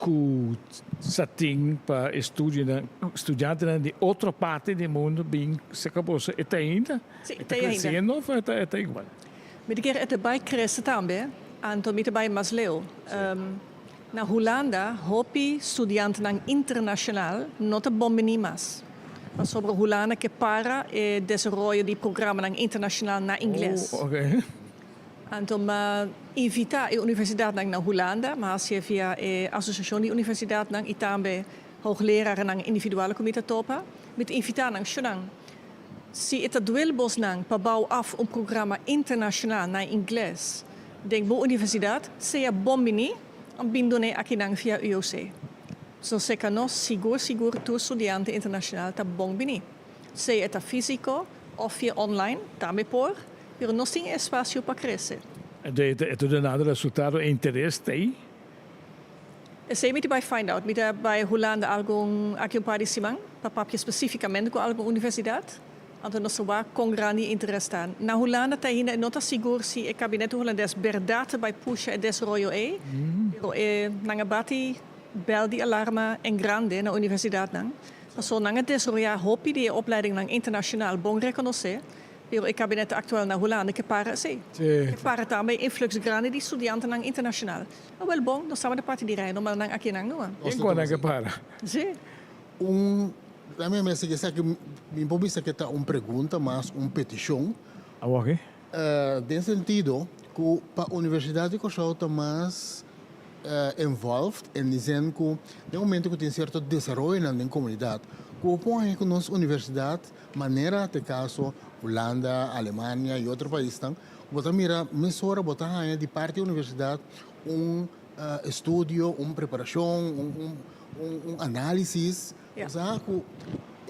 que setting para estudantes de outra parte do mundo bem se acabou até ainda Sim, está até ainda. crescendo ou está igual. Met keer het erbij cresce também, anto met erbij masleu. Na Holanda, hopi estudianten internacional não te bombeni mas. Mas sobre Holanda que para e desenvolve de programa internacional na inglês. Okay. Então, invita a universidade na Holanda, mas se via a associação de universidade e também hoogleraar na individuele comité topa, met invitar na Shanang. Se het duelbos nang pabouw af een programma internationaal naar Engels, denk bo universidade, se é bombini, en bindone aqui nang via UOC. So se canos seguro tu estudiante internacional ta bombini. Se é físico of via online, também por, pero não tem espaço para crescer. E tu nada resultado e interesse tem? Se met bij find out, met bij Holanda algum aqui um par de simang, papapje especificamente com alguma universidade. Então, nós vamos com grande interesse. Na Holanda, ainda não está seguro se o gabinete holandês verdade vai puxar esse rollo aí. Mas bati bel die alarma en grande na universidade. Mas só na desse rollo, hoop die opleiding internacional bom reconhecer. Pero o gabinete atual na Holanda que para sim. Que para também influx grande de estudantes internacional. Wel bom, nós estamos na parte de rei, mas não aqui não. Enquanto que para? Sim. Também me sei que me pode que está uma pergunta, mas uma petição. Ah, ok. Nesse sentido, que para a universidade que está mais involved em dizer que no momento que tem certo desenvolvimento na comunidade, que põe que nossa universidade, maneira de caso Holanda, Alemanha e outros países, bota mira, mesora bota de parte da universidade estudo, uma preparação, análise. Yeah.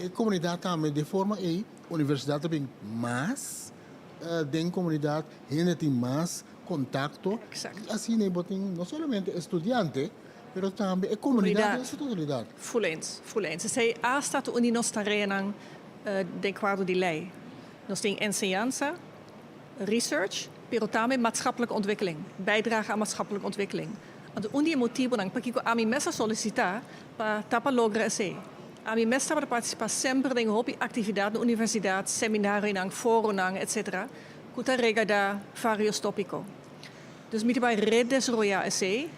A comunidade também, de forma que a universidade tem mais, dentro da comunidade, ainda tem mais contato. Exacto. Assim, não somente estudante, mas também a comunidade em sua totalidade. Fulens. Zij staat in ons terrein de quadro de lei. Nós tem enseñanza, research, pero também maatschappelijke ontwikkeling. Bijdrage aan maatschappelijke ontwikkeling. Want een motivo para que a mim mesma solicitar para tapa logra esse. A mim mesma para participar sempre em hobby atividade na universidade, seminário nang, fórum nang, etc. Kuta rega da vários tópicos. Dus met bij redesroya esse.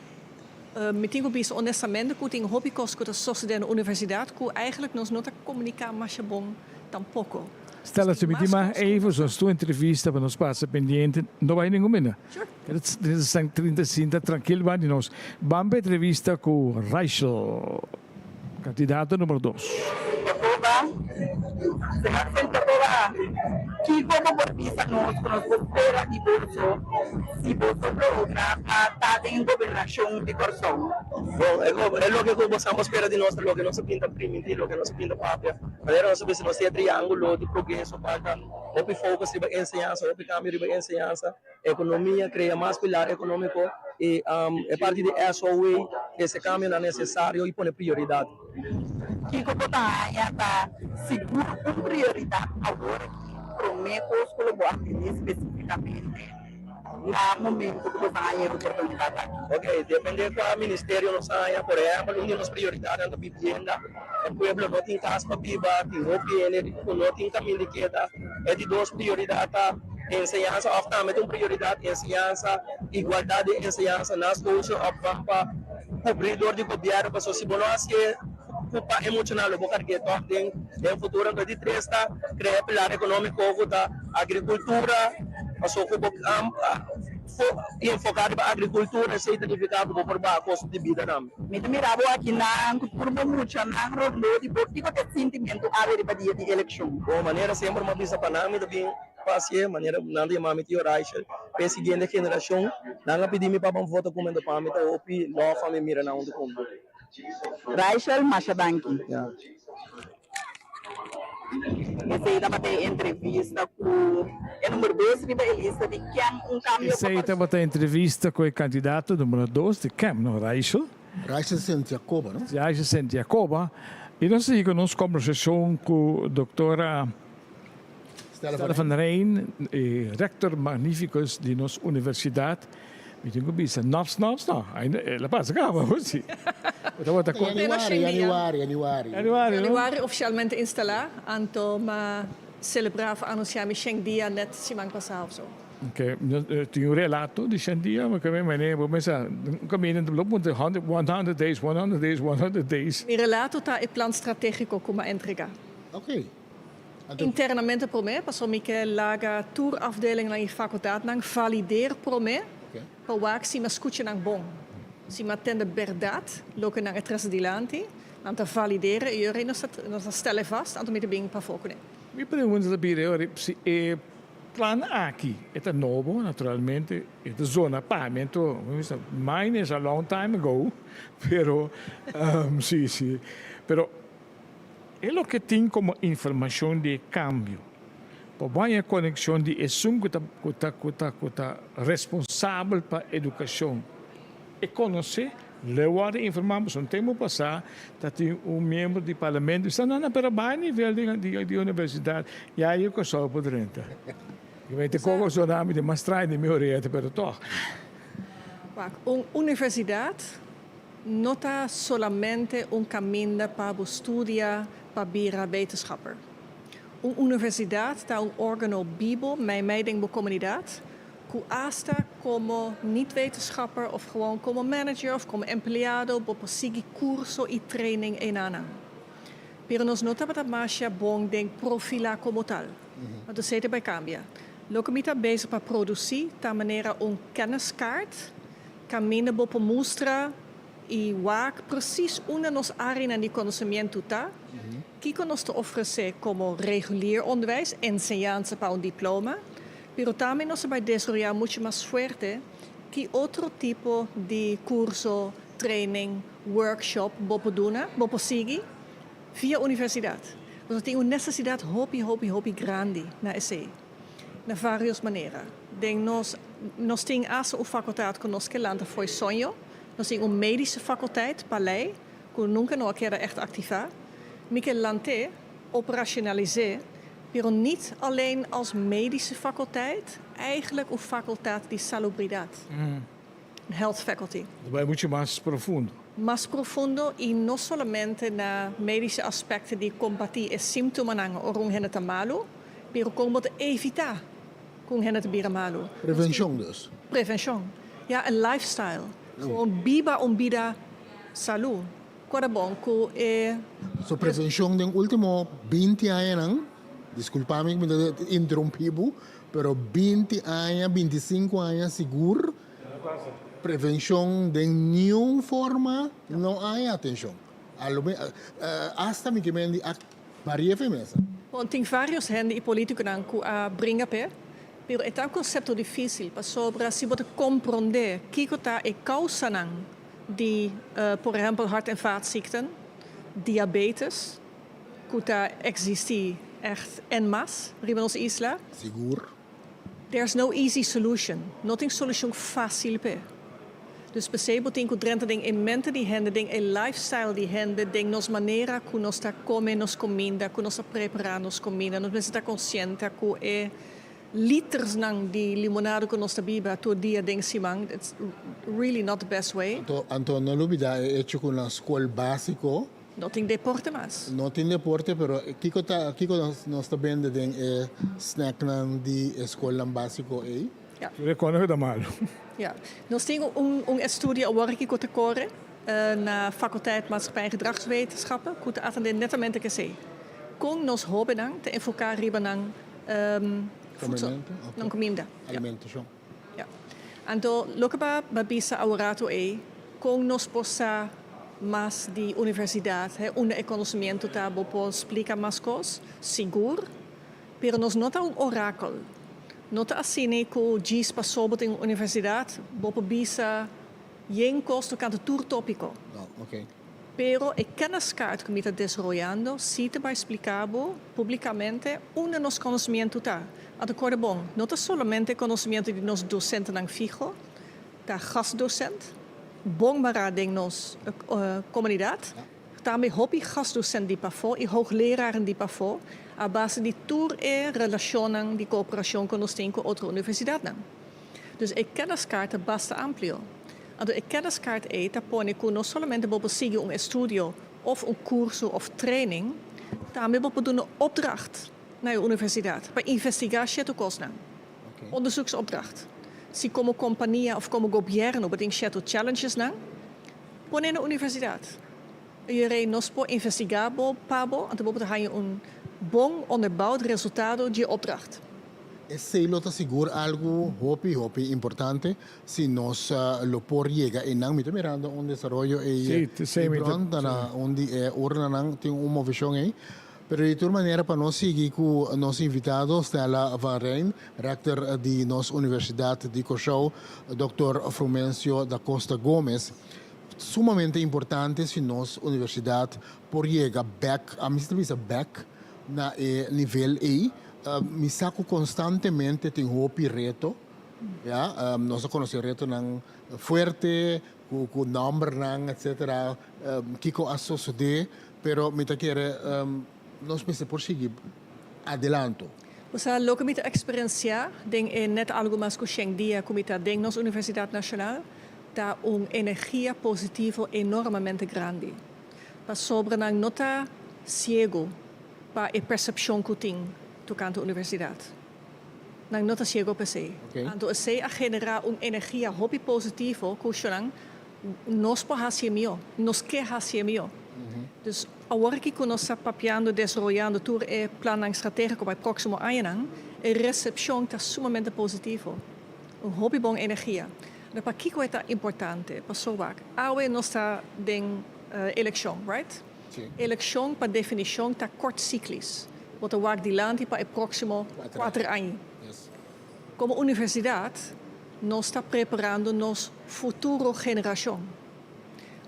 Metingo bis honestamente que tem hobby kos que a na universidade que eigenlijk nos nota comunicar mais bom tampouco. Stella, se me maar even zoals tu entrevista para nos passa pendiente, não vai nenhum mina. Sure. Eles são 35 tranquilo, vai nós. Vamos entrevista com Rachel, candidato número 2. Que como profissa nós espera de bolso se bolso programa está em governação de Corsão. Bom, é o que nós espera de nós, o que nós pinta primitir, o que nós pinta papel. Mas nós sabemos se nós é triângulo de progresso para o foco se vai ensinança, o câmbio de ensinança, economia cria mais pilar econômico e é parte de SOE esse câmbio é necessário e põe prioridade. Que como está seguro prioridade agora promete colaborar especificamente no momento que você vai a oportunidade aqui. Ok, depende do ministério nos saia, por exemplo, uma das prioridades da vivienda, o povo não tem casa para viver, tem roupa, não tem caminho de queda, é de duas prioridades, ensinança, oftamente uma prioridade, ensinança, igualdade de ensinança nas escolas, para cobridor de governo, para se não assim, culpa emocional, porque tem futuro que de três cria pilar econômico, da agricultura, passou com enfocar para a agricultura, sem identificado por custo de vida. Me mirava aqui na curva muito na rolo de porque o sentimento haver para dia de eleição. De maneira sempre uma visa para nós, também passei, maneira nada mami tio Rachel, para a seguinte geração, nada pedir para um voto como do pamita ou pi não família mira na onde como. Rachel Machadanki. Esse estava ter entrevista com o número 2 de lista de quem cambio. Esse estava ter entrevista com o candidato número 2 de Cam, não, Rachel? Rachel Santiago, não? Rachel Santiago. E nós temos conversação com a doutora Stella van Rijn, rector magnificus de nossa universidade. E tenho visto, não, ela passa cá, mas Ito ta ko. Januari. Januari ufficialmente instalar, anto ma celebrava anunciami 100 dia net simang passado of zo. Okay, tinha um relato de Xandia, mas também mas nem vou pensar, caminho do loop 100 days, 100 days, 100 days. Mi relato ta e plan strategico kuma entrega. Oké. Internamente pro me, paso mi ke laga tourafdeling na i facultad nang valideer pro me, Oké. pa wak si ma scootje nang bon. Si ma tende verdad, loke nang etres dilanti, aan te valideren, iedereen nos stellen vast, aan te met de bing pa fokune. Me pergunta da Bire, se é plan aqui, é novo, naturalmente, é da zona pagamento, mine is a long time ago, pero sí, pero é lo que tem como informação de cambio. Para a conexão de esum que está responsável para a educação. E conhecer, levar a informação. Temos passar, tem membro do parlamento, está não para baixo nível de universidade, e aí eu só por dentro. Eu vou ter como o nome de mostrar de meu reto, pero toch. Uma universidade não está solamente caminho para estudar, para virar wetenschapper. Uma universidade está órgão Bibel, mij denk comunidade, que hasta como niet-wetenschapper of gewoon como manager of como empleado, para seguir curso e training em anang. Pero nos nota para masha bom denk profila como tal. Want dat zit bij cambia. Locomita bezig para produzir, ta maneira kenniskaart, caminho para mostrar e wak precies una nos área de conhecimento tá. Que nos te oferecer como regulier onderwijs, enseñanza para diploma, pero también nos vai desarrollar mucho más fuerte que otro tipo de curso, training, workshop, bopo duna, bopo sigi, via universidad. Porque tem uma necessidade hobby grande na EC, na várias maneiras. Nós temos essa faculdade que nós queremos foi sonho, nós temos uma medische faculteit, Palei, que nunca não quer echt ativar. Mieke Lante operationaliseer, maar niet alleen als medische faculteit, eigenlijk een faculteit die salubridade, health faculty. Vai muito mais profundo. Mais profundo e não somente na medische aspecten die combatir e symptomen aan orung hen het malu, pero como te evitar com hen het biramalu. Prevenção dus. Prevention. Ja, een lifestyle. Gewoon biba ombida salu. Quora bom que So prevenção den último 20 anos, desculpa-me que me interrompibu, pero 20 anos, 25 anos seguro, prevenção de nenhuma forma não há atenção. Hasta me que me varia femesa. bom, tem vários gente e políticos que brinca pé, pero é um conceito difícil para sobre se você compreender que está a causa de, por exemplo, hart- en vaatziekten, diabetes, que existe echt en masse, in onze isla. Seguro. There's no easy solution. Nothing solution fácil pe. Dus percebo tem que drenta ding em mente die hende ding een lifestyle die hende ding nos maneira que nos ta come nos comida, que nos ta preparar nos comida, nos mensen ta consciente que é liters nang di limonade que nos ta biba todo dia ding simang. It's really not the best way. Antonio Lubida é hecho com a escola básico. Nothing deporte mas. Não tem deporte, pero Kiko nós está vendo den snack nan de escola básico aí. Ja. Reconheço da malo. Ja, nós temos studie ao work que corre na faculdade maatschappij en gedragswetenschappen, que atende netamente que sei. Com nos hoben dan te enfocar ribanang voedsel, non comida. Alimentação. Ja. Então, lokaba babisa aurato com nos possa mas de universidade, un conhecimento tá bopo explica mais coisas, seguro, pero nos nota oráculo. Nota assim que o GIS passou em universidade, bopo bisa yen costo canto tour tópico. Não, ok. Pero a kenniskaart que me está desarrollando, se te vai explicar publicamente onde nos conhecimento está. Até bom, não é somente conhecimento de nos docentes não fijo, da gastdocent, bom para de nos comunidade, também hobby gastdocent die pafo e hoogleraren die pafo, a base de tour e relacionen de cooperação que nós temos com outra universidade. Dus a kenniskaart é bastante amplo. Então, a kenniskaart põe que não somente vou seguir estudio of curso of training, também vou doen een opdracht naar de universiteit. Para investigar certo coisa. Onderzoeksopdracht. Se como companhia of como governo beting certo challenges não, põe na universiteit. Je nos po investigabo pabo, então vou ter bom onderbouwd resultado de opdracht. Esse lo seguro algo hopi importante si nos lo por llega en nang mito mirando un desarrollo Sí, sí, onde orna nang tem uma visão aí. Pero de toda maneira para nós seguir com nossos invitados Stella Van Rijn, rector de nossa Universidade de Cochabamba, Dr. Frumencio da Costa Gomes, sumamente importante se nossa universidade por chegar back, a minha back na nível A, me saco constantemente tem hopi reto, ja, nós conhecemos reto nang fuerte, com number nang etc. Kiko asocio de, pero me ta quer nós pensamos por seguir adelanto. Você lo que me experienciar, net algo mais que o dia que me ding nos Universidade Nacional, dá energia positiva enormemente grande. Para sobre não nota cego para a percepção que tem tocante à universidade. Não nota cego per se. Então, se a generar energia hobby positiva, que nós podemos fazer melhor, nós queremos fazer melhor. Dus agora que nós estamos papiando, desenvolvendo todo o plano estratégico para o próximo ano, a recepção está sumamente positiva. Hobby bom energia. E para que é importante? Para soar. Agora nós estamos em eleição, right? Sim. Eleição, por definição, está cortciclis. Wat er de land para o próximo 4 anos. Yes. Como universidade, nós estamos preparando nossa futura geração.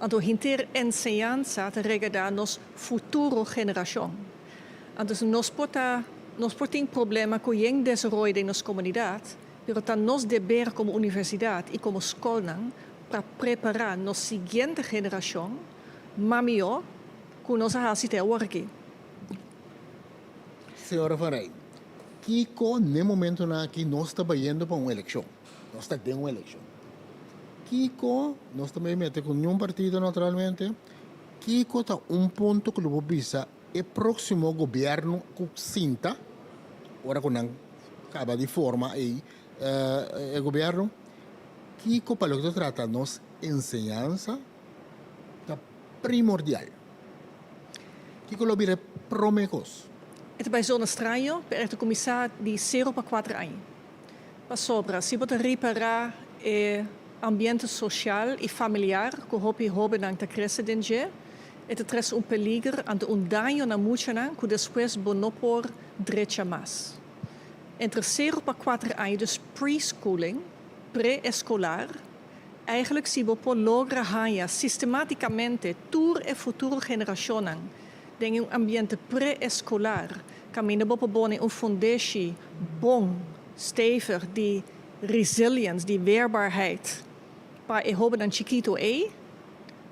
Então, hinter enseñanza te regadar nos futuro geração. Então, nós podemos problema com o desenvolvimento da nossa comunidade, mas está nos dever como universidade e como escola para preparar nossa seguinte geração, mas melhor, que nós fazemos até agora. Senhora Van Rijn, Kiko, no momento que nós estamos indo para uma eleição, nós estamos em uma eleição. Kiko, nós também metemos com nenhum partido naturalmente. Kiko está ponto que o visa o próximo governo que sinta, agora que não acaba de formar aí o governo, Kiko para o que trata nos enseñanza está primordial. Kiko lo vira promecos. Het bij zo'n estranho, per de commissaris die 0 para 4 anos. Para sobra, se você reparar ambiente social e familiar que hobby nang ta cresce denje, et tres peligro ante daño na mucha nang que después bonopor drecha más. Entre 0 para 4 anos, dus preschooling, pré-escolar, eigenlijk si bopo logra haya sistematicamente tour e futuro generación en ambiente pré-escolar, camina bopo bone fundatie bon, stevig, die resilience, die weerbaarheid. Para hoben dan chiquito het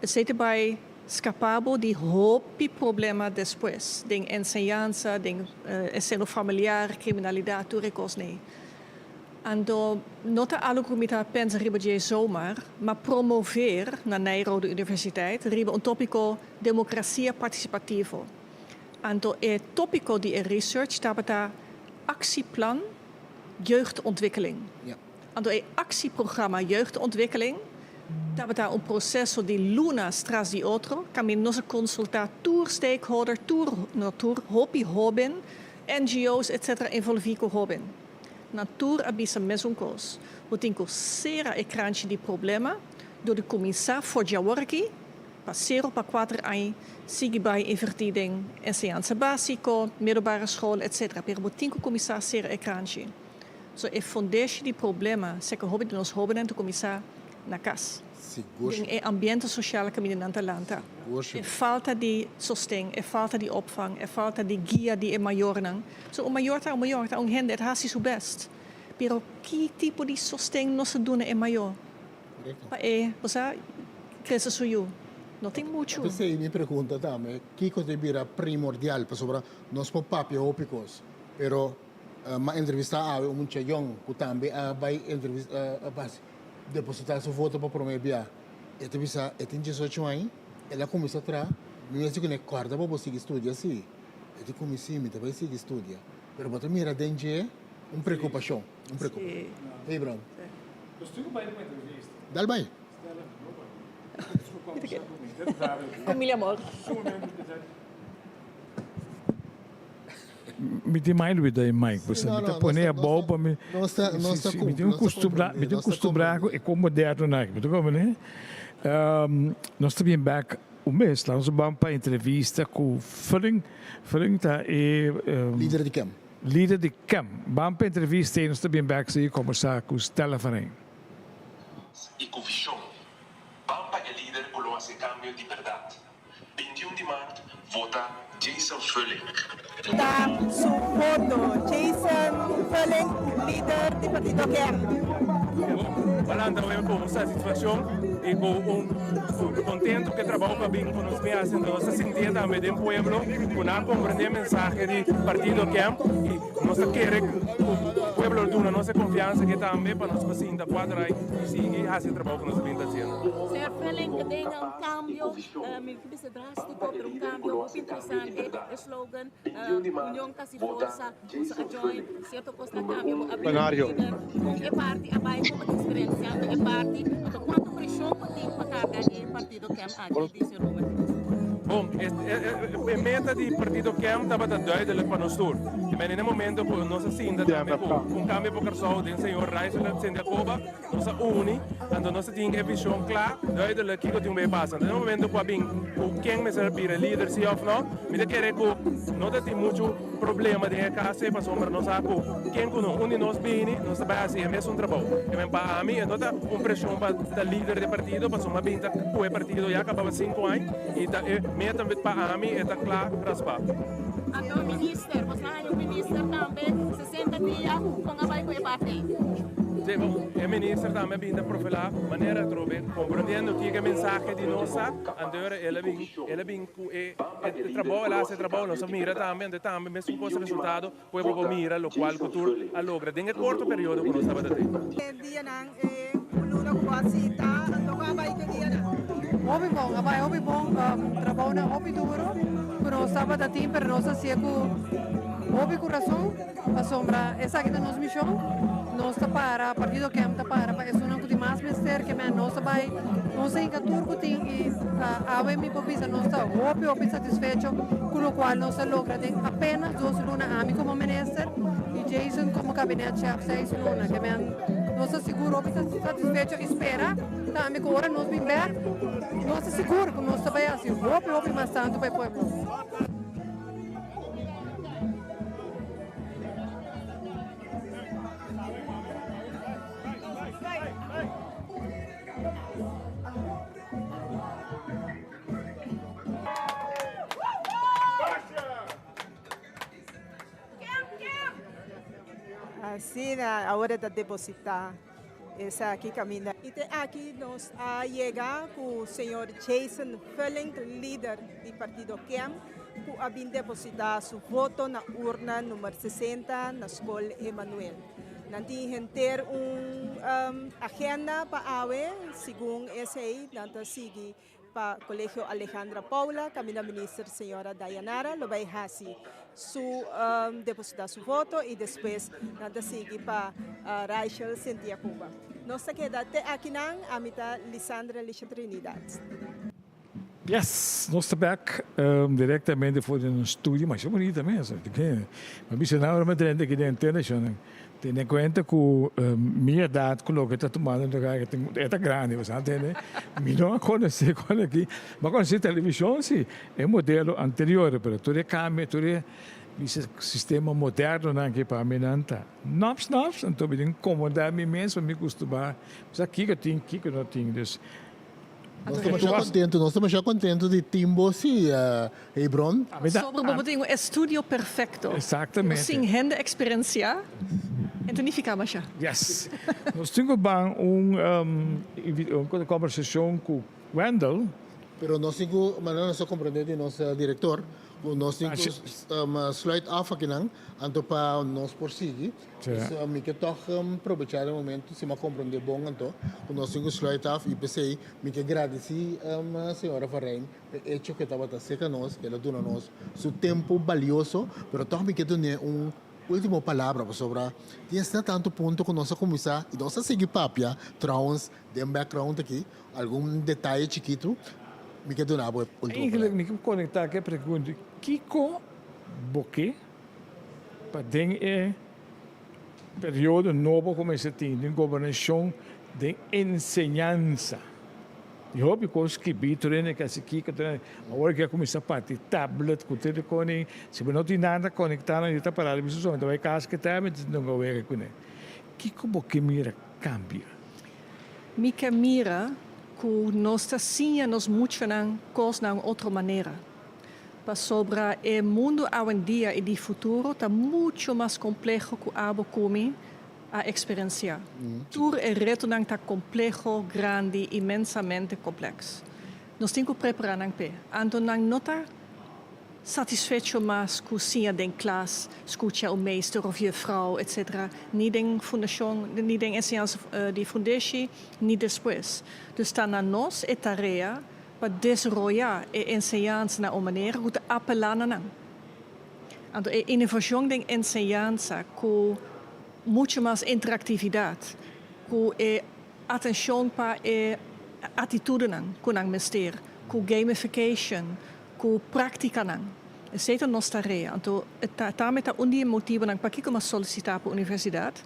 zit bij scapabo die hopi problema después, den enseñanza, den esceno familiar, criminalidade, turecos nee. Ando nota algo que me pensa riba je zomaar, maar promoveer na Nijrode Universiteit riba un tópico democracia participativo. Ando tópico die research tabata actieplan jeugdontwikkeling. Ja. Ando actieprogramma jeugdontwikkeling tabata un processo di luna tras di otro, caminosa consultar tour stakeholder, tour hobby hobin, NGOs etc. involvico hobin. Natuur abisa mesunkos. Botinko sera ecrantje di problema door de commissar voor Jaworki, passero pa 4 anos, sigi bij invertiding, enseñanza básico, middelbare school, etc. Per botinko commissar sera ecrantje. So e fundeshi di problema, seca hobby de nos hobby en de commissar na cas. Seguro. E ambiente social caminante lanta. E falta di sostén, e falta di opvang, e falta di guia di maiornang. So maiorta, gente, het haast is best. Pero que tipo de sostén no se duna e maior? Pa você cresce suyo. Não tem muito. Você me pergunta também, que coisa vira primordial para sobre nós papi ópicos, pero uma entrevista a um chayong que também vai entrevista base depositar seu voto para promover. Então, bisa, tem 18 anos, ela começa a trabalhar, mesmo que não é quarta para você estudar, assim. Então, comecei, me também seguir estudar. Mas, você mira dentro preocupação, preocupação. Ei, Bruno. Dá bem. Com mil amor. Me tem mais dúvida aí, Mike. Você Não, me não, põe a nós bola tá- para me. nós tá com- Me tem um nós tá costumbrar, me tem um nós tá costumbrar com moderno, né? Me tem como, né? Nós também back o mês, lá nós vamos para entrevista com o Fring tá Líder de camp. líder de camp. Vamos para entrevista e nós também back se conversar com os telefones. E com visão. Pampa é líder por esse cambio de verdade. 21 de março, vota Jason Fulling. Da su voto, Jason Fulling, líder do partido QM. Falando também com essa situação e com contento que trabalho para bem com os meus, então se sentir também do pueblo, com a compreender a mensagem do partido QM e nós queremos o pueblo de uma nossa confiança que também para nós assim da quadra e seguir esse trabalho que nós estamos fazendo. Ser Fulling que tenha cambio, que se drástico, pero cambio muito interessante, o slogan, união casi força, usa a join, certo costa cambio, é parte, a bairro como diferenciando, é parte, quanto pressão tem para carregar o partido que aqui disse Bom, a meta do partido QM estava duidelijk para nós todos. Mas no momento, nós assim, também com cambio para o saúde, o senhor Reis, o senhor Coba, nós uni, então nós temos a visão clara, duidelijk que tem que passar. No momento, para bem, quem me servir a líder, se ou não, me quer que não tem muito problema de casa, para sombra nós sabe quem que não, onde nós bem, nós vai assim, é mesmo um trabalho. E bem para a mim, então tá uma pressão para o líder do partido, para sombra bem, o partido já acabava 5 anos, e meta também para a mim é claro, raspar. Até o ministro, você é o ministro também, 60 dias, com a bairro e parte. O ministro também vem a profilar maneira de compreendendo que a mensagem de nossa andora ela vem o trabalho lá se trabalho nossa mira também mesmo com resultado pode para mira o qual futuro a logra em curto período que nós estava tendo. Dia nang uluna quasi ta ando ka ba ito dia na. Hobby bom, trabalho na hobby duro, pero não estava da tempo, pero nós assim com hobby coração, a sombra, essa aqui da nossa missão. Nós para partido que está para é uma coisa mais mister que nós vai nós em turco tem e a ver mi popisa nós está hobby satisfeito com o qual nós logra tem apenas 2 lunas a mim como minister e Jason como gabinete chef 6 lunas que nós seguro hobby satisfeito espera também que agora nós bem nós seguro que nós vai assim hobby bastante para o povo. Assim, a hora de depositar, essa aqui caminha. E aqui nós chegamos com o senhor Jason Fulling, líder do partido QM, que a vir depositar seu voto na urna número 60 na escola Emanuel. Nanti ter agenda para awe, segundo esse aí, nanti sigue para o Colégio Alejandra Paula, caminha ministra senhora Dayanara, lo vai hasi su depositar su voto e depois nanti sigue para Rachel Cynthia Cuba. Nossa quedate aqui nang amita Lisandra Lixa Trinidad. Yes, nós estamos back diretamente fora do estúdio, mas é bonito mesmo. Mas se não, eu tenho que entender, tendo em conta que minha idade, que eu estou tomando, é grande, você entende? Eu não conheço aqui, mas conheço televisão, sim, é modelo anterior, mas tudo é câmbio, tudo é sistema moderno aqui para mim não está. Nops, então eu incomodar-me mesmo, me costumar. Mas aqui que eu tenho, aqui que eu não tenho, Nós estamos já contentes de Timbo, sim, Hebron. Sobre o estúdio perfeito. Exatamente. Sem rende experiência. Então não fica mais. Yes. Nós temos uma conversação com Wendell, pero nós temos, mas nós compreender de nosso diretor, nós temos sluit af aqui não, anto para nós prosseguir. So, me que toch aproveitar o momento, se me compreender bom então, nós temos sluit af e pensei, me que agradecer a senhora Farém, o hecho que estava seca nós, que ela dona nós, seu tempo valioso, pero toch me que done última palavra sobre tinha tanto ponto que nós começar e nós seguir papia, trouwens, de background aqui, algum detalhe chiquito. Me quedo na boa. Eigenlijk me conectar com a pergunta, Kiko Boque, para den período novo como esse tem, de governação de ensinança. Eu hope que os que bitrem que se Kiko, agora que começa a partir tablet, com telefone, se não tem nada conectado, não está parado, então vai casa que tá, mas não vai ver com ele. Kiko Boque mira cambia. Mika mira que nós assim nos muitos coisas de outra maneira. Para sobre o mundo hoje em dia e de futuro está muito mais complexo que abo come a experienciar. Tudo é reto não está complexo, grande, imensamente complexo. Nós temos que preparar não pé. Então não está satisfeito mais com sim den classe, escuta o meester of juffrouw, etc. Niet den fundação, niet den ensinança de fundatie, niet depois. Dus está na nós é tarefa para desenvolver a ensinança na maneira que apelar na não. Então a inovação den ensinança com muito mais interatividade, com a atenção para a atitude não, com a mestre, com gamification, com prática não. Essa é a nossa tarefa. Então, também está motivo para que nós solicitar para a universidade.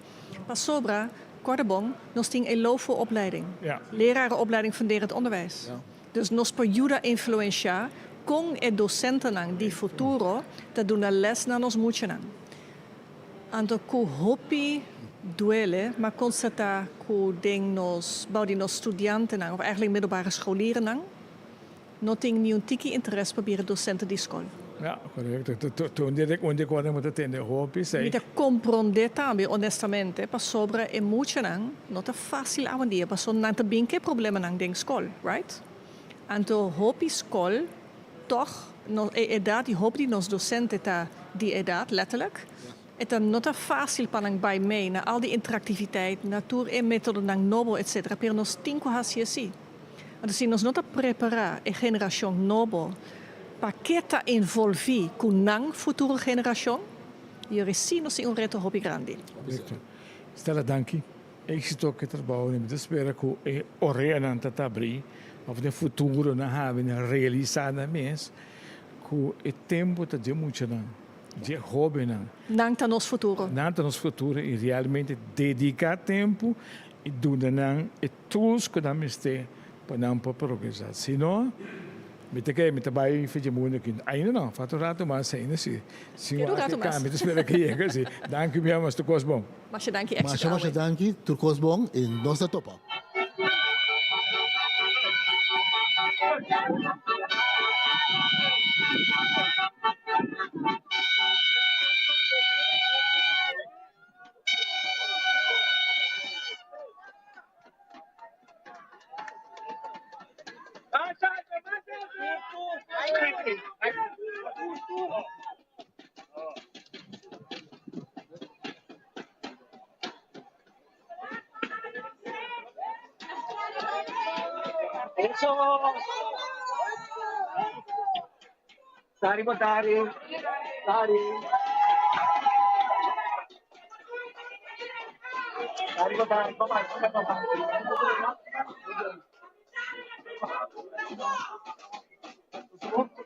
Para sobra, quando bom, nós temos een LOFO-opleiding. Ja. Lerarenopleiding funderend onderwijs. Ja. Dus nós podemos influenciar com os docentes de futuro te doen a les na nos moeten. Então, com hopi duele, maar constatar que nos estudanten, of eigenlijk middelbare scholieren, não tem nenhum tipo de interesse para vir docente de escola. Ja, correto. Toen direct quando moet atender hopi sei. Me compreender também, honestamente, para sobre é muito não é fácil hoje em dia, para não ter bem que problema na escola, right? Então, hopi escola, toch, a idade, hopi nos docentes tá de idade, letterlijk. Het não é fácil para bij mij, na al die interactiviteit, natuur en methode, nobo, etc. Pero nós temos que assim. Então, se nós não preparar a geração nova para que está envolver com a futura geração, eu sim nós temos reto hobby grande. Stella danki. Ik zit ook het erbouwen en dus espero que o reanan tatabri of de futuro na haben realizada mes que o tempo tá de muito não. De hobby não. Nanta nos futuro. Nanta nos futuro e realmente dedicar tempo e donar e tools que damos ter para não progressar. Senão, me vai fazer muito aqui. Ainda não, fato rato, mas ainda sim. Sim, Quero rato mais. me espera que chegue, sim. Danke mesmo, mas tu cos bom. Mas dank je extra. Mas danke, turcos bom e nós da topa. Dari mo, Dari. Dari. Dari mo, Dari.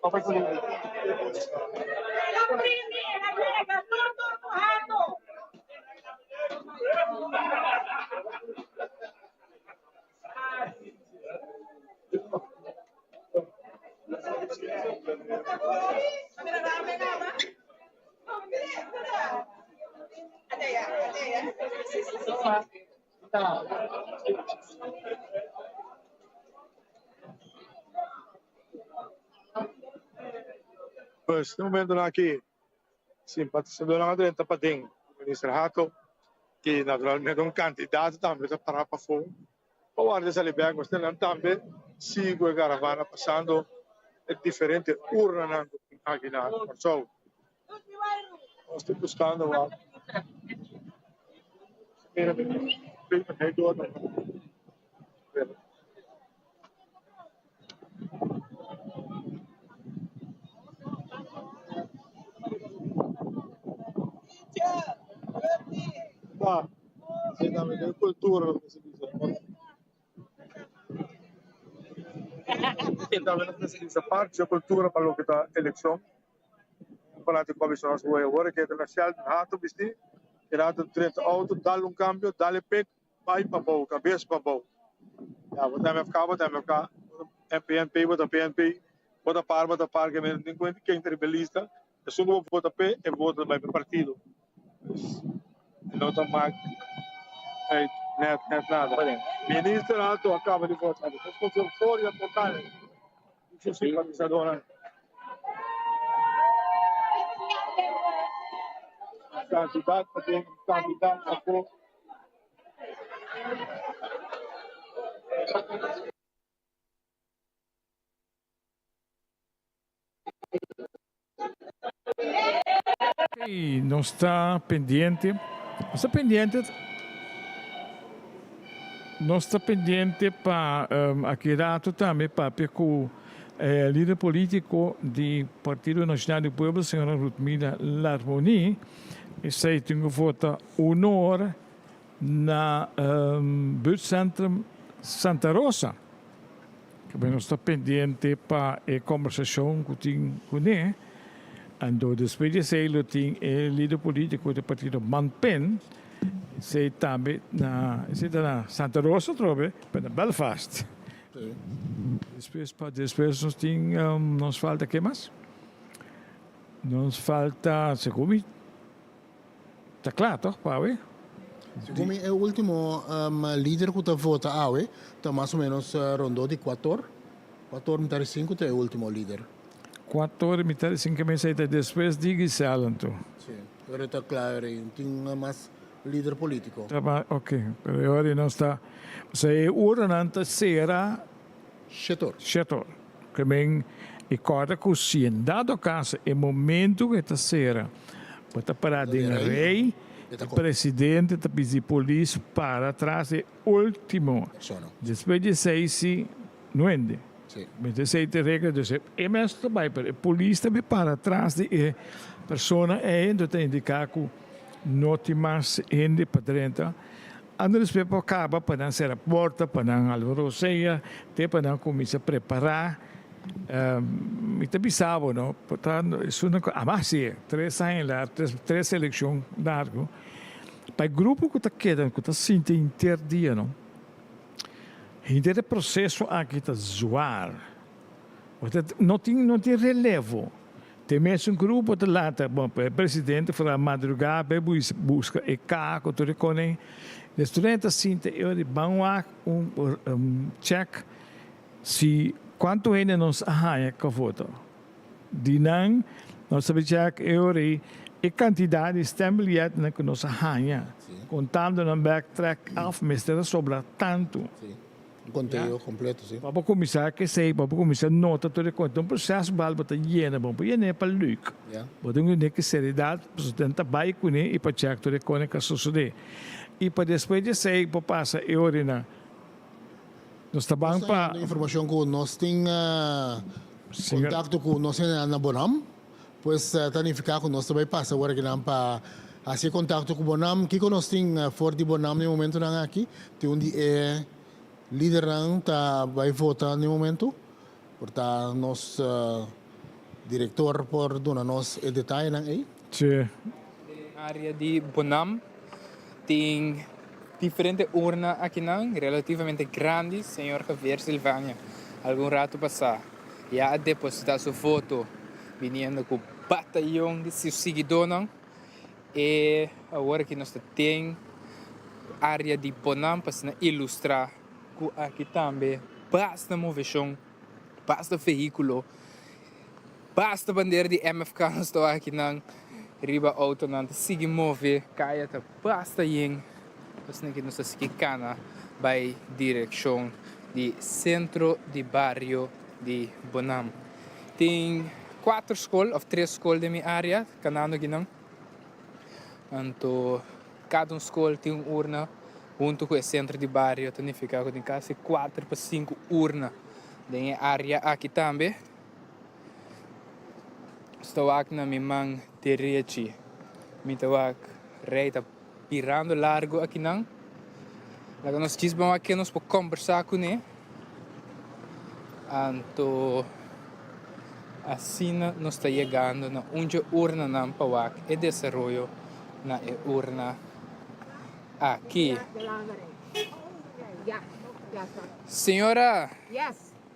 Papay ko lang. Pois, no momento na aqui, simpatizador na dentro tapading, Ministro Hato, que naturalmente um candidato também para fogo. O guarda sa libang gusto lang também sigue caravana pasando en diferentes urnas aquí en Warsaw. Estoy buscando mira, sí, también es cultura lo que se dice. E também precisa parte da cultura para o que está eleição. Para a comissão as boas agora que é na shell rato bisti, que rato treta auto, dá cambio, dá-lhe pet, vai para boa, cabeça para boa. Já, bota MFK, PNP, bota PNP, bota par que me tem conta que é interbilista, é só não vota P e vota vai para partido. Não tá mais net nada. Ministro alto acaba de votar. Responsável fora total. Isso sim, simpatizadora. Candidato a por. E não está pendente. Não está pendente para aqui rato também para o líder político do Partido Nacional do Povo, a senhora Rudmila Larmoni, e sei que vota honor na buurtcentrum Santa Rosa. Que não está pendente para a conversação com ele. E depois de sei que o líder político do Partido Manpen sei também na Santa Rosa, trobe, para Belfast. Depois nos falta que mais? Nos falta, segundo está claro, toch, Paulo? Segundo é o último líder que vota está mais ou menos rondou de 4 e 5 é o último líder. 4 e 5 meses depois de Gisela, então. Sim, agora está claro, tem mais líder político. Ok, mas agora não está. Se é urna será Chetor. Que bem, e corda que se em dado caso, é momento que está será, para parar de rei, o presidente da polícia para trás é último. Depois de 6 não ende. Mas essa regra diz, é mesmo também, a polícia também para trás de pessoa ainda tem indicar que não tem mais ende para dentro. Andres pepo acaba para não ser a porta, para não alvoroceia, para não começar a preparar. E também sabe, não? Portanto, isso não é mais sim, 3 anos lá, 3 eleições largo. Para o grupo que está quedando, que está sentindo interdia, não? Este processo aqui está zoar. Não tem relevo. Tem mesmo um grupo de lá, o presidente foi a madrugada, busca e carro, tudo com ele. Os estudantes sentem, eles vão a check se quanto ainda nos arranha com a foto. De não, nós sabemos que eles a quantidade de stembilhete que nos arranha. Contando no backtrack, mas sobra tanto. Conteúdo completo, sim. Para começar, para começar a nota tudo quanto. Então, o processo vai estar lleno, bom, para é para Luke. Então, tem que seriedade, para tentar vai com ele e para checar tudo quanto que sucede. E para depois de sair, para passar a orina. Nós estamos para... informação que nós temos contato com nós na Bonam, pois tanificar com nós também passa agora que não para fazer contato com Bonam, que nós temos fora de Bonam no momento não aqui, tem onde é líder não tá vai votar no momento, portanto nosso diretor por dona nós e detalhe não aí. Sim. Área de Bonam tem diferentes urnas aqui não, relativamente grandes, senhor Javier Silvânia. Algum rato passar, já depositar sua foto, vindo com o batalhão de seus seguidores, e agora que nós temos área de Bonam para ilustrar aqui também basta movição, basta veículo, basta bandeira de MFK não estou aqui não riba auto não sigue mover caia tá basta yin assim que nós se cana by direção di centro di barrio di Bonam. Tem 4 escolas ou 3 escolas da minha área, canando aqui não. Então, cada escola tem uma urna, junto com o centro de barrio, significa que tem quase 4 para 5 urnas da minha área aqui também. Estou aqui na minha mão direita, estou aqui reita, pirando largo aqui não. Lá nós vamos aqui, nós podemos conversar com ele. Então, assim nós estamos chegando na onde urna não para e desenvolver na urna aqui. Senhora,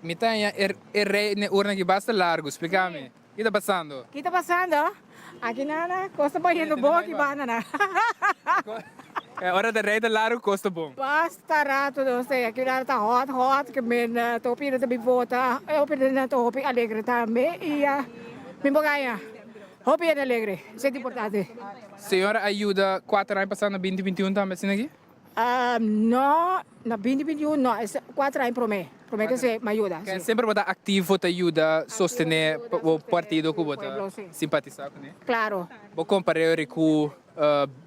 me tem rei na urna que basta largo, explica-me. O que está passando? O que está passando? Aqui nada, costa banhando bom aqui banana. É hora de rei de largo, costa bom. Basta rato, não sei, aqui nada está hot, que men topi na tabi vota, eu pedi na topi alegre também e me bogaia. Hopi é alegre, isso é importante. Senhora ajuda 4 anos passando na 2021 também, assim aqui? Não, na 2021 não, é 4 anos para mim. Para mim que você me ajuda. Sempre você ativo, te ajuda a sostener o partido que você simpatizar com ele? Claro. Vou comparar com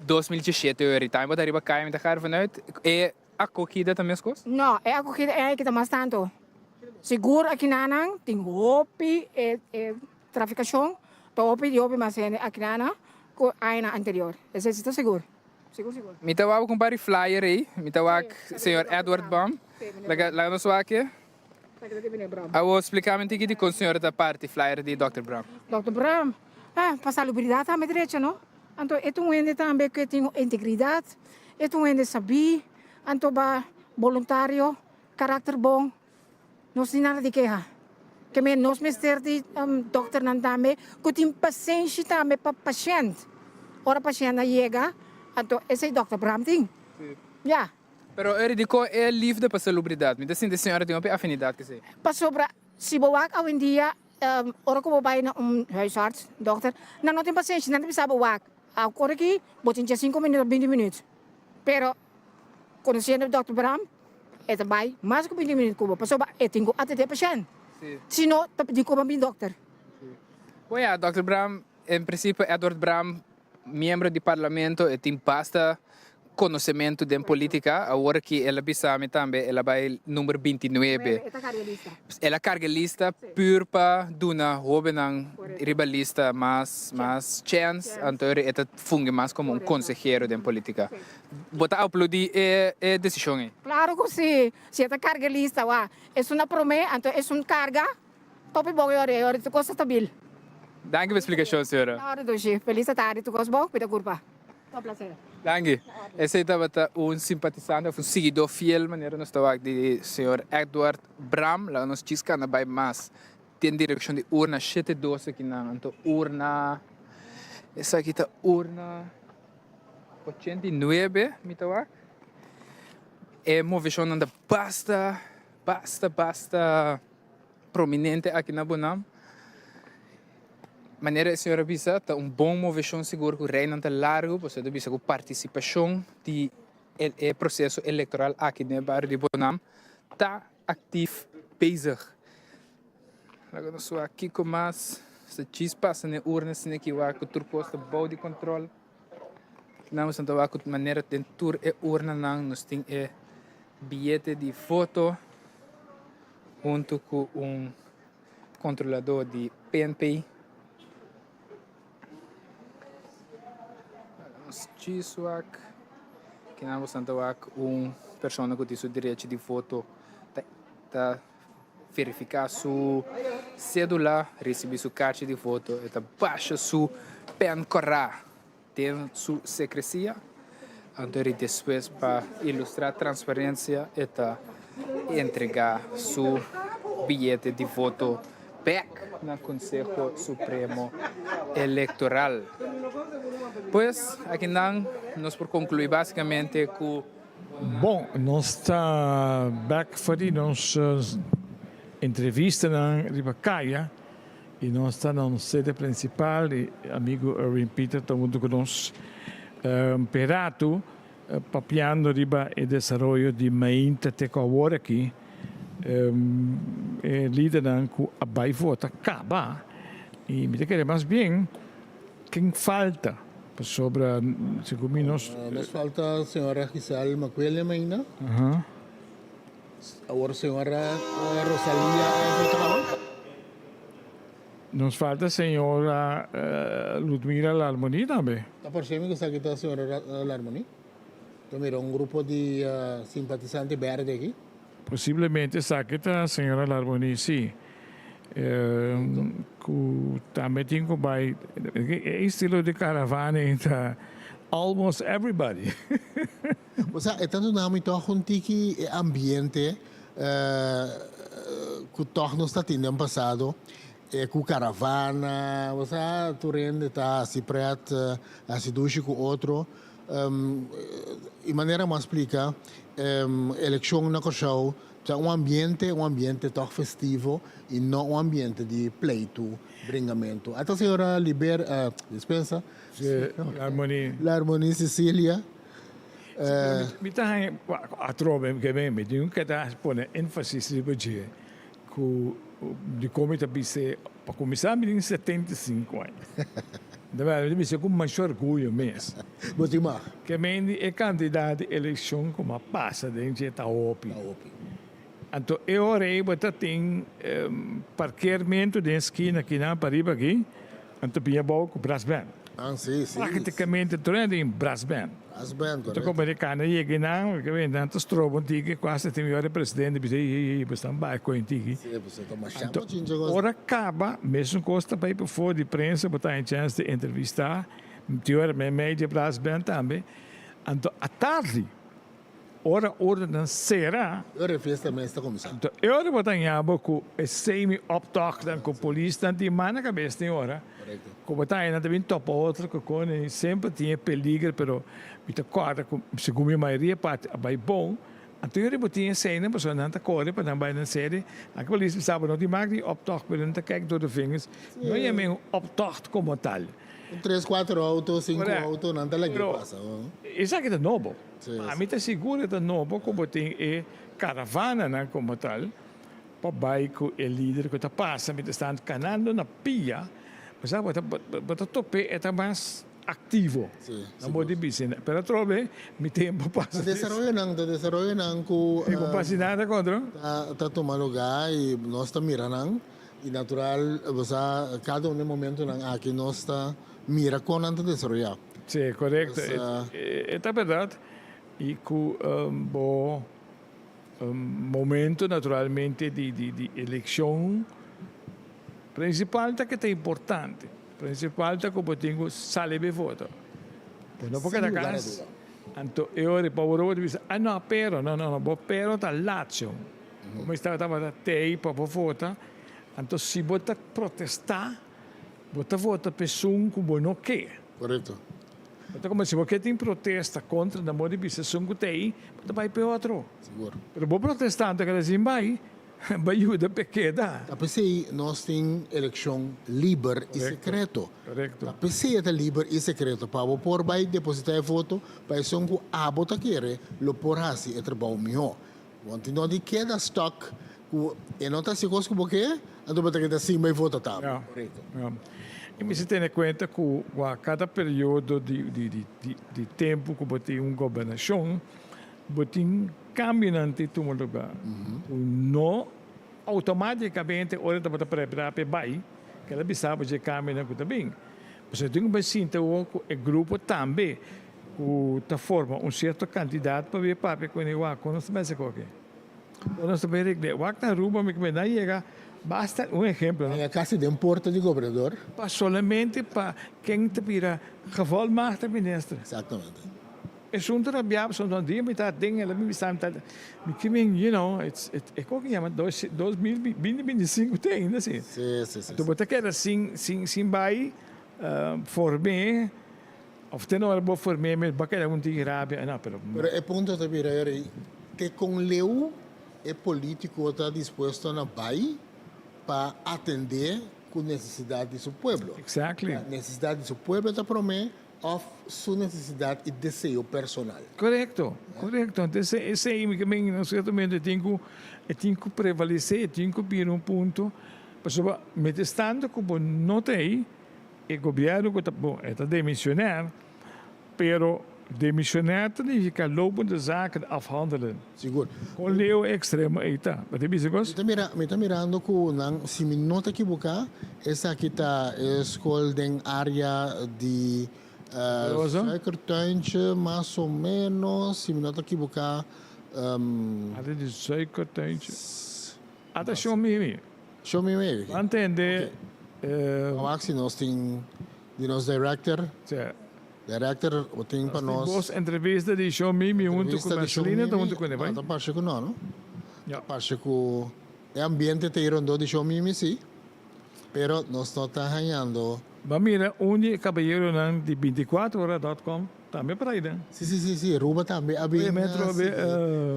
2017, eu time, você arriba cá e me deixar vanuit. É a acolhida também as coisas? Não, é a acolhida é que está mais tanto. Seguro aqui não, tem hopi, traficação, hopi de hopi, mas aqui não, com a ano anterior. Esse está seguro. Seguro. Me tawag com bari flyer aí, me tawag senhor Edward Bram. Lá no sua aqui. Eu vou explicar aqui de com o senhor da parte flyer de Dr. Bram. Dr. Bram, para salubridade também direito, não? Então, é um ente também que tem integridade, é um ente saber, então ba voluntário, caráter bom, não tem nada de queixa. Que me nós mister de dokter nan também, que tem paciência também para paciente. Ora paciente chega, então esse é Dr. Bram tem. Já. Pero ele dico é livre para salubridade. Me diz assim, a senhora tem uma afinidade que sei. Para sobra, se boak ao em dia, ora que vai na huisarts, dokter, não tem paciência, não tem sabe boak. Agora aqui, botin 5 minutos, 20 minutos. Pero, conhecendo o Dr. Bram, é também mais que 20 minutos, para sobra, é tenho atender paciente. Se não, tem como bem dokter. Pois Dr. Bram, em princípio, Edward Bram, membro do parlamento, tem basta conhecimento de política, agora que ela bisa também, ela vai número 29. Ela carga lista pur para duna joven ribalista mais chance, então ela funge mais como consejero de política. Bota aplaudir é decisão. Claro que sim. Se ela carga lista, é uma promessa, então é uma carga, top bom, é tu costa stabil. Danke pela explicação, senhora. Claro, doce. Feliz tarde, tu gosta bom, pida curva. Tá prazer. Danke. Esse estava simpatizante, um seguidor fiel, maneira nós estava de senhor Edward Bram, lá nós diz que não vai mais. Tem direção de urna 712 aqui não, então urna, essa aqui está urna 89, me estava. É movição ainda basta prominente aqui na Bonam. Maneira a senhora bisa está bom movição seguro que o reino está largo, você deve bisa com participação de processo eleitoral aqui no bairro de Bonam está ativo bezig. Agora nós aqui com mais se diz passa na urna se aqui o que turposta bom de controle. Nós então a maneira de tur é urna nós tem bilhete de foto junto com controlador de PNP. Chisuak, que não vamos tentar pessoa que tem o direito de voto, tá verificar sua cédula, receber sua carta de voto, tá baixa sua pen corra, tem sua secrecia, então depois para ilustrar a transparência, tá entregar seu bilhete de voto back no Conselho Supremo Eleitoral. Pois, aqui nós por concluir basicamente com... Bom, nós está back para nossa entrevista na Ribacaia e nós está na sede principal e amigo Erwin Peter está junto conosco perato papiando riba e desenvolvimento de mainta te agora aqui líder que vai votar acaba e me querer mais bem quem falta sobre segundo nós nos falta a senhora Giselle Macuelha ainda. Agora a senhora Rosalia nos falta a senhora Ludmila Larmoni também. Está por cima que está aqui a senhora Larmoni? Então, um grupo de simpatizantes verde aqui? Possivelmente está aqui a senhora Larmoni, sim. Também tem que vai estilo de caravana entre almost everybody. O sea, é tanto nome então que ambiente que todos nós está tendo no passado. Com caravana, você tu rende está se preta, se duche com outro. De maneira mais explica, eleição na Cochau, um ambiente tão festivo e não um ambiente de pleito, bringamento. Até a senhora dispensa. L'Harmonie Cecília. Me está a trova que vem, me digo que está põe ênfase no dia que de como está para começar me em 75 anos. Deve ser com mais orgulho mesmo. Que é candidato de eleição como passa dentro da OPI. Então, eu orei para ter parqueamento de esquina aqui na Pariba aqui, então pinha bom com brass band. Sim. Praticamente tudo em brass band. Então, como americano chega na, que vem tantos trobos que quase tem o presidente dizer bastante baixo antigo. Então, ora acaba, mesmo costa para ir para fora de imprensa, para ter chance de entrevistar, teoria meio de brass band também. Então, à tarde ora não será. Ora festa também está começando. Então, eu vou estar com o semi-autóctone, com a polícia, tem mão na cabeça, tem hora. Como está aí, também topa outra, que sempre tinha peligro, mas me acorda, segundo a maioria, vai bom. Então, eu vou ter cena, mas não está correndo, para não vai na série. A polícia sabe, não tem mais de autóctone, não está querendo door de vingers. Não é mesmo autóctone como tal. 3, 4 autos, 5 autos, não está lá que passa. Isso aqui é novo. A mim está seguro que novo, como tem caravana, né, como tal, para baixo o líder que está passando, me está canando na pia, mas a tope é mais ativo. Não pode dizer, mas trove, me tempo passa. Desarrollo não, que não passa nada contra. Está tomando lugar e nós estamos mirando, e natural, cada momento aqui nós está mira com antes de desarrollar. Sim, correto. É verdade. E com momento, naturalmente, de eleição, principal que é importante. Principal que eu tenho sale de voto. Não porque da casa. Então, eu reparo e digo, não, pero da Lazio. Como estava até para votar. Então, se você protestar, você vota pessoa que você não quer. Correto. Então, como se você tem protesta contra a modificação que tem, você vai para outro. Seguro. Mas o protestante que assim vai ajuda porque dá. A PC nós temos eleição livre e secreto. Correto. A PC é livre e secreto. Para o por vai depositar voto, para isso que a bota quer, lo por assim é trabalho melhor. Quando não de queda stock, e não está seguro como que é, então você tem que assim vai votar tá. Correto. E me se tem em conta que a cada período de tempo que você tem uma governação, você tem caminhante em um lugar. Não automaticamente, hora de você preparar para baixo, que ela sabe que caminha também. Você tem que sentir o grupo também, que forma certo candidato para ver papo com ele, que não se mexe com ele. Não se mexe com ele. O na rua, me não chega. Basta um exemplo. É a casa de um porta de governador? Somente para quem te vira geval macht de minister. Exatamente. É junto a biab, são dois dias, mas tem ela me sabe tá, me coming, you know, é como que chama 2025 tem ainda assim. Sim. Tu bota que era sim vai formar, ou tem hora boa formar, mas bacana um tigre rábia, não, pero é ponto de vira que com leu é político está disposto a vai para atender com necessidade do seu povo. Exactly. A necessidade do seu povo está para mim of su necesidad y deseo personal. Correto, correto. Então, esse aí também, no certo momento, tem que prevalecer, tem que vir ponto. Pessoal, met estando como não tem, o governo está demissionar, pero demissionar significa lopen de zaken afhandelen. Seguro. Com leo extremo, aí tá. Mas tem isso, Gos? Me está mirando que, se me não te equivocar, essa aqui está a escola em área de suikertuintje, mais ou menos, se me não te equivocar. Área de suikertuintje. Até show me. Show me maybe. Entende? Maxi, nós tem de nosso director. Director, o tem para nós. Nós entrevista de show me junto com a Marcelina, junto com ele, vai? Tá parte com não? Já parte com o ambiente te irondo de show me sim. Pero nós não tá ganhando. Mas mira, caballero de 24horas.com também para aí, né? Sim, Ruba também. Abi metro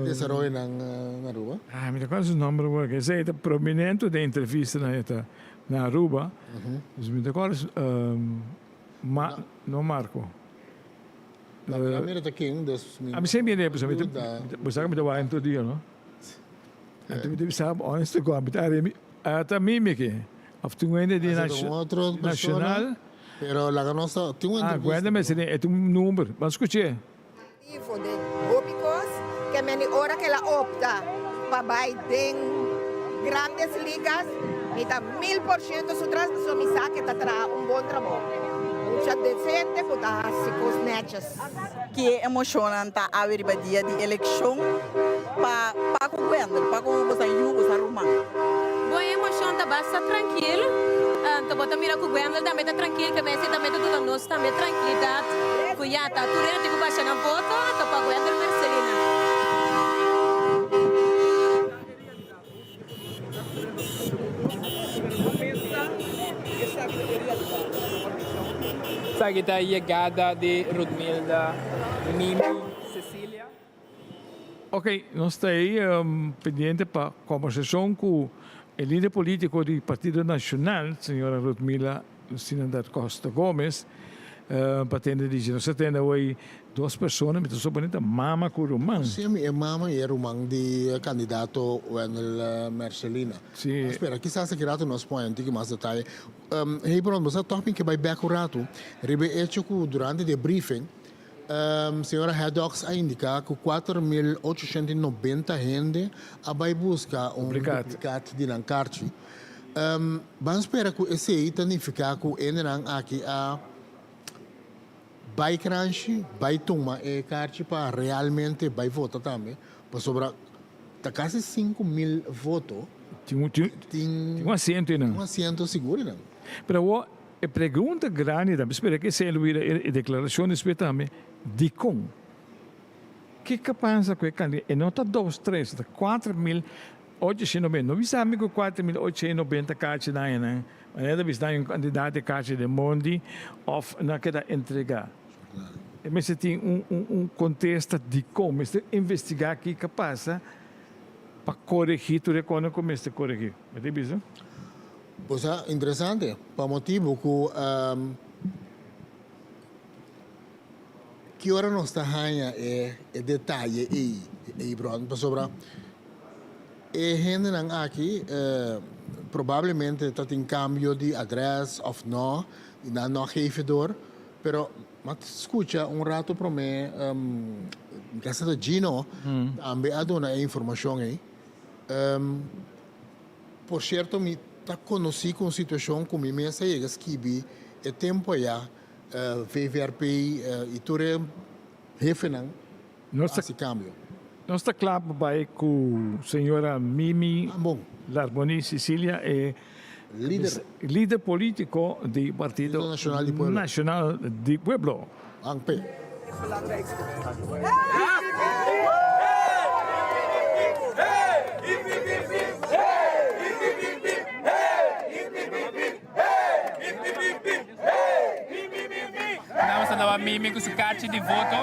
desenvolve na Ruba. Mira qual é o nome do que é o prominente de entrevista na Ruba. Então, qual é não Marco. Mira tá aqui a mim sempre é pessoal, você me dá todo dia, não? Então me deve saber onde go, até mim que aftuende de nacional. Pero la nossa tem uma entrevista. Aguenta-me, é um número. Mas escute. De Gómicos, que me hora que ela opta para ir em grandes ligas, e está 1000% su transmissão me sabe que está bom trabalho. Mucha decente, porque se cosnetas. Que é emocionante a ver o dia de eleição para o governo, para o governo arrumar. Boa emoção, tá basta tranquilo. Então, bota mira que o governo também está tranquilo, que mesmo também está tudo nosso, também tranquilidade. Cuidado, tá tudo dentro de baixar na foto, tá para o governo Marcelina. Sabe que a chegada de Rudmilda, Mimi, Cecília. Ok, nós estamos aí pendente para conversação com o líder político do Partido Nacional, senhora Rudmila Lucina da Costa Gomes, para atender de nós temos aí duas pessoas, mas só bonita Mama Curumang. Sim, é Mama e Rumang de candidato Wendel Marcelina. Sim. Espera, quizás aqui rato nós põe antigo mais detalhe. Pronto, mas a topic que vai back rato, ribe hecho que durante o briefing, senhora Haddox a indicar que 4.890 gente vai buscar duplicate de Lancarchi. Vamos esperar que esse aí significa que entrarão aqui a vai crunch, vai tomar e carchi para realmente vai votar também. Para sobrar, tá quase 5.000 votos. Tem um assento, não? Um assento seguro, não? Pero a pergunta grande, espera que se ele a declaração também, de como? Que pensa que é nota 2, 3, 4.890. Não vi sabe que 4.890 carchi na né? Mas ainda vi um candidato de carchi de Mondi ou na que da entregar. Mas tem contexto de como investigar o que passa para corrigir tudo quando começa a corrigir. Mas tem visto? Pois é, interessante. Para motivo que hora nós está ganhando é detalhe e pronto. Para sobrar, gente aqui provavelmente está em cambio de adresse ou não gevedor, pero mas escuta rato para mim, casa de Gino, também a dona informação aí. Por certo, me tá conheci com situação como me essa chega esquibi é tempo já VVRP e tudo refinan esse câmbio. Nós está claro vai com a senhora Mimi Larboni Cecília é líder político do Partido Nacional de Pueblo. ANP. Vamos andar a Mimi com sua carta de voto.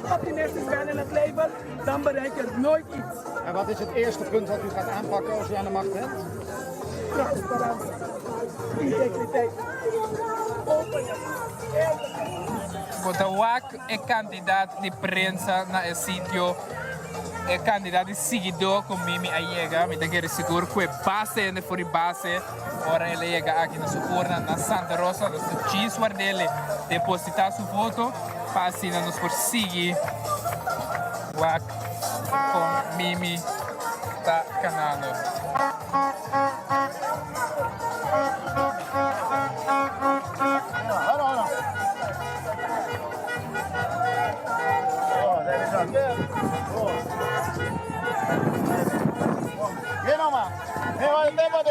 niet optimistisch bent in het leven, dan bereik je nooit iets. En wat is het eerste punt wat u gaat aanpakken als u aan de macht bent? Transparantie, integriteit, openheid, eerlijkheid. Quando é candidato de prensa na sítio, é candidato de seguidor com mimi a chega, me tem seguro que base ainda for base, ora ele chega aqui na sua urna na Santa Rosa, no seu chiswar dele, depositar sua voto, para assim nos por seguir com mimi tá canando. Vem nomás, vem vai tempo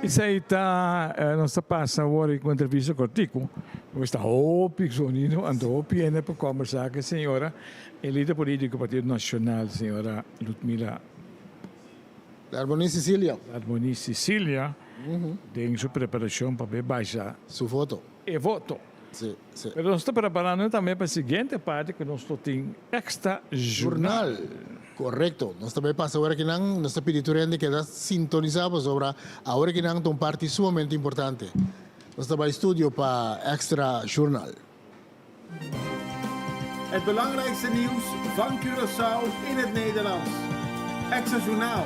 Isso aí está, nós passa agora com entrevista com o Tico. Nós está hopi, sonino, ando hopi, ainda para conversar com a senhora, elite política do Partido Nacional, senhora Ludmila Arboni Sicília. Arboni Sicília, tem sua preparação para baixar sua voto. E voto. Sim, sim. Mas nós estamos preparando também para a seguinte parte, que nós temos extra jornal. Correcto. Nós também passamos agora que nós estamos pedindo que nós sintonizamos sobre a hora que nós uma parte sumamente importante. Nós estamos em estúdio para Extra Journal. Het belangrijkste nieuws van Curaçao in het Nederlands. Extra Journaal.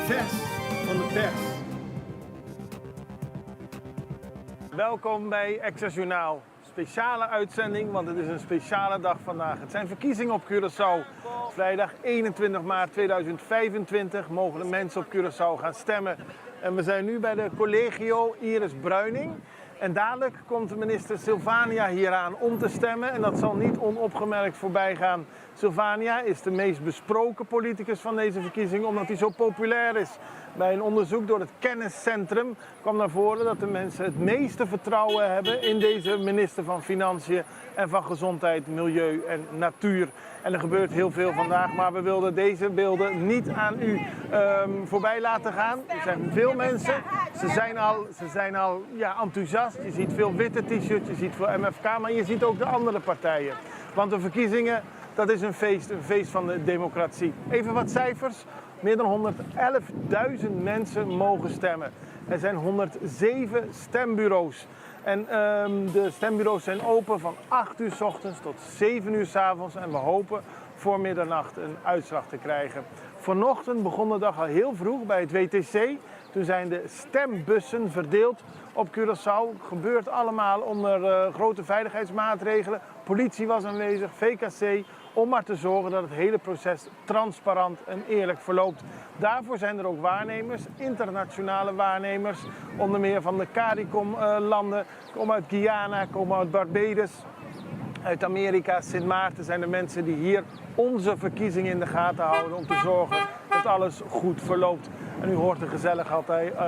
Vers van de pers. Welkom bij Extra Journaal. Speciale uitzending, want het is een speciale dag vandaag. Het zijn verkiezingen op Curaçao. Vrijdag 21 maart 2025 mogen de mensen op Curaçao gaan stemmen. En we zijn nu bij de Collegio Iris Bruining. En dadelijk komt minister Silvania hier aan om te stemmen. En dat zal niet onopgemerkt voorbij gaan. Silvania is de meest besproken politicus van deze verkiezing omdat hij zo populair is. Bij een onderzoek door het kenniscentrum kwam naar voren dat de mensen het meeste vertrouwen hebben in deze minister van Financiën en van Gezondheid, Milieu en Natuur. En er gebeurt heel veel vandaag, maar we wilden deze beelden niet aan u voorbij laten gaan. Er zijn veel mensen, ze zijn al enthousiast. Je ziet veel witte t-shirts, je ziet veel MFK, maar je ziet ook de andere partijen. Want de verkiezingen, dat is een feest van de democratie. Even wat cijfers. Meer dan 111.000 mensen mogen stemmen. Er zijn 107 stembureaus. En de stembureaus zijn open van 8 uur 's ochtends tot 7 uur 's avonds. En we hopen voor middernacht een uitslag te krijgen. Vanochtend begon de dag al heel vroeg bij het WTC. Toen zijn de stembussen verdeeld op Curaçao. Gebeurt allemaal onder grote veiligheidsmaatregelen. Politie was aanwezig, VKC, om maar te zorgen dat het hele proces transparant en eerlijk verloopt. Daarvoor zijn er ook waarnemers, internationale waarnemers, onder meer van de CARICOM-landen, komen uit Guyana, komen uit Barbados, uit Amerika, Sint Maarten zijn de mensen die hier onze verkiezingen in de gaten houden om te zorgen dat alles goed verloopt. En u hoort de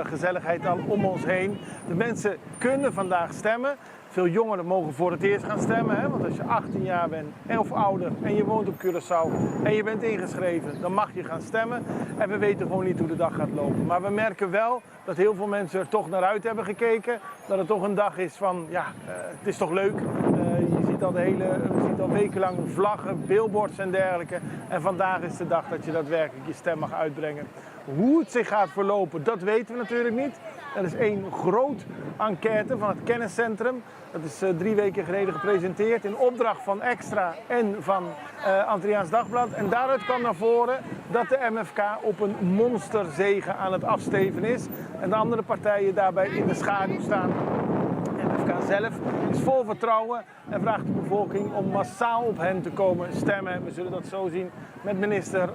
gezelligheid al om ons heen. De mensen kunnen vandaag stemmen. Veel jongeren mogen voor het eerst gaan stemmen, hè? Want als je 18 jaar bent of ouder en je woont op Curaçao en je bent ingeschreven, dan mag je gaan stemmen. En we weten gewoon niet hoe de dag gaat lopen. Maar we merken wel dat heel veel mensen er toch naar uit hebben gekeken. Dat het toch een dag is van, het is toch leuk. Je ziet al wekenlang vlaggen, billboards en dergelijke. En vandaag is de dag dat je daadwerkelijk je stem mag uitbrengen. Hoe het zich gaat verlopen, dat weten we natuurlijk niet. Er is één groot enquête van het kenniscentrum. Dat is 3 weken geleden gepresenteerd in opdracht van Extra en van Antilliaans Dagblad. En daaruit kwam naar voren dat de MFK op een monsterzege aan het afsteven is. En de andere partijen daarbij in de schaduw staan. MFK PAFK zelf is vol vertrouwen en vraagt de bevolking om massaal op hen te komen stemmen. We zullen dat zo zien met minister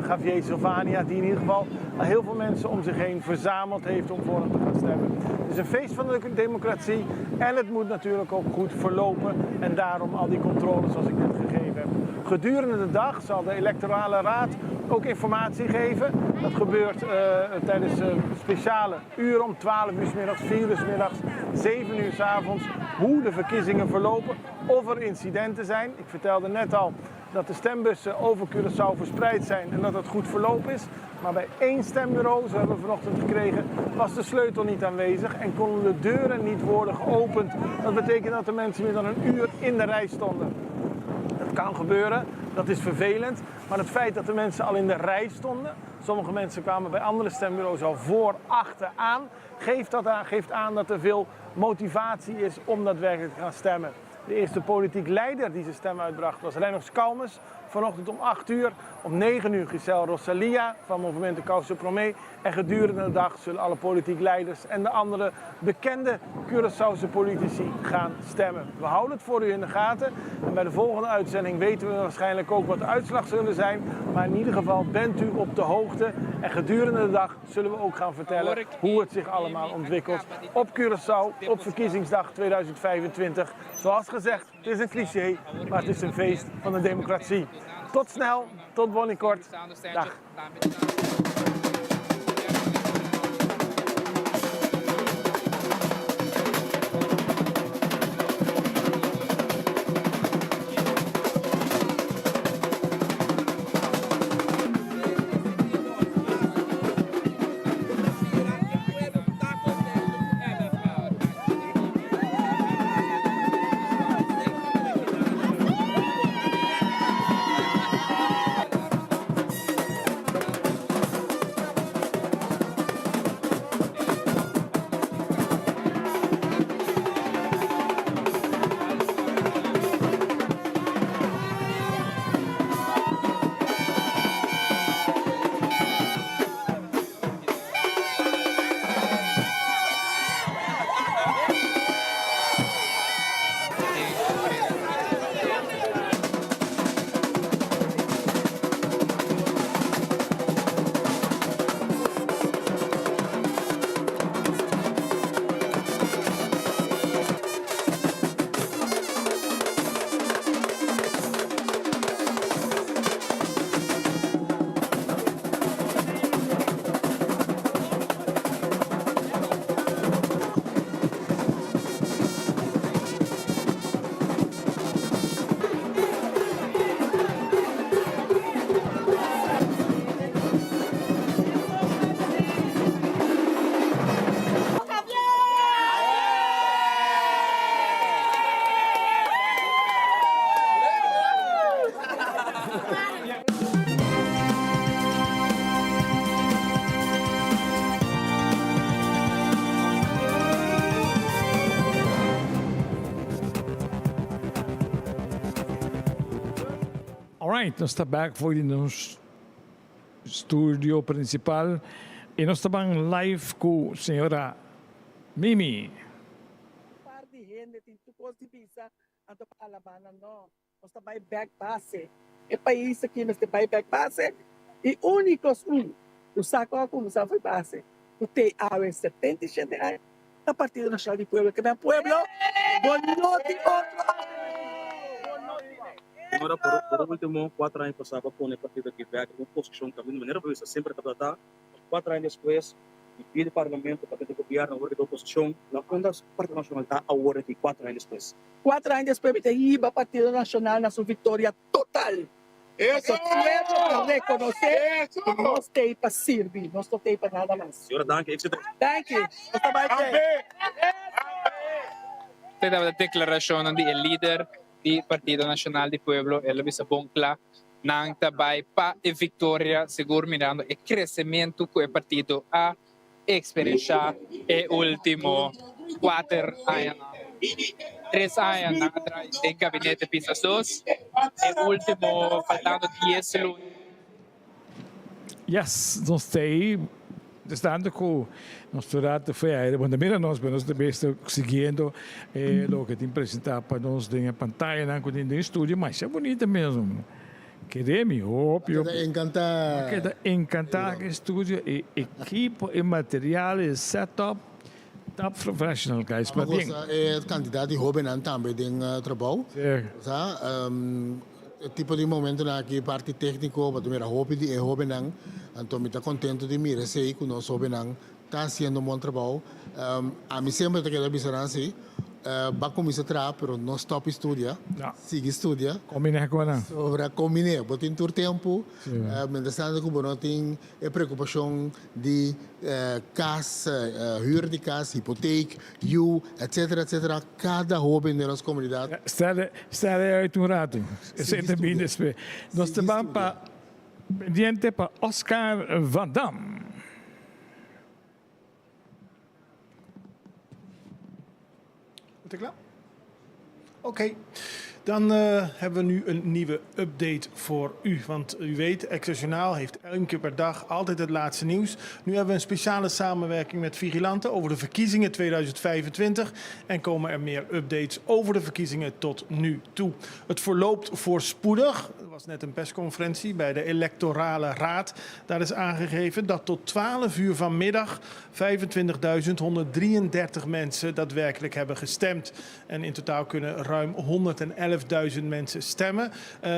Javier Silvania, die in ieder geval al heel veel mensen om zich heen verzameld heeft om voor hem te gaan stemmen. Het is een feest van de democratie en het moet natuurlijk ook goed verlopen en daarom al die controles zoals ik net gegeven heb. Gedurende de dag zal de electorale raad ook informatie geven. Dat gebeurt tijdens speciale uren om 12 uur 's middags, 4 uur 's middags, 7 uur 's avonds, hoe de verkiezingen verlopen, of er incidenten zijn. Ik vertelde net al dat de stembussen over Curaçao verspreid zijn en dat het goed verlopen is. Maar bij 1 stembureau, zo hebben we vanochtend gekregen, was de sleutel niet aanwezig en konden de deuren niet worden geopend. Dat betekent dat de mensen meer dan een uur in de rij stonden. Dat kan gebeuren, dat is vervelend. Maar het feit dat de mensen al in de rij stonden, sommige mensen kwamen bij andere stembureaus al voor, achteraan, geeft aan dat er veel motivatie is om daadwerkelijk te gaan stemmen. De eerste politiek leider die zijn stem uitbracht was Reinox Kalmes. Vanochtend om 8 uur, om 9 uur Giselle Rosalia van Movimento Causa Promé. En gedurende de dag zullen alle politiek leiders en de andere bekende Curaçaose politici gaan stemmen. We houden het voor u in de gaten. En bij de volgende uitzending weten we waarschijnlijk ook wat de uitslag zullen zijn. Maar in ieder geval bent u op de hoogte. En gedurende de dag zullen we ook gaan vertellen hoe het zich allemaal ontwikkelt op Curaçao op verkiezingsdag 2025. Zoals gezegd, het is een cliché, maar het is een feest van de democratie. Tot snel, tot binnenkort. Dag. Alright, nós estamos back for no studio principal e nós estamos live com a senhora Mimi. Par de gente tem tu coisa visa ando Alabama no. Nós vai back base. É país aqui nós vai back base e únicos o saco como já foi base. O te ave 77 anos. A Partido Nacional de Pueblo, que é pueblo. Bonote outro. Agora, por último, 4 anos passava com o partido que veio uma posição também de maneira prevista, sempre tratada. 4 anos depois, e pede parlamento para o governo agora da oposição, na quando o Partido Nacional está agora de 4 anos depois. 4 anos depois, o Partido Nacional na sua vitória total. Isso, para reconhecer que nós temos para servir, nós não temos para nada mais. Senhora, danke, éxito. Danke, nós estamos Tenta a declaração de líder do Partido Nacional do Pueblo, ela bisa bom claro, nang tabay pa e vitória, seguro mirando e crescimento que o partido a experienciar e último 4 anos. 3 anos atrás em gabinete Pisas 2 e último faltando 10 lunes. Yes, nós temos estando con nosotros fue bueno mira nos vemos de beste siguiendo lo que te presentaba para nos de pantalla en el estudio, mas é bonita mesmo. Queremos, óbvio. Queda encantar que estúdio e equipo e materiais, setup, top professional guys. Mas é candidato de jovem também tem trabalho. Tipo de momento na que parte técnico, para tomar roupa de jovem não, então me está contente de mirar sei que nós jovem não está fazendo um bom trabalho. A mim sempre tem que avisar assim. Va começar a trabalhar, mas não stop estudar. Sigue estudar. Combina com ela. Sobre combinar, porque tem todo tempo. Mas estando com o tem a preocupação de casa, huur de casa, hipoteca, etc. Cada jovem da nossa comunidade. Está uit um rato. Esse é também desse. Nós estamos para pendiente para Oscar Van Dam. Klaar? Oké. Dan hebben we nu een nieuwe update voor u. Want u weet, Exceljournaal heeft elke keer per dag altijd het laatste nieuws. Nu hebben we een speciale samenwerking met Vigilanten over de verkiezingen 2025. En komen er meer updates over de verkiezingen tot nu toe. Het verloopt voorspoedig. Er was net een persconferentie bij de Electorale Raad. Daar is aangegeven dat tot 12 uur vanmiddag 25.133 mensen daadwerkelijk hebben gestemd. En in totaal kunnen ruim 111.000 mensen stemmen.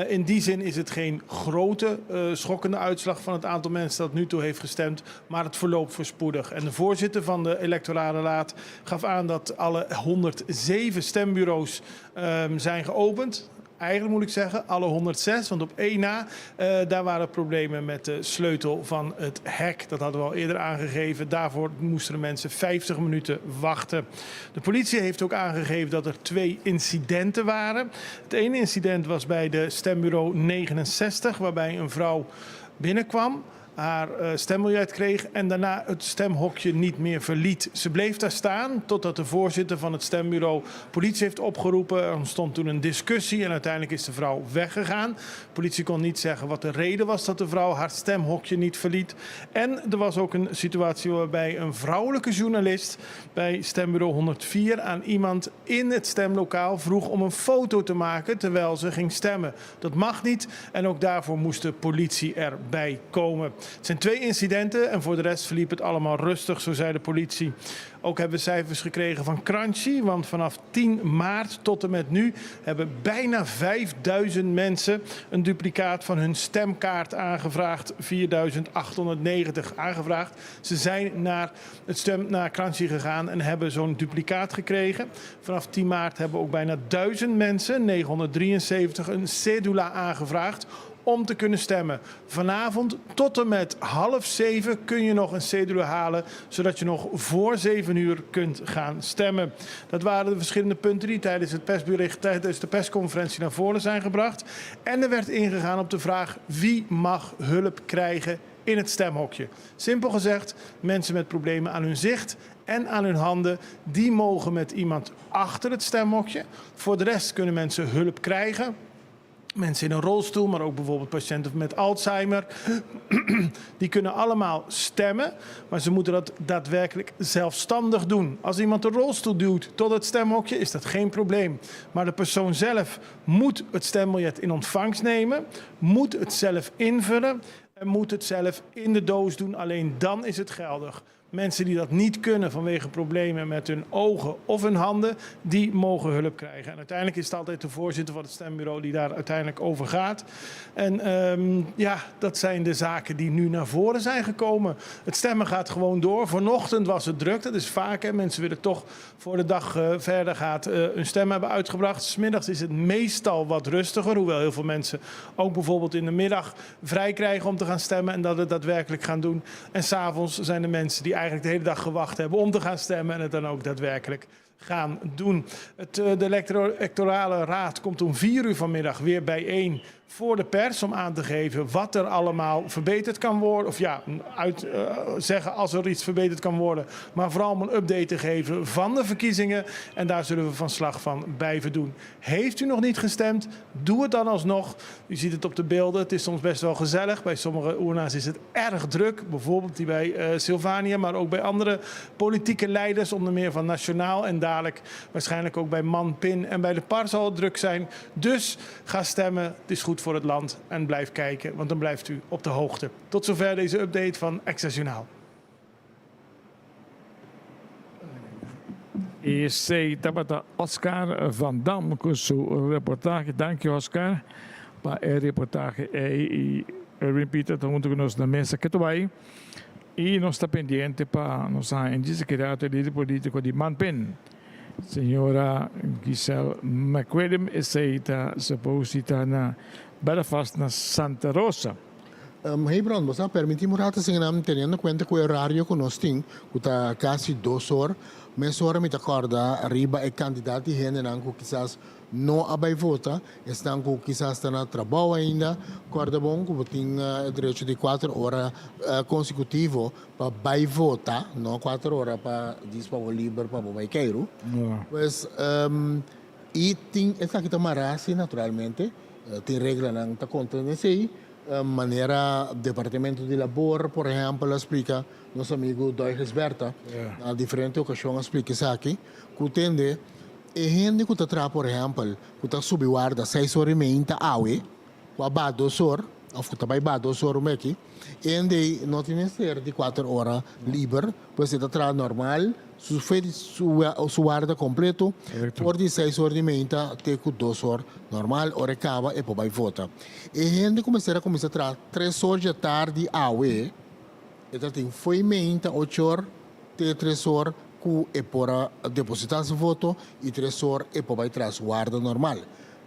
In die zin is het geen grote, schokkende uitslag van het aantal mensen dat nu toe heeft gestemd. Maar het verloopt voorspoedig. En de voorzitter van de Electorale Raad gaf aan dat alle 107 stembureaus zijn geopend. Eigenlijk moet ik zeggen, alle 106, want op 1 na, daar waren problemen met de sleutel van het hek. Dat hadden we al eerder aangegeven. Daarvoor moesten de mensen 50 minuten wachten. De politie heeft ook aangegeven dat er 2 incidenten waren. Het ene incident was bij de stembureau 69, waarbij een vrouw binnenkwam, haar stembiljet kreeg en daarna het stemhokje niet meer verliet. Ze bleef daar staan totdat de voorzitter van het stembureau politie heeft opgeroepen. Er ontstond toen een discussie en uiteindelijk is de vrouw weggegaan. De politie kon niet zeggen wat de reden was dat de vrouw haar stemhokje niet verliet. En er was ook een situatie waarbij een vrouwelijke journalist bij stembureau 104 aan iemand in het stemlokaal vroeg om een foto te maken terwijl ze ging stemmen. Dat mag niet en ook daarvoor moest de politie erbij komen. Het zijn 2 incidenten en voor de rest verliep het allemaal rustig, zo zei de politie. Ook hebben we cijfers gekregen van Crunchy, want vanaf 10 maart tot en met nu hebben bijna 5000 mensen een duplicaat van hun stemkaart aangevraagd. 4890 aangevraagd. Ze zijn naar Crunchy gegaan en hebben zo'n duplicaat gekregen. Vanaf 10 maart hebben ook bijna 1000 mensen, 973, een cedula aangevraagd om te kunnen stemmen. Vanavond tot en met 6:30 kun je nog een cedula halen, zodat je nog voor 7 uur kunt gaan stemmen. Dat waren de verschillende punten die tijdens het persbericht, tijdens de persconferentie naar voren zijn gebracht. En er werd ingegaan op de vraag wie mag hulp krijgen in het stemhokje. Simpel gezegd, mensen met problemen aan hun zicht en aan hun handen, die mogen met iemand achter het stemhokje. Voor de rest kunnen mensen hulp krijgen. Mensen in een rolstoel, maar ook bijvoorbeeld patiënten met Alzheimer. Die kunnen allemaal stemmen, maar ze moeten dat daadwerkelijk zelfstandig doen. Als iemand een rolstoel duwt tot het stemhokje, is dat geen probleem. Maar de persoon zelf moet het stembiljet in ontvangst nemen, moet het zelf invullen en moet het zelf in de doos doen. Alleen dan is het geldig. Mensen die dat niet kunnen vanwege problemen met hun ogen of hun handen, die mogen hulp krijgen. En uiteindelijk is het altijd de voorzitter van het stembureau die daar uiteindelijk over gaat. En dat zijn de zaken die nu naar voren zijn gekomen. Het stemmen gaat gewoon door. Vanochtend was het druk, dat is vaak. Hè. Mensen willen toch voor de dag verder gaat hun stem hebben uitgebracht. 's Middags is het meestal wat rustiger, hoewel heel veel mensen ook bijvoorbeeld in de middag vrij krijgen om te gaan stemmen en dat het daadwerkelijk gaan doen. En 's avonds zijn er mensen die eigenlijk de hele dag gewacht hebben om te gaan stemmen en het dan ook daadwerkelijk gaan doen. De electorale raad komt om 4:00 vanmiddag weer bijeen voor de pers om aan te geven wat er allemaal verbeterd kan worden. Of ja, zeggen als er iets verbeterd kan worden. Maar vooral om een update te geven van de verkiezingen. En daar zullen we van slag van blijven doen. Heeft u nog niet gestemd? Doe het dan alsnog. U ziet het op de beelden. Het is soms best wel gezellig. Bij sommige urna's is het erg druk. Bijvoorbeeld die bij Sylvania, maar ook bij andere politieke leiders. Onder meer van Nationaal en dadelijk waarschijnlijk ook bij Man Pin. En bij de PAR zal het druk zijn. Dus ga stemmen. Het is goed voor het land. En blijf kijken, want dan blijft u op de hoogte. Tot zover deze update van Access Journaal. Sei tabata Oscar van Dam com sua reportagem. Dank je, Oscar. Para a reportagem repita, estamos conosco na mesa que tu vai. E nós está pendiente para nossa indígena que é o líder político de Manpen. Senhora Giselle McWilliam está suposta na Belfast, na Santa Rosa. Hey Bron, você permitimos rata sem tendo em conta que o horário que nós temos, que está quase 2 horas, mas hora me acorda, arriba é candidato e gente não quizás não abai vota, estão com quizás está na trabalho ainda, acorda bom que tem direito de 4 horas consecutivo para vai votar, não 4 horas para dispor livre para vai queiro. Pois e tem essa que tomará naturalmente, tem regra não está contra nesse aí. Maneira Departamento de Labor, por exemplo, explica nosso amigo Douglas Berta, na diferente ocasião explica isso aqui, que tende e gente que está por exemplo, que está subindo guarda 6 horas e meia awe, que a 2 horas, ou que está vai 2 horas aqui, e não tem necessidade de 4 horas livre, pois está normal, su guarda completo, por de 6 horas e meia até 2 horas normal, hora acaba e poi vai votar. E gente começar a 3 horas da tarde awe, então tem foi meia 8 horas, até 3 horas, que é para depositar seu voto e 3 horas e poi vai trás guarda normal.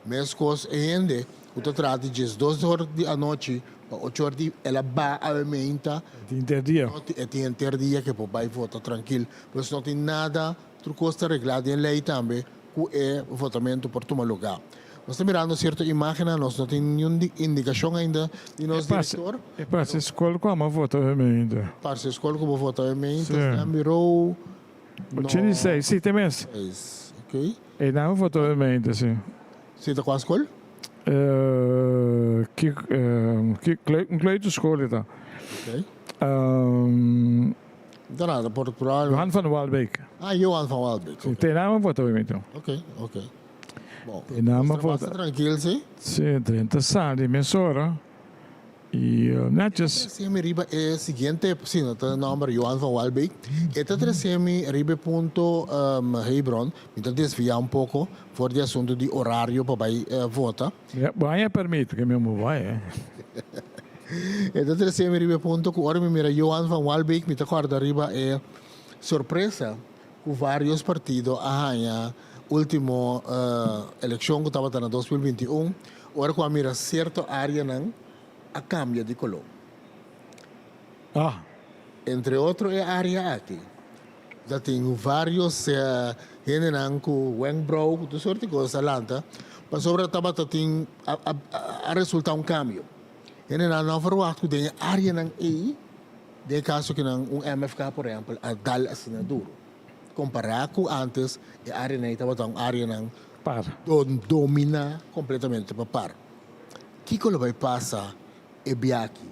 Mesma coisa, gente que está de 2 horas da noite, 8 horas ela vai a meia, interdia. Tem interdia que vai votar tranquilo, pois não tem nada que custa reglado em lei também, que é o votamento por tomar lugar. Nós estamos mirando certa imagem, nós não temos nenhuma indicação ainda de nosso diretor. É para a escola como votar ainda. Para a escola como votar ainda, mirou... 86, sim, tem mesmo. Ok. E não votou ainda, sim. Você está com a escola? Een kleuterschool dan. Oké. Daarna, Portugal. Johan van Walbeek. Ah, Johan van Walbeek. Sim, tem nome para o evento. Ok, ok. Bom, tem nome para tranquilo, sim? Sim, 30 sali, mensora. E netjes. Tracemi riba é o seguinte, sim, o nome Johan van Walbeek. Este tracemi riba ponto Hebron, então desviar pouco por o assunto de horário para vai votar. Ja, banha permite que mesmo vai, Este tracemi riba ponto que ora me mira Johan van Walbeek, me acorda riba é surpresa que vários partidos a último eleição que estava na 2021, ora que a mira certa área não a cambio de color. Entre outros, é a área aqui. Já tem vários gente que weng brow, de sorte de coisa lanta, mas sobre a tabata tem a resultar cambio. Gente não verwacht que tem área não aí, de caso que não MFK, por exemplo, a dar assinadura. Comparar com antes, a área não estava tão área não domina completamente para par. Que coisa vai passar? E biaki.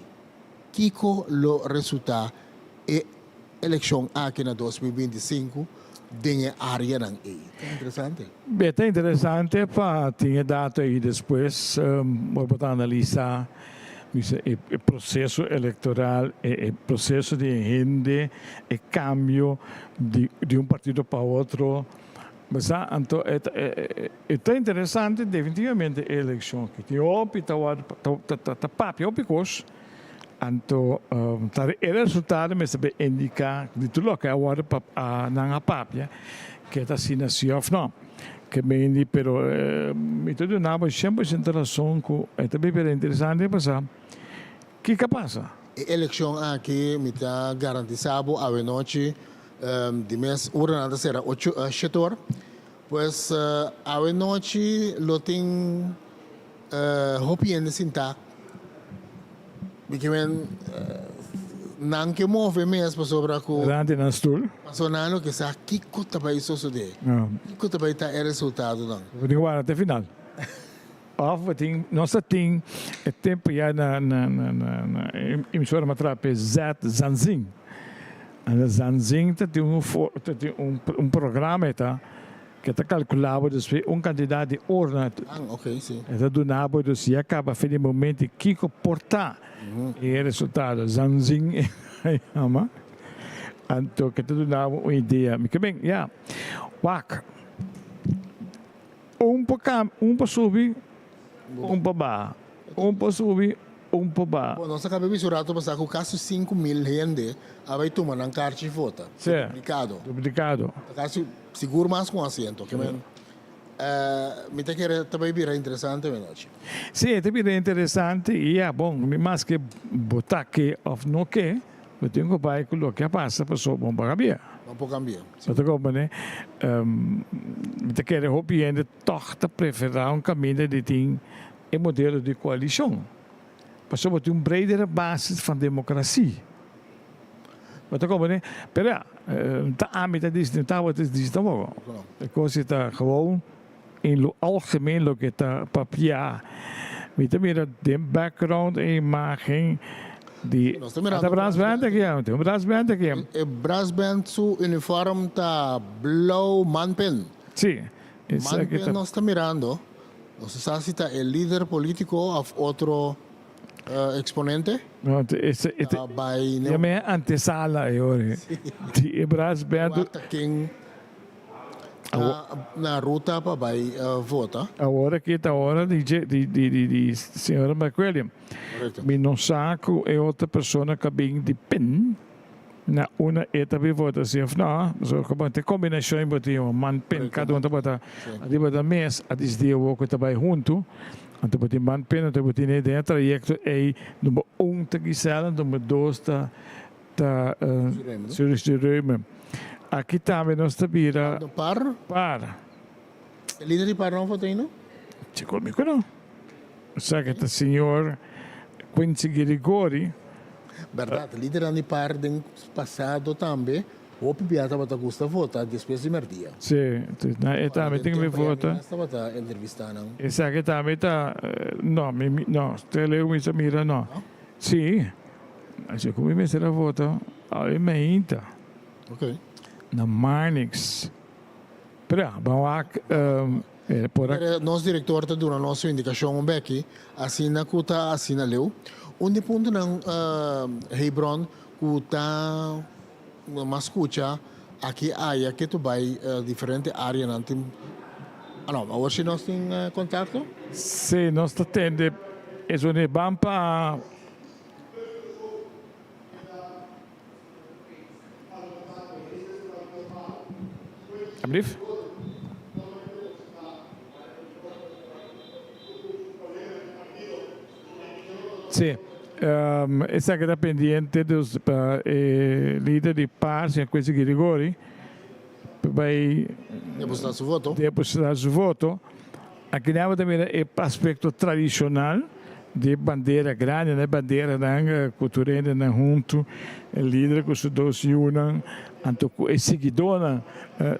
Kiko lo resulta e eleição aqui na 2025 denha área não é. É interessante. Bem, é interessante para tinha data aí depois vou analisar o processo eleitoral, o processo de rende, o cambio de partido para outro. Mas então é interessante definitivamente a eleição que tem opi tá papi opi cos então tá o resultado mas também indica de tudo que agora na papi que tá assim assim ou não que bem pero me tudo na mas sempre a razão que é também bem interessante passar que passa a eleição aqui me tá garantizado a noite de mes hora antes era 7 horas. Pues a noche lo tengo hopiendo sin tac. Porque não que move mesmo sobre com Grande na stoel. sonando que sa kiko tabay susude. Kiko tabay ta é resultado não. We gaan até final. Of we ting, nossa ting, het tempo já na emissora matrape Zanzing. En Zanzing tem programa tá que está calculado dus candidato de urna. Ok, sim. Está do nabo dus já acaba de momento Kiko portar e resultado Zanzing ama. Anto que tudo nabo uma ideia. Me que bem, ja. Wak. Para subir, para baixo. Para subir, para baixo. Bom, nós acabamos de rato passar com quase 5.000 gente a vai tomar na carta de voto. Sim. Duplicado. Quase seguro mais com assento. Que me te quer também vir interessante noite. Sim, é bem interessante e é bom, mas que botar que ou não que, eu tenho que vai com o que passa para só bom para cambiar. Não pode cambiar. Dat ook, né? De querer hoop je ainda toch te preferar caminho de ting een modelo de coalição. Para só ter bredere basis van democratie. Wat ook, né? Pero ta amita dis ta wat is dis dan de coisa está gewoon in lo algemeen lo que está papier. Met meer de background en imagem die de brassband aqui. O brassband su uniforme tá blauw manpen. Sim. Manpen nós está mirando. Nós está se tá el líder político of outro exponente. No, ja, me antesala hoor. Die brassband na ruta para vai votar. Agora que está a hora de senhora McWilliam. Me não saco é outra pessoa que vem de pen na uma etapa de votação. Não, só que tem combinação de man pen cada um tá ali bota mês a desde o que tá vai junto. Então botar man pen, então botar ideia trajecto é número 1 tá gisela, número 2 tá Suriname. Aqui também nós vira par. O líder de par não votou não? Chico me não. Sabe que o senhor Quincy Grigori. Verdade, líder de par do passado também. O piada para Gustavo votar depois de merdia. Sim, na também tem que votar. Estava entrevistando. E sabe que também tá não, teleu me mira não. Sim. Assim como me será votar, aí me inta. Ok. Na Marnix. Pero, nosso diretor está dando a nossa indicação aqui, assim na cuta, assim na leu. Onde ponto não Hebron, cuta, mas escuta, aqui há que tu vai diferente área não tem. Não, hoje nós tem contato? Sim, nós temos. É onde vamos para Alsjeblieft. Sim. Essa que está pendente dos líderes de paz e coisa que rigori vai depositar seu voto. Aqui não também é aspecto tradicional de bandeira grande, né? Bandeira da cultura na junto, líder com os dois unam, anto é seguidora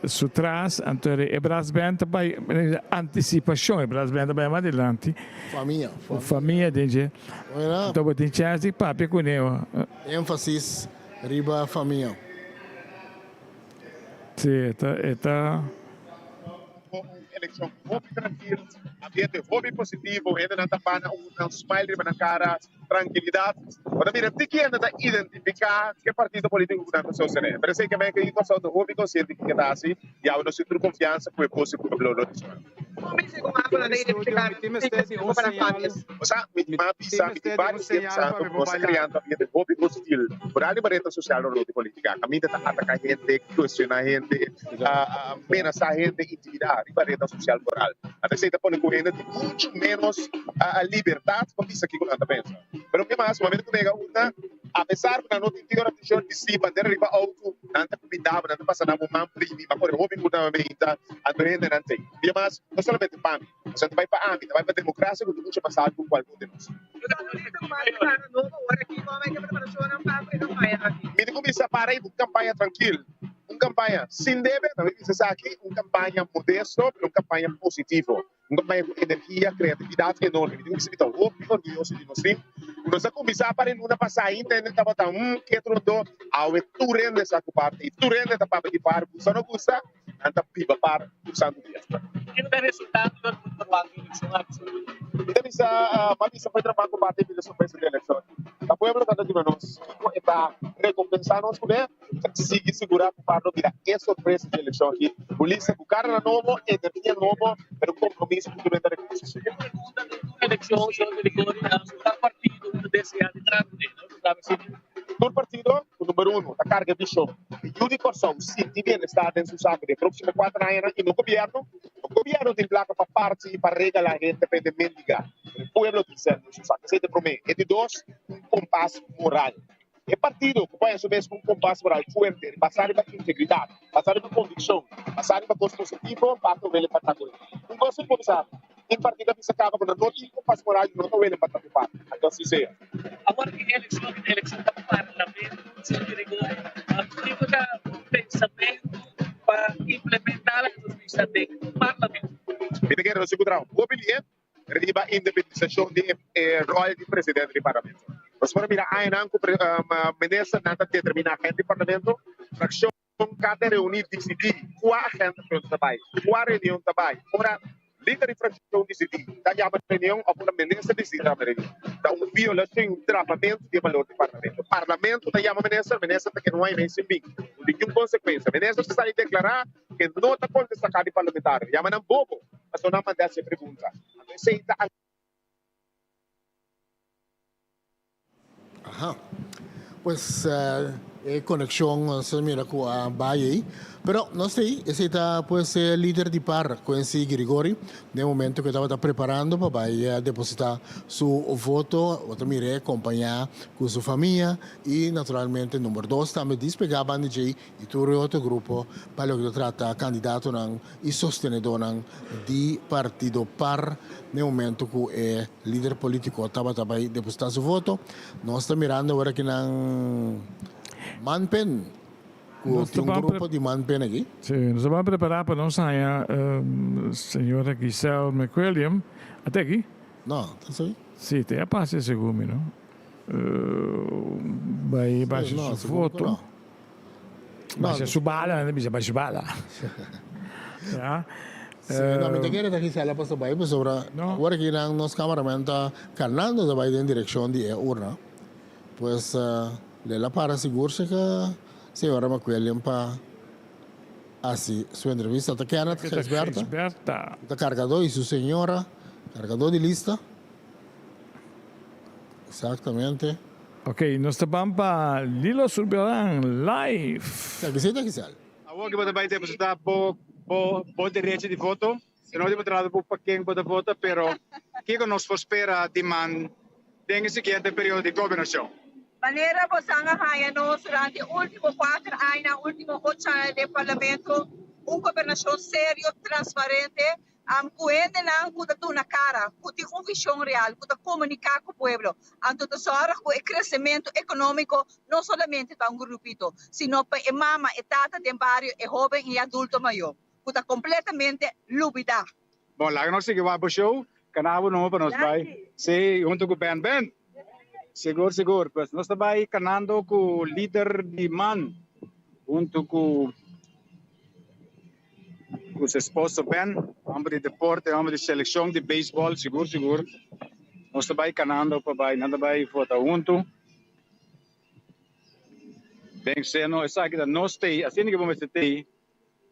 su trás, anto é brasbenta vai antecipação, é brasbenta vai mais adiante. Família, gente. Então vou ter chance de papo com ele. ênfasis riba família. Sim, tá. Eleição hobby tranquilo, ambiente hobby positivo, ainda não está para um smile na cara, tranquilidade. Mas mira, tem que ainda identificar que partido político que está sostenendo. Parece que também que nós somos hobby consciente que está assim, e há uma certa confiança que é possível para o outro. Vários pensando, nós criando ambiente hobby positivo. Por ali barreira social ou política, a caminho está atacar gente, questionar gente, amenazar gente, intimidar, barreira social moral. A receita põe correndo de muito menos a liberdade para isso aqui que nós pensamos. Mas o que mais, uma vez que nega uma apesar que não tem tido atenção de si, bandeira riba auto, não tá convidado, não tá passando um man primi, mas por hobby que também está a doente não tem. E mas não somente para mim, você vai para a vai para democracia que tudo passado com qualquer de nós. Me começa para ir uma campanha tranquila, uma campanha sem deve, não é aqui, uma campanha modesto, uma campanha positiva. Uma campanha com energia, criatividade enorme. Eu me sinto muito orgulhoso de nós. Nós começamos para não passar ainda, não estava tão que trondo, ao tu rende essa parte, e tu rende da parte de par, só não custa, anda piba par, usando dieta. Que é o resultado do trabalho de eleição? Então, isso foi trabalho com parte da surpresa de eleição. A povo está dando nós, está recompensando nós, né? Seguir segurar para não virar essa surpresa de eleição aqui. Polícia, o cara novo, energia novo, pero compromisso com o recursos. Eleição, senhor Gregório, o partido deseja de trazer, do partido, o número 1, a carga de show. E o de corção, se tiver estado em seu saco de próxima 4 anos, e no governo tem placa para parte e para regalar a gente para mendigar. O povo dizendo, seu saco, se te promete. E de 2, um compasso moral. E partido que vai assumir um compasso moral forte, passar para integridade, passar para convicção, passar para coisa positiva, para o velho patagônia. Um gosto de pensar. Em partido que se acaba com a nota e compasso moral, não estou vendo para tapar. Então, se seja. Agora que a eleição está para parlamento, senhor Gregório, a pensamento para implementar a justiça dentro do parlamento. Kita quer nós encontrar o bilhete, riba independização de rol de presidente do parlamento. Nós vamos mirar aí não com a ministra não determinar a gente do parlamento, fração cada reunião decidir qual a gente para trabalhar, qual reunião trabalha. Ora, líder de fração decidir, da chama reunião ou a ministra decidir a reunião. Da violação, tratamento de valor do parlamento. O parlamento da chama ministra que não há nem sem bem. Nenhuma consequência. A ministra está a declarar que não está contestando a parlamentar. Chama não bobo, mas não manda essa pergunta. Aceita a Ajá. Pues conexión se mira con a Valle, pero no sé, ese está pues líder de par con ese Grigori, de momento que estaba preparando para Valle depositar su voto, otra mire acompañar con su familia y naturalmente número 2 también despegaban de Jay y todo otro grupo para lo que trata candidato y sostenedor de partido par. De momento que el líder político estaba ahí depositar su voto, no está mirando ahora que nan Manpen, tem grupo de Manpen aqui. Sim, nós vamos preparar para nós sair, senhora Giselle McWilliam, até aqui? Não, está aí. Sim, tem a passe segundo, não? Vai baixar sua foto. Baixa sua bala, né? Baixa bala. Já. Não, me quero que se ela passa bem, mas agora que nós cameraman está carnando vai em direção de urna, pues lela para asegurarse que a senhora McWilliam para assim sua entrevista está querendo está cargador e sua senhora cargador de lista. Exatamente. Ok, nós estamos para Lilo Surbelan live. Que se Agora que você vai depositar por direito de voto, se não depositar para quem pode votar, pero que nos espera de man tem esse seguinte período de governação. Maneira posanga haya nos durante último 4 anos, último 8 anos de parlamento, governação sério, transparente, cuende lang kuda tu na cara, kuti com visão real, kuda comunicar com o povo, anto da sora com o crescimento econômico, não somente para grupito, sino para a mama, a tata, de barrio, e jovem e adulto maior, kuda completamente lúbida. Bom, lá nós seguimos para o show, canal não para nós vai, se junto com o Ben. Seguro, pues nós estamos canando com o líder de man, junto com o seu esposo Ben, homem de deporte, homem de seleção de beisebol, seguro. Nós estamos canando para nós estamos votar junto. Bem, se não é que nós temos, assim que vamos ter,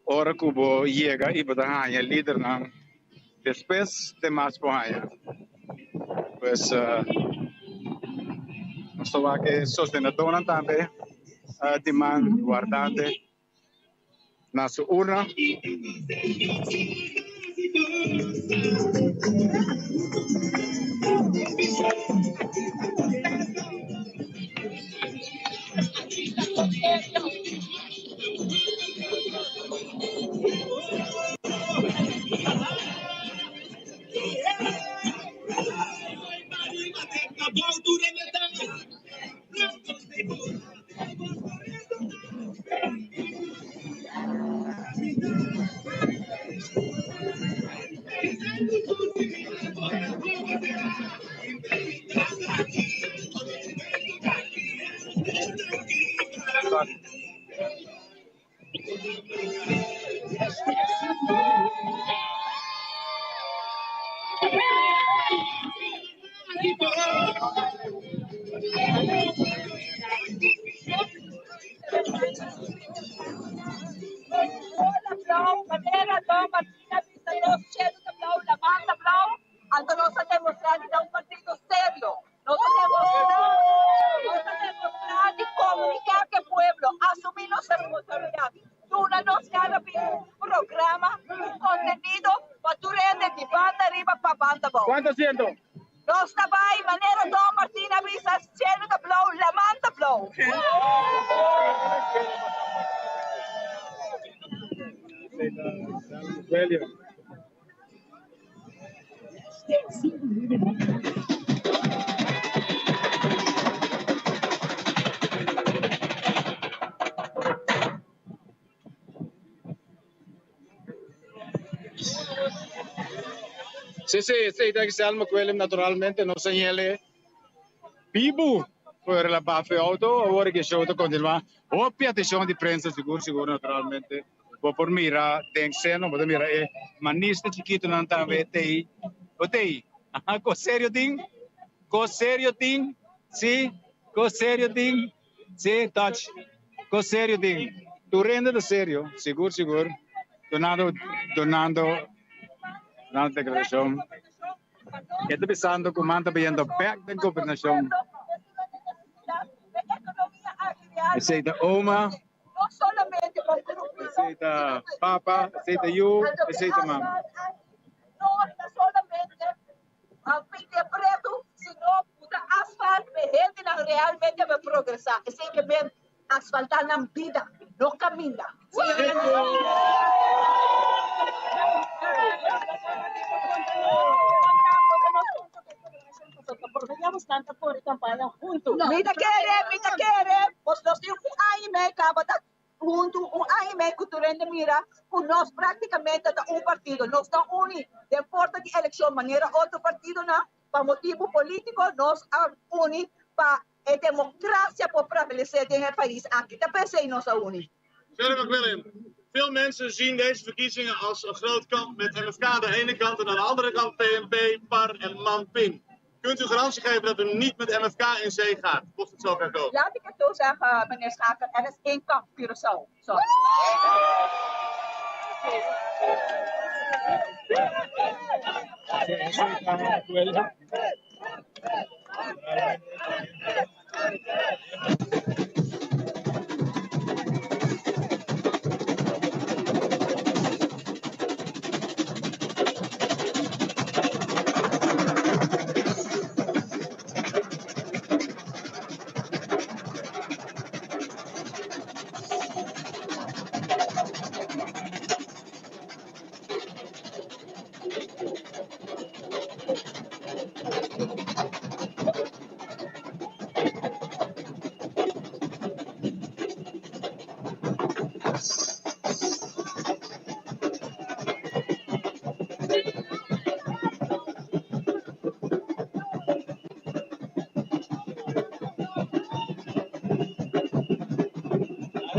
hora que vou chegar e vou dar a líder não, depois de mais para pues nós estamos aqui sostenedor também, demand guardante na sua urna. Manera Dom Martina Vista dos chelos de Blau, la banda Blau, ante nos ha demostrado que es un partido serio. Nos ha demostrado y comunicar que el pueblo asumir nuestra responsabilidad. Una nos gana un programa, un contenido, para tu red de banda arriba para banda Blau. ¿Cuánto siento? Nos está ahí, manera Dom Martina Vista, chelos de Blau, la banda Blau. William. Sí, da Selma William naturalmente non segnale Bibu per la baffe auto, ora che show to continua. Oppia attenzione di prensa sicuro naturalmente. Por mira, tem cena, mas mira, manista chiquito não tá vendo aí. Botei. Co sério ting? Sim, co sério ting? Sim, touch. Co sério ting? Tu rende de sério, seguro. Donando declaração. Estou pensando como anda vendo back da governação. Aceita Oma. No solamente con Aceita Papa, aceita you, aceita Mama. No solamente a fin de preto, sino puta asfalto, gente realmente va a progresar. Es que ven asfaltar la vida, no camina. Podríamos cantar por campaña juntos. Mira quiere, pues nos dio un año y medio, junto un año y medio, cultura de mira, con nos prácticamente un partido, nos da unidos, de importa de elección, manera otro partido, no, para motivo político, nos unidos para democracia por prevalecer in het país. Aquí te pensé y nos unidos. Senator McWilliam, veel mensen zien deze verkiezingen als een groot kamp met MFK aan de ene kant en aan de andere kant PNP, PAR en MAN-PIN. Kunt u garantie geven dat u niet met MFK in zee gaat, mocht het zover komen? Laat ik het zo zeggen, meneer Schaker, er is één kamp, Curaçao. Zo.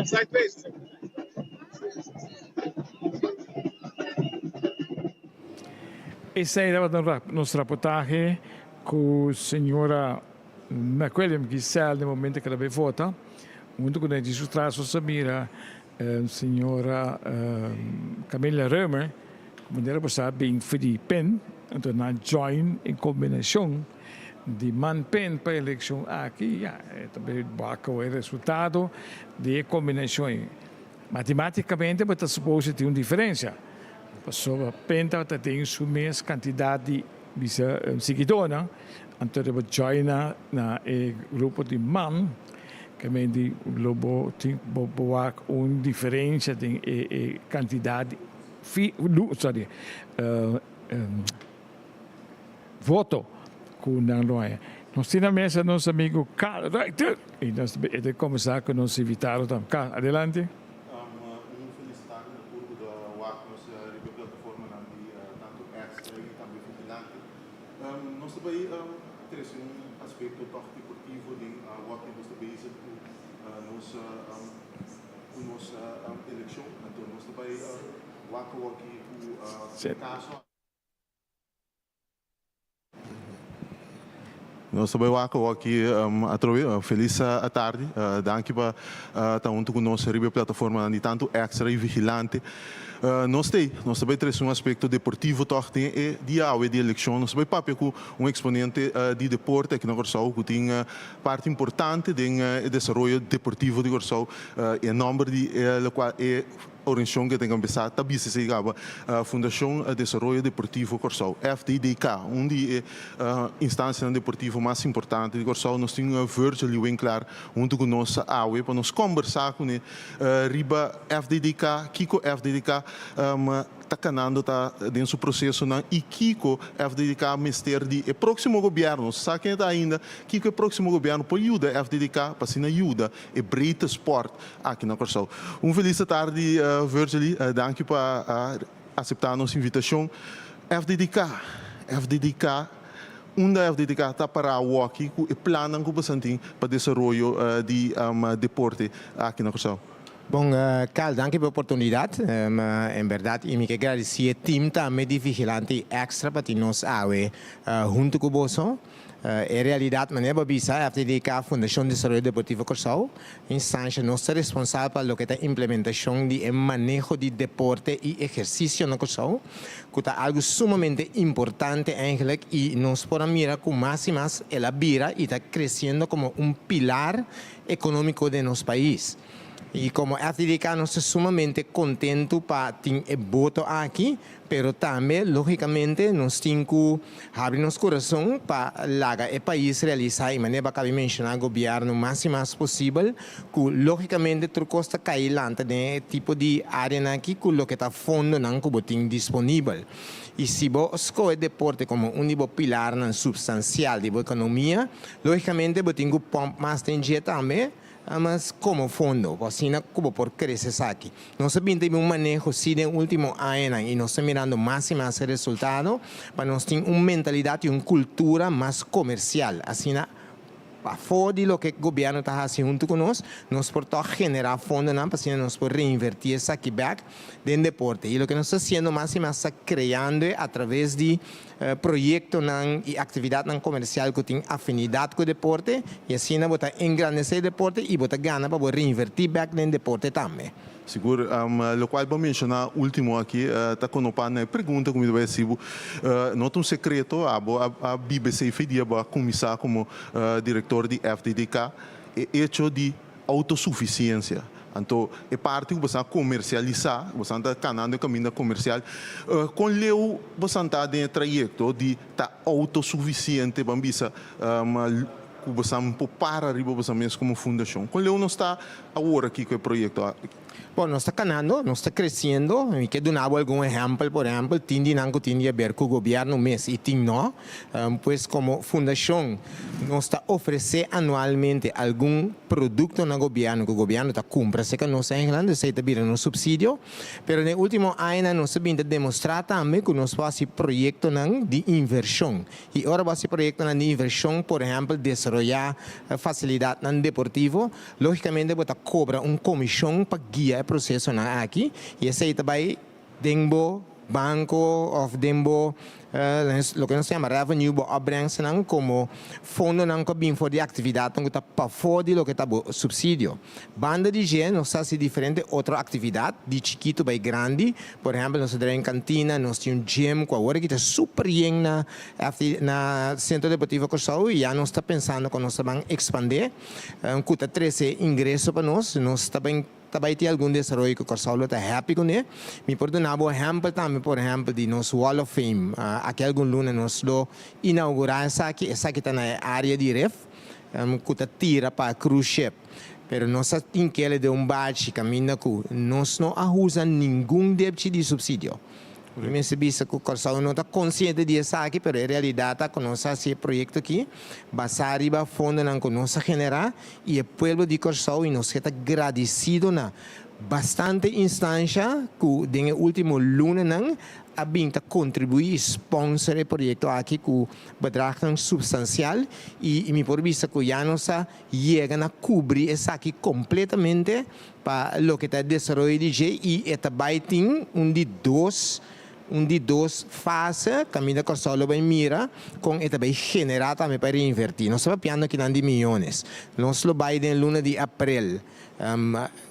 Zijt bezig. Esse era o nosso reportagem com a senhora McWilliam Giselle, no momento que ela veio votar. Junto com a registrada Samira, a senhora Camila Römer, maneira para bem Filipen, então na join em combinação de MAN-PIN para a eleição aqui, também bacana o resultado de combinação. Matematicamente, você supõe que tem uma diferença. Pessoa penta tem o mesmo quantidade de seguidores, então você joina na grupo de MAN, que men die lobo ting bewaak een differentie ding kandidaat sorry voto com não loja. Nós temos mesa nosso amigo Carl Reiter e nós começar com nosso invitado também. Carl, adelante. Nós também temos aspecto deportivo de o que nós também com nossa eleição, então nós também o caso. Nós também aqui feliz à tarde, danke para estar junto com nossa plataforma de tanto extra e vigilante. Nós também temos aspecto deportivo também e de eleição. Nós também papel com exponente de deporte aqui na Corsau que tem parte importante do desenvolvimento deportivo de Corsau e número de qual é organização que tem começado a se chegava Fundação de Desenvolvimento Deportivo Corsau, FDDK, de instância deportiva mais importante de Corsau. Nós temos Virgil Winkler junto com nossa AUE para nós conversar com riba FDDK, Kiko FDDK está canando dentro do processo e Kiko FDDK ministério de próximo governo, sabe quem está ainda Kiko é próximo governo para ajudar FDDK para se ajuda e breita sport aqui na Corsau. Feliz tarde Virgil, danke por aceitar a nossa invitação. FDDK, onde a FDDK está para o aqui e planam com bastante para o desenvolvimento de deporte aqui na Corsau. Bom, Carl, danke pela oportunidade. Em verdade, eu me agradeço ao time também de Vigilante Extra para nós junto com você. Em realidade, maneira bisa a FDDK Fundação de Desenvolvimento Deportivo Corsau, instância nossa responsável pela implementação de manejo de deporte e exercício no Corsau, que é algo sumamente importante eigenlijk e nós podemos mirar com mais e mais ela vira e está crescendo como pilar econômico de nosso país. E como FDDK, nós estamos sumamente contentos para ter voto aqui, mas também, logicamente, nós temos que abrir nosso coração para o país realizar, e maneira que mencionar o governo o mais possível, que logicamente trocosta cair lá de tipo de área aqui, que o que está fundo não que tem disponível. E se você escolhe deporte como nível pilar substancial da economia, logicamente, você tem que pôr mais dinheiro também, mas como fundo, assim como por crescer aqui. Nós também temos manejo no último ano e nós estamos mirando mais e mais resultados para nós ter uma mentalidade e uma cultura mais comercial. Assim, para fora de lo que o governo está fazendo junto conosco, nós podemos gerar fundos para nós poder reinvertir isso aqui back dentro do deporte. E o que nós estamos fazendo mais e mais criando através de projetos e atividades comerciais que têm afinidade com o deporte, e assim nós vamos engrandecer o deporte e vamos ganhar para poder reinvertir back dentro do deporte também. Seguro, o qual vou mencionar último aqui, está com uma pergunta como vai ser, não é um segredo, a BBC fedia para começar como diretor de FDDK, é hecho de autossuficiência. Então, é parte que você comercializar, você está canando o caminho comercial, com o você está dentro do trajeto de estar autossuficiente, bambisa, que você para arriba você mesmo como fundação. Com o não está agora aqui com o projeto. Bom, nós estamos ganhando, nós estamos crescendo. E quero dar algum exemplo, por exemplo, tem a ver com o governo mesmo e tem não. Pois como fundação, nós estamos oferecendo anualmente algum produto no governo, que o governo está comprando, sei que nós em Irlanda, sei que está um subsídio, mas no último ano nós estamos demonstrar também que nós fazemos projetos de inversão. E agora fazemos projetos de inversão, por exemplo, desenvolver facilidade deportiva, logicamente você cobra uma comissão para guiar processo aqui e esse também dembo banco of dembo lo que nós chamamos revenue opbrengst como fundo não que bem for de atividade que está para fora de lo que está subsídio. Banda de gente nós fazemos diferente outra atividade de chiquito para grande, por exemplo nós temos cantina, nós temos gym, que agora que está super bem na centro deportivo Corsau e já nós está pensando que nós vamos expandir, que está 13 ingressos para nós também tem algum desenvolvimento que o Corsau está happy com ele. Me pode dar um exemplo também, por exemplo, de nosso Wall of Fame. Aqui algum luna nós lo inaugurar essa aqui está na área de ref. que tira para cruise ship. Pero nós temos que ele de barco caminha com nós não usamos nenhum tipo de subsídio. Me sabia que o Corsão não está consciente disso aqui, mas em realidade está com esse projeto aqui, basado em fundo que nós generar e o povo de Corsão e nós está agradecido na bastante instância que no último lunes a binta contribuir sponsor o projeto aqui com bedrag substancial e me por vista que já nós chega a cobrir isso aqui completamente para o que está desenvolvendo e está baiting de duas fases, caminho que só vai mirar, com e também generar também para reinvertir. Nós estamos piando aqui de milhões. Nós lo vai em luna de abril.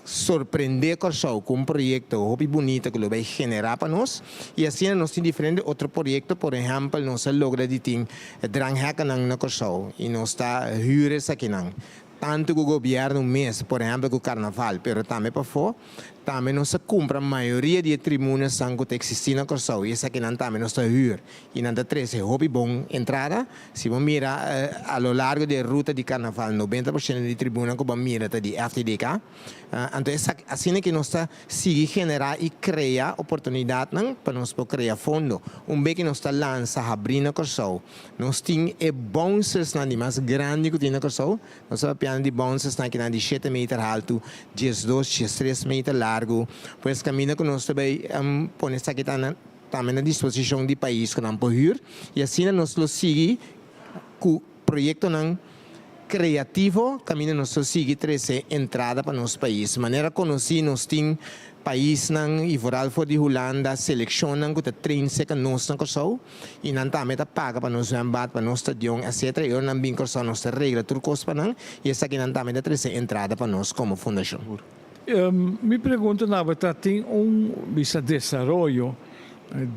Surpreender com um projeto muito bonito que vai generar para nós. E assim nós temos diferentes outros projetos, por exemplo, nós logramos de ter dranghack na Corsão e nós está huures aqui não. Tanto que o governo mês, por exemplo, com o carnaval, mas também para fora, também não se compra a maioria de tribunas que existem na Corsão. E isso aqui não também não está huur. E não está 13 hobby bom entrada. Se você mira a lo largo da ruta de carnaval, 90% de tribuna que você mira está de FTDK. Então, assim que nós está seguir generar e criar oportunidade para nós criar fundo. Vez que nós está lançando abrir na Corsão, nós temos bons na mais grande que tem na Corsão. Nós estamos piando de bons na que de 7 metros alto, 12, 13 metros largo. Pois caminho que nós também põe essa aqui também na disposição do país que não pode e assim nós lo seguimos com o projeto não criativo, caminho nós lo seguimos trazer entrada para nosso país. De maneira conhecida nós temos país não e vooral voor de Holanda selecionam que train se que nós não Corsão e não também paga para nós embate para nosso estadião etc. E não bem Corsão nós regra turcos para não e essa aqui não também trazer entrada para nós como fundação. Me pergunto, tem desarrollo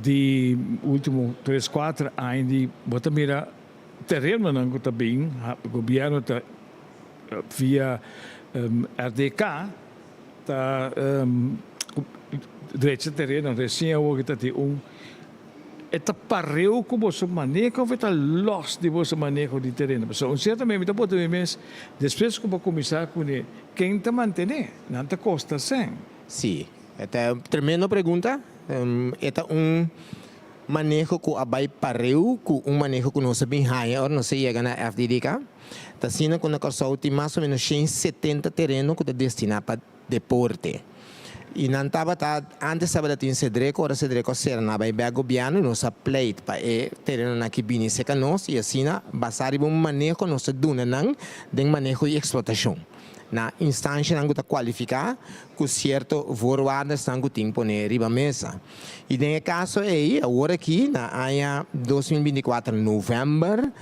de último 3-4 anos de mira terreno não também o governo está via RDK está direito terreno recém hoje está eta pareu com você manejo ou está lost de você manejo de terreno. Então, certamente está botando mais depois que vou começar com quem está mantendo, não está costa sem. Sim, esta é uma tremenda pergunta. Esta manejo que abai pareu com manejo que nós bem higher, não sei chega na FDDK. Está sendo que na Corsão tem mais ou menos 170 terrenos que está destinado para deporte. E não estava antes estava tinha cedreco, agora cedreco será na vai bem governo nos plate para terreno na que bini seca nós e assim na basar em manejo nós duna não de manejo e explotação na instância não está qualificar com certo voorwaarden não tem poner riba mesa e nesse caso aí agora aqui na área 2024 novembro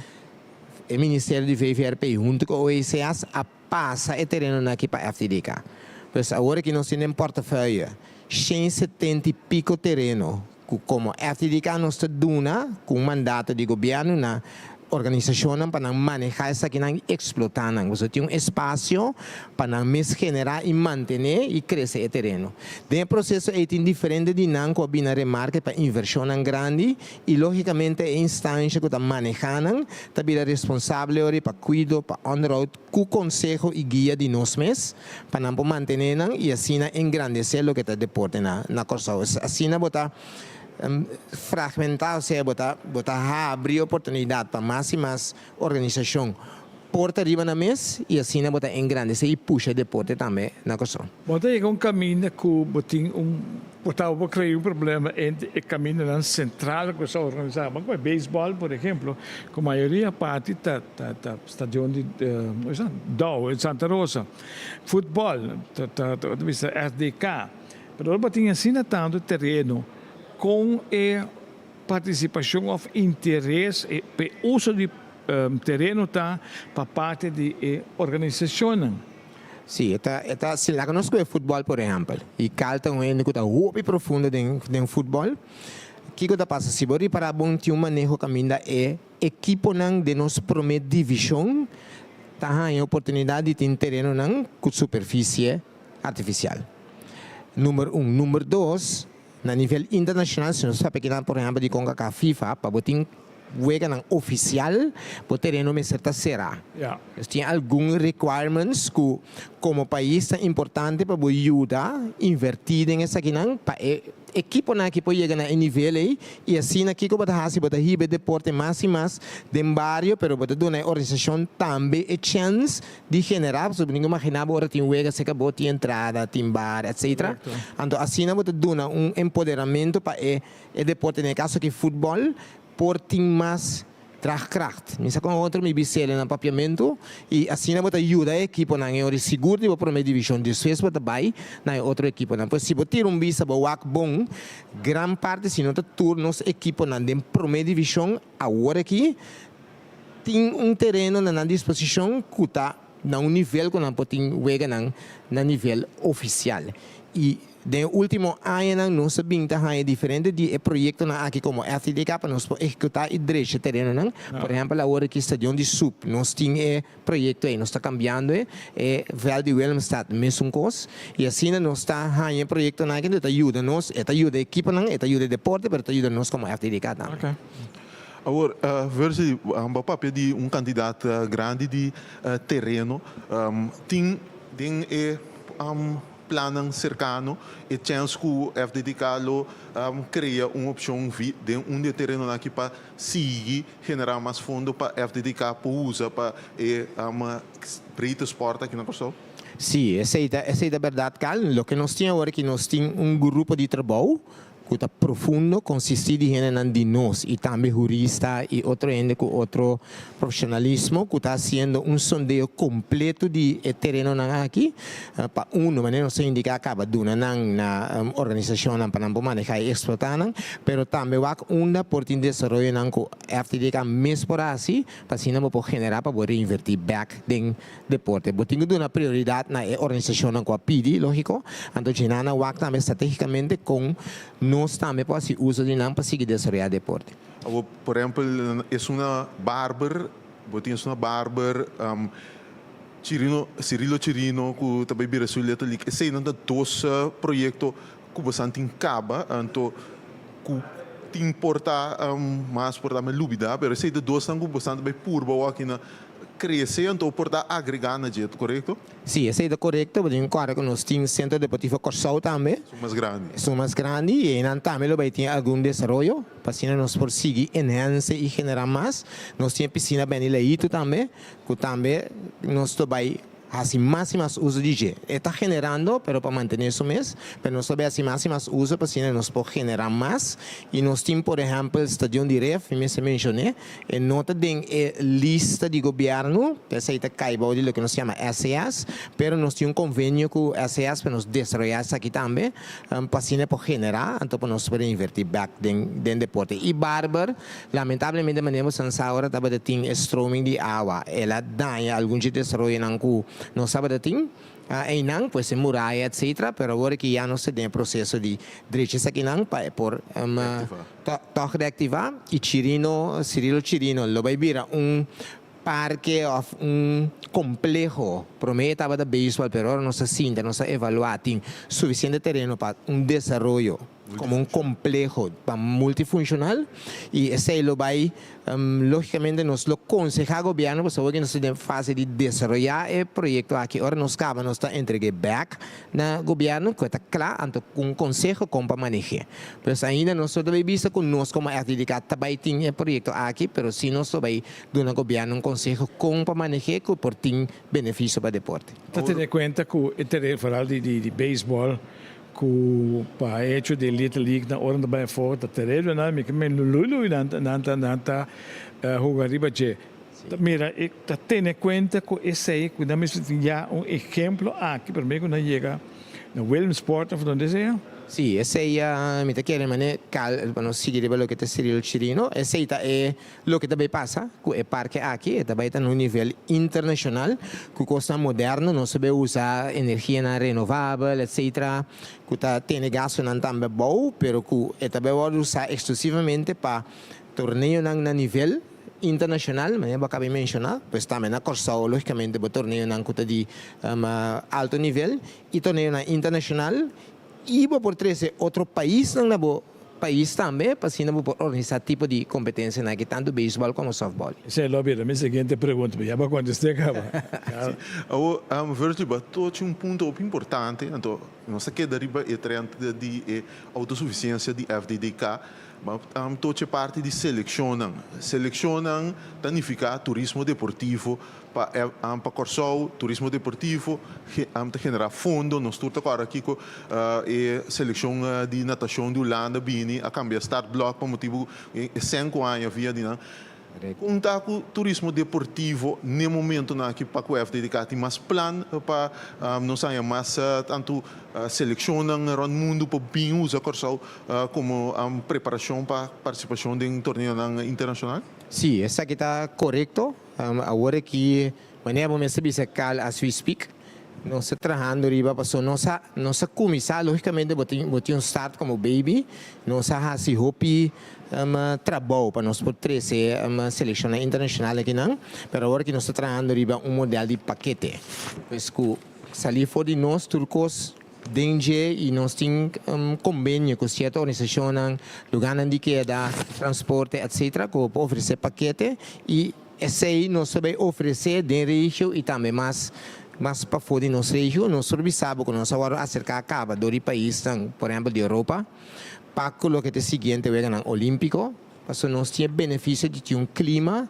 o Ministério do VVRP junto com o OECS passa o terreno aqui para a FTDK. Pues agora que nós temos portafólio 170 e pico terreno, como FTDK nós duna com mandato de governo na organização para manejar essa que não explotar, você tem espaço para generar e manter e crescer o terreno. Dentro do processo é diferente de não com a remarca para inversão grande e logicamente a instância que está manejando também é responsável para cuidar, para underhold, com o conselho e guia de nós mesmos para não manter e assim engrandecer o que está deporte na Corsão. Assim botar fragmentar, ou seja, botar abrir oportunidade para mais e mais organização porta arriba na mesa e assim botar engrandecer e puxa deporte também na Corsão. Bota aí um caminho que tem botar criar problema entre o caminho central que se organizar, mas com beisebol, por exemplo, com a maioria parte tá estadião de Dow em Santa Rosa, futebol tá RDK, mas botar assim tanto terreno com a participação of interesse e o uso de terreno tá para parte de organização. Sim, se lá nós com o futebol, por exemplo, e calta um ende que está muito profundo dentro futebol, que está passa se bori para bom ter um manejo caminho é equipo não de nossa primeira divisão tá em oportunidade de ter terreno não com superfície artificial. Número 1, número 2 na nível internacional, se nós sabemos que por exemplo de CONCACAF FIFA para botar juega en oficial, por terreno me certa será. Ja. Dus tem alguns requirements que como país é importante para ajudar invertir em essa aqui não para equipo na que pode chegar a nível aí e assim aqui como está assim bota ribe deporte mais e mais de barrio, pero bota do na organização também é chance de generar, sobre ninguém imaginava agora tem juega se acabou tem entrada, tem bar, etc. Então assim bota do na empoderamento para é deporte no caso que futebol por tem mais draagkracht. Misa com outro me bisele no papiamento e assim não bota ajuda a equipe na hora seguro de para a divisão de Suécia bota vai na outra equipe não. Pois se botar bisa boak bom, gran parte se não tá turnos equipe na de primeira divisão agora aqui tem terreno na disposição que tá na nível que não pode jogar na nível oficial. E de último ano nós sabemos que é diferente de projeto aqui como FTDK para nós executar e direito terreno não. Por exemplo, agora que estadião de sub nós temos projeto aí nós está cambiando Val de Willemstad mesmo coisa e assim nós está aí projeto na que ajuda nós ajuda a equipe não ajuda o deporte mas ajuda nós como FTDK também. Okay. Agora, veja, o papel de candidato grande de terreno tem planos cercano e chance que o FTDK cria uma opção de terreno aqui para seguir generar mais fundo para FTDK para usar para preto esporte aqui na pessoa. Sim, essa é a verdade, Carl. O que nós temos agora é que nós temos grupo de trabalho que está profundo, consiste de nós e também jurista e outro ainda com outro profissionalismo que está fazendo sondeio completo de terreno aqui para maneira não se indica acaba duna na organização para não manejar e explotar pero também há por ter desenvolvimento com FTDK mesmo por assim para assim não pode generar para poder invertir back em deporte. Botinho duna prioridade na organização com a PD, lógico, então jinana há também estrategicamente com nós também podemos usar de não para seguir desenvolver deporte. Por exemplo, é uma barber, botinha uma barber, Cirilo Chirino, que também vira suleta ali, esse é um dos projetos que bastante encaba, então que importa mais por dar lúbida, mas esse é dos que bastante bem puro aqui na crescer, então portar agregar na jeito, correto? Sim, esse é correto, porque agora que nós temos centro deportivo Corsau também. São mais grandes e não também vai ter algum desenvolvimento, para assim nós prosseguir, enhance e generar mais. Nós temos piscina bem leito também, que também nós também assim mais e mais uso de gel. Está generando, pero para manter isso mesmo, pero nós também assim mais uso para assim nós podemos generar mais. E nós temos, por exemplo, o estadião de ref, me se mencionei, e nota de lista de governo, essa aí está caibou de lo que nós chama SAS, pero nós temos convênio com SAS para nós desenvolver isso aqui também, para assim para generar, então para nós poder invertir back dentro deporte. E barber, lamentavelmente, manemos agora também tem streaming de água, ela dá algum tipo de desenvolvimento não sabe de tim, não, pois é muralha, etc. Pero agora que já não se tem processo de direitos aqui não, para por toque reativar e Cirilo Chirino, lo vai virar parque of complexo, promete estava da beisebol, pero agora não se sinta, não se evaluar, tem suficiente terreno para desenvolvimento como complexo multifuncional e esse lo vai logicamente nos lo aconseja o governo para saber que nós estamos em fase de desenvolver o projeto aqui. Agora nós está entregue back na governo que está claro, então com consejo como para manejar. Mas ainda nós também vista com nós como FTDK também tem o projeto aqui, pero se nós também do governo consejo como para manejar que por tem benefício para o deporte. Está tendo em conta que o interesse falar de beisebol que para hecho de Little League na hora também fora da terreno na me que me lulu nanta jogar riba je mira está tendo em conta que esse aí que nós já exemplo aqui para mim quando chega na Willemsport of onde seja. Sì, essa è mi chiede mane non si chiede quello che te Cirilo Chirino, essa è lo che também passa, che è parque aqui, também está no nível internacional, que costa moderno, não sabe usar energia renovável, etc. Que tá tem gas não também bom, pero que também pode usar exclusivamente para torneio na nível internacional, mas eu acabei de mencionar, pois também na Corsau, logicamente, para torneio na de alto nível, e torneio internacional. E por 13 outro país não país também para assim organizar tipo de competência na que tanto beisebol como softball. Essa é a minha seguinte pergunta, já para quando você acaba. Virgil, toca ponto importante, então, nós aqui deriva é trend de autossuficiência de FDDK, mas toca parte de selecionam significa turismo deportivo para Corsol, turismo deportivo, para generar fundo, nós estamos agora aqui com a seleção de natação de Holanda, Bini, a cambiar start block para motivo 5 anos havia de não. Contar com turismo deportivo, no momento na que para o FDDK tem mais plano para não sair mais tanto selecionam no mundo para bem usar Corsol como preparação para participação em torneio internacional. Sim, essa aqui está correto. Agora que maneira como se diz as we speak, nós estamos trabalhando riba para nossa começar logicamente botar start como baby, nós assim hopi trabalho para nós poder trazer seleção internacional aqui não, mas agora que nós estamos trabalhando riba modelo de paquete, pois que sair fora de nós turcos Dengue e nós temos convênio com certa organização, lugar onde queda transporte, etc., que oferecer paquete e esse aí nós também oferecer dentro da região e também mais para fora de nossa região, nós sabemos que nós agora acerca acaba do país, por exemplo, de Europa, para o que é o seguinte, o Olímpico, porque nós temos benefício de ter clima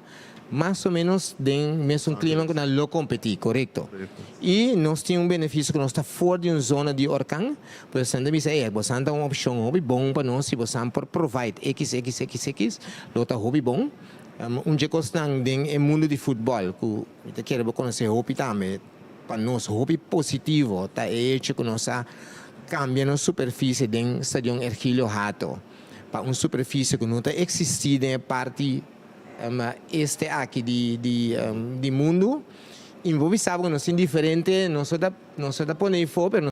mais ou menos do mesmo clima que nós competimos, correto? E nós temos benefício que nós estamos fora de uma zona de orcão, por exemplo, você tem uma opção hobby bom para nós, se você provide XX, outra hobby bom. Dia que estamos no mundo de futebol, que eu quero conhecer hobby também, para nós, hobby positivo, está hecho que nós cambiamos a superfície do estadião Hercílio Rato, para uma superfície que não está existindo em parte este aqui de mundo, e você sabe que nós somos diferentes, nós somos poner fora,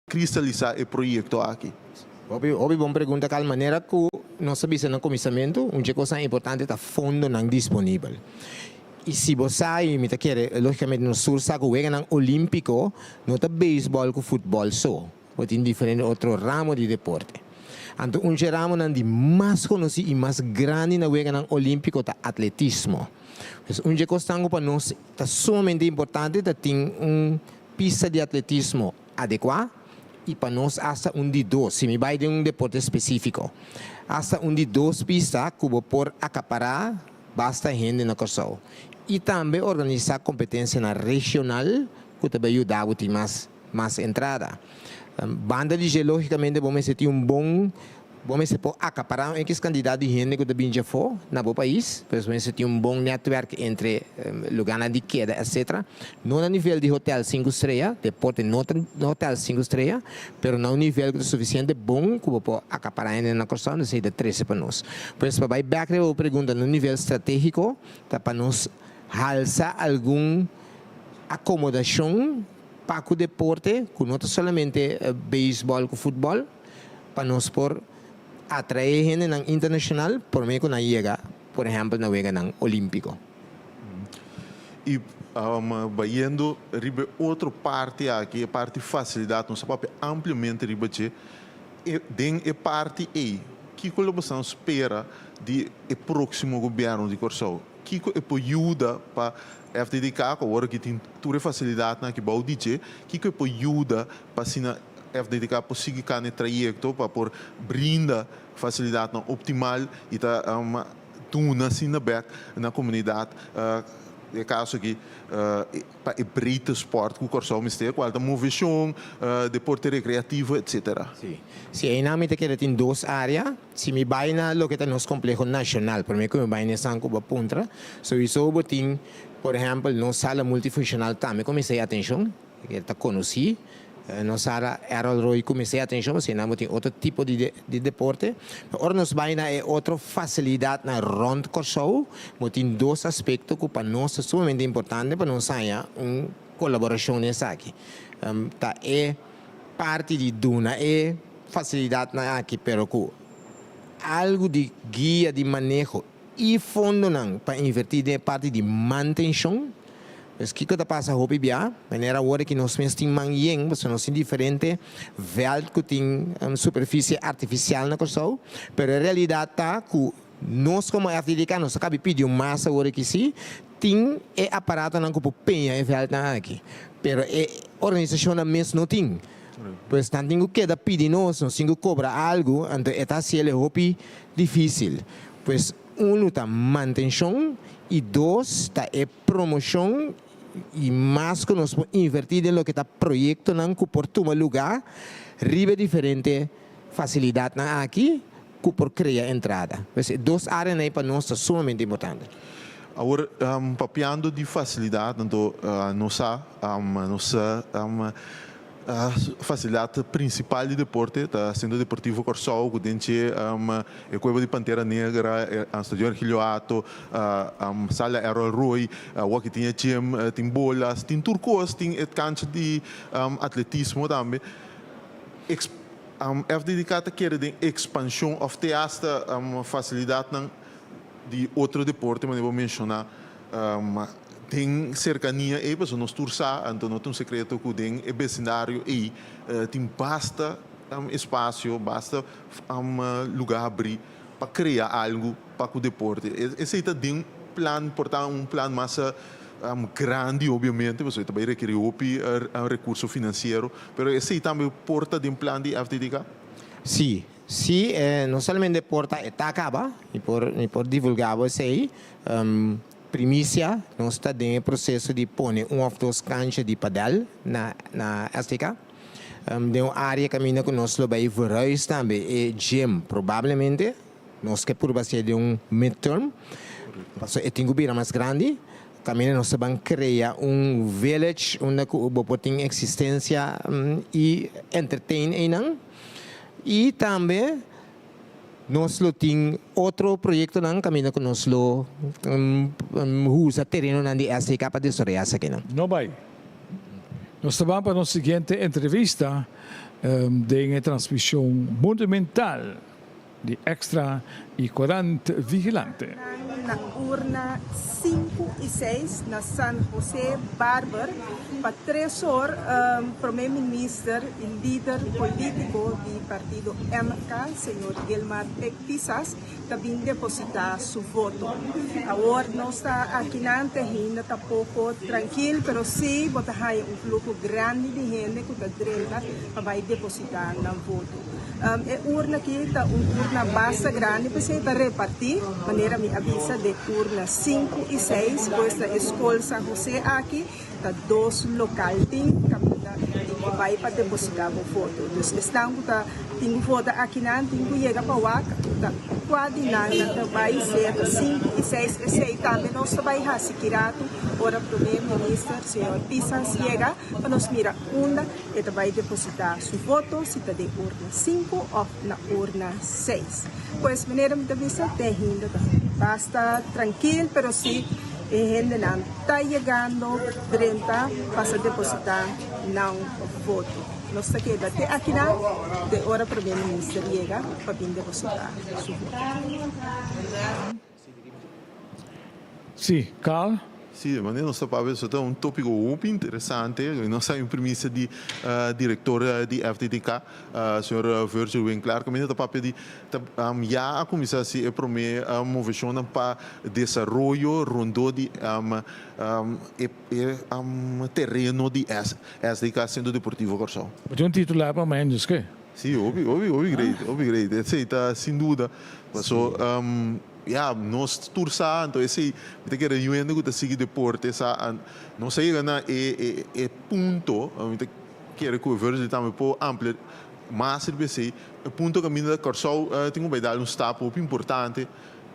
cristalizar o projeto aqui. Óbvio, bom pergunta, de maneira que nós sabemos no começamento, uma coisa importante é o fundo não disponível. E se você me quer, logicamente, no sul, sabe que o olímpico, não é beisebol com futebol só, mas tem diferente outro ramo de deporte. Então, ramo de mais conhecido e mais grande na olímpico é atletismo. Uma coisa para nós é sumamente importante, ter pista de atletismo adequada, e para nós hasta de 2, se me vai de deporte específico, hasta de 2 pistas que vou por acaparar basta gente na Corsol. E também organizar competência na regional, que também ajuda a ter mais entrada. Banda de logicamente, vamos ter bom acaparar um candidato de gente que também já foi no país, vamos ter bom network entre lugares de queda, etc. Não a nível de hotel 5 estrelas, deporte no hotel 5 estrelas, mas não a nível que é suficiente bom que vou acaparar na Corsol, não sei de 13 para nós. Por isso, para back eu pergunto no nível estratégico, para nós alçar alguma acomodação para o deporte, que não é somente beisebol com futebol, para nós por atrair gente ng internacional, por meio que chega, por exemplo, na wega ng Olímpico. E vendo outra parte aqui, a parte de facilidade, nós sabemos ampliamente riba e parte E, que colaboração espera de próximo governo de Corsol, que ajuda para FDDK, agora que tem toda facilidade na que vai dizer, que ajuda para FDDK conseguir no trajeto para por brinda facilidade optimal e tá tuna assim na comunidade de caso que para o breedte sport que o Corsão mistério, qual da movimentação, deporte recreativo, etc. Sim, aí não me te quero ter duas áreas. Se me vai na lo que está nos complexo nacional, por mim como vai na Sanco Bapuntra, so isso botin, por exemplo, na sala multifuncional também comecei a atenção, que está conhecido. Na sala Errol Roy comecei a atenção, mas não tem outro tipo de deporte. Agora nós vai na outra facilidade na rond Corsão, mas tem dois aspectos que para nós é sumamente importante para nós sair uma colaboração nessa aqui. Tá é parte de duna é facilidade na aqui, pero com algo de guia de manejo e fundo não para invertir de parte de manutenção. Mas o que está passando hoje bia, maneira agora que nós temos manhã, porque nós temos diferente veld que tem superfície artificial na coisa, mas a realidade está que nós como artística nós acabamos pedindo massa agora que sim, tem aparato não que penha é veld aqui, mas a organização mesmo não tem. Pois não tem que pedir nós tem que cobrar algo, então está sendo difícil. Pois está manutenção e dois está promoção e mais que nós invertir em lo que está projeto não que por tomar lugar ribe diferente facilidade na aqui que por criar entrada. Pois duas áreas aí para nós são sumamente importantes. Agora, papiando de facilidade, então nossa a facilidade principal de deporte está sendo Deportivo Corsão, que tem a Cueva de Pantera Negra, a Estadio Ergilio Ato, a Sala Errol Roy, que tinha gym, tem bolas, tem turcos, tem cancha de atletismo também. É dedicado a querer de expansão, ou ter esta facilidade de outro deporte, mas eu vou mencionar tem cercania e para nós turçar, então não tem um segredo que tem o vecindário e tem basta espaço, basta lugar abrir para criar algo para o deporte. Esse é um plano, portanto, um plano mais grande, obviamente, você também requer um recurso financeiro, mas esse também porta de um plano de FTDK? Sim. Sim, não somente porta está acaba e por divulgar você primícia, nós estamos em processo de pôr ou duas canchas de padel na STK. De uma área que nós vai verhuis também é gym, provavelmente. Nós que por base de midterm. Porque é um bira mais grande. Caminho nós vamos criar village onde tem existência e entertainment. E também nós temos outro projeto na caminho que nós usa terreno na STK para desarrollar isso aqui. Não vai. Nós vamos para a seguinte entrevista de uma transmissão monumental de Extra e 40 Vigilante. Na urna 5 e 6 na San José Barber, para 3 horas, primeiro-ministro e líder político do partido MK, senhor Gilmar Pisas, também depositar seu voto. Agora nós estamos aqui na terreno, está pouco tranquilo, mas sim, vai um fluxo grande de gente que está dentro para depositar no voto. A urna aqui está uma urna basta grande para repartir, maneira me avisa de urna 5 e 6, pois a escola San José aqui está 2 locais que vai para depositar o voto. Então, estamos tem voto aqui na tem que chegar para o quase nada vai ser 5 e 6 e 6 também nós vai receber ora primeiro-ministro senhor Pisas chega para nós mirar onde ele vai depositar seu voto se está de urna 5 ou na urna 6. Pois maneira de vista terreno basta tranquilo, pero sim a gente não está chegando 30 para depositar não voto. Nós aqui aqui na de hora primeiro-ministro chega para vir depositar seu voto. Sim, Carl? Sim, mas nós estamos para um tópico muito interessante. Nós temos a premissa de diretor de FTTK, senhor Virgil Winkler, que está para pedir já a comissão se promete a movição para desenvolvimento rondo de terreno de STK sendo Deportivo Corsão. Mas um titular para menos que? Sim, óbvio, great. Esse está sem dúvida. ja, nós tursa, então esse me que reunião que sigue deporte sa não sei na é ponto, me quero que o verde também por amplo mas se o ponto que a minha corso tem vai dar step muito importante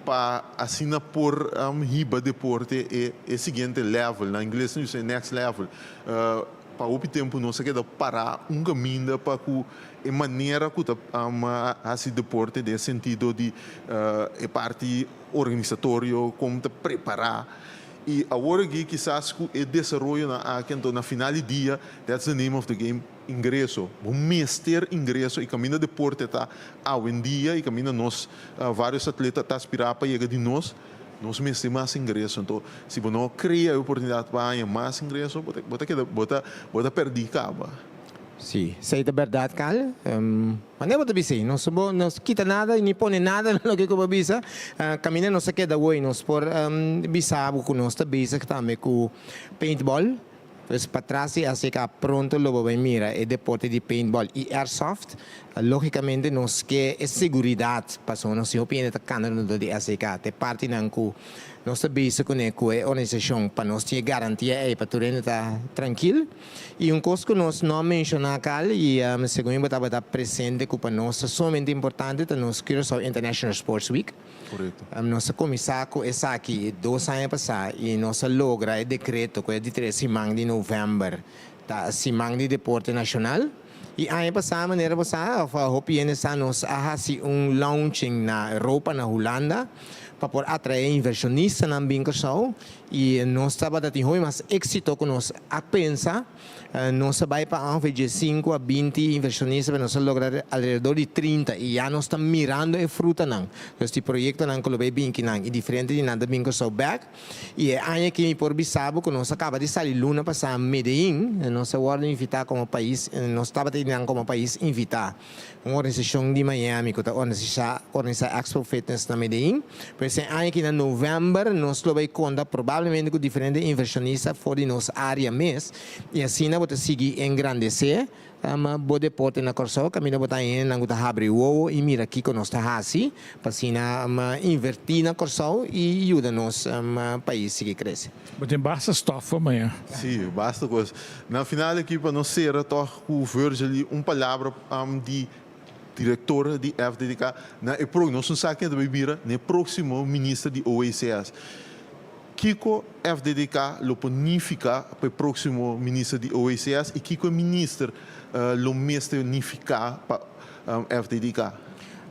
para assim por riba deporte é seguinte level, na inglês não é next level. Para o tempo não se queda parar caminho para que a maneira que esse deporte nesse sentido de parte organizatório como te preparar e agora que quizás o desenvolvimento na final do dia that's the name of the game ingresso o mestre ingresso e caminho deporte tá em dia e caminho nós vários atletas tá aspirar para chegar de nós mestre mais ingresso então se você não cria a oportunidade para ganhar mais ingresso bota perder caba. Sim, sei da verdade, Carl. Mas não vou dizer, não quita nada e não põe nada no que eu bisa. Caminha não se queda hoje, nós por bisa com nós bisa que também com paintball. Pues para trás e assim que pronto lo vai mira é deporte de paintball e airsoft. Logicamente nós que é segurança para nós se opina da câmera de assim que te parte não com nós bisa com a organização para nós ter garantia para tu estar tranquilo e coisa que nós não mencionar cal e segundo eu estava presente que para nós somente importante que nós queremos o International Sports Week. Correto. Nossa comissária essa aqui 2 anos passados e nós logra o decreto que é de 13 de novembro da Semana de Deporte Nacional e ano passado maneira passada a OPN nós faz launching na Europa na Holanda para atrair inversionistas na Binkersau e nós estava tendo mais êxito que nós a pensar nós vai para de 5 a 20 inversionistas para nós lograr alrededor de 30 e já nós estamos mirando a fruta não este projeto não que lo vai bem que não e diferente de nada Binkersau back e ano que por bisabo que nós acaba de sair luna passada Medellín nós agora invitar como país nós estava tendo como país invitar uma organização de Miami que está organizar Expo Fitness na Medellín mas ano que em novembro nós lo vai contar provavelmente com diferentes inversionistas fora de nossa área mês e assim nós vamos seguir engrandecer o deporte na Corsol, caminho botar em na guta abre o e mira aqui que nós está assim para assim invertir na Corsol e ajuda nos país seguir crescer. Mas tem basta estofa amanhã. Sim, basta coisa. Na final aqui para nós ser o Virgil palavra de diretora de FDDK na nós não sabemos que bebira no próximo ministro de OECS. Kiko FDDK lo planifica para o próximo ministro de OECS e Kiko ministro lo mestre planifica para FDDK.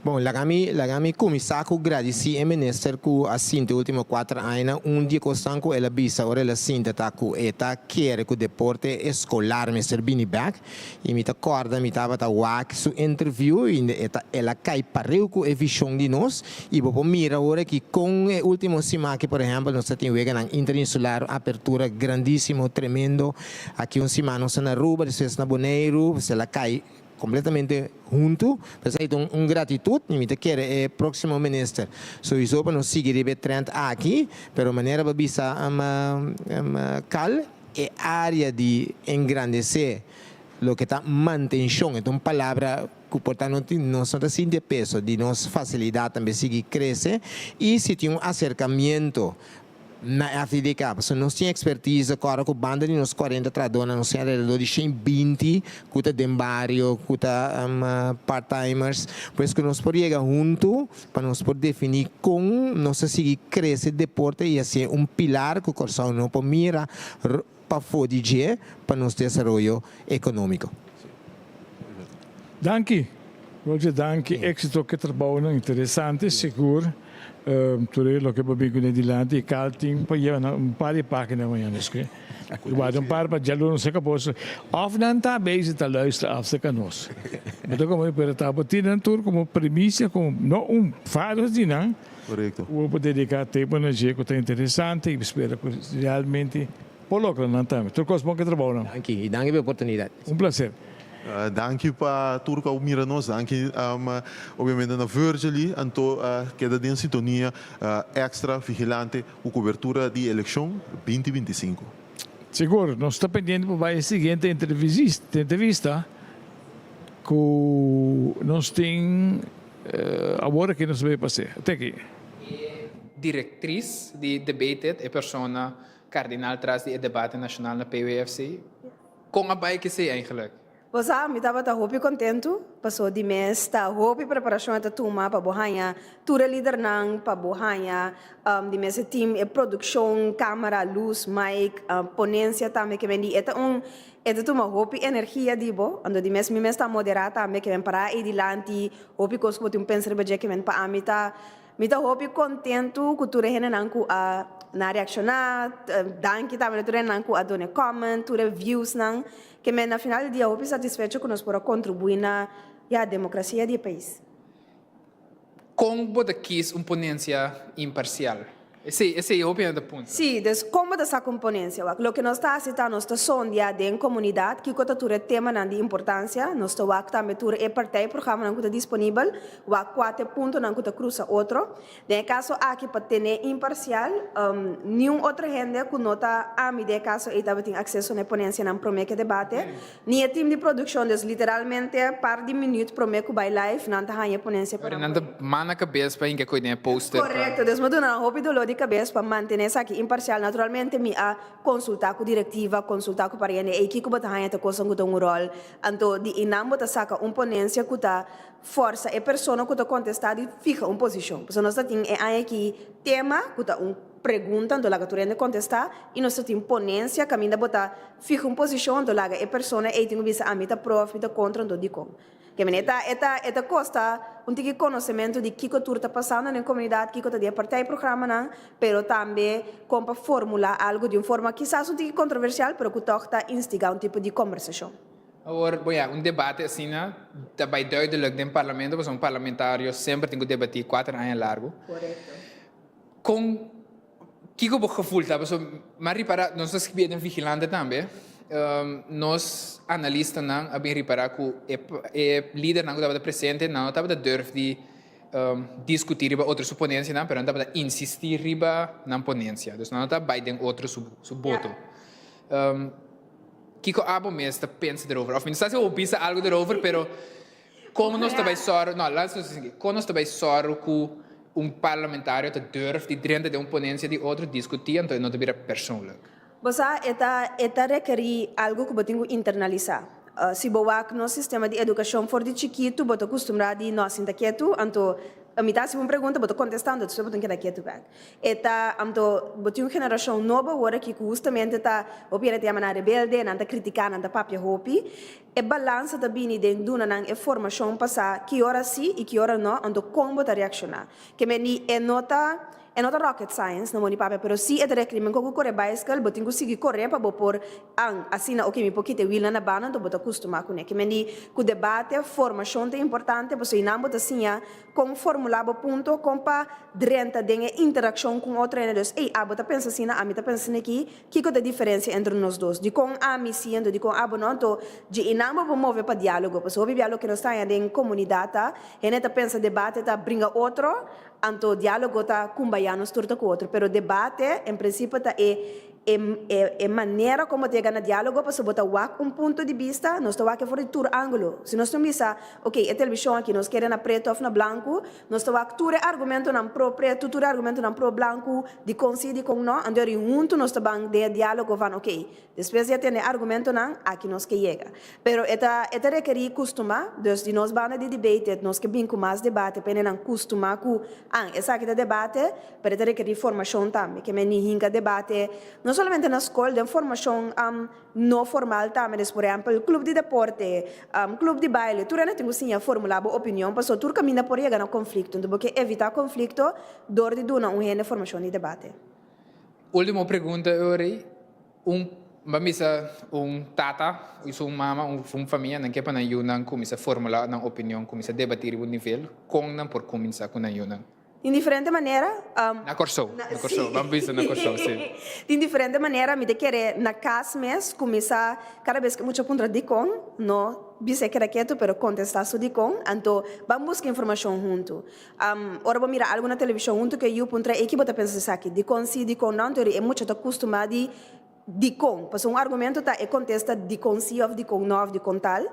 Bom, lagami comissário agradeci a ministro que assim de último 4 anos dia costanco ela bisa ora ela sinta tá que eta quer que o deporte escolar me servini back e me acorda me tava tá wak su interview e eta ela cai pareu com a visão de nós e vou mira ora que com o último semana que por exemplo nós temos na interinsular apertura grandíssimo tremendo aqui semana nós na Aruba depois na Bonaire se ela cai completamente junto, mas aí gratitude, e me quer é próximo ministro. So isso para nós seguir o trend aqui, pero maneira para bisa cal é área de engrandecer lo que está manutenção, então palavra que portanto nós não assim de peso, de nos facilidade também seguir crescer e se tem acercamento na FDDK, porque nós temos expertise agora com banda de nos 40 tradona, nós temos alrededor de 120 que de barrio, que part-timers, por isso que nós podemos chegar junto para nós poder definir como nós seguir crescer deporte e assim pilar que o Corsão não pode mirar para fodiger para nosso desenvolvimento econômico. Danke. Roger, danke. Êxito que trabalho interessante, seguro. Lo che babbi con di là di calting poi un paar di pagine amanhã que guarda um par para já não sei que posso of não tá bezig te luisteren af se canos então como para tá botando tour como premissa como não faros de não correto vou poder dedicar tempo na jeito que é interessante e espero que realmente colocar não tá tudo coisa bom que trabalham danke pela oportunidade prazer. Dank para tudo que o mira nós, dank obviamente na Virgil, então queda em sintonia extra vigilante a cobertura de eleição 2025. Seguro, nós estamos pendentes para a seguinte entrevista que nós temos agora que nós vai passar. Até aqui. directriz de debate e persona cardinal tras de debate nacional na PWFC. Com a baie que sei eigenlijk. Você me estava muito contente, passou de mês, está roupa preparação da turma para borranha, tura líder não para borranha, de mês time produção, câmera, luz, mic, ponência também que vem é turma roupa energia dibo, ando de mês me está moderada também que vem para aí dilante, roupa coisa que eu penso que vem para me tá roupa contente, cultura rena não na reaccionar, danke também tura não a donar comment, tura views não que na final do dia eu estou satisfeito que nós podemos contribuir na democracia do país. Como você quis uma ponência imparcial? Esse é o ponto. Sim, como essa componência? O que nós estamos citando, nós estamos sonhando em comunidade, que o tema de importância, nós estamos também é parte do programa que está disponível, o 4 pontos que cruza outro. No caso, aqui para ter imparcial, nenhum outro gente que nota a mim, no caso, tem acesso à ponência na promessa debate, nem o time de produção, literalmente, par de minutos promessa que vai live, não tem ponência para não tem mana cabeça para que coisa poster. Correto, mas eu não ouvi de cabeça para manter essa aqui imparcial. Naturalmente, me a consultar com a diretiva, consultar com o parente, e que você tem que coisa que tem um rol. Então, de inam você saca uma ponência que está força e pessoa que está contestada e fica uma posição. Porque nós temos aqui tema que está uma pergunta, então lá que tu contestar, e nós temos ponência que ainda botar fica uma posição, então lá que a pessoa e tem que ver a mita prova, mita contra, então de como. Que esta costa um tipo de conhecimento de que tu está passando na comunidade, que tu está parte do programa, não, mas também como formular algo de uma forma quizás um tipo controversial, mas que está instigar um tipo de conversação. Agora, debate assim, vai duidelijk no parlamento, porque um parlamentário sempre tem que debater 4 anos largo. Correto. Com que eu gevoel heb, maar repara, nós estamos bem vigilante também. Nós analistas não abem reparar que o líder não estava presente, não estava durf de discutir riba outra suponência, não, mas estava insistir riba na ponência. Então não estava bem outro voto. Que eu abo mesmo pensa erover. Of minstens eu pensa algo erover, pero como nós estava sorro, não, lá como nós estava sorro que parlamentário te durf de dentro de ponência de outro discutir, então não devia persoonlijk. Você está requerir algo que você tem que internalizar. Se você no sistema de educação for de chiquito, você acostumado a não sentar quieto, então a mitad se uma pergunta, você contestando, você tem que estar quieto back. Então, você tem uma geração nova agora que justamente está opinando de maneira rebelde, não está criticando, não está papia hopi. E balança também de duna na informação passar que hora sim e que hora não, então como você reaccionar. Que me é not rocket science, não é papel, pero se é requerimento que corre bicycle, botin conseguir correr para pôr assim na me pouquinho wheel na bana, então botar acostumar com ele. Que me o debate, formação é importante, porque se não botar assim, com formular o ponto, com para drenta de interação com outros treinadores. Ei, botar pensa assim, a mim tá pensando aqui, que é a diferença entre nós dois? De com a mim sendo, de com não, então de não vou mover para diálogo, porque o diálogo que nós estamos em comunidade, e não tá pensa debate, tá brinca outro. Então, o diálogo está cumbayando turta com o outro, mas o debate, em princípio, é maneira como te ganha diálogo, para botar ponto de vista, nós estamos aqui fora de todo ângulo. Se nós estamos ok, a televisão aqui, nós queremos na preto ou na branco, nós estamos aqui todo argumento na pro preto, todo argumento na pro branco, de coincide com não, então, junto nós estamos de diálogo, van, ok, depois de ter argumento não, aqui nós que chega. Pero, esta requer costuma, dus de nós vamos de debate, nós que bem com mais debate, para não costuma com, essa aqui é debate, para esta requer formação também, que me hinca debate, não somente na escola, de formação não formal também, por exemplo, clube de deporte, clube de baile, tu não tem que formular a opinião, para tu caminha por chegar no conflito, então porque evitar conflito, dor de duna uma formação de debate. Última pergunta, Uri, tata, mama, uma família, não quer para não começar a formular uma opinião, começar a debater o nível, como por começar com a De diferente maneira. Na Corso, vamos ver na Corso, sim. De diferente maneira, me querer na casa mesmo, começar, cada vez que muita contradição, não, bisa que era quieto, pero contestar su dicon, então, vamos buscar informação junto. Ora, vamos mirar algo na televisão junto, que eu pontra, e que você pensa aqui, dicon sim, dicon não, então, é muito acostumado de dicon, porque um argumento tá, é contesta dicon sim, ou dicon não, ou dicon tal.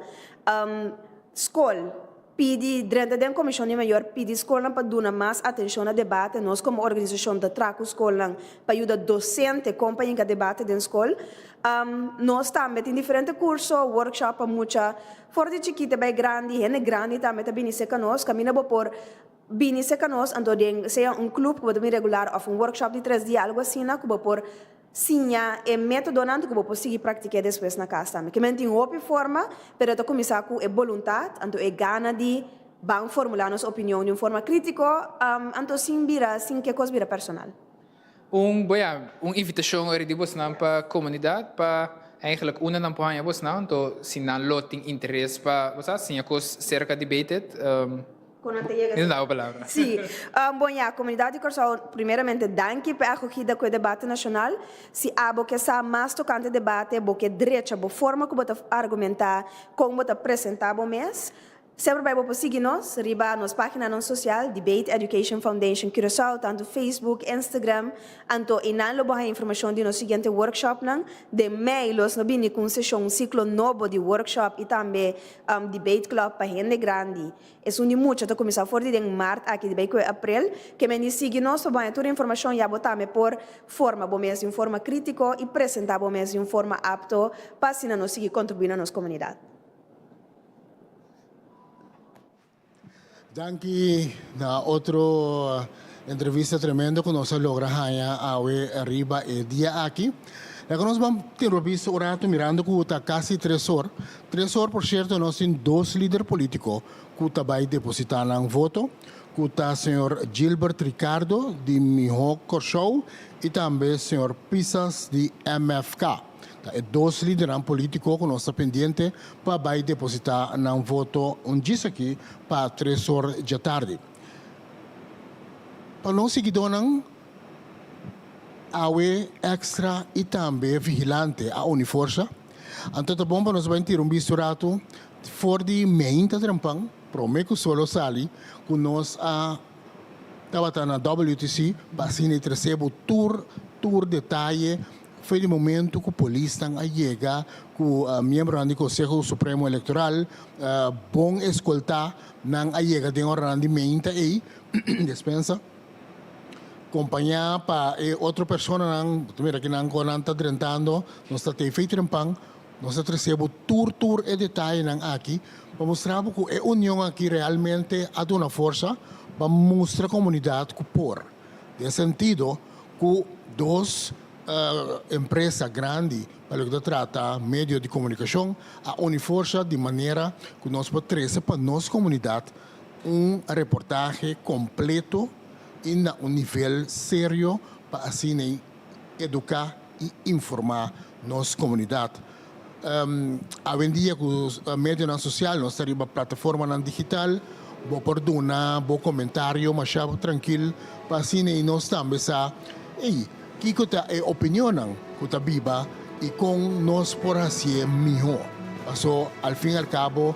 Escola. pedi, dentro da comissão de maior, pedi escola para dar mais atenção ao debate, nós como organização da traco escola, para ajudar docente, acompanhar o debate da escola. Nós também temos diferentes cursos, workshop, muita, fora de chiquita, bem grande, grande também, também se conosco, caminha por bini se conosco, então, seja clube que pode regular, ou workshop de 3 dias, algo assim, que pode por sinha e método que pode conseguir praticar depois na casa também. Que tem outra forma, mas eu começar com a vontade, então é gana de bang formular nossa opinião de uma forma crítica, então sem que coisa vira personal. Uma invitação para a comunidade, para eigenlijk una não põe você não, então se não loting interesse para você, se a coisa cerca debated. Não, a palavra. Sim, bom, a comunidade Corsol, primeiramente, danke pela acogida com o debate nacional. Se há que está mais tocante debate, porque direita, a forma como você argumentar, como você apresentar o mês. Sempre vai seguir-nos, riba nas páginas sociais, Debate Education Foundation Curaçao, tanto Facebook, Instagram, anto inalo boa informação de nosso seguinte workshop, de meilos, no bini com um ciclo novo de workshop e também debate club para gente grande. É um de muito, que começar fora de março, aqui de abril, que me seguir-nos, vai toda a informação já botar por forma, bom mês, de forma crítica e apresentar bom mês de forma apto para assim nos seguir contribuindo na nossa comunidade. Danke na outra entrevista tremenda que nós logramos arriba e dia aqui. Nós vamos ter visto o rato mirando que está quase 3 horas. 3 horas, por certo, nós temos 2 líderes políticos que vai depositar um voto. Que está o senhor Gilbert Ricardo, de Miho Corsol, e também o senhor Pisas, de MFK. 2 líderes políticos que nós estamos pendentes para depositar um voto dia aqui para 3 horas da tarde. Para nós seguidores, awe extra e também vigilante a Uniforça. Então, tá bom para nós vamos ter visto rato fora de meinta trampang, prometo solo sali, que nós estava na WTC, para receber tour detalhe. Foi o momento que a polícia chega, que o membro do Conselho Supremo Eleitoral bom escoltar não chega de hora de meinta e dispensa acompanhar para outra pessoa mira que não está drentando nós está feito trampang nós recebemos tour e detalhe aqui para mostrar que a união aqui realmente há uma força para mostrar a comunidade que por nesse sentido que 2 empresa grande para o que trata meio de comunicação a Uniforça de maneira que nós podemos trazer para nossa comunidade reportagem completo e a nível sério para assim educar e informar nossa comunidade. Hoje em dia, com os mídias sociais, nós temos uma plataforma digital, vou por dar um comentário, mas tranquilo, para assim nós também que está a opinião que está viva e com nós por assim melhor. So, al fim e al cabo,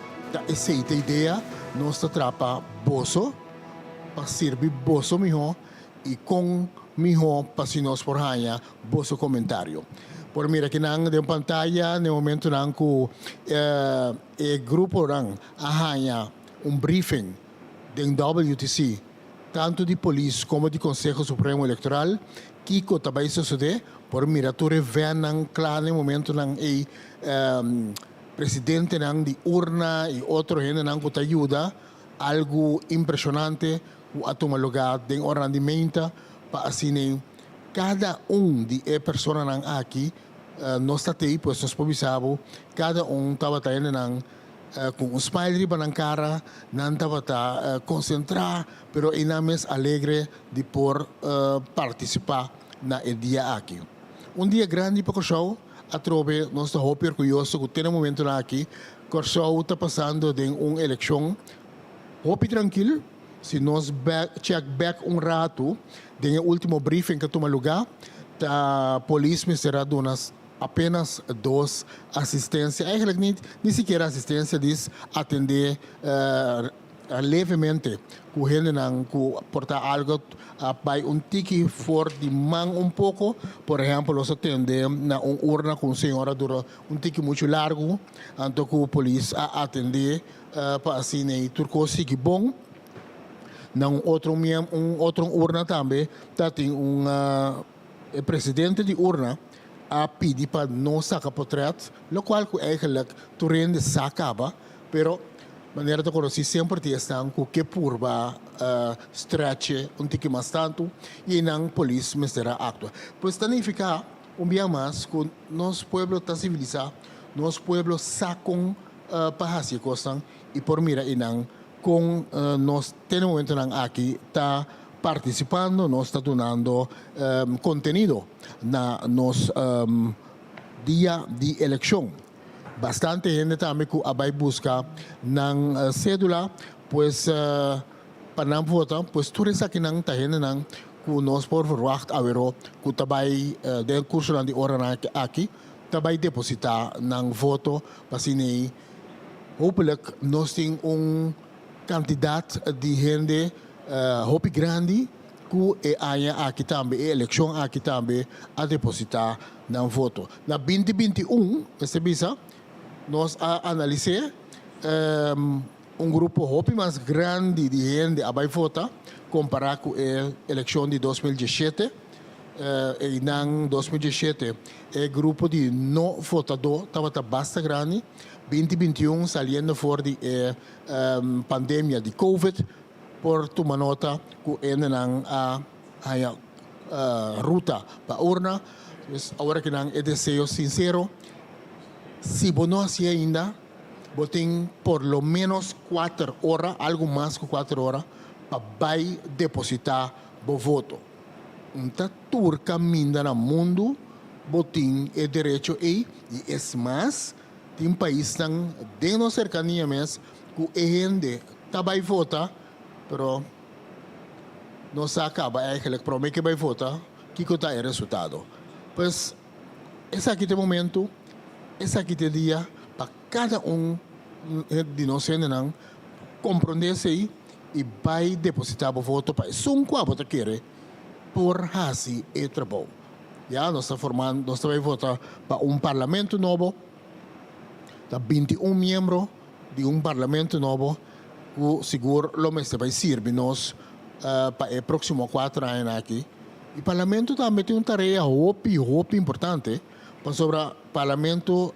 essa ideia nós trapa boso para servir boso melhor e com melhor para si nós por hanha boso comentário. Por mira que nang de pantalla no momento nang ko grupo nang hanha briefing de WTC tanto de polícia como de Conselho Supremo Eleitoral Kiko também sucede por mirature venang claro no momento nang presidente nang de urna e outro gente nang que ajuda algo impressionante a tomar lugar de rendimento para assim cada de pessoas nang aqui nós tatei pues nós pobisabo cada estava tendo nang com smile riba ng cara nanta bata concentrar pero inames alegre de por participar na dia aqui. Dia grande para Corsol, atrove nós está super curioso que tem momento na aqui Corsol está passando de eleição hope tranquilo se nós check back rato de último briefing que toma lugar a polícia será donas apenas 2 assistências, eigenlijk nem sequer assistência diz atender levemente que gente não porta algo vai tiki for de man pouco, por exemplo, nós atendemos na urna com senhora dura tiki muito largo, então que a polícia atender para assim né turco que bom. Na outro urna também tem presidente de urna a pedir para não sacar portret, o qual eigenlijk tu rende sacaba, pero maneira de conhecer sempre te estão com que purba stretch tique mais tanto e não polícia mestra actua. Pois significa dia mais que nosso pueblo está civilizado, nosso pueblo sacam para fazer coisas e por mira e não com nós temos momento aqui está participando, nós está donando conteúdo na nos dia de eleição. Bastante gente também que vai buscar na cédula, pois para não votar, pois tudo isso aqui não está gente não que nós por verwacht avero que também de curso de hora aqui também depositar na voto para assim hopelijk nós temos quantidade de gente hoop grande que aqui também eleição aqui também a depositar na voto. Na 2021, esse bisa nós analisamos grupo hoop mais grande de gente a vai votar comparado com a eleição de 2017. E em 2017 o grupo de não votador estava bastante grande. 2021 saliendo fora de pandemia de Covid por tomar nota que ainda a ruta para a urna. Agora que não é desejo sincero, se não assim ainda, botem por lo menos 4 horas, algo mais que 4 horas, para vai depositar o voto. Então, todo caminho no mundo, botem o direito e é mais, tem um país tão de nossa cercania mesmo, que a gente vai votar, pero não se acaba, eigenlijk promete que vai votar, que está o resultado. Pois, esse aqui é o momento, esse aqui é o dia, para cada de nós compreender-se e vai depositar o voto para isso que você quer por fazer o trabalho. Nós estamos formando, nós vamos votar para parlamento novo, 21 membros de parlamento novo, que seguro vai servir nos para os próximos 4 anos aqui. E o parlamento também tem uma tarefa muito importante sobre o parlamento,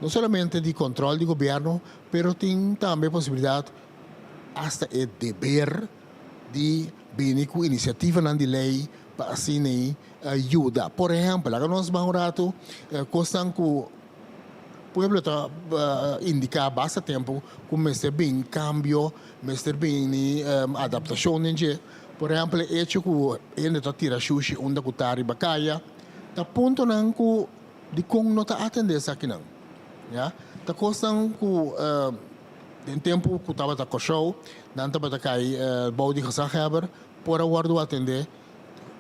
não somente de controle do governo, mas tem também a possibilidade, hasta o dever de vir com iniciativa de lei para assim ajuda. Por exemplo, agora nós vamos rato, costam que o povo está indicar bastante tempo como está bem cambio, está bem adaptação. Por exemplo, o hecho que ele está tirando sushi onde que está ribacaia, está ponto não que de como não está atendendo isso aqui não. Está costam que em tempo que estava com show, não estava a bom de gesagheber, por agora atender.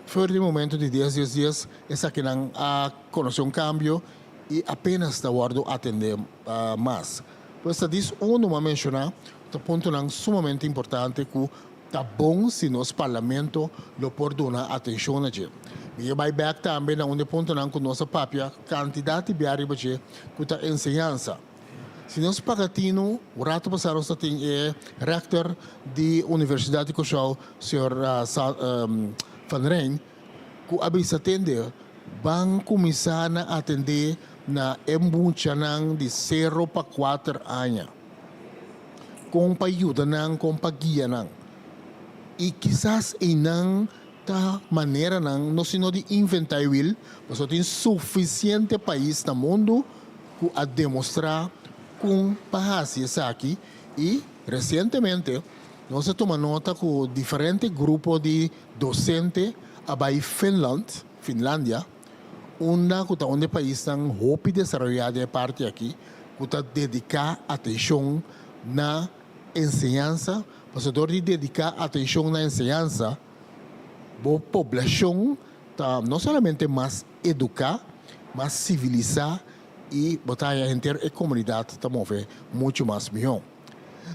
Foi de momento de 10 dias, essa aqui não a conhecer cambio e apenas está guardo atender mais. Por isso, diz não mencionar, o ponto não sumamente importante que está bom se nosso parlamento lo por dar atenção a gente. E vai back também na onde ponto não que nossa papia quantidade de área que está ensinança. Se nós pagatino, o rato passado nós tem rector de Universidade de Cochau, Sr. Van Rijn, que abis atender, vão começar a atender na embunchanan de 0 para 4 anos. Com para ajuda, com para guia. E quizás não da maneira não se de inventar will, mas tem suficiente país no mundo que a demonstrar com países isso aqui. E recentemente nós tomamos nota que diferentes grupos de docentes a Finlândia, onde o país está muito desenvolvido parte aqui, que está dedicar atenção na ensinança, porque de dedicar atenção na ensinança, a população está não somente mais educar, mais civilizar e botar a comunidade está mover muito mais melhor.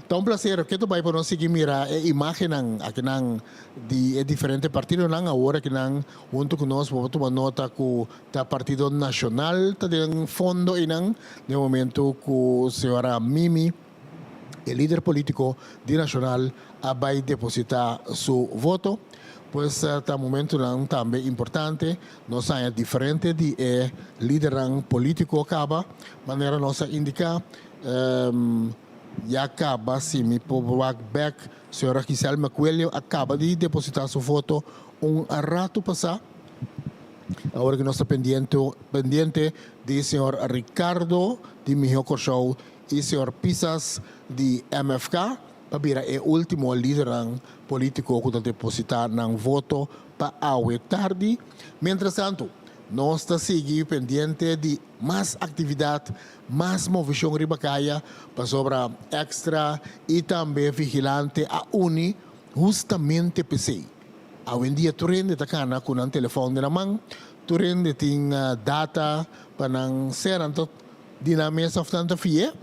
Tá um prazer que tu vai para nós seguir mira a imagem aqui de diferentes partidos agora que junto com nós vamos tomar nota com o Partido Nacional tá tem fundo e no momento com a senhora Mimi, o líder político de Nacional, vai depositar seu voto. Pois tá momento também importante, nós é diferente de líder político acaba, maneira nossa indicar e acaba se me por back senhora Gisela Coelho acaba de depositar seu voto rato passar. Agora que nós está pendiente de senhor Ricardo de Mijo Show e senhor Pisas de MFK. Para o último líder político que depositar um voto para a tarde. Mientras tanto, nós estamos seguindo pendente de mais atividade, mais movição ribacaia para sobre extra e também vigilante a uni justamente PC. Hoje em dia, tu rende da cana com um telefone na mão, tu rende tem data para não ser tanto dinâmica of tanta fia.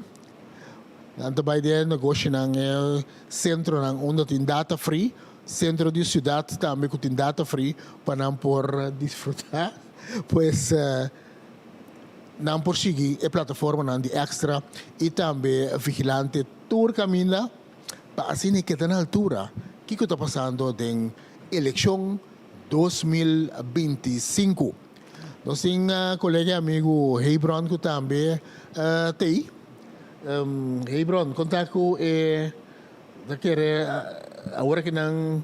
Anto by the negócio ng centro onde tem data free, centro de cidade também que tem data free para não por desfrutar, pois não por seguir a plataforma de extra e também vigilante tour caminha para assim que está na altura que está passando em eleição 2025. Nós temos colega amigo Hebron que também tem. Hebron, contato agora que o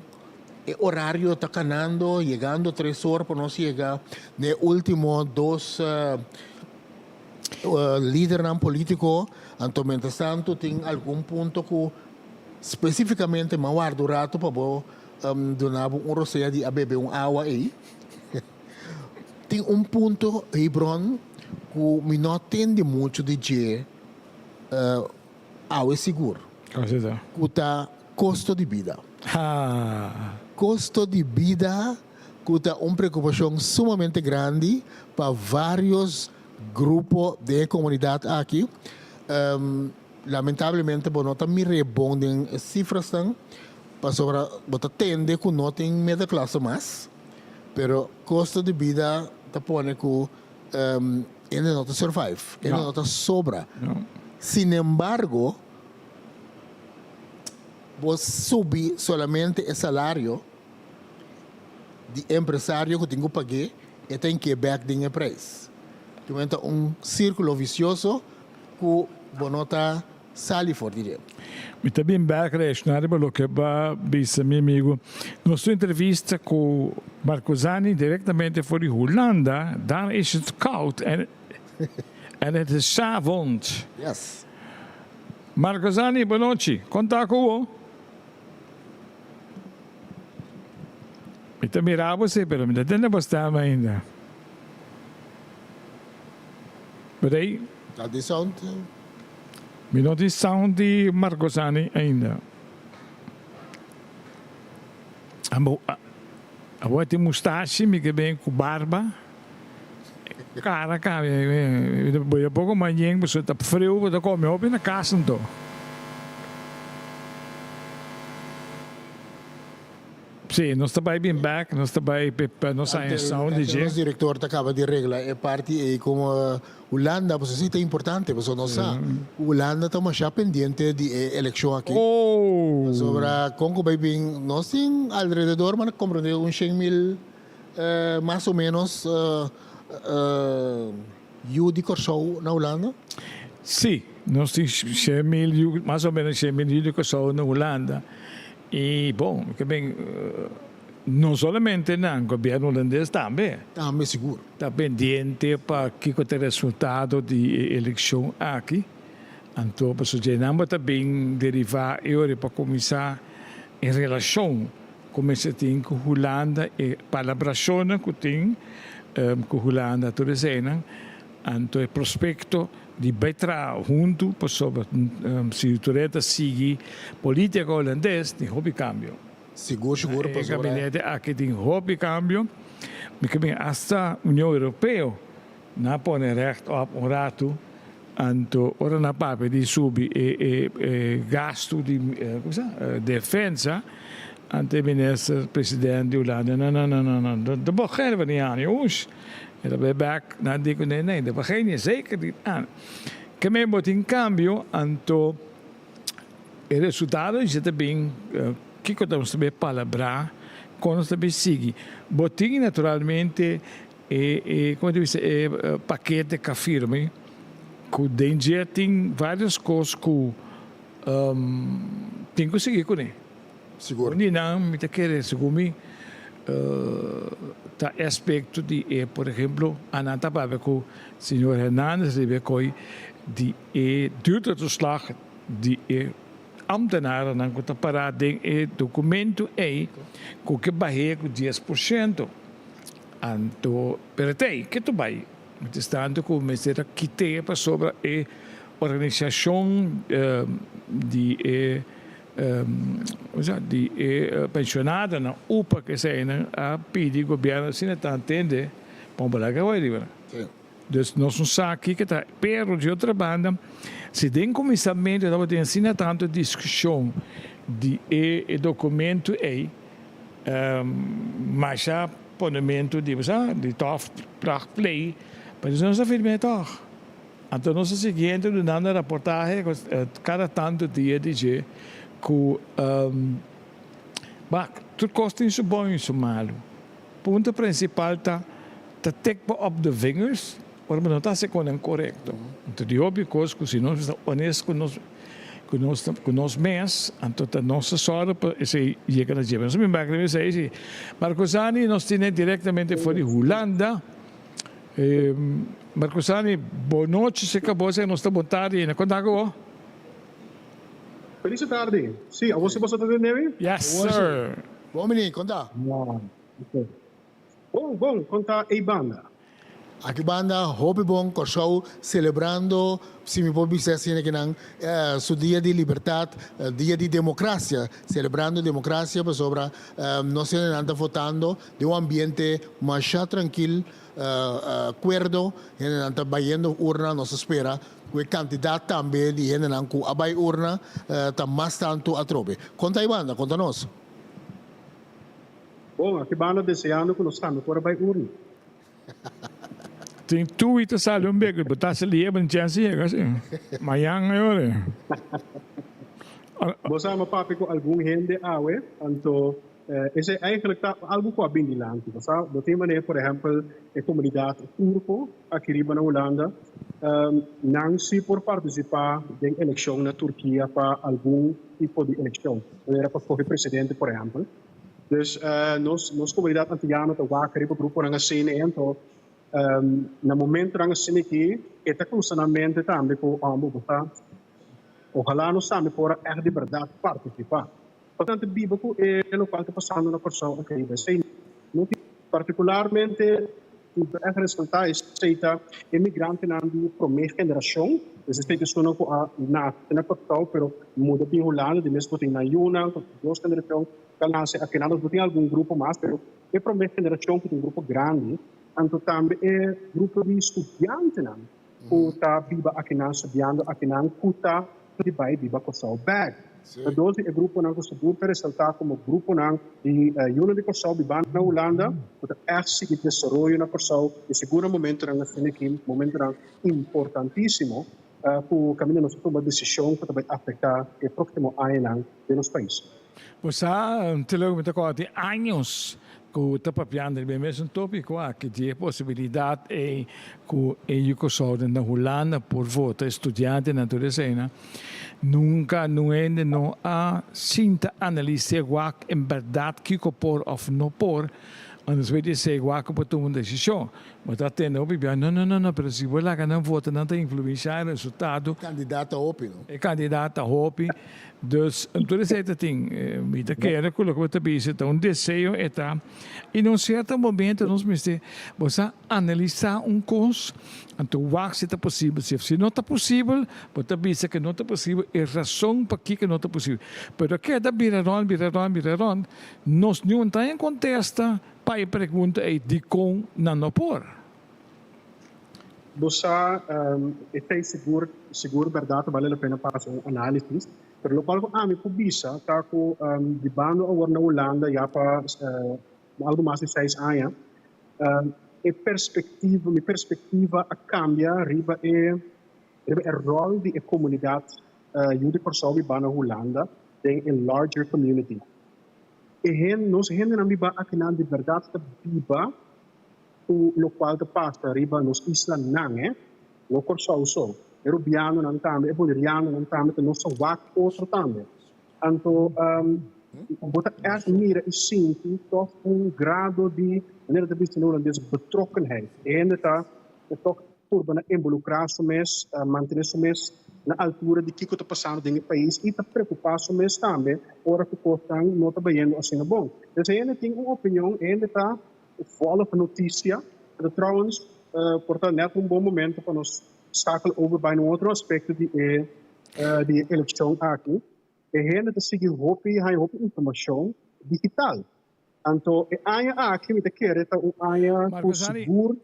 horário está canando, chegando 3 horas para nós chegar no último 2 líderes políticos. Então, mientras tanto, tem algum ponto que especificamente me guardo rato para donar roceia de beber água aí. Tem ponto, Hebron, que me não atende muito de dia. Água seguro. Custa custo de vida. Custo de vida custa uma preocupação sumamente grande para vários grupos de comunidade aqui. Lamentavelmente, não me respondem cifras para sobre tende que não tem meia classe mais, pero custo de vida te põe que ainda não survive, ainda não sobra. Sin embargo, vos subir solamente o salário de empresário que tenho que pagar e tem que back de preço. Então, círculo vicioso que vos nota sali for dire. Mi também back reaccionare per lo che va visto mio amigo. Nostra intervista con Marcosani direttamente fuori Hollanda, daar is het koud en het is 's avonds. Yes. Marcosani, buonanotte. Conta con voi? Mi te miravo se però mi da tende bastava ainda. Vedei? Dat is sound. Mi non di sound di Marcosani ainda. A voi ti mustache, mi che ben con barba. Cara, eu pouco manhã, você está frio, você come op na casa então. Sim, nós estamos bem back, nós estamos bem, nós saímos sound DJ. O diretor acaba de regla é parte como Holanda, você sim é importante, você não sabe. Holanda está já pendente de eleição aqui. Sobre Congo baby, nós temos alrededor, mas compreende 100,000 mais ou menos de Corso na Holanda? Sim, nós temos 100,000, mais ou menos 100,000 de Corso na Holanda. E, bom, que bem, não somente no governo holandês também. Também seguro. Está pendente para que o resultado da eleição aqui. Então, para nós também derivar para começar em relação como se tem com a Holanda e colaboração que tem com a Holanda toda cena. Então, o prospecto de betra junto para sobre se tu seguir política holandesa tem hobby cambio. Seguro para o gabinete aqui tem hobby cambio. Porque bem, até a União Europeia não põe recht op rato Anto, ora na pape di subi gasto di defensa, ante minister presidente di Olanda, no, dat beginnen we niet aan, jongens. En dan ben je back, nou, dico, nee, dat begin je zeker niet aan. Che me moet in cambio, anto, il risultato zit bem, kiko estamos também palabra, quando também sigue. Botinho naturalmente, como eu disse, paquete que firme, que tem várias coisas que tem que seguir com ele. Seguro. Não, me querer seguir tá aspecto de, por exemplo, anata para que o senhor Hernandes lebe coi de duurdertoeslag die ambtenaren dan kunnen paraden documento que barreira com 10%. Anto peretei que tu vai, estando com mesera quite para sobre organização de pensionada na UPA que sei a pedir governo se não entende para balaga vai livre. Dus nós não sabe que está pero de outra banda se tem começamento da tem assim tanto discussão de documento mas já ponimento de tof pracht play mas não se firme toch então nós seguinte dando reportagem cada tanto dia de que tudo custa isso bom isso malo ponto principal tá tekenen op de vingers, maar we não se com correto. Então, de óbvio que se nós estamos honestos com nós mesmos, então a nossa sorte se chega a gente. Mas me lembro que se Marcosani nós temos diretamente fora de Holanda. Marcosani, boa noite, se acabou se nós estamos tarde na conta agora. Feliz tarde. Sim, a você pode entender? Yes, sir. Bom menino, conta. Bom, conta a banda. Aqui banda, hope bom, show celebrando, se me pode dizer assim, que su dia de liberdade, dia de democracia, celebrando democracia, para sobre nós estamos votando de ambiente mais tranquilo, acordo, estamos bayendo urna, nós espera, que o candidato também, de gente que abai urna, está mais tanto a trobe. Conta aí banda, conta nós. Bom, aqui banda desejando que nós estamos por abai urna. Tem tu itu sabe beco, botar se liebe een chance hier, assim. Mas yang agora. Você ama papi com algum gente awe, então esse é eigenlijk algo que abin die land, sabe? De tem maneira, por exemplo, a comunidade turco aqui na Holanda, não se por participar de eleição na Turquia para algum tipo de eleição, era para escolher presidente, por exemplo. Dus nós comunidade antiana te wakker op grupo na cena então na momento na cena aqui está constantemente também com ambos botar ojalá nós também por de verdade participar portanto bibo que é local que passando na pessoa aqui sei não particularmente o resultado é imigrante na primeira geração esse é pessoa que na Portugal pero muda de Holanda de mesmo tem na Yuna duas gerações Canase, aqui nós temos algum grupo mais, mas é para uma geração que tem um grupo grande, então também é grupo de estudantes, que está viva aqui na estudando, aqui na cuta de vai viva com seu bag. Então é grupo na que se pode ressaltar como grupo na de União de Corsau viva na Holanda, que é seguir desenvolvendo na Corsau, e seguro momento na aqui, momento importantíssimo, para o caminho nós tomar decisão que vai afetar o próximo ano de nosso país. Você tem anos que está papiando bem mesmo tópico que tem possibilidade que eu na Holanda por voto estudante na natureza nunca não há cinta analisar em verdade que por ou não por antes vai dizer que para tomar uma decisão mas até não não mas se você lá não vota não tem influenciar o resultado candidato a OPI é candidato a OPI dus então esse tem me da quer colocar também isso então desejo está e num certo momento nós você analisar curso então o se está possível se não está possível pode dizer que não está possível é razão para que não está possível mas que da biraron nós não tá em contesta para a pergunta é de com não por Bosa é seguro verdade vale a pena fazer um análise, pero lo qual a mim kubisa tá com de bando agora na Holanda já para algo mais de 6 anos, minha perspectiva a cambia riba é rol de comunidade jude persoon bij na Holanda in a larger community. E nós não biba aqui na de verdade da biba o local de pasta riba nos isla nang no corso so erubiano nan tambe e boleriano nan tambe que nós wak outro tambe anto bota as mira e sinto toch grado de maneira de vista no desse betrokkenheid en dat toch por bana involucrar-se mes manter-se mes na altura de que está passando em país e está preocupado mes também ora que costam não está bem assim bom então ainda tem uma opinião ainda está volop notícia trouwens portanto net bom momento para nós schakelen over bij een outro aspecto de eleição aqui e ainda está seguir hopi informação digital então aqui me quer por seguro.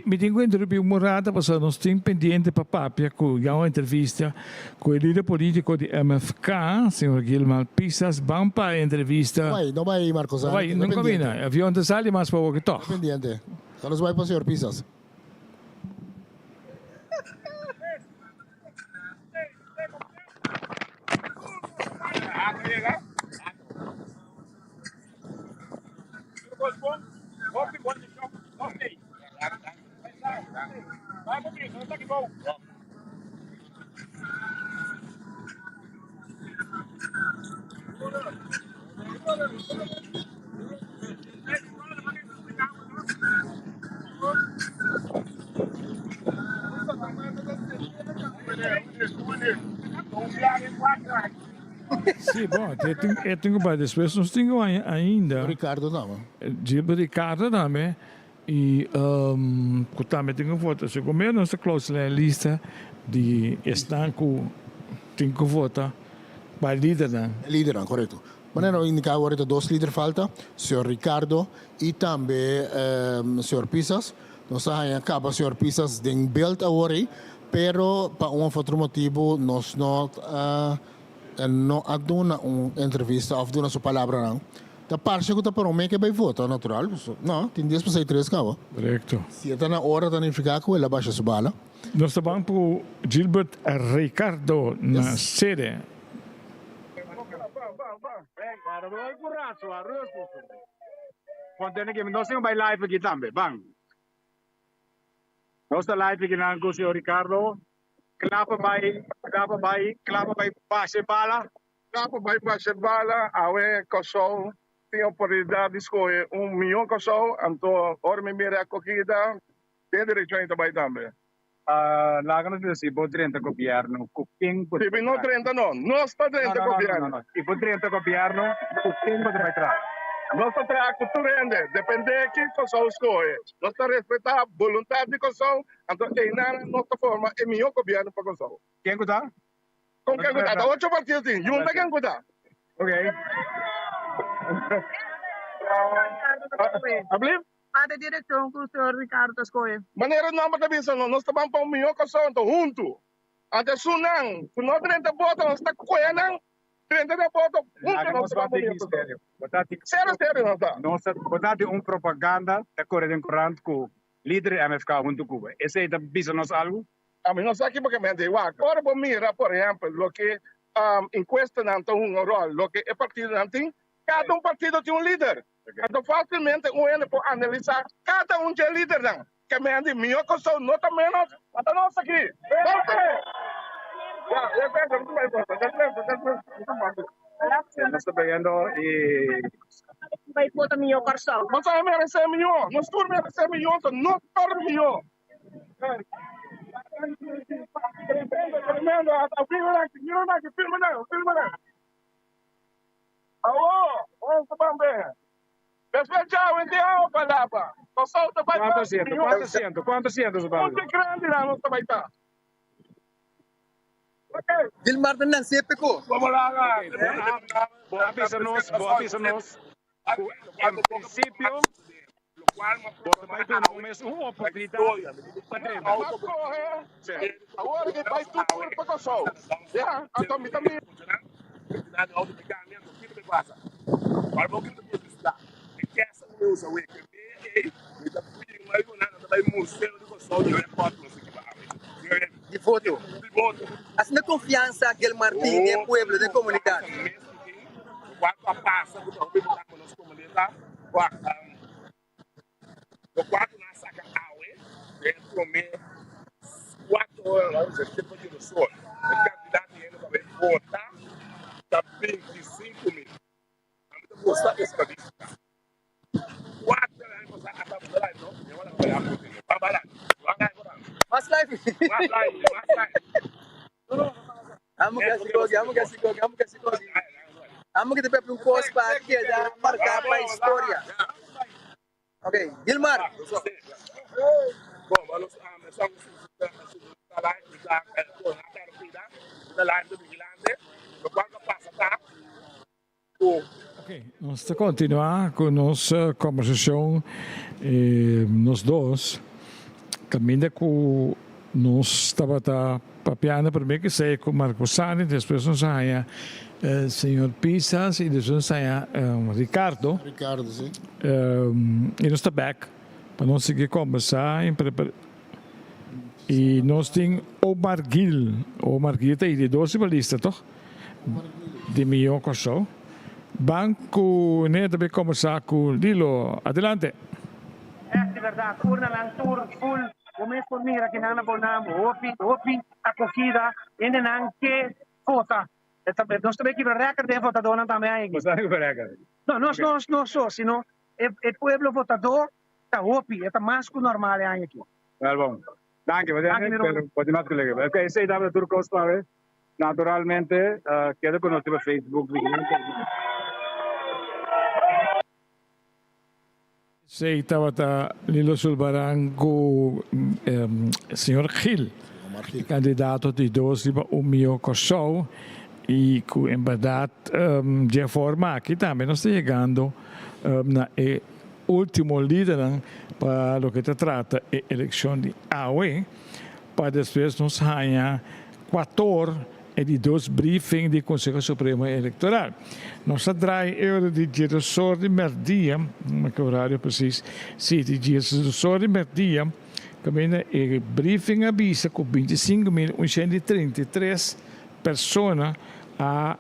Mi tengo interrompere un morata perché non sto pendiente per Papia con una intervista con il leader politico di MFK, signor Gilmar Pisas, van para entrevista. No vai, Marcos. No vai, non combina. Avião de sali, mas para o que toca. Pendiente. Carlos vai para o senhor Pisas. Sì, bom, eu tenho para depois nós temos ainda Ricardo Dama. Gilberto Ricardo Dama e também tenho foto, se como nossa cláusula lista de estanco tenho foto para líder. Líder, correto. Mas não indica agora dois líderes falta, senhor Ricardo e também senhor Pisas. Nós acaba senhor Pisas de belt agora, pero para um outro motivo nós não aduna uma entrevista ou aduna sua palavra não. Da parte que está para um que vai votar natural, não, tem 10 para 3 cabo. Correto. Se está na hora de ficar com ela baixa sua bala. Nós estamos para Gilbert Ricardo na sede. Nós temos live aqui também, bang. Nós estamos live aqui na Gusio Ricardo. Klapa by base bala. Klapa by base bala, awe kosong, tem oportunidade de escolher milhão kosong, então, ora me mira a corrida, tem direito a também também. Lá não sei se pode 30 governo, cupim. Sim, não 30 não, nós está 30 governo. E pode 30 governo, cupim pode vai trás. Nós está a cultura depende de que kosong escolhe. Nós está respeitar a vontade de kosong, então é nossa forma é milhão governo para kosong. Quem cuida? Com quem cuida? Há 8 partidos tem, junta quem cuida. Ok. Ablim? Ada direção com o senhor Ricardo escolhe. Maneira não para pensar, nós estamos para milhão kosong, então junto. Até sunang, se nós 30 votos, nós está coiando. 30 votos, nós vamos ter mistério. Sério, não está. Nós vamos propaganda da Coreia do Corante com líder MFK junto com Cuba. Esse é da business algo? A mim não sei aqui porque me ande igual. Agora vou mirar, por exemplo, lo que encuesta não tem um rol, lo que é partido não tem. Cada partido tem líder. Então facilmente ele pode analisar cada é líder não. Que me ande melhor que sou, não está menos. Até nós aqui. Nós estamos vendo e Vai votar melhor corção. Mas a merece melhor. Nós todos merece melhor, não para melhor. Tremendo, filma não. Alô, vamos também. Pessoal, tchau, então, palavra. Quanto cientos, muito grande lá, não vai estar. Gilmar na CPCO. Vamos lá, boa pisa nos. Em princípio, Bota vai ter começo uma oportunidade. Agora que faz tudo por pessoal. Já, então me também. De voto. Assim, a confiança que ele Martín é pueblo, de comunidade. O quadro na saca aue, dentro me 4 horas de tempo de sol. O candidato ainda vai votar da 25 mil. A mim não gosta dessa estadística. 4 horas você acaba de lá, não? Eu vou lá para balar. Mas live. Vamos que se gogue. Vamos que te pepe coisa para que já marcar para a história. Ok, Gilmar. Bom, vamos começar a live da live do vigilante. O quadro passa, tá? Ok, nós vamos continuar com nossa conversação, nós dois. Caminha com nós estava papiando primeiro que sei com Marco Sani, depois nós saia senhor Pisas e depois nós saia Ricardo. Ricardo, sim. E nós está back para nós seguir conversar e nós temos Omar Gil está aí de 12 balista, toch? De milhão com show. Banco, né, também conversar com Lilo. Adelante. De verdade, urna lang tour full. O mês por mim aqui na Bonamo, opi acogida, ainda não que vota. Nós também que recorde de votador também aí. Não, não só, senão o povo votador está opi, está mais que normal aí aqui. Tá bom. Dank je, continuamos colega. Ok, esse dá para tur costa, naturalmente, queda com nós no Facebook. Sei estava Lilo Sulbarango, senhor Gil, candidato de 12 para milhão com show e que em verdade de forma aqui também nós estamos chegando na último líder para o que se trata de eleição de AUE, para depois nos ganhar 14 e 2 briefings do Conselho Supremo Eleitoral. Nós traemos de diretor de merdia, não é horário preciso, sim, de diretor de merdia, também o briefing avisa com 25.133 pessoas a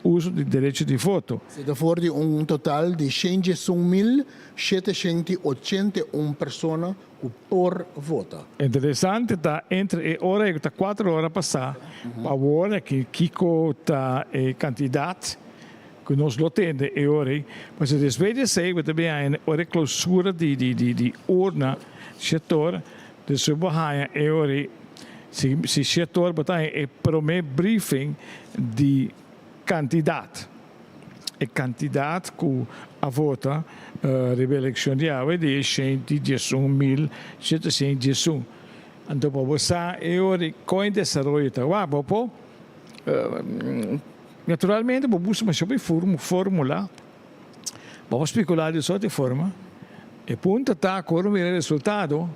uso do direito de voto. Se for de total de 101.781 pessoas por voto. Interessante, está entre hora e 4 horas passar, para agora que Kiko está candidato, que nós lo tende e ora, mas depois de sei, também há uma clausura de urna, setor, de subahaya e ora, se setor botar é primeiro briefing de candidato. E candidato que a vota a eleição de AUE de 111.711. Então, para você, com o desenvolvimento da UAB, naturalmente, vamos buscar fórmula, vamos especular de outra forma, e ponto está com o resultado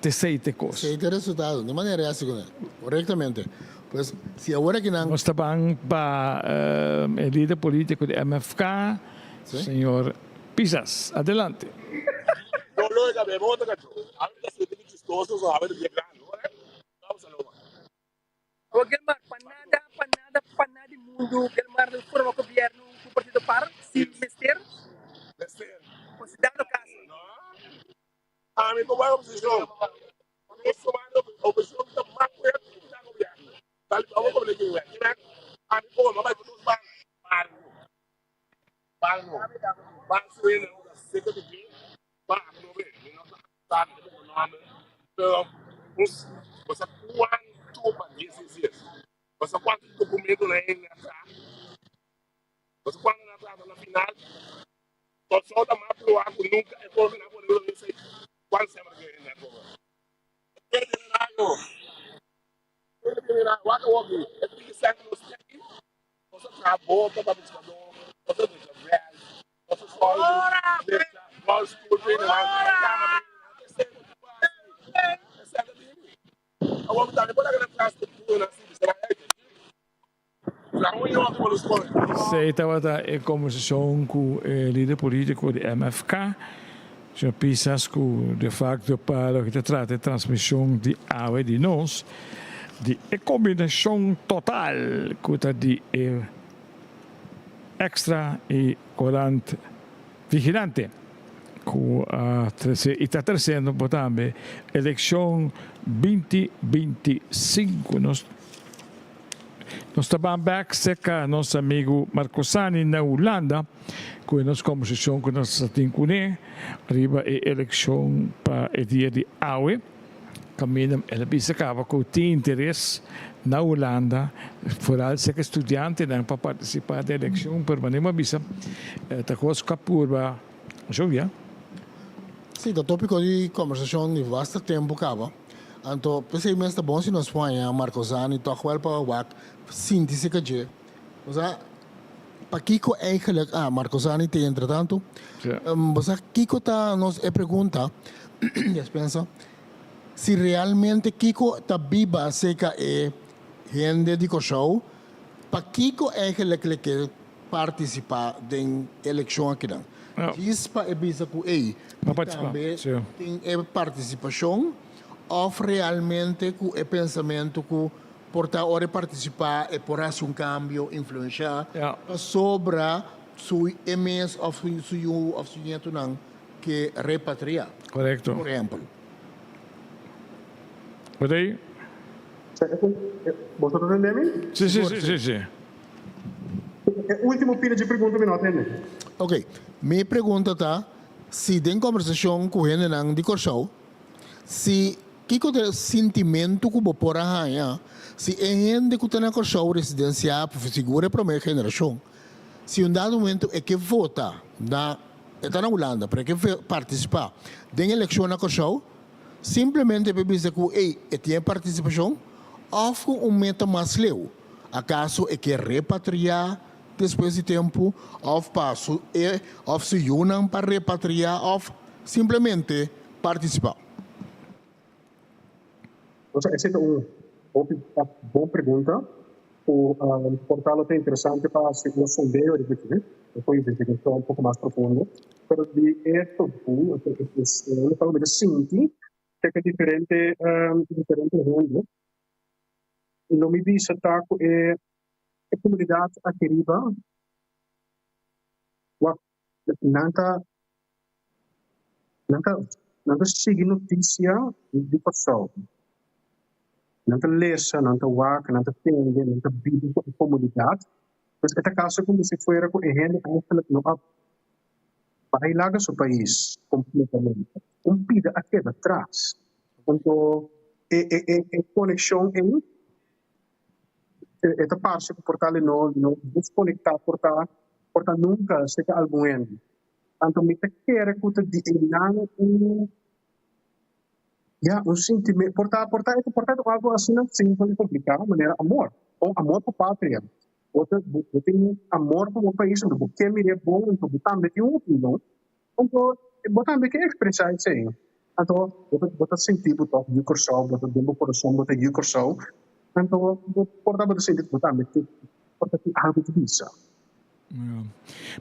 de 7 coisas. 7 resultados, de maneira assim, corretamente. Pues, se agora que não... Nós estamos para o líder político de MFK, senhor Pisas. Adelante. Não, logo, a minha volta, a gente se tem discursos, a ver de grande, vamos a lo O Gilmar, para nada do mundo, Gilmar, de forma o governo, o partido par, sim, besteira? Considerando o caso. A mim, como é a oposição? A oposição está mais perto do governo. Vamos como que é, né? A mim, como vai tudo Barno, suena una seca de que va a proveer, no está no nome, pero pues quanto para dizer, pues quanto documento na atrás, pues quando na atrás na final, só da mais pro arco nunca é por na por não sei quando se abre que na prova. Ele terminar, o que é que sai no step, você acabou para buscar você deixa velho, você só deixa Sei estava em conversação com o líder político do MFK, já pensas que de facto para que trata de transmissão de água de nós, de combinação total que de extra e corante vigilante que está trazendo também eleição 2025 nós estamos back seca nosso amigo Marcosani na Holanda com a nossa conversação com nós temos arriba a eleição para o dia de hoje caminho ela bisa acaba com tem interesse na Holanda vooral se estudante para participar da eleição permanente bisa ta coisa capurba joia. Sim, o tópico de conversação de vasto tempo acaba. Então, pensei mesmo bom se nós põe a Marcosani toch wel para o WAC síntese que je. Mas para Kiko eigenlijk Marcosani tem entretanto. Mas Kiko tá nos pergunta, já pensa, se realmente Kiko tá viva seca gente de show, para Kiko eigenlijk que participar da eleição aqui não. Isso para evita que também tem participação ou realmente com o pensamento que por hora participar e por fazer cambio, influenciar sobre sua MS ou sua jeito que repatriar. Correto. Por exemplo. Por aí? ¿Vosotros entendem? Sim. Último pedido de pergunta, me nota. Ok. Minha pergunta está, se tem conversação com gente de Corsau, se que o sentimento que você pode ter, se é gente que está na Corsau residencial, para figura para a minha geração, se dado momento é que vota, está na Holanda, para que participar da eleição na Corsau, simplesmente para dizer que tem participação, ou meta mais leu. Acaso é que repatriar depois de tempo, ou se unam para repatriar, ou simplesmente participar. Essa é uma boa pergunta. O portal é interessante para o sondeio de ver, depois de investigação um pouco mais profunda. Mas de esto, eu falo de Sinti, que é diferente mundo. Não me diz que a comunidade aqui riba, não sigue notícia de pessoa. Não lesa, não waka, não tende, não vive com a comunidade. Mas esta caso como se fosse com a gente que não bailaga seu país completamente. Pida aqui atrás. Então, conexão em esta parte que portal não desconectar portal nunca se alguém. Então, me quer que de eliminar sentimento, portar algo assim não simples complicado, de maneira amor para a pátria. Eu tenho amor para o país, eu quero me é bom, eu também tenho uma opinião, então eu também quero expressar isso aí. Então, eu senti o toque de coração, eu tenho o coração, eu tenho o coração, então eu portava sentir que eu também tenho algo de isso.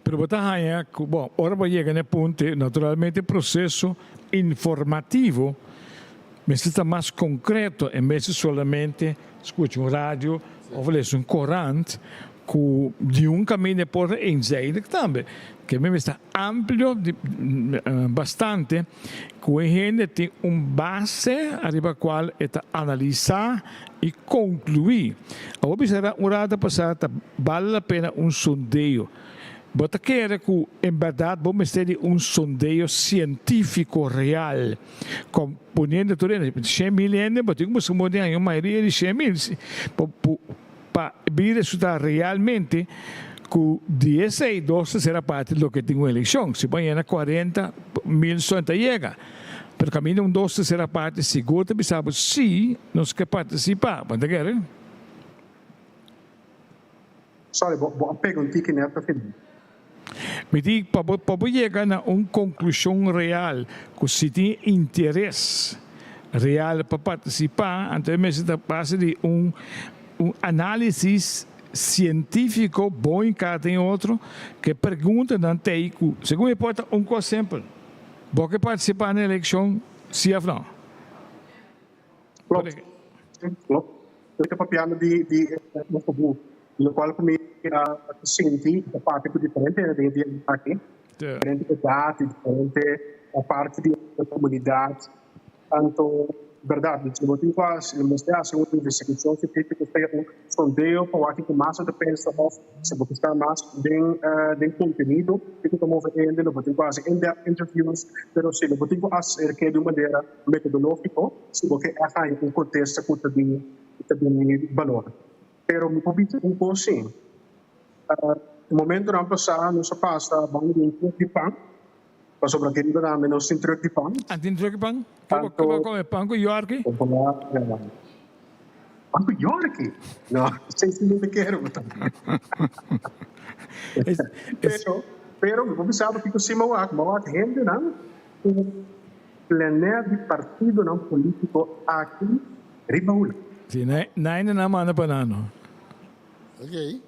Pero botar bom, ora vai chegar no ponto, naturalmente o processo informativo mas está mais concreto, em vez de solamente escutar um rádio ou ler um corante, de caminho por eenzijdig também. Que mesmo está amplo, bastante, que a gente tem base arriba a qual está analisar e concluir. A observar uma hora passada, vale a pena sondeio. Bota quer que, em verdade, vamos ter sondeio científico real, componendo tudo isso. 100 mil anos, mas temos que mudar a maioria de 100 mil, para ver resultar realmente que 10 e 12 será parte do que tem uma eleição. Se põe na 40 mil só chega. Pero caminho 12 será parte, seguro, sabe, se nós quer participar. Bota quer? Sorry, boa pergunta que neta Mas para chegar a uma conclusão real, que se tem interesse real para participar, então você passa de análise científico bom em cada outro, que pergunta não tem, segundo importa coisa simples, você participar na eleição, sim ou não? Klopt. Eu estou papiando de no qual comigo senti a parte diferente de aqui, diferente idade, diferente a parte da comunidade. Então, verdade, se você faz uma investigação científica, um sondeio para o que mais você pensa, se você está mais de conteúdo, que você move ainda, você faz interviews, mas se você faz de maneira metodológica, se você tem um contexto que tem valor. Pero me pubito um pouco sim. No momento não passar, não se passa, vamos de pão. Sobre aquele da menos sem truque de pão. Tem truque de pão? Como é pão com York? Pão com York? Não, sei se não quero. Pero me pensava que se mauak gente não planeia de partido não político aqui ribaula. Sim, não manda para nada. Ok.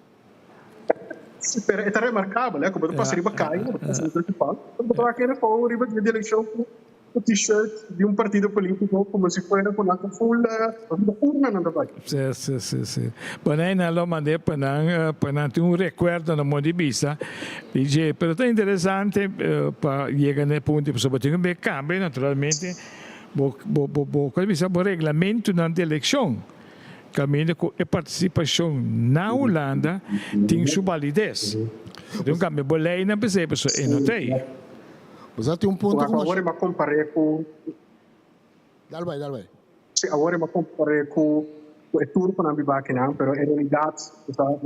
É remarcável, né? Como eu passei riba caio, eu passei riba de pau, eu estava aqui na fora, riba de eleição com o t-shirt de um partido político, como se fosse com a full urna na vai. Sim. Mas aí não mandei para ter recuerdo na mão de vista, dice, pero é interessante para chegar no ponto de sobre tem que cambiar naturalmente, o regulamento da eleição. Caminho com a participação na Holanda tem sua validez. Então, cambio a lei não percebe isso e não tem. Você tem ponto com agora eu comparei com Dal vai. Sim, agora eu comparei com o turco na Bibac não, pero em realidade não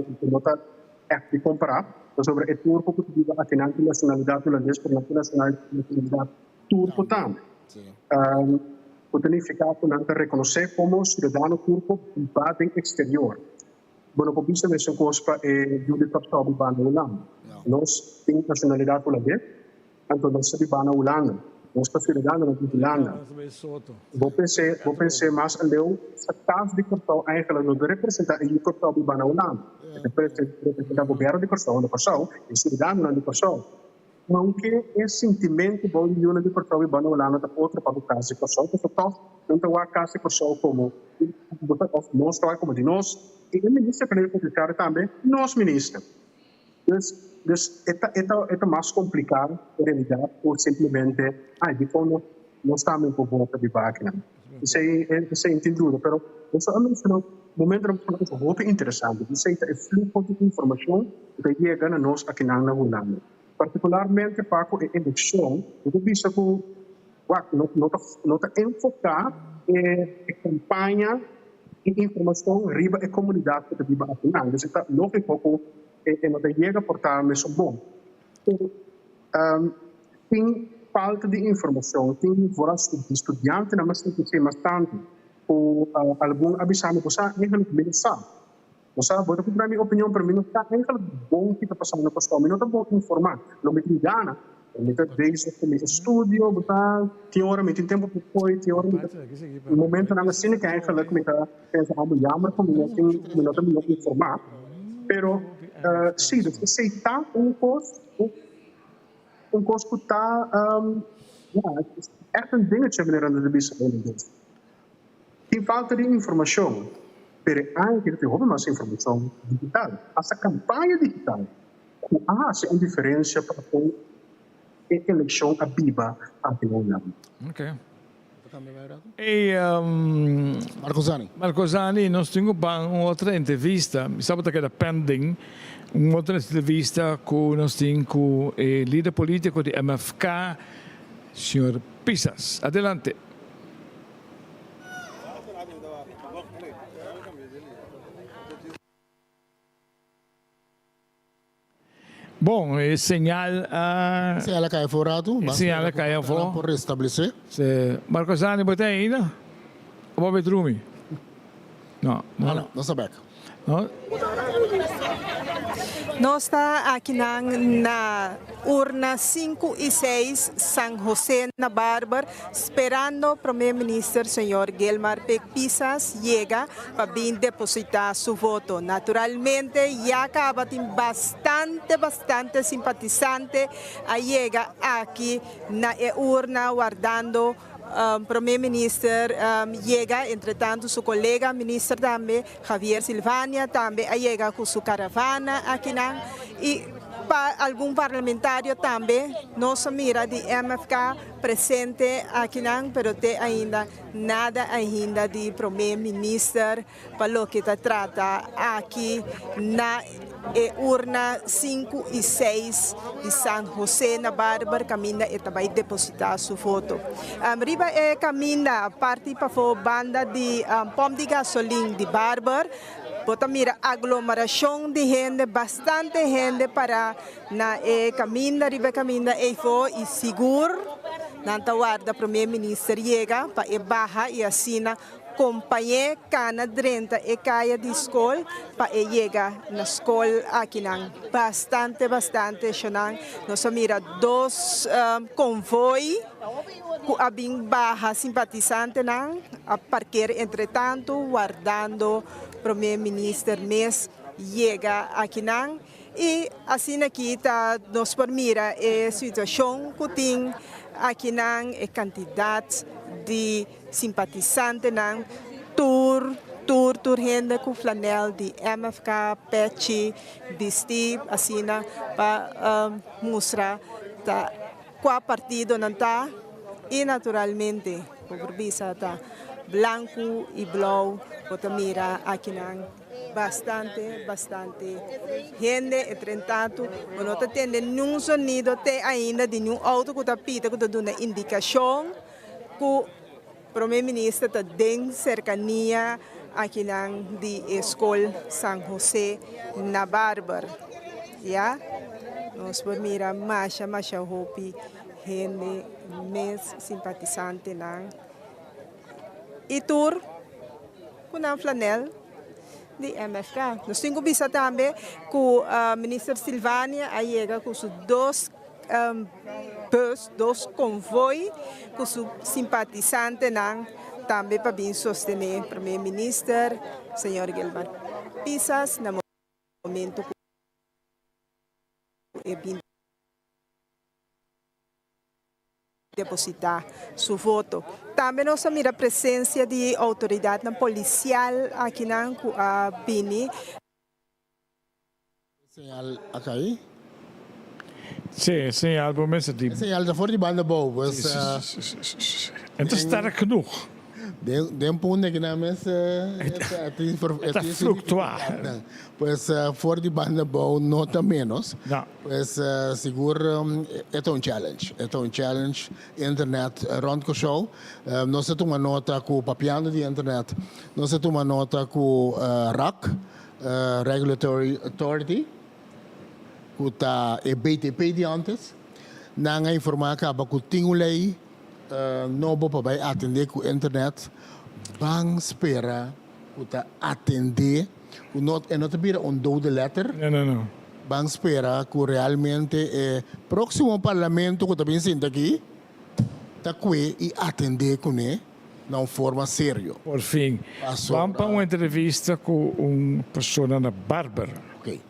é de comparar sobre o turco que vive aqui na nacionalidade holandesa por nacionalidade turco também. O significado não reconhecer como cidadão turco privado em exterior. Bueno, por isso mesmo coisa é de captar o na Holanda. Nós temos nacionalidade holandesa, então nós somos na Holanda. Nós somos cidadãos na Holanda. Vou pensar mais além se caso de captar eigenlijk não representa o captar o na Holanda. Representa o governo de Kosovo e cidadão de Kosovo. Aunque esse sentimento bom de uma de Portugal e Bana Holanda da outra para o caso de Kosovo, porque não tem o caso de Kosovo como nós trabalhamos como de nós e o ministro para ele publicar também nós ministros. Então é mais complicado na realidade ou simplesmente de como nós também por volta de máquina. Isso é entendido, mas no momento não é muito interessante. Isso é fluxo de informação que chega a nós aqui na Holanda. Particularmente para a eleição, eu visto que não está enfocado em campanha e informação riba a comunidade que vive aqui. Não, isso está não é pouco não chega a portar mesmo bom. Tem falta de informação, tem vários estudantes na mas tem que ser bastante ou algum avisado que você nem não sabe. Você pode dar minha opinião para mim, não está nem bom que está passando no Kosovo, não está bom informar, não me engana. Me está desde que me estudio, botar tem hora me tem tempo para foi, tem hora no momento na cena que é que me está pensando como jammer como não tem não está me informar, pero sim, se aceitar coisa que está é um ding que generando de bisa tem falta de informação. Pero anche che houve mais informação digital, essa campanha digital, se uma diferença para a eleição a Biba aqui na Holanda. Ok. E Marcosani, nós temos uma outra entrevista, sabe que era pending, uma outra entrevista com nós temos com o líder político de MFK, senhor Pisas. Adelante. Bom, é señal a... Se ela cai fora, señal cai fora. Por restabelecer. Marcosani, botei ainda? Vou ver Drumi. Não, não sabia. Nós está aqui na urna 5 e 6 San José na Bárbara, esperando o primeiro-ministro, senhor Guilmar Pisas, chega para vir depositar seu voto. Naturalmente, já acaba tem bastante simpatizante a chega aqui na urna guardando primeiro-ministro chega, entretanto, seu colega ministro também, Javier Silvania, também chega com sua caravana aqui e para algum parlamentário também, nossa mira de MFK presente aqui não, pero tem ainda nada ainda de primeiro-ministro para o que se trata aqui na urna 5 e 6 de San José na Bárbara, caminha e também depositar sua voto. Riba caminha a parte para a banda de pom de gasolina de Bárbara. Bota mira aglomeração de gente, bastante gente para na caminha, riba caminha e foi e seguro. Nanta guarda primeiro-ministro chega para barra e assina companhia cana drenta e caia de escola para chegar na escola aqui nang bastante xanang nós mira dois convoy com a bem barra simpatizante nang a parquear entretanto guardando primeiro-ministro mês chega aqui nang e assim aqui tá nós por mira a situação que tem aqui nang e quantidade de simpatizante ng tour gente com flanel de MFK, Pechi, de Steve, assim para mostrar qual partido não está e naturalmente por visa tá branco e blau, para mira aqui nang bastante gente, entretanto, não está tendo nenhum sonido até ainda de nenhum auto que está pita, que está dando indicação que o primeiro-ministro está dentro cercania aqui de escola San José na Bárbara. Já? Nós vamos mirar mais hopi gente mais simpatizante lá. E tur com a flanel de MFK. Nós temos vista também que o ministro Silvania chega com os dois convoy com os simpatizantes também para vir sostener o primeiro-ministro, senhor Guilmar Pisas, no momento que ele depositar seu voto. Também nós mira a presença de autoridade policial aqui na Bini. Señal acá ahí. Sí, señal voor mensen die... Señal daarvoor die banden boven. En het is sterk genoeg. De punt que nada más está fluctuar. Pues voor die banden bouwen nota menos. No. Pues seguro het is challenge. Het is challenge internet rond de show. Nós temos uma nota com o papiando de internet. Nós temos uma nota com RAC, Regulatory Authority, com a BTP de antes. Nanga informar que abaco tinha lei novo para atender com internet. Bang espera para atender. Não te pira dode letter. Não. Bang espera que realmente o próximo parlamento que também senta aqui está aqui e atender com ele de uma forma séria. Por fim, vamos para uma entrevista com uma pessoa na Bárbara. Ok.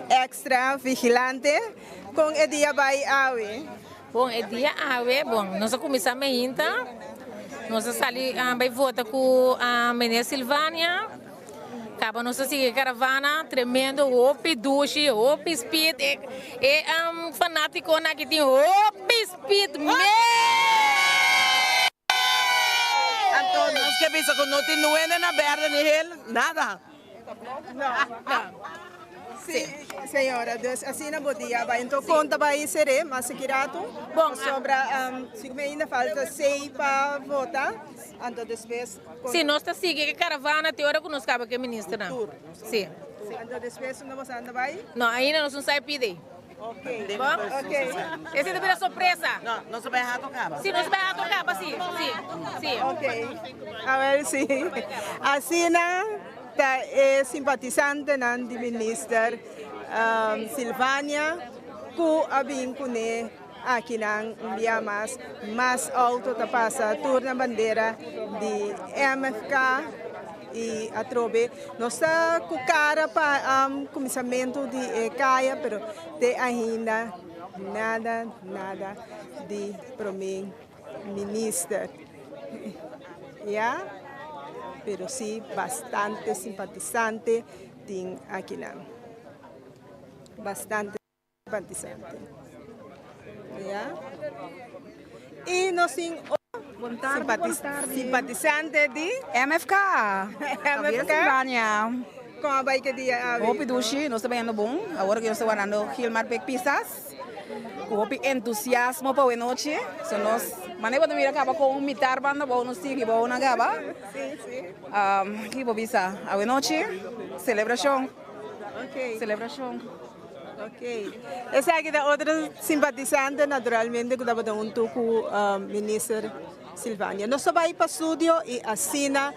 Extra vigilante com o dia vai awe. Bom, é dia awe, bom, nós começamos ainda, nós saímos vai votar com a menina Silvânia, acaba nossa seguir caravana, tremendo, hopi duche, hopi speed, e fanático que tem hopi speed, Então, nós que pensa que não tem nuene na berda nem ele, nada. Não. Sim, senhora, assim na bodia vai então conta vai ser mas segurado. Bom, sobra se ainda falta 6 para votar, então depois. Sim, nós está seguindo a caravana até hora que nós acaba que ministra. Sim. Então depois não você anda vai? Não, ainda não sai pedir. Ok. Esse é de surpresa. No se va a tocar. Sim, não se vai tocar, sim. Sim. Ok. A ver, sí. Así es simpatizante ng Minister Silvania ku abing kune aqui ng mas alto tapasa tour na bandera de MFK e atrobe nossa kukara pa comissamento de ECAIA pero de ainda nada de promim minister. Ya, pero sí bastante simpatizante ting aqui lang. Bastante simpatizante. Ya. E nós simpatizante de MFK. MFK. Silvania. Como vai que dia? Hopi dushi, nós estamos indo bom. Agora que nós estamos andando Gilmar Beck Pisas. Hopi entusiasmo para a noite. Se nós, maneira de vir acaba com mitar banda, bom nos sigue, bom na gaba. Sim. Aqui bobisa, a noite, celebração. Ok. Celebração. Ok. Essa aqui da outra simpatizante, naturalmente, que estava junto com o ministro Silvania. Nós estamos aí para o estúdio e assina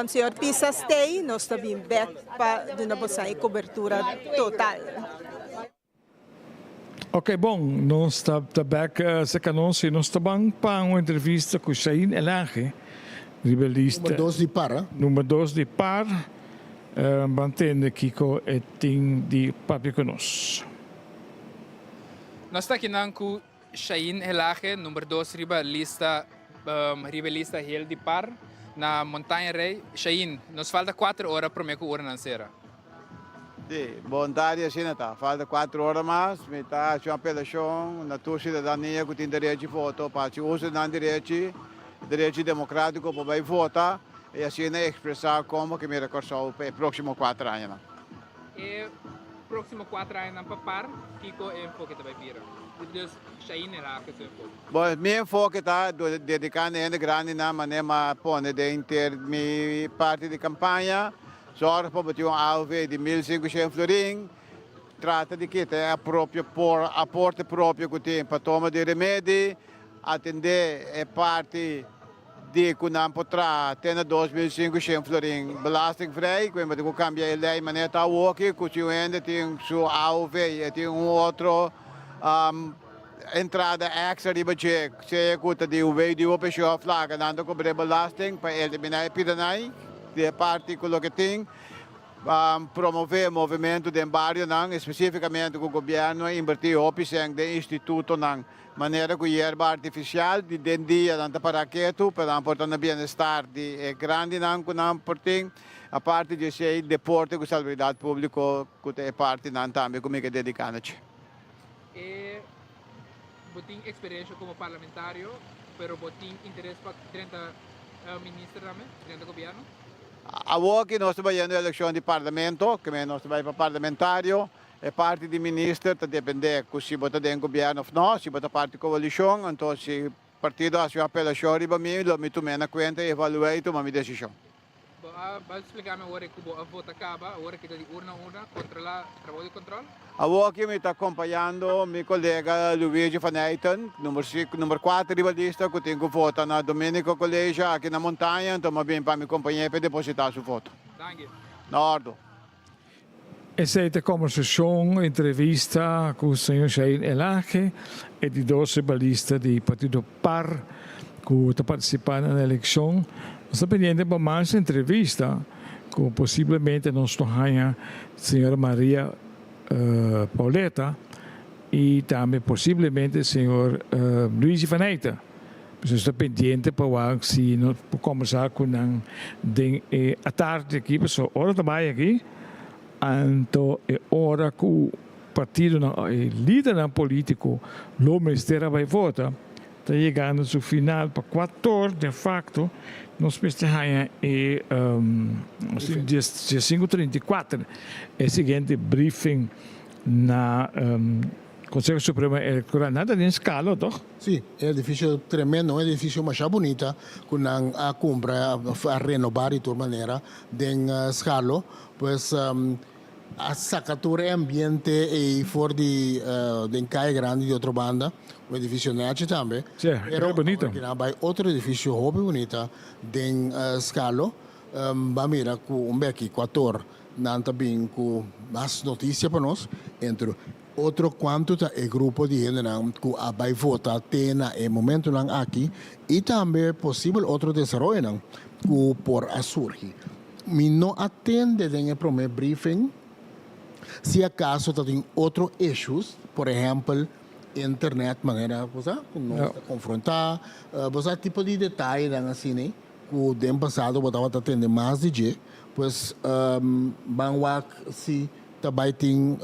o senhor Pisa Stay, nós estamos bem para uma cobertura total. Ok, bom, nós estamos back se canonse, nós estamos para uma entrevista com Shahin Elage, rebelista. Número 2 de Par. Número 2 de Par, mantendo aqui com o team de Papi Conos. Nós estamos aqui com Shahin Elage, número 2 rebelista Hill de Par, na Montanha Rei. Shahin, nos falta 4 horas para me que na cera. Sim, vontade assim está. Falta 4 horas mais, me está uma apelação na tua cidadania que tem direito de voto, para que use o direito democrático para votar e assim expressar como que me recorreu para os próximos 4 anos. E próximo 4 anos para Par, Kiko é enfoque também vira. Então, Shahin era que tu enfoque. Bom, meu enfoque está dedicando a grande na maneira pone de inter minha parte de campanha. Zorg para bater alve de 1.500 florin, trata de que tem aporte próprio que tem para tomar de remédio, atender a parte de que não pode ter 2.500 florin belasting vrij, que vai ter cambiar a lei maneira aqui, que o ainda tem sua alve e tem outro entrada extra de budget, se é de o veio de uma pessoa flaca, não cobrar belasting para eliminar a piranha. De parte com o que tem, promover o movimento de embargo, especificamente com o governo, investir opção de instituto, maneira que a erva artificial, de dia, para quieto, para aportar o bem-estar de grande, a parte de ser deporte com salubridade pública, que é parte também como é dedicada. E botem experiência como parlamentário, pero botem interesse para 30 ministros também, 30 governo? Aqui nós estamos fazendo a eleição de parlamento, que nós estamos para parlamentário, é parte de ministro, está depender se você tem governo ou não, se você parte de coalição, então se o partido faz uma apelação para mim, eu me tomei na conta e evaluei e tomei a minha decisão. Vai explicar-me agora que a voto acaba, agora que está de urna, controlar, trabalho de controle? Aqui me está acompanhando meu colega Luigi Van Eyten, número 4 rivalista, que tem que votar na Domenico Colégio, aqui na montanha, então eu vim para me acompanhar para depositar seu voto. Danke. Na ordem. Essa é a conversação, entrevista com o senhor Shahin Elage, e de 12 balistas do Partido Par, que está participando na eleição. Nós pendente para mais entrevista, com possivelmente nós tenhamos a senhora Maria Pauleta e também possivelmente o senhor Luigi Van Eyten. Então, estou pendente para ver se nós podemos conversar com a tarde aqui, pessoal, hora também aqui, então é hora que o partido, o líder político, o ministério vai votar, está chegando ao final para 4 horas, de facto, nós festejamos dia 5h34, o seguinte briefing na Conselho Supremo Eleitoral, nada de escala, não? Sim, é um edifício tremendo, um edifício mais bonito, com a compra, a renovar de toda maneira, de escala, pois a sacatura ambiente e for di den Calle Grande di outra banda, o edifício Nachi também. Sì, è bonito. Vai outro edifício hobby bonita den Scalo, mira com becchi 14 nanta bem com mais notícia para nós entre outro quanto tá é grupo de gente que vai votar tena é momento lang aqui e também possível outro desenvolvimento que por a surgir. Me não atende em primeiro briefing se acaso tem outros issues, por exemplo, internet, maneira você confrontar, você tipo de detalhe assim, né? Que o ano passado você estava atendendo mais DJ, pois vamos se também tem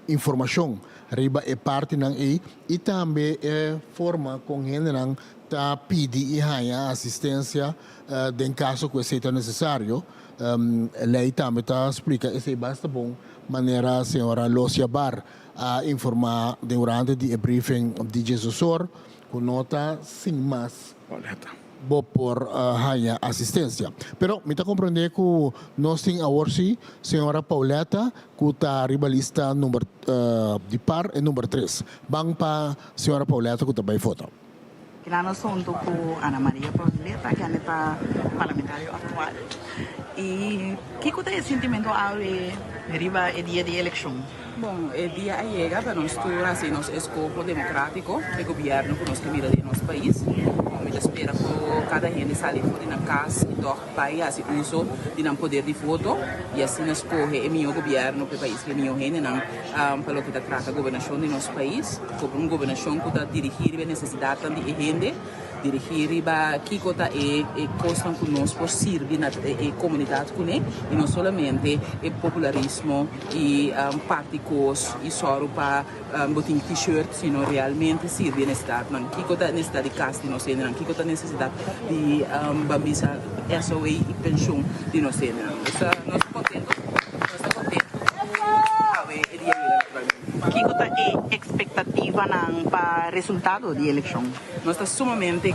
informação riba é parte não e também é forma com gente não tá pedir e assistência em caso que seja necessário. Lei também está explica esse basta bom maneira a senhora Lúcia Bar a informar durante o briefing de Jesus com nota sem mais por assistência. Pero me está compreender que nós temos agora sim senhora Pauleta que está ribalista número de par e número 3. Vamos para senhora Pauleta que também foto. Grande assunto com Ana Maria Pauleta, que é parlamentário atual. E que é o sentimento ao riba o dia de eleição? Bom, o dia chega para nós todos, assim, nosso escopo democrático, o governo que nós mira de nosso país. A gente espera que cada gente saia fora da casa e vai fazer uso do poder de voto e assim escolhe o meu governo para o país que é meu gente, pelo que trata a governação de nosso país, como governação que está dirigir a necessidade de gente, dirigir para que está coisa que nós por servir na comunidade com ele e não somente o popularismo e particos e só para botar t-shirt, sino realmente servir a necessidade, que está necessidade de casa de nós, que está necessidade de babisa SOE e pensão de nós. Nós estamos contentos, que é a expectativa para o resultado da eleição? Nós estamos sumamente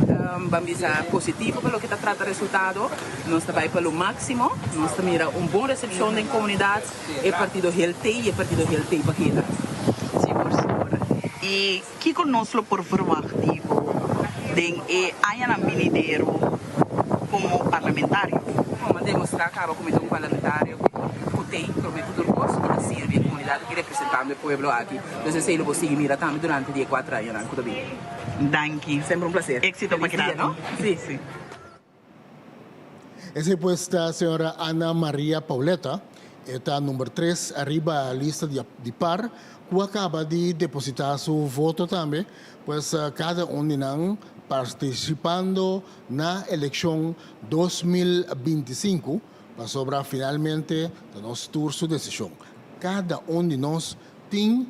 positivo pelo que está tratando o resultado. Nós estamos pelo máximo. Nós estamos uma boa recepção da comunidade. O partido Heltei e o partido Heltei Baqueta. E que conosco por formativo de Ayana Ministério como parlamentário? Vamos demonstrar que como parlamentário tem prometido o curso que serve a comunidade que representamos o povo aqui. Então, se ele conseguir mirar também durante 4 anos, tudo bem. Danke. Sempre um prazer. Éxito para cada não? Sim, sim. Essa é a senhora Ana Maria Pauleta, está número 3, arriba a lista de par, que acaba de depositar seu voto também, pois cada de nós participando na eleição 2025, para sobrar finalmente de nosso tour sua decisão. Cada de nós tem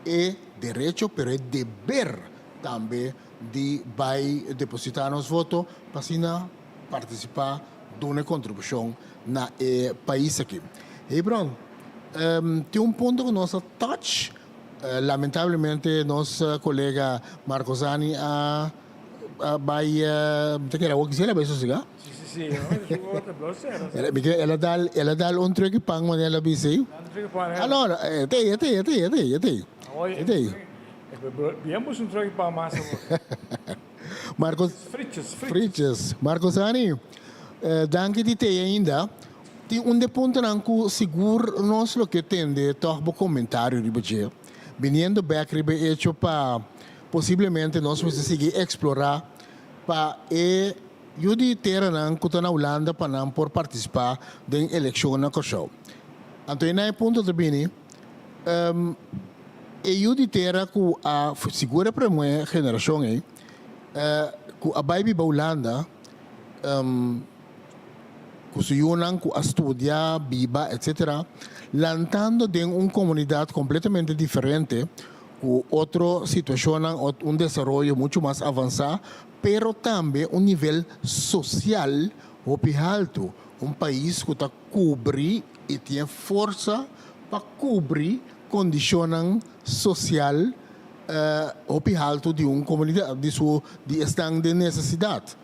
o direito, mas é dever também de vai depositar nosso voto para assim participar de uma contribuição na país aqui. E pronto, tem ponto que nós touch, lamentavelmente nosso colega Marcosani vai te quer algo que vai sossega? Sim, ela dá truque pang mas ela bise. Allora, te. Viemos truque para massa. Marcos Frites. Marcosani, danke di te ainda. Tem ponto que seguro nós lo que tem de torbo comentário de budget. Viniendo back ribe hecho para possivelmente nós vamos seguir explorar para eu de terra não que está na Holanda para não por participar da eleição na Kosovo. Então, na ponto de bem, eu de terra que a segura para a minha geração que a baby da Holanda que se unem a estudar, viva, etc. Lantando de uma comunidade completamente diferente, com outra situação, desenvolvimento muito mais avançado, pero também nível social muito alto. País que está cobrir e tem força para cobrir condições social muito alto de uma comunidade, de estado de necessidade.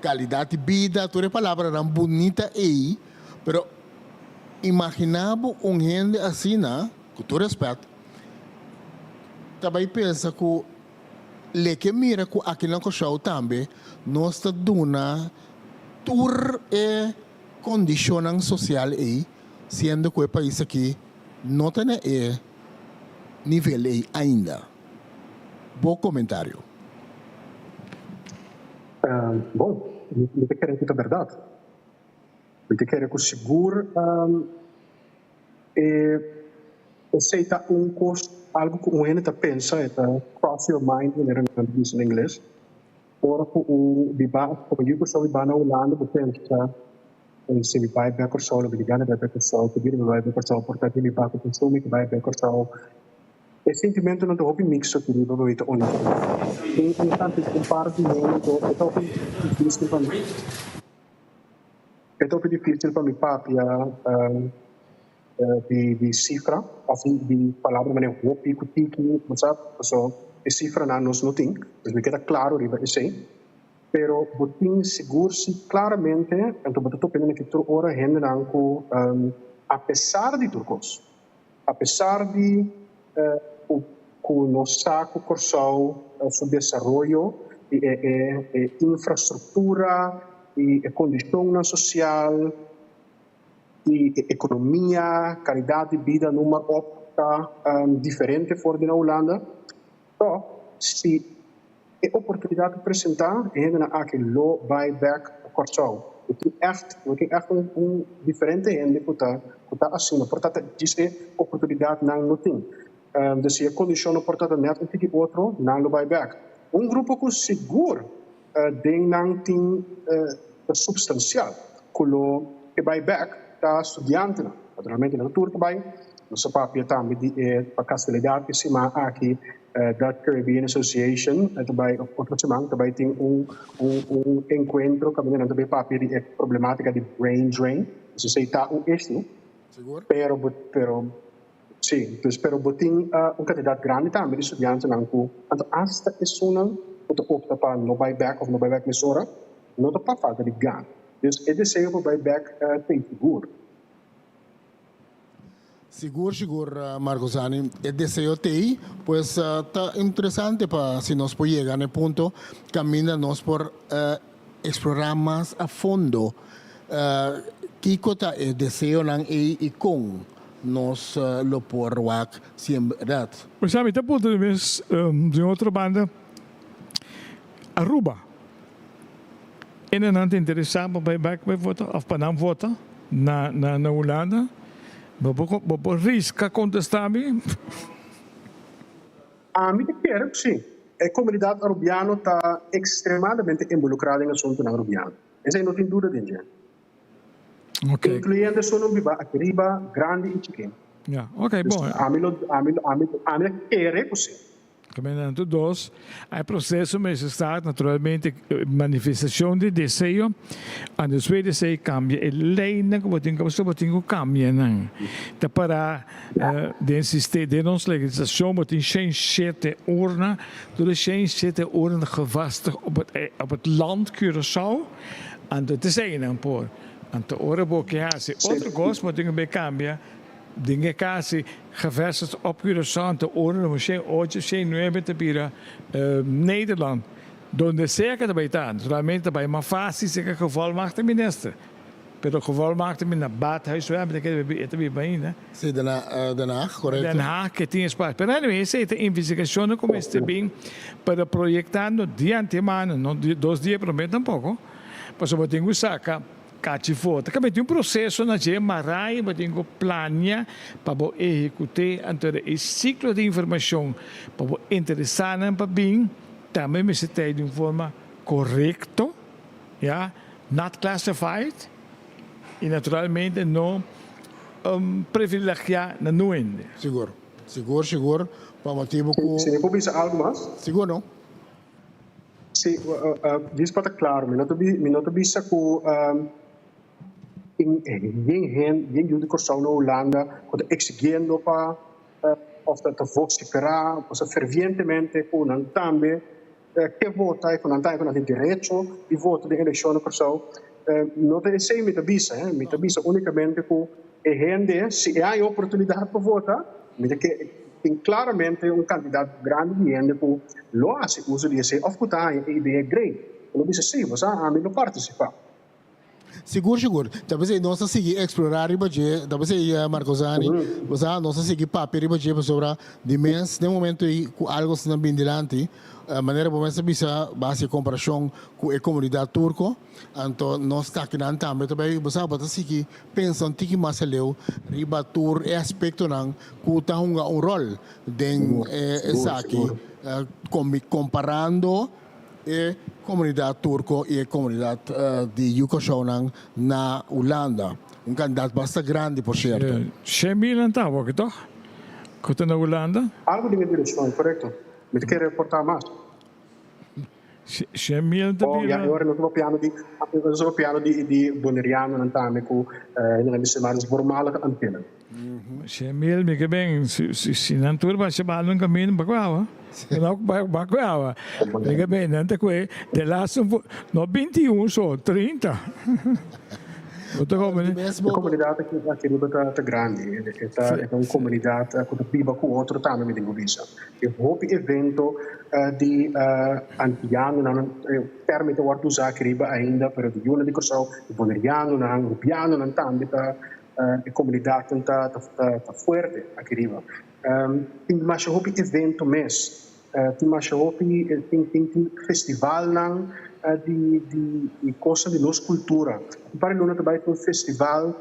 Qualidade de vida, toda palavra não bonita aí, pero imaginava gente assim, com todo respeito, também pensa que le que mira que aqui na show também nós está dando tour e condicionam social aí, sendo que o país aqui não tem nível aí ainda. Bom comentário. Bom, eu te quero que é verdade. Eu te quero que seguro aceita custo, algo que o gente pensa, é cross your mind, como diz em inglês. Ora, o debate, como eu sou na Holanda, eu penso, se me vai bem com o sol, me ligar bem com o sol, que me vai bem com o sol, portanto, me vai com o sol, me vai bem com o sol. E sentimento não estou mixo que eu vou ir onde. Então, comparo de novo, é difícil para mim. É difícil para mim, papi, de cifra, assim, de palavra, mas é hopi, kutiki, sabe? Então, a cifra não tem, mas me queda claro, riba, é sim. Pero, botin seguro-se claramente, então, eu estou pensando que toda hora rende nanco, apesar de turcos, apesar de o nosso saco corsal, o desenvolvimento, infraestrutura, e condição social, e economia, qualidade de vida numa óptica diferente fora da Holanda. Então, se a oportunidade de apresentar, é aquele low buyback corsal. We can echt diferente gente que está assim. Portanto, essa oportunidade não tem. Dus je condiciona portanto net um tipo outro não vai back. Grupo que seguro não tem substancial, que vai back da estudante, naturalmente na turca vai, no seu papel também para castelidade que se chama aqui da Caribbean Association, também outro semana também tem encontro que também papel de problemática de brain drain, isso se está isto, pero sim, pero botin quantidade grande também de estudantes não com, então hasta isso não opta para no buyback ou no buyback mesura, não dá para falta de ganho. Dus é desejo para buyback tem seguro. Seguro, Marcosani. É desejo tem, pois está interessante para se nós podemos chegar no ponto, caminha nós por explorar mais a fundo que coisa é desejo não e com nós lo por wak sempre dat. Mas sabe, tá ponto de outra banda, Aruba. E não te interessava para votar, ou para não votar na Holanda? Você risca contestar bem? Me quero, sim. A comunidade arubiana está extremadamente involucrada em assunto arubiano. Essa não tem dúvida de gente. Okay. Incluindo solo riba grande e pequeno. Yeah. Ok, bom. A querer così. Comandante 2, o processo mas está naturalmente manifestação de desejo, e depois desejo cambia, e lei não que cambia não. Então para insistir de nossa legislação, tem 7 urna, door 7 urna gevestigd op het land Curaçao, en dat is een por. En de oren que hace outra coisa, mas tem que cambiar. Dingen quasi gevestigd op Curaçao te oren, misschien ooit zijn nu met de bira Nederland. Donde zeker erbij staan, realmente bij maar fácil zeker geval maakt de minister. Pero geval maakt de minister badhuis we hebben dat we bij né? Sim, Den Haag, correto. Den Haag que tinha espaço. Pero anyway, essa investigação como este bem para proyectando de antemano, não 2 dias prometem um pouco. Mas eu tenho que sacar Cati foto. Também tem processo na Marai, mas tem que planear para executar então o ciclo de informação para interessar para bem, também se tem de forma correta, ja, not classified e naturalmente não privilegiar na nuende. Seguro. Para motivo que... Se eu bisa algo mais? Seguro não. Sim, diz para claro, me não bisa que geen jullie Curaçao na Holanda, quando exigindo para of dat vociferar, pues fervientemente con também que vota con il diritto di voto di elezione Curaçao. Non è sei mi tabisa unicamente con gente, se há oportunidade para votar, que tem claramente candidato grande de gente que lo hace uso disso, of que tá a ideia great. Não diz sim, você a mim não participar. Seguro. Talvez aí nós seguir explorar e bater, talvez aí Marcosani, você nós seguir papel e bater sobre dimens, no momento aí algo se não bem delante, maneira como essa bisa base comparação com a comunidade turco, então nós está aqui na também também você pode seguir pensando que mais leu riba tur aspecto não que tá um rol den essa aqui comparando a comunidade turco e a comunidade de Yucatán na Holanda. Candidato bastante grande, por certo. 100.000 antavo, que toch? Quanto na Holanda? Algo de direção, correto. Me quer reportar mais. 100.000 também. Ja, eu não estou piano de Boneriano não tá, mas com na semana formal antena. 100.000, me que bem, se não turba se bala no caminho bagua. Não bagua. Me que bem, não te que de lá são no 21 só 30. A comunidade aqui está grande, é uma comunidade que vive com outro também, me digo isso. Eu vou evento de antiano, não permite o arto usar aqui ainda, mas de uma de coisa, de boneriano, não rubiano, não também a comunidade está forte aqui. Tem mais um evento mês, tem mais tem festival não de coisa de nossa cultura. Para nós também tem um festival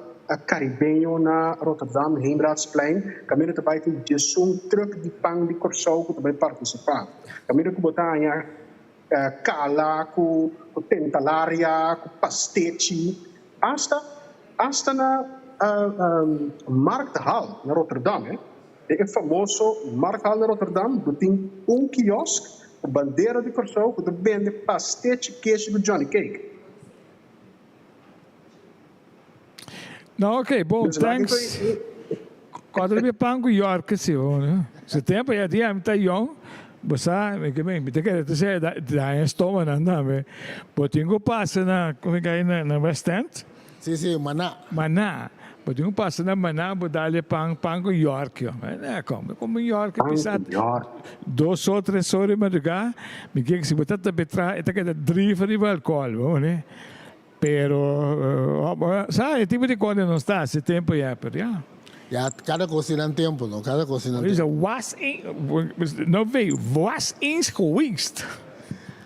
caribenho na Rotterdam, Heemraadsplein. Kami também tem um truck de pão de Corsau que também participar. Kami que botar cala, com tentalaria, com pastete, hasta na Markthal na Rotterdam. É famoso Markthal na Rotterdam, tem quiosque, bandeira de Corsau que vende pastete, queijo do Johnny Cake. Não, ok, bom, thanks. Quando eu pango York, se né? Se tempo é dia muito young, você que bem, me quer dizer da estômago não, mas botinho passa na como é na West End? Sim, Maná. Botinho passa na Maná, bodale pango York, né? Como York, pisado 2 ou 3 horas madrugada, me quer que se botar betra, é que drive de alcohol, né? Pero, sabe, tipo de coisa não está, esse tempo já, pero já. Já, cada coisa tem tempo, não? Cada coisa tem tempo. Não veio, was eens geweest.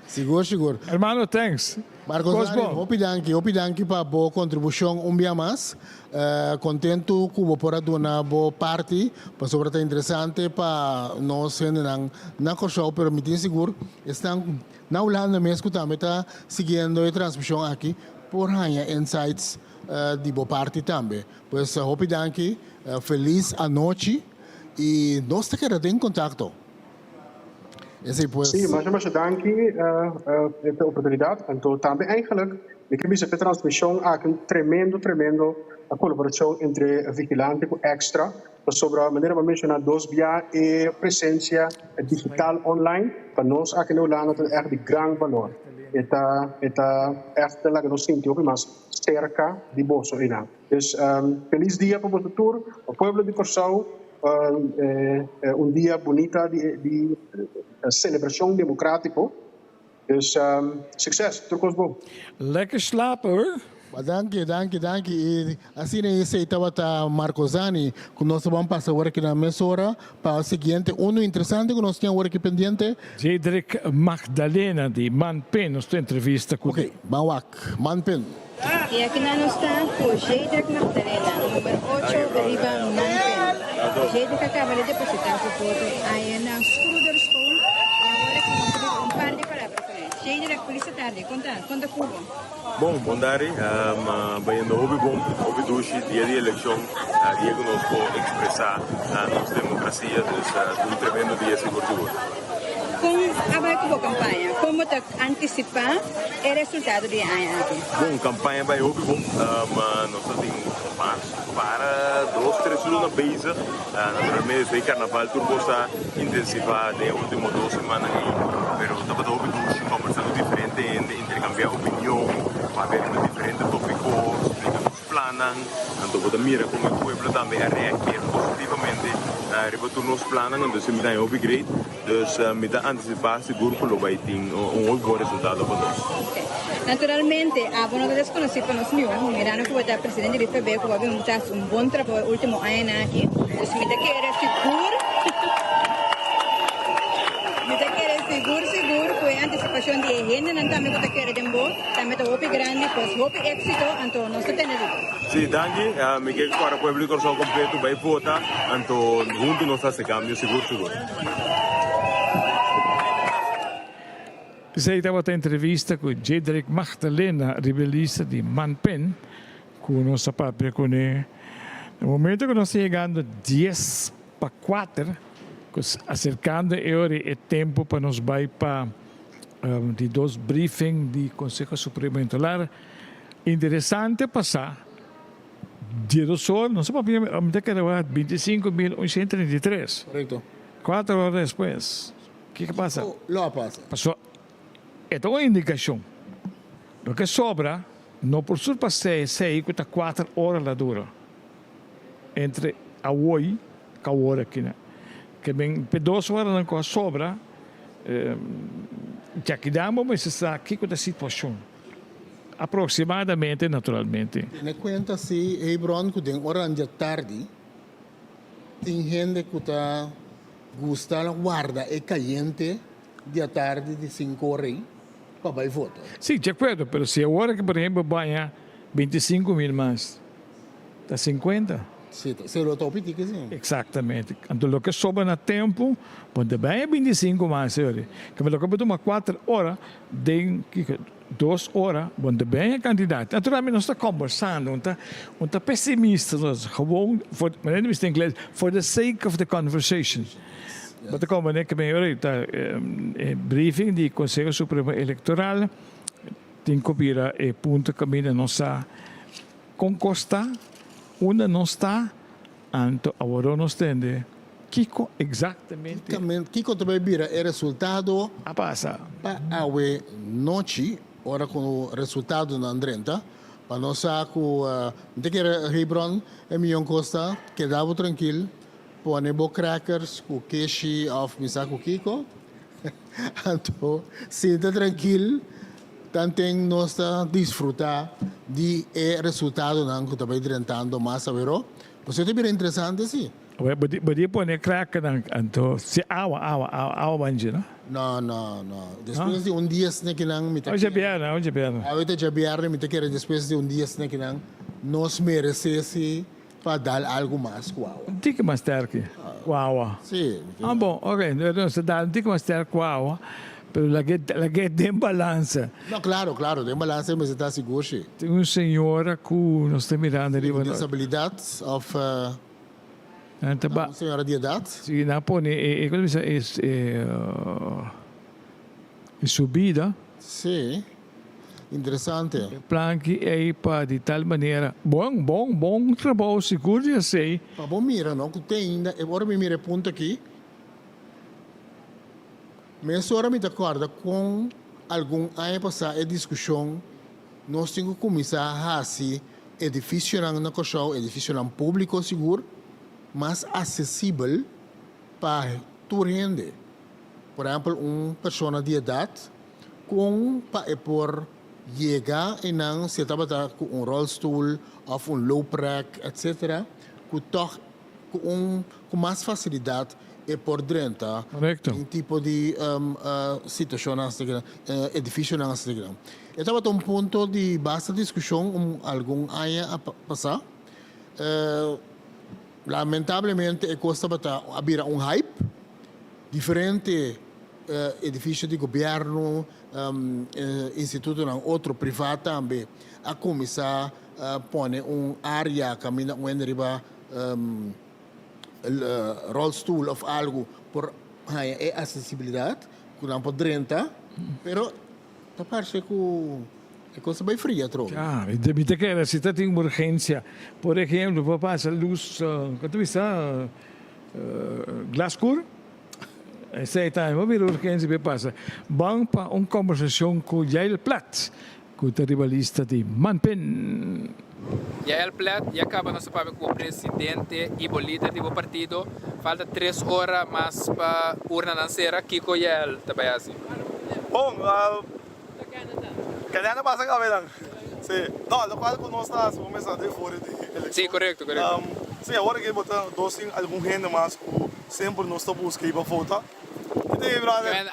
Seguro. Hermano, thanks. Marcos, opidanki para boa contribuição dia mais. Contento que vou por donar boa parte, para sobre interessante para nós na Corsau, pero me tenho seguro, estão na Holanda mesmo também está seguindo a transmissão aqui por Hanya Insights de boa parte também. Pois, opidanki, feliz a noite e nós te queremos em contato. Sim, mas dank essa oportunidade. Então, também, eigenlijk, ik heb deze transmissão aqui tremendo colaboração entre vigilante e extra sobre a maneira como mencionar dos via e presença digital online para nós aqui na Holanda tem echt de grande valor. Eta echt lá que nós sentimos mais cerca de bolso ainda. Dus feliz dia para o tour, o povo de Corsau. Dia bonita de celebração democrática. Dus succes, toekomst bom. Lekker slapen hoor. Dank je. Assim é isso, estava Marcosani, que nós vamos passar agora aqui na mesora para o seguinte, interessante que nós temos agora aqui pendente. Cedric Magdalena, de Manpen, nossa entrevista com ele. Manpen. E aqui nós estamos com Cedric Magdalena, número 8, Beriba Manpen. Cedric acaba de depositar o voto aí na Schröder School. E agora que par de palavras com ele. Cedric, por essa tarde, conta Cuba. Bom tarde, bem houve duas dia de eleição, dia que nós podemos expressar a nossa democracia, um tremendo dia seguro de voto. Com a campanha, como te antecipar o resultado de amanhã aqui? Bom, campanha vai houve nós temos para 2-3 anos na base, naturalmente o carnaval turbo está intensivado nas últimas 2 semanas, mas estava houve duas conversações diferentes, intercambiar opinião, para ver diferentes tópicos, planos, então Porque mira como el pueblo también reacciona positivamente a nos planos, entonces me da upgrade, dus me da anticipar seguro que lo va a tener un buen resultado para nosotros. Naturalmente, bueno, desconocido para nosotros, mirando que el presidente del FB, que va a hacer un buen trabajo el último año aquí, entonces me da que seguro que anticipación de gente no también que quiere dembo, también todo hopi grande, pues hopi éxito, entonces no se tiene. Sí, danke, me quedo para el pueblo con su completo, va a votar, entonces juntos nos hace cambio, seguro. Zij dat wat entrevista com Jedrick Magdalena, rebelista de Manpen, com nossa papel com ele. No momento que nós estamos chegando 3:50, acercando o tempo para nós ir para de dois briefings do Conselho Supremo Eleitoral. Interessante passar de 2 horas, não sei para que era 25.133. Correcto. 4 horas depois, o que passa? Lo passa. Passou. Esta é uma indicação. O que sobra, não por surpassar 6 a 4 horas lá dura. Entre a hoje e a hora aqui. Que bem, por 2 horas não sobra, já que damos, mas está aqui com a situação. Aproximadamente, naturalmente. Me conta se Hebron, que tem hora de tarde, tem gente que está gostando de guardar e caliente de tarde de 5 horas para ir votar. Sim, de acordo, mas se agora que, por exemplo, banha 25.000 mais, está 50. Sim, se lo topi, que sim. Exatamente. Então, o que sobra no tempo, pode bem 25 mais, senhor. Que me lo que toma 4 horas, tem 2 horas, pode bem a candidato. Naturalmente, nós estamos conversando, não está pessimista, nós gewoon, mas não está em inglês, for the sake of the conversation. Mas como é que bem ahorita briefing do Conselho Supremo Eleitoral tem que vir a ponto que a nossa concosta uma não está anto agora nós temos Kiko exatamente Kiko também vira o resultado a passa para a noite ora com o resultado na Andrenta para nós com de que Hebron e Mion Costa quedava tranquilo pone bo crackers com queijo of misako Kiko então sinta tranquilo tanteng nós desfrutar de resultado não que também tentando mais saberó você tem bem interessante sim Podia pôr cracker então se água banjira não depois de dia que não me hoje biara hoje já biara me quer depois de dia que não nós merecemos para dar algo mais uau. Um tique mais terque, uau. Sim. Bom, ok, não se dá um tique mais terque, uau. Pero la que tem balança. Não, claro, tem balança, mas está seguro. Tem uma senhora que nós estamos mirando ali. Disabilidade of uma senhora de idade. Sim, na pone é subida. Sim. Interessante. O plano que é para de tal maneira bom trabalho seguro já sei. Para bom mira não que tem ainda agora me mira ponto aqui. Mas agora me acorda com algum ano passado a discussão nós temos que começar a fazer edifício na coxão edifício público seguro mais acessível para todo mundo. Por exemplo, uma pessoa de idade com para por llegar e não se estava com rolstool ou low rack, etc., com mais facilidade e por dentro um tipo de situação edifício não se grande. Estava um ponto de basta discussão algum ano a passar. Lamentavelmente a costa para abrir hype diferente edifício de governo instituto não outro privado também a começar a pôr área caminha onde riba rolstool of algo por acessibilidade que não pode renta pero tá parece que é coisa bem fria troca deve que se tem uma urgência por exemplo para passar luz quanto está Glasgow essa é a urgência que passa vamos para uma conversação com Jair Platt com o rivalista de Manpen. E el plat, e acaba nosso papel como presidente e o líder do partido. Falta 3 horas mais para urna nancera. Kiko e el também assim. Bom, Canada passa a cabeça. Sim, não, lo qual nós estamos começando a fora de eleição. Sim, correto. Sim, agora que botamos algum gente mais que sempre nós estamos buscando para votar.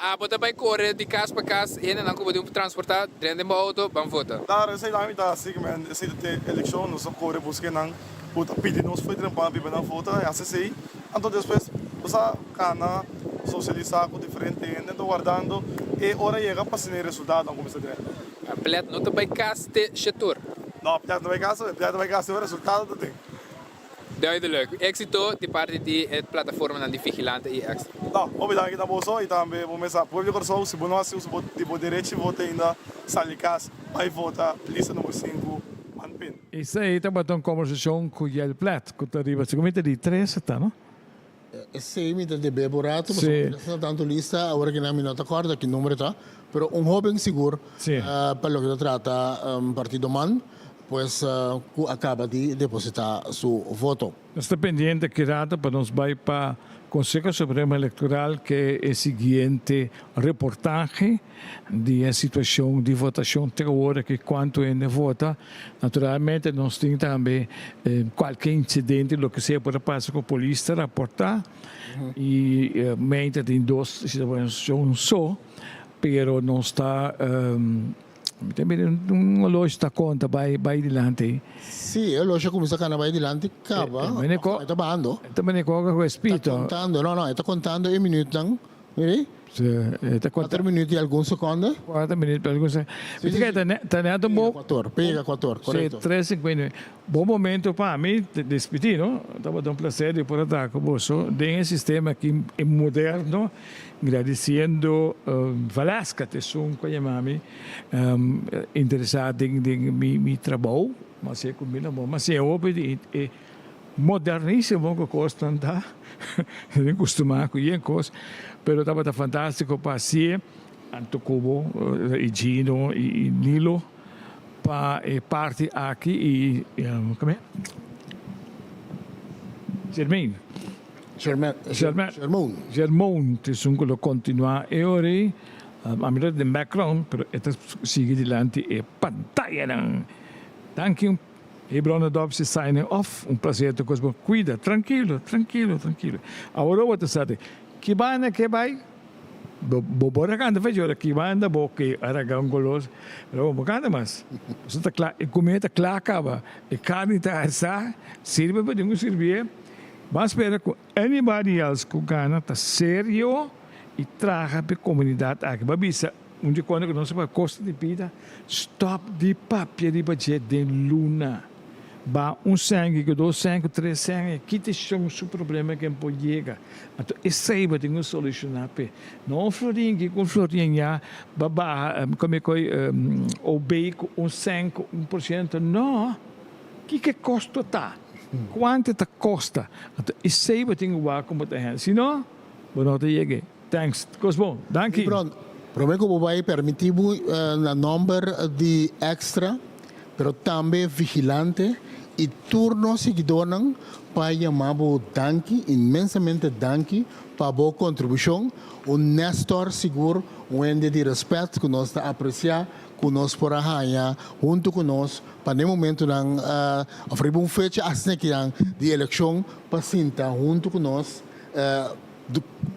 A bota vai correr de casa para casa e não como de transportar dentro do auto para votar. Daar sei lá está assim, man, esse de eleição nós corre buscando puta pedir nós foi trampar para na votar, assim. Então depois você cana socializar com diferente gente, então guardando e hora chega para ser resultado como se diz. A plat não vai casa de setor. Não, plat não vai casa o resultado do tem. Duidelijk. Éxito de parte de plataforma de vigilante e extra. Não, obrigado que tá bom só e também vamos começar. Por exemplo, se não assim, o tipo direito vota ainda salicas, vai votar lista número 5, Manpen. Isso aí está batendo conversação com o Yel Plat, que está arriba, seguramente de 3, tá, não? Sim, me de beborato, Sim. mas não tanto lista, agora que não me nota corda que número tá, pero jovem seguro, para o que trata partido man, pues acaba de depositar su voto. Está pendiente que data para nos vai para Consejo Supremo Eleitoral, que é o seguinte reportagem de a situação de votação até agora, que quanto ainda vota. Naturalmente, nós temos também qualquer incidente, o que seja, pode passar com a polícia, reportar. E mente tem 2 situações só, pero não está... Também uma loja está conta, vai adiante. Sim, a loja começa a vai adiante, acaba. Está bando. Também é com o espírito. Está contando, não, está contando em minutos, não? Mire? Está 4 minutos e alguns segundos. 4 minutos e alguns segundos. Está nada bom. Pega 4, correto. 3, 50. Bom momento para mim, despedir, não? Estava dando um prazer de poder estar com você. Tem um sistema aqui moderno, agradecendo Velasca, que são mami interessado em meu trabalho, mas é comigo, mas é óbvio e moderníssimo que custa andar, não acostumar com isso, mas estava fantástico para si, Anto Cubo, e Gino, e Nilo, para parte aqui e como é? Germão, que são que continuar e ora a mirar de background, pero esta sigue adiante e pantalla não. Thank you. Hebron Adoption signing off. Prazer te coisa. Cuida, tranquilo. Agora vou te dizer, que vai? Bora canta faz hora que vai anda boque aragão golos. Pero vamos canta mas. Você tá claro, comenta claro acaba. E carne tá essa, sirve para dingo servir. Mas espera com anybody else que gana tá sério e traga para a comunidade aqui. Babisa, onde quando não se vai custa de vida, stop de papel de budget de luna. Ba sangue, 2 sangue, 3 sangue, que te chama o problema que pode chegar. Então, isso aí vai ter que solucionar. Não florinho, que com florinho já, babá, como é que o bacon, 5%, 1%, não. Que custa tá? Quanto tá custa? Então, isso aí vai ter que ver como tá. Se não, não te chega. Thanks. Cosmo, danke. Pronto. Prometo que vai permitir o número de extra, pero também vigilante e turno seguidor para chamar o danke, imensamente danke, para a boa contribuição. O Nestor seguro, um ente de respeito que nós apreciamos, que nós por arranhar, junto com nós, para no momento não oferecer uma fecha assim que de eleição para sentar junto com nós.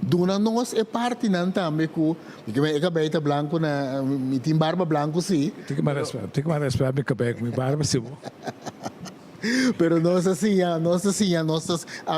Duna nós é parte não também que é cabelo branco na me tem barba branco sim. Tem que mais respeito meu cabelo, minha barba sim. Pero nós assim, a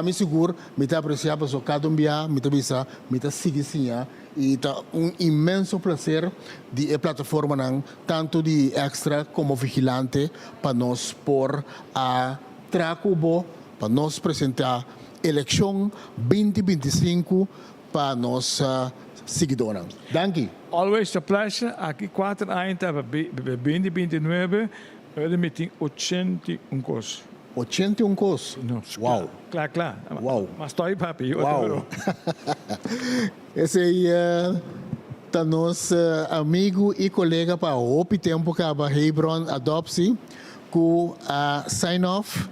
mim seguro, me tá apreciando só cada dia, me tá bisa, me tá seguir sim, e tá imenso prazer de plataforma não, tanto de extra como vigilante para nós por a tracubo, para nós apresentar eleição 2025 para nossa seguidora. Danke. Always a pleasure. Aqui 4 anos para 2029, ele me tem 81 cos. 81 cos? Uau. Claro. Uau. Mas estou aí, papi. Uau. Esse aí tá nosso amigo e colega para o tempo que a Hebron Adopsi, com a sign-off,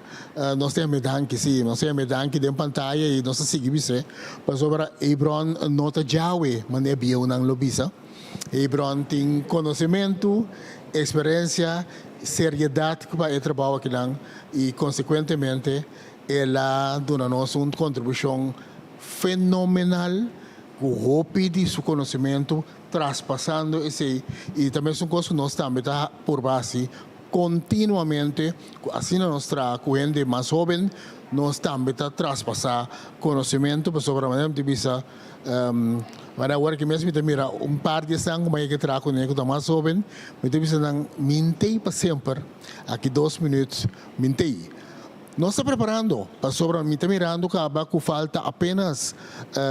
nós temos danke, sim, nós temos danke de pantalla e nós seguimos, para sobre Hebron nota jawe, mas é bem não lobisa. Hebron tem conhecimento, experiência, seriedade para o trabalho aqui e, consequentemente, ela dá-nos uma contribuição fenomenal, com o de seu conhecimento, traspassando esse, e também são coisas que nós também está por base continuamente, assim na nossa corrente mais jovem, nós também está traspassar conhecimento sobre a maneira de vista. Mas agora que mesmo me mira par de anos mas que trago com ele mais jovem, me tem visto não mintei para sempre, aqui 2 minutos mintei. Nós estamos preparando para sobre me está mirando que falta apenas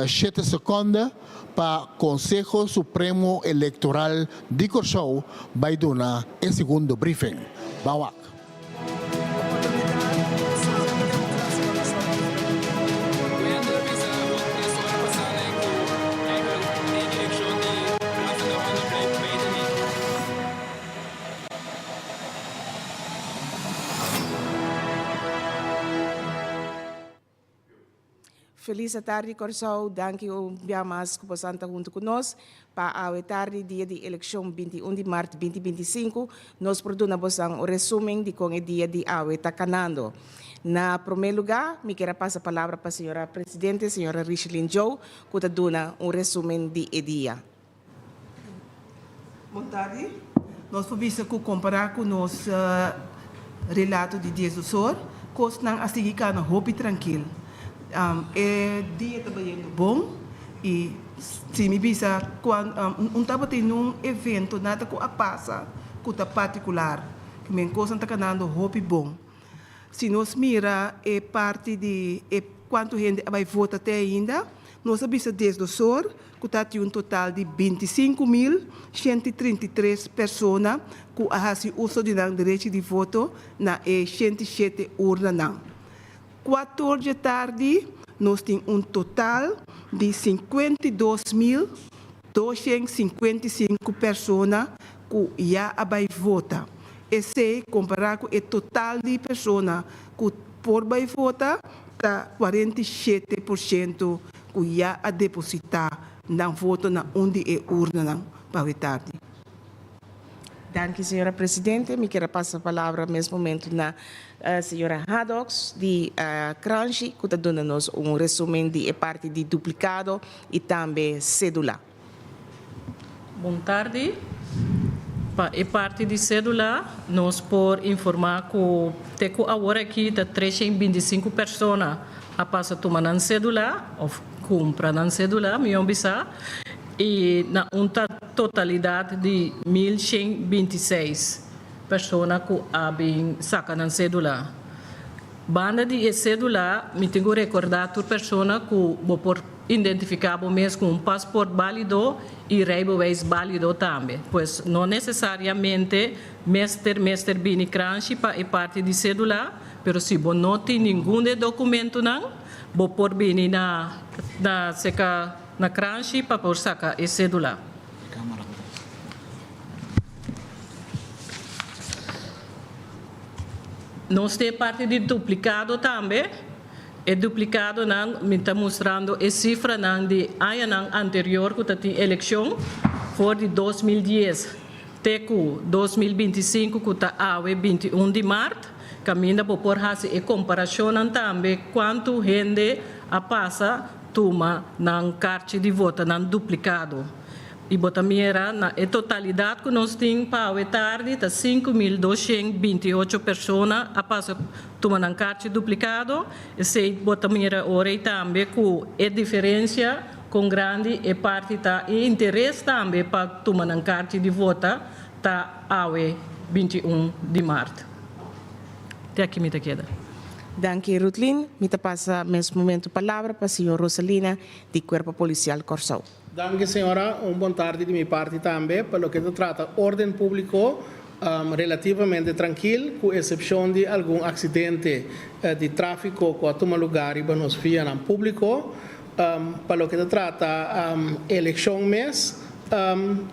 7 segundos para o Conselho Supremo Eleitoral de Corsou vai dar o segundo briefing. Vamos. Feliz tarde, Corsou. Danke mais que você está junto conosco para a tarde, dia de eleição 21 de março de 2025. Nós produzimos um resumo de como é dia de AUE está canando. Na primeiro lugar, me quero passar a palavra para a senhora presidente, a senhora Richelyn Joe, que está dando resumo de dia. Boa tarde. Nós vamos comparar com o nosso relato de dias do sol, que não a seguir na roupa tranquilo. Dia também é bom e se me bisa quando estava tendo um evento nada que a passa que está particular que me coisa está ganhando roupa bom se nós mira parte de quanto gente vai votar até ainda nós sabemos desde o SOR que está um total de 25.133 pessoas que fazem uso do direito de voto na 107 urnas. 14 da tarde, nós temos um total de 52.255 pessoas que já vai votar. Esse, comparado com o total de pessoas que por vai votar, está 47% que já a depositar na voto na onde é urna para a tarde. Danke, senhora presidente. Me quero passar a palavra nesse momento na senhora Haddox, de Crunchy, que está dando-nos resumo de parte de duplicado e também cédula. Boa tarde. Para a parte de cédula, nós por informar que teco agora aqui está 325 pessoas a passar tomando cédula, ou comprando cédula, me bisa. E na uma totalidade de 1.126 pessoas que abem sacam cédula. Banda de cédula, me tenho que recordar que pessoas que vão por identificar mesmo com um passaporte válido e reiboweis válido também. Pois não necessariamente mestre bini cranchi para a parte de cédula, mas se você não tem nenhum documento não, vou por bini na seca na cranchi para por sacar a cédula. Nós temos parte de duplicado também. E duplicado me está mostrando a cifra de ano anterior que tem eleição for de 2010. Teco 2025 que está a 21 de março. Caminha para por fazer a comparação também quanto gente a passa toma na carta de voto na duplicado. E botamira na totalidade que nós temos para a tarde está 5.228 pessoas a passar toma na carta duplicado. E se botamira ora também com a diferença com grande e parte tá e interesse também para tomar na carta de voto tá a 21 de março. Até aqui me queda. Danke, Rutlin. Me passa nesse momento a palavra para a senhora Rosalina, do Corpo Policial Corsou. Danke, senhora. Boa tarde de minha parte também, pelo que se trata ordem público relativamente tranquilo, com exceção de algum acidente de tráfico que toma lugar e nos via no público. Pelo que se trata eleição mês,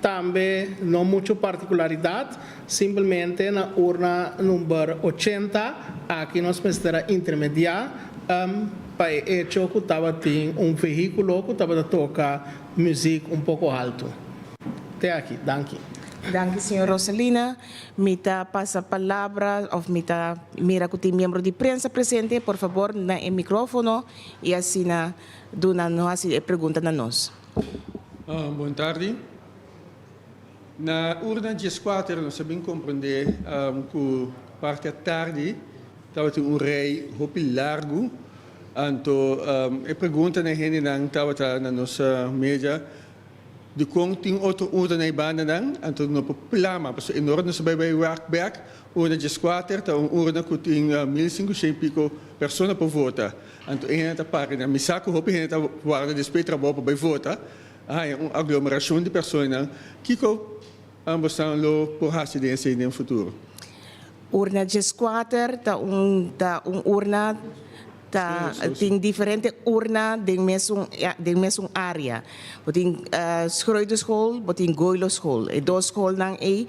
também não muita particularidade, simplesmente na urna número 80, aqui nós precisamos intermediar para hecho que estava tem veículo que estava tocar música pouco alto. Até aqui, danke. Danke, senhor Rosalina. Mita passa a palavra, ou mita mira que tem membro de prensa presente, por favor, na micrófono e assim na dona nós a pergunta na nós. Boa tarde. Na urna 14, nós sabemos compreender que parte da tarde estava rei roupa largo. Então, a pergunta na gente não estava na nossa mídia de como tem outra urna na banda não, então não problema, porque em ordem se vai workback, urna 14, tá urna que tem 1.500 e pico pessoas para votar. Então, ainda parte, na misaco roupa ainda guarda despeito trabalho para votar. É uma aglomeração de pessoas que ambos estão por acidência no futuro. Urna 14, urna tem diferente urna de mesma área. Tem Schroederschool, tem Goilo School. E duas escolas aí.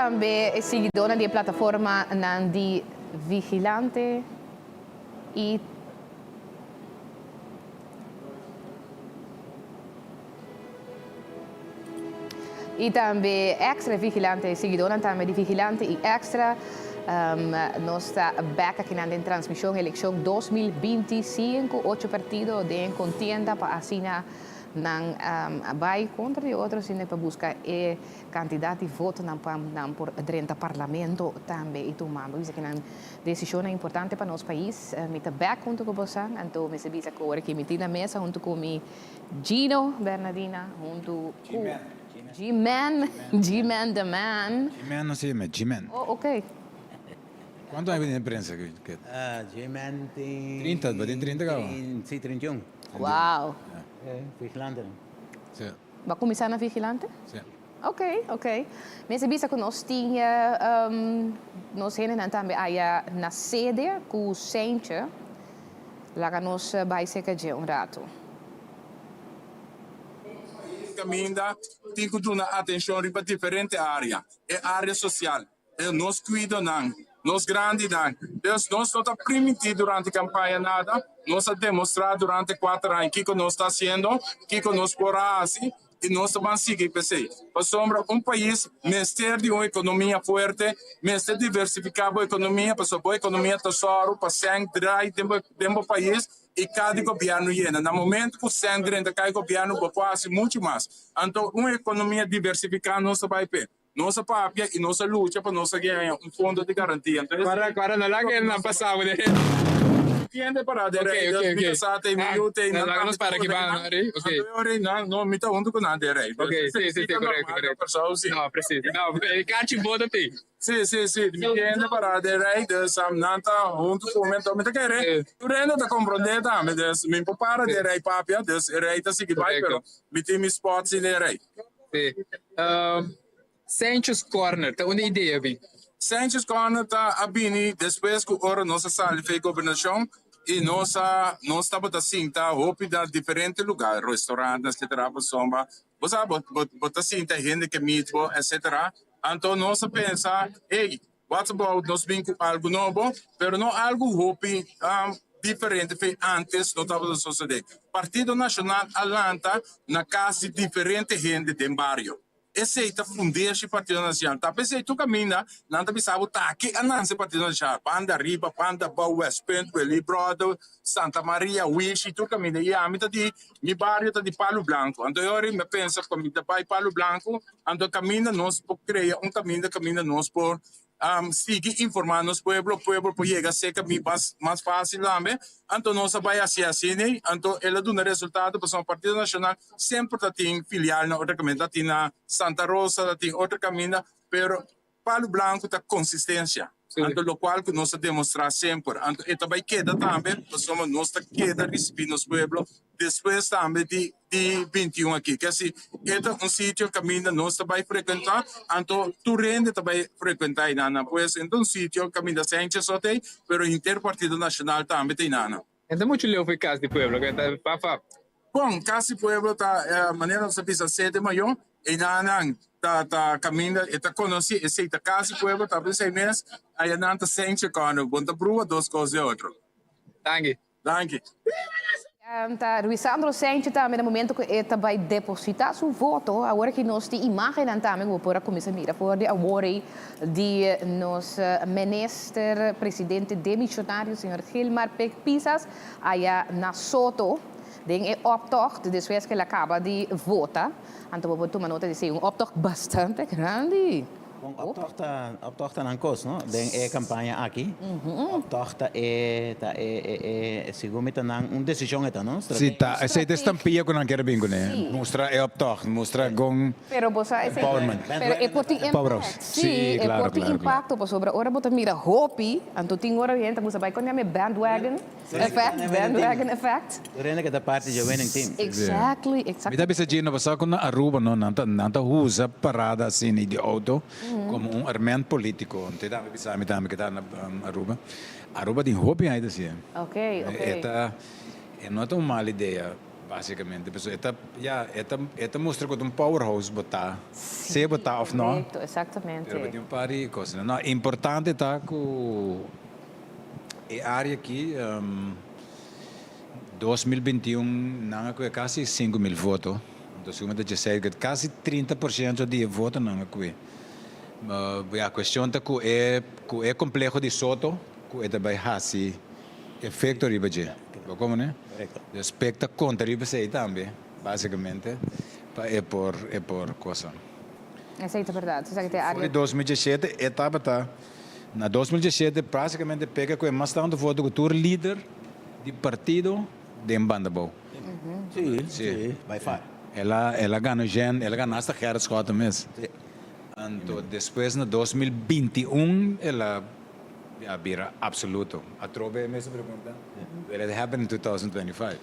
também é seguidora da plataforma de Vigilante e também Extra Vigilante, seguidora também de Vigilante e Extra. Nós está back aqui na transmissão eleição 2025, 8 partidos de contienda para assinar vai contra de outros para buscar candidato de voto por 30 parlamento também e tomamos isso que é uma decisão importante para nosso país me está back junto com você então me sabia que agora que me tina mesa junto com Gino Bernardina junto com G-Man the man G-Man não sei, mas G-Man. Oh, ok. Quanto hai na imprensa? G-Man tem... 30, tem 30 kau? Sim, 31. Uau. Vigilante. Sim. Vai começar na Vigilante? Sim. Ok. Mas sabia que nós tinha nós ainda também aí na sede com o centro lá que nós vai ser que rato. Caminha tem que dar atenção para diferentes áreas. É área social. É nós cuidamos, nós grandes. Nós não estamos permitindo durante a campanha nada. Nós demonstramos durante 4 anos o que nós estamos fazendo, o que nós podemos e nós vamos seguir. Para sombra, país, mestre de uma economia forte, mestre diversificado a economia, para a economia tesouro, para sempre dentro do país. E cada governo llena. No momento que o centro de cada governo vai fazer muito mais. Então, uma economia diversificada não se vai ter. Nossa papia e nossa luta para nós ganhar fundo de garantia. Então, Para não lá que não passava. Entiende para de Ok. Nos para aqui para não me está junto com nada rei. Ok, sim, correto. Não, preciso. Não, cate bota tem. Sim. Entiende para de rei, de samnanta junto com o momento me querer. Tu renda da compreender também, me para de rei papia, de rei tá seguir vai, pero me tem me spots de rei. Sim. Sanchez Corner, tá uma ideia bem. Sanchez Corner tá abini depois que ora nossa sala de governação e nós estamos assim tá roupa de diferentes lugares, restaurantes, etc. Sombra, você bota assim tá gente que mitbo, etc. Então nós pensa, hey, what about nós vim com algo novo, pero não algo roupa diferente foi antes não estava sucedendo. Partido Nacional Atlanta na casa de diferente gente do bairro. Esse é o fundamento do Partido Nacional. Tapi se tu caminha, não te sabe tá que ananse Partido Nacional. Panda Riba, Panda Boa, West Point, Willy Brodo, Santa Maria, Wish, tu caminha. E a mim tá de mi barrio tá de Palo Blanco. Então eu me pensa como tá para Palo Blanco, então caminha nós por criar caminha nós por seguir informando os pueblo por chegar a ser caminho mais fácil também. Então nós vai assim, então ela dá resultado para o Partido Nacional sempre tem filial na outra caminho, tem na Santa Rosa, tem outra caminho, pero Palo Blanco tá consistência. Então o qual que nós demonstrar sempre. Então isso vai quedar também, para nós queda recebendo os pueblo depois também de 21 aqui, que assim, é sítio que ainda nós vai frequentar, então tu rende vai frequentar nana, pois então sítio que ainda sente só tem, pero Interpartido Nacional também tem nana. Então muito legal foi Casa de Pueblo, que tá pafa. Bom, Casa de Pueblo tá maneira de saber 7 de maio, e nana tá caminho, tá conheci esse Casa de Pueblo tá por 6 meses, aí nana tá sente quando bonta brua 2 coisas e outro. Danke. Tá, Luisandro Sente também no momento que ele vai depositar seu voto, agora que nós temos imagem também, vou pôr a comissão mira por de award de nosso ministro presidente demissionário, senhor Gilmar Pisas, aí na Soto, tem optocht, depois que ele acaba de votar, então vou tomar nota de ser optocht bastante grande. Optocht aan kost, no? Den campanha aqui. Optocht segundo decisão esta, no? Sim, tá. Essa é estampia que não quero bem, né? Mostra optocht, mostra com empowerment. Pero é por ti impact. Sim, é por ti impacto por sobre. Ora bota mira hopi, anto ting ora gente você vai com a bandwagon effect. Rende que da parte de winning team. Exactly. Me dá bisa Gino, passar com a Aruba, não usa parada assim de auto. Como armamento político, não dá bisa me que tá na Aruba. Aruba tem hobby ainda assim. Ok. Não é uma má ideia. Basicamente, pessoal, esta mostra que um powerhouse botar, se botar ou não. Correcto, exactamente. Pero tem um par de coisas. Não, importante tá que a área aqui 2021 não é quase 5.000 votos. Então, se você dizer que quase 30% de votos não é que a questão é que é complexo de soto, que é também assim efeito riba de, como né? Aspecto contra riba sei também, basicamente, é por coisa. Essa é a verdade. Você sabe que tem área. Em 2017, etapa tá. Na 2017, basicamente pega com mais tanto voto que o líder do partido de Mbandabou. Sim, by far. Ela ganhou ela ganhou hasta Gerard Scott mesmo. Então, depois, na 2021, ela vira absoluto. A troca é a mesma pergunta. Will it happen in 2025?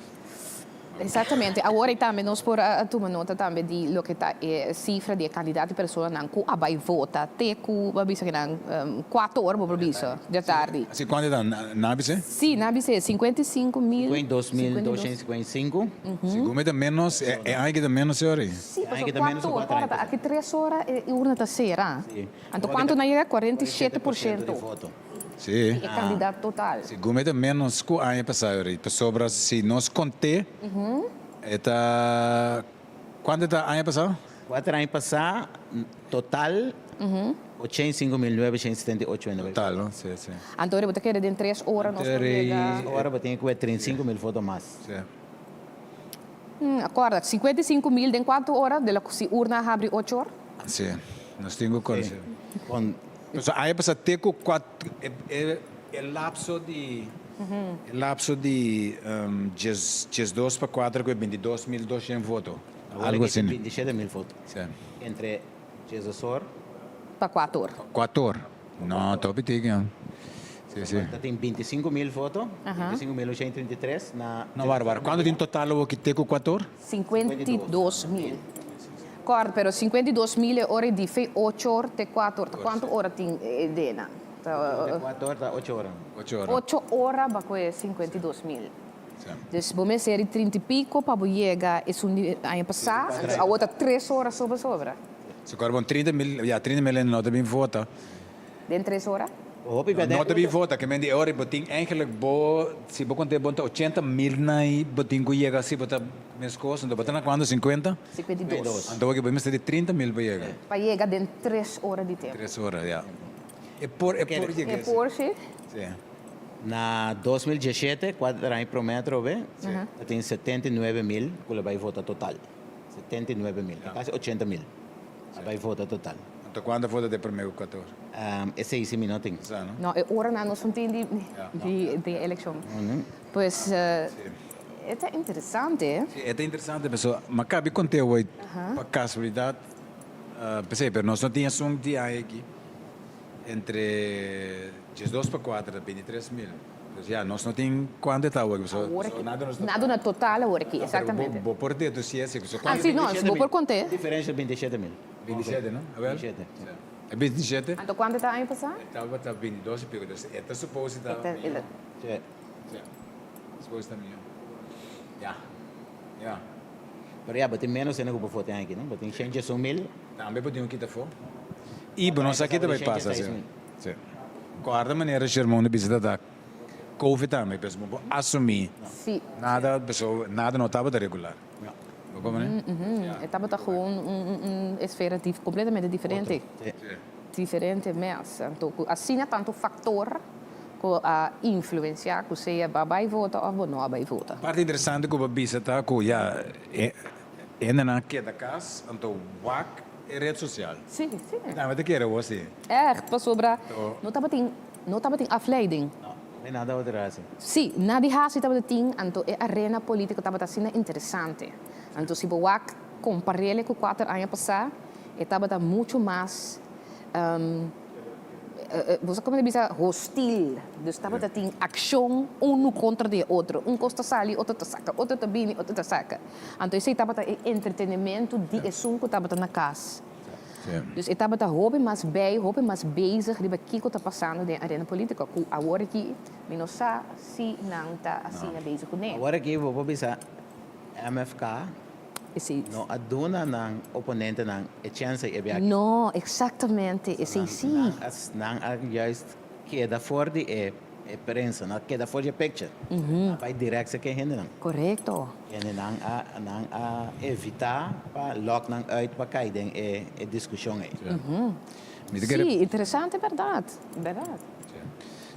Exatamente. Agora também nós por tomar nota também de lo que está cifra de candidato de pessoa não que vai votar até que babisa que não 4 horas babisa de tarde. Assim, quando está na ABC? Sim, na ABC 55.000. Em 2.255. Segundo é menos, é ainda menos horas. Sim, porque 4 horas, aqui 3 horas e urna terceira. Então quanto não chega 47%. Sim. É candidato total. Segundo é menos que o ano passado. Sobre se nós contemos, quanto está ano passado? 4 anos passados, total, 85.978. Total, não? Sim, sim. Então, eu vou ter que ir em 3 horas. Agora vou ter que ver 35.000 votos mais. Sim. Acorda, 55.000 em 4 horas, de la se urna abre 8 horas? Sim, nós temos coisa. Com aí passa ter com 4 lapso de 2 para 4 que é 22.200 votos. Algo assim. 27.000 votos. Sim. Entre Jesus Or para 4 horas. 4 horas. Não, estou pedindo. Sim, sim. Tem 25.000 votos, 25.833 na... Não, Bárbara, quando tem total o que tem com 4 horas? 52.000. Correto, pero 52.000 horas de 8 horas de 4 horas. Quanto horas tem Dena? 4 horas, 8 horas. 8 horas vai com 52.000. Dus vamos ser 30 e pico para chegar esse ano passado, a outra 3 horas sobre. Se agora vão 30.000, já 30.000 não também vota. Dentro 3 horas? Não também vota, que me hora botin eigenlijk se vou contar bonta 80.000 na botin que chega se bota minhas coisas, então bota na quando 50? 52. Então aqui vamos ter 30.000 para chegar. Para chegar dentro 3 horas de tempo. 3 horas, já. É por chegar. É por sim. Sim. Na 2017, 4 anos prometro, tem 79.000 que vai votar total. 79.000, quase 80.000. Vai votar total. Então quando vota de primeiro 4 horas? É 6 minutos. Não, é hora na nós não tem de eleição. Pois é interessante. É interessante, pessoal. Mas cabe contar hoje, para casualidade, pensei, mas nós não tínhamos um dia aqui entre 2 para 4, 23.000. Já, nós não temos quanto está hoje. Nada na total agora aqui, exatamente. Vou por dentro, se é assim. Sim, nós, vou por contar. Diferença 27.000. 27, não? A ver? 27. É 27? Então, quanto está aí passar? Estava 22 e pico. Está suposto estar... Suposto também. Já. Pero já, tem menos ainda que eu vou aqui, não? Tem 100.000. Também podemos quitar fora. E, bom, nós aqui também passa, sim. Quarta maneira, Germão, de visita da Covid também, pessoal, assumir. Sim. Nada não estava regular. Como né? Estava com esfera completamente diferente. Diferente mesmo. Então, assim é tanto fator que a influenciar que você vai votar ou não vai votar. Parte interessante que o Babisa está com já ainda na queda casa, então WAC é rede social. Sim. Não, mas que era você? Para sobrar, não estava tem afleiding. Não é nada outra assim. Sim, nada de raça estava tem, então a arena política estava sendo interessante. Então se você comparar com 4 anos passados, estava muito mais você como diz hostil, dus estava tem ação um contra o outro, costa sali, outro te saca, outro te bini, outro te saca. Então isso estava entretenimento de assunto estava na casa. Dus eu estava mais bezig de o que está passando na arena política. Agora aqui, não sei se não está assim bezig com ele. Agora aqui vou pensar, MFK não aduna ng oponente ng a chance e biyak. No, exatamente. Esse sim. Nang juist queda for de prensa, não queda for de picture. Vai direto se quem rende não. Correto. En nang a evitar pa lock nang uit pa cair den discussão aí. Sim, interessante, verdade.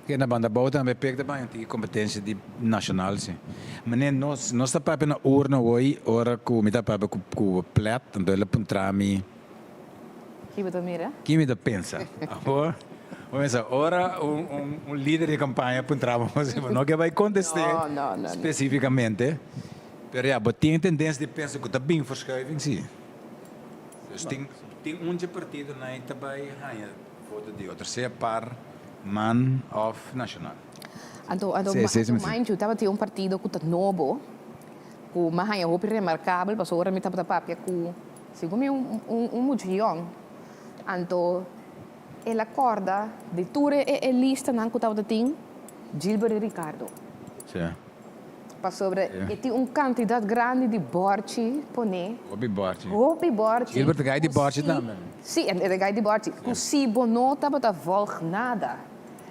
Que na banda boa também pega também a competência de nacional sim. Mas nós está para na urna hoje ora com me dá para com plat então ele puntrami. Que me dá pensa. Agora pensa ora líder de campanha puntrava não que vai contestar especificamente. Pero ja, mas tem tendência de pensar que está bem verschuiving sim. Dus tem partido na também ganha foto de outra se par man of nacional. Mind you, tava um partido que está novo, que mais é muito remarcável, mas agora me tá para papia que segundo muito young. Então, ele acorda de tudo é lista não que tava tem Gilberto Ricardo. Sim. Para sobre e tem quantidade grande de borchi pone. Obi borchi. Gilberto gai de borchi também. Sim, é gai de borchi. Que se não tava da volg nada.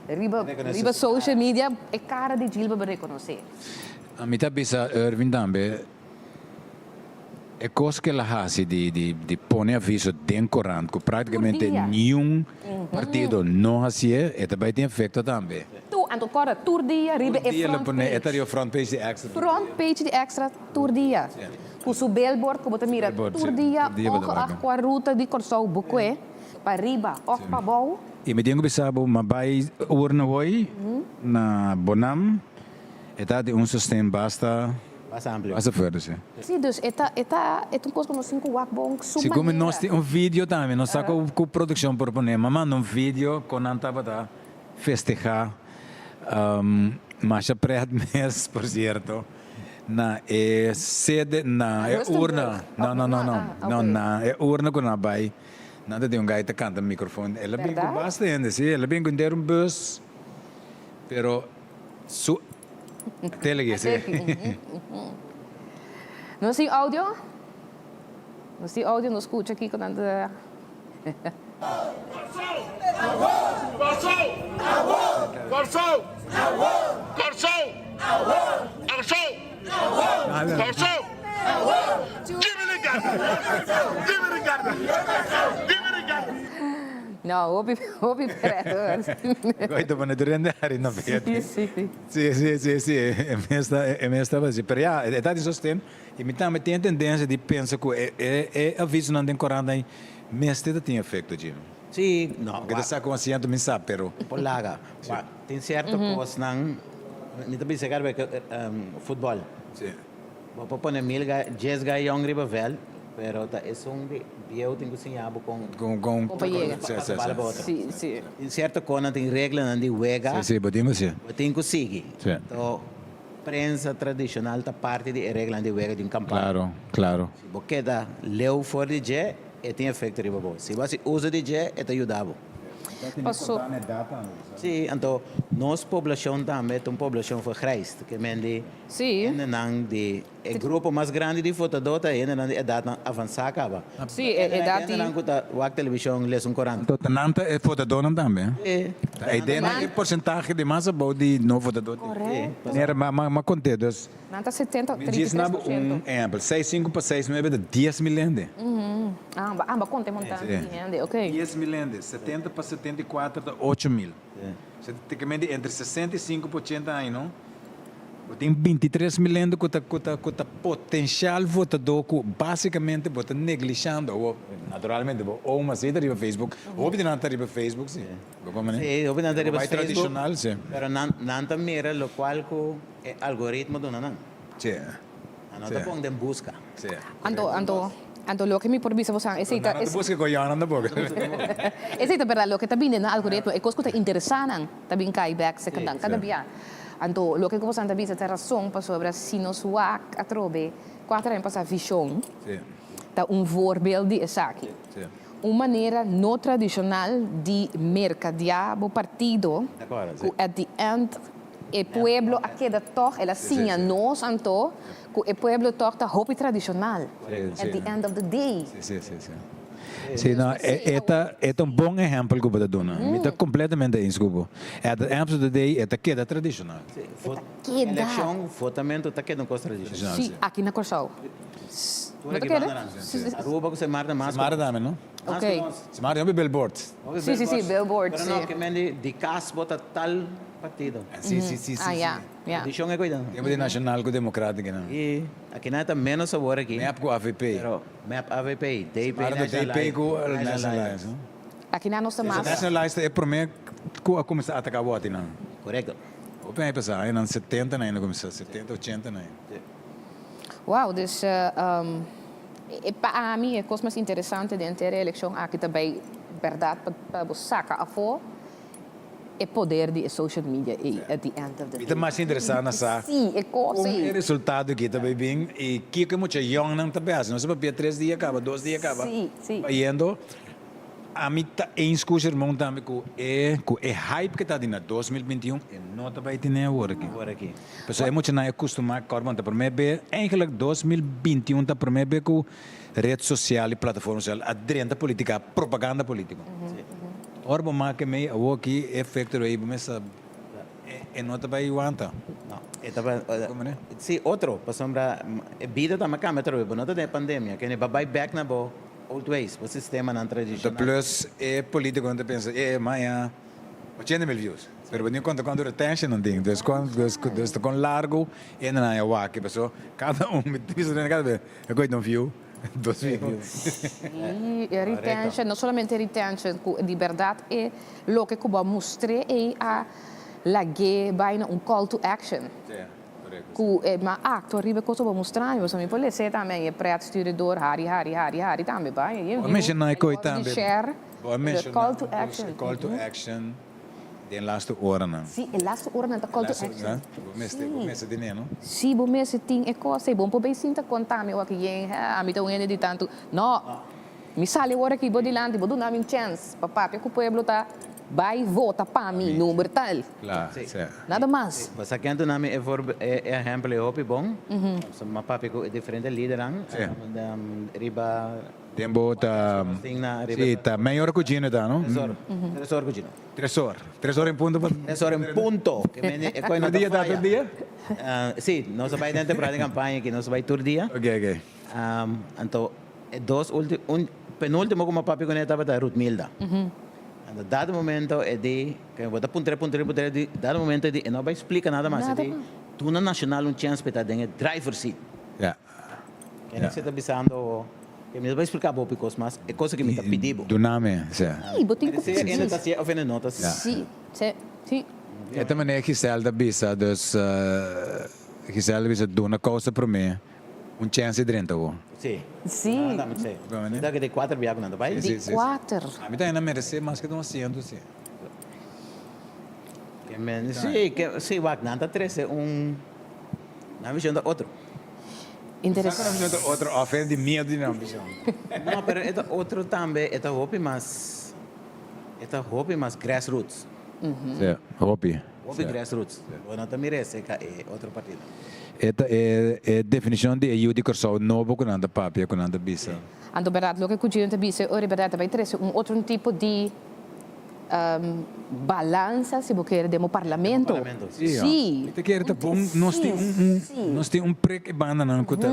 Riba social media é cara de Gilberto para reconhecer. A mim também Irving também é coisa que ela faz de pôr aviso dentro corante que praticamente nenhum partido não fazia e também tem efeito também. Tu ando corda tur dia riba é front page de extra. Front page de extra tur dia. Com o billboard que você mira tur dia com a ruta de Corsou Buque para riba, para bom. E me digo que sabe, mas vai urna hoje na Bonam, está de sustento basta amplo. Basta forte, sim. Sim, dus é coisa como 5 bom Sim, como nós temos vídeo também, nós estamos com produção por poner, mas vídeo com a para festejar, mas a mês, por certo, na sede, na urna, não, na urna com a vai. Nada de gajo que canta no microfone. Ela bem com bastante, sim. Ela bem com ter bus. Pero tele sim. Não sei áudio? Não sei áudio, não escuta aqui quando anda. Não, ouvi preto. Gosto para não andar na frente. Sim. É mesmo estava assim. Pero já, está de sustento. E me também tem a tendência de pensar que é aviso não tem corante aí. Mesmo tem efeito, Jim. Sim, não. Porque está consciente, me sabe, pero. Por lá, tem certa coisa não. Me também se quer ver futebol. Sim. Vou pôr 10 gajos young riba velho. Pero é eu tenho que ensinar com companheiro. Sim. Em certa coisa tem regra não de wega. Sim, podemos sim. Tem que seguir. Então, prensa tradicional tá parte de regra de wega de campanha. Claro. Se você dá leu for de je, tem efeito riba bom. Se você usa de je, ajudava. Passou. Sim, então nossa população também é uma população grijs, que mende. Sim. O grupo mais grande de votadores é na idade avançada acaba. Sim, é idade. Não custa a televisão lê 40. Então, nanta é votador também. A ideia é porcentagem de massa boa de não votador. Correto. Era mais conteúdos. Nanta 70, 33%. Me diz exemplo, 6,5 para 6, não é 10 mil ende. Conta montante, ok. 10 mil ende, 70 para 74, 8 mil. Praticamente entre 65 e 80 anos, não? Tem 23 mil ende que está potencial votador que basicamente está negligenciando. Naturalmente, ou uma saída para Facebook, ou não está para Facebook, sim. Sim, ou não está para Facebook. Tradicional, sim. Mas não está mira o qual é algoritmo do não. Sim. Não está pondo em busca. Sim. Ando lo que me por visa você não busca coiana na boca. Essa verdade lo que tá vindo na algoritmo é coisa que interessante, tá bem cai back second cada dia. Ando lo que você tá visa ter razão para sobre se nos wak atrobe 4 anos a visão. Sim. Tá voorbeeld de aqui. Sim. Uma maneira não tradicional de mercadear o partido. Agora, at the end el pueblo queda toch, ela sinha nós anto, que el pueblo toch ta hobby tradicional. At the end of the day. Sim. Sim, não, é um bom exemplo que eu vou dar. Me está completamente inscubo. At the end of the day, é queda tradicional. Eleição, votamento, está quedando coisa tradicional. Sim, aqui na Corsal. Não queda? Aruba que se marca mais. Se marca também, não? Ok. Se marca é billboard. Sim, billboard. Pero não, que mende de casa bota tal partido. Sim. Yeah. Tradição é cuidado. Temos de nacional com democrático, não? E aqui não está menos sabor aqui. MEP com AVP. Pero MEP AVP, DP DP com nacionalize. Aqui na nossa massa. Nacionalize é para mim que começar a atacar o outro, não? Correto. Eu pensei, aí não 70 ainda começou, 70, 80 ainda. Uau, dus para mim é coisa mais interessante de inteira eleição aqui também, verdade, para você sacar a fora, é poder de social media at the end of the day. Isso é mais interessante, sabe? Sim, é coisa. O resultado que também bem e que muito young não também, não se para 3 dias acaba, 2 dias acaba. Sim. Indo a mim tá em discussão muito também com hype que está na 2021 e não também tem agora aqui. Pessoal é muito não é acostumado com a para mim bem, eigenlijk 2021 tá para mim bem com rede social e plataforma social, adrenta política, propaganda política. Ora bom que me o aqui efeito aí mas é não também aguanta. Não, sim, outro, para sombra vida tá macam metro, não tá de pandemia, que ne vai back na bo old ways, o sistema não tradicional. Plus é político quando pensa, mas 80.000 views. Pero quando retention não tem, então quando com largo e não é o que pessoa cada me diz cada vez é coisa não view. 2 views. Sim, retention, não somente retention, de verdade é o que eu vou mostrar é a lage bijna call to action. Maar acto arriba cosa vou mostrar, mas me pode ser também é pré-studiador, hari também vai. Mas não é coisa também. Share. Call to action. Call to action. De laatste hora não. Sim, de laatste hora não call to action. Você tem não? Sim, você tem é coisa, é bom para bem sinta contar me o que é, a mim também de tanto. Não. Me sale hora que vou dilante, vou dar uma chance, papá, porque o povo tá vai votar para mim, número tal. Claro, nada mais. Mas aqui então nome é exemplo é hopi bom. Sama papi ko diferente lideran. Riba tempo tá sim, tá maior cozinha tá, não? Tresor cozinha. 3 horas em ponto. 3 horas em ponto. Que é coisa dia todo dia? Sim, nós vai dentro para a campanha que nós vai todo dia. Ok. Então penúltimo como papi ko neta tá Ruth Milda. Dado momento é de que eu vou dar ponteira dado momento é de não vai explicar nada mais é de tu na nacional chance para dar driver seat. Que você está pensando que me vai explicar pouco coisa mas é coisa que me está pedindo. Do nome, sim. Sim, botem com você ainda está se ofendendo notas. Sim. É também é que Gisela bisa, dus Gisela bisa dona coisa para mim. Chance dentro. Sim. Sim. Dá que de 4 viagens não vai? De 4. A mim ainda merece mais que 200, sim. Sim, vai não tá 13 na visão da outro. Interessante. Outro ofende medo de não visão. Não, pero é outro também, é hobby mas grassroots. Sim, hobby grassroots. Não tá merece é outro partido. Esta é definição de ajuda que só novo com nada papel com nada bisa. Ando verdade, lo que cuidam de bisa, ora verdade vai trazer outro tipo de balança se você quer demo parlamento. Sim. Te quer tá bom, nós tem prek banda não cuta.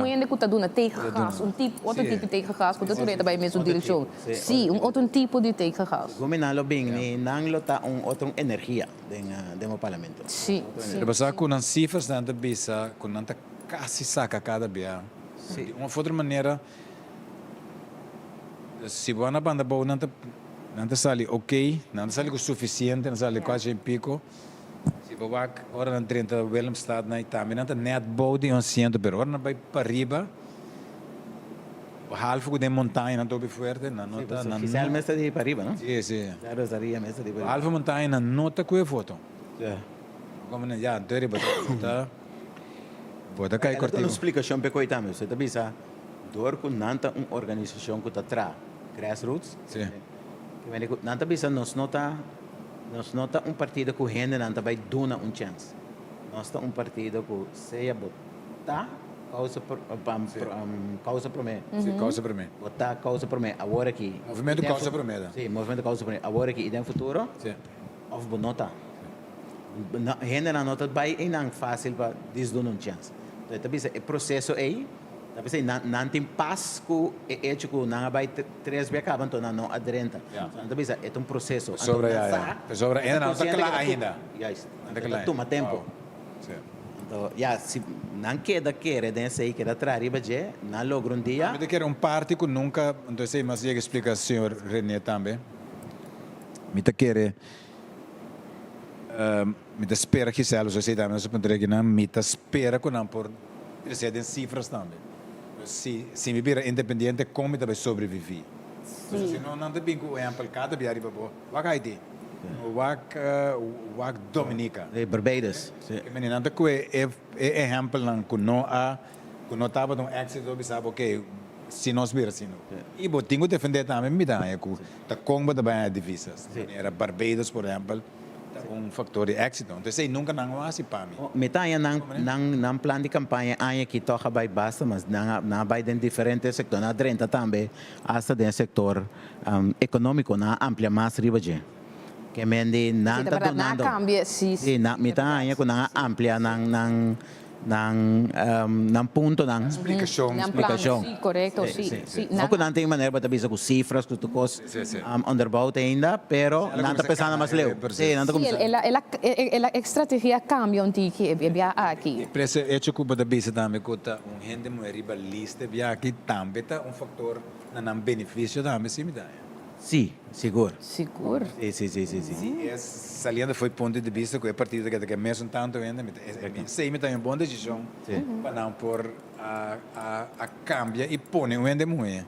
Ainda cuta duna tegengas, outro tipo de tegengas, cuta tudo também mesmo direção. Sim, outro tipo de tegengas. Como nalo bem, ni nanglo tá outra energia demo parlamento. Sim. Passar com as cifras da bisa, com nanta quase saca cada dia. De uma outra maneira, se boa na banda boa não sale ok, não sale o suficiente, não sale quase em pico. Se você ora na 30 Willem estado na Itália, não net bom de 100, pero ora não vai para riba. O halfo de montanha não tobe forte, não nota. Oficial mesa de para riba, não? Sim. Claro, estaria mesa de para riba. Halfo montanha não nota com a foto. Como não já, então riba tá. Pode cair cortinho. Não explicação para coitar, você tá bisa. Dor com nanta organização que tá atrás, grassroots. Sim. Nanta bisa nos nota Nós não está partido que gente não vai dar chance. Nós está partido que seja botar causa para mim. Sim, causa para mim. Botar causa para mim. Agora aqui. Movimento causa para mim. Sim, movimento causa para mim. Agora aqui, e no futuro, of bonota. Gente não vai e não fácil para dar chance. Então, talvez o processo aí, talvez não tem passo que é hecho que não vai 3 vezes acabam, então não aderenta. Talvez é processo. Sobre ainda não está claro ainda. Toma tempo. Então, se não queda desse aí, queda atrás, não logra dia. Eu quero parte que nunca, então sei, mas eu explicar ao senhor René também. Me quero me espera que seja, eu sei também, eu suponho que não, me espera que não por precisar cifras também. Se me vira independente, como me vai sobreviver? Se não tem bem com exemplo, cada dia arriba, vai Haiti, vai Dominica, Barbados. Que menina, não é exemplo não que não estava no éxito, sabe ok, se nós vira assim, e eu tenho que defender também me dá, que como também é difícil. Era Barbados, por exemplo. Factor de éxito. Então, nunca não há para mim. Metade não plano de campanha que toca vai basta, mas não vai em diferentes setores. Na drenta também, hasta no setor econômico, na amplia mais riba de. Que mende não está donando. Não cambia, sim. Metade que não amplia, não ponto, não explicação. Sim, correto, sim. Não que não tem maneira para saber com cifras, com tudo underbouwd ainda, pero não está pensando mais leu. Sim, a estratégia cambia um pouco aqui. Pressa é que o bisa também que gente muito ribalista, aqui também tá fator na benefício também sim, Sim, seguro. Seguro? Sim. Saliendo foi ponto de vista que é partido que mesmo tanto ainda, sei me tem uma boa decisão para não por a cambia e põe um ende muito.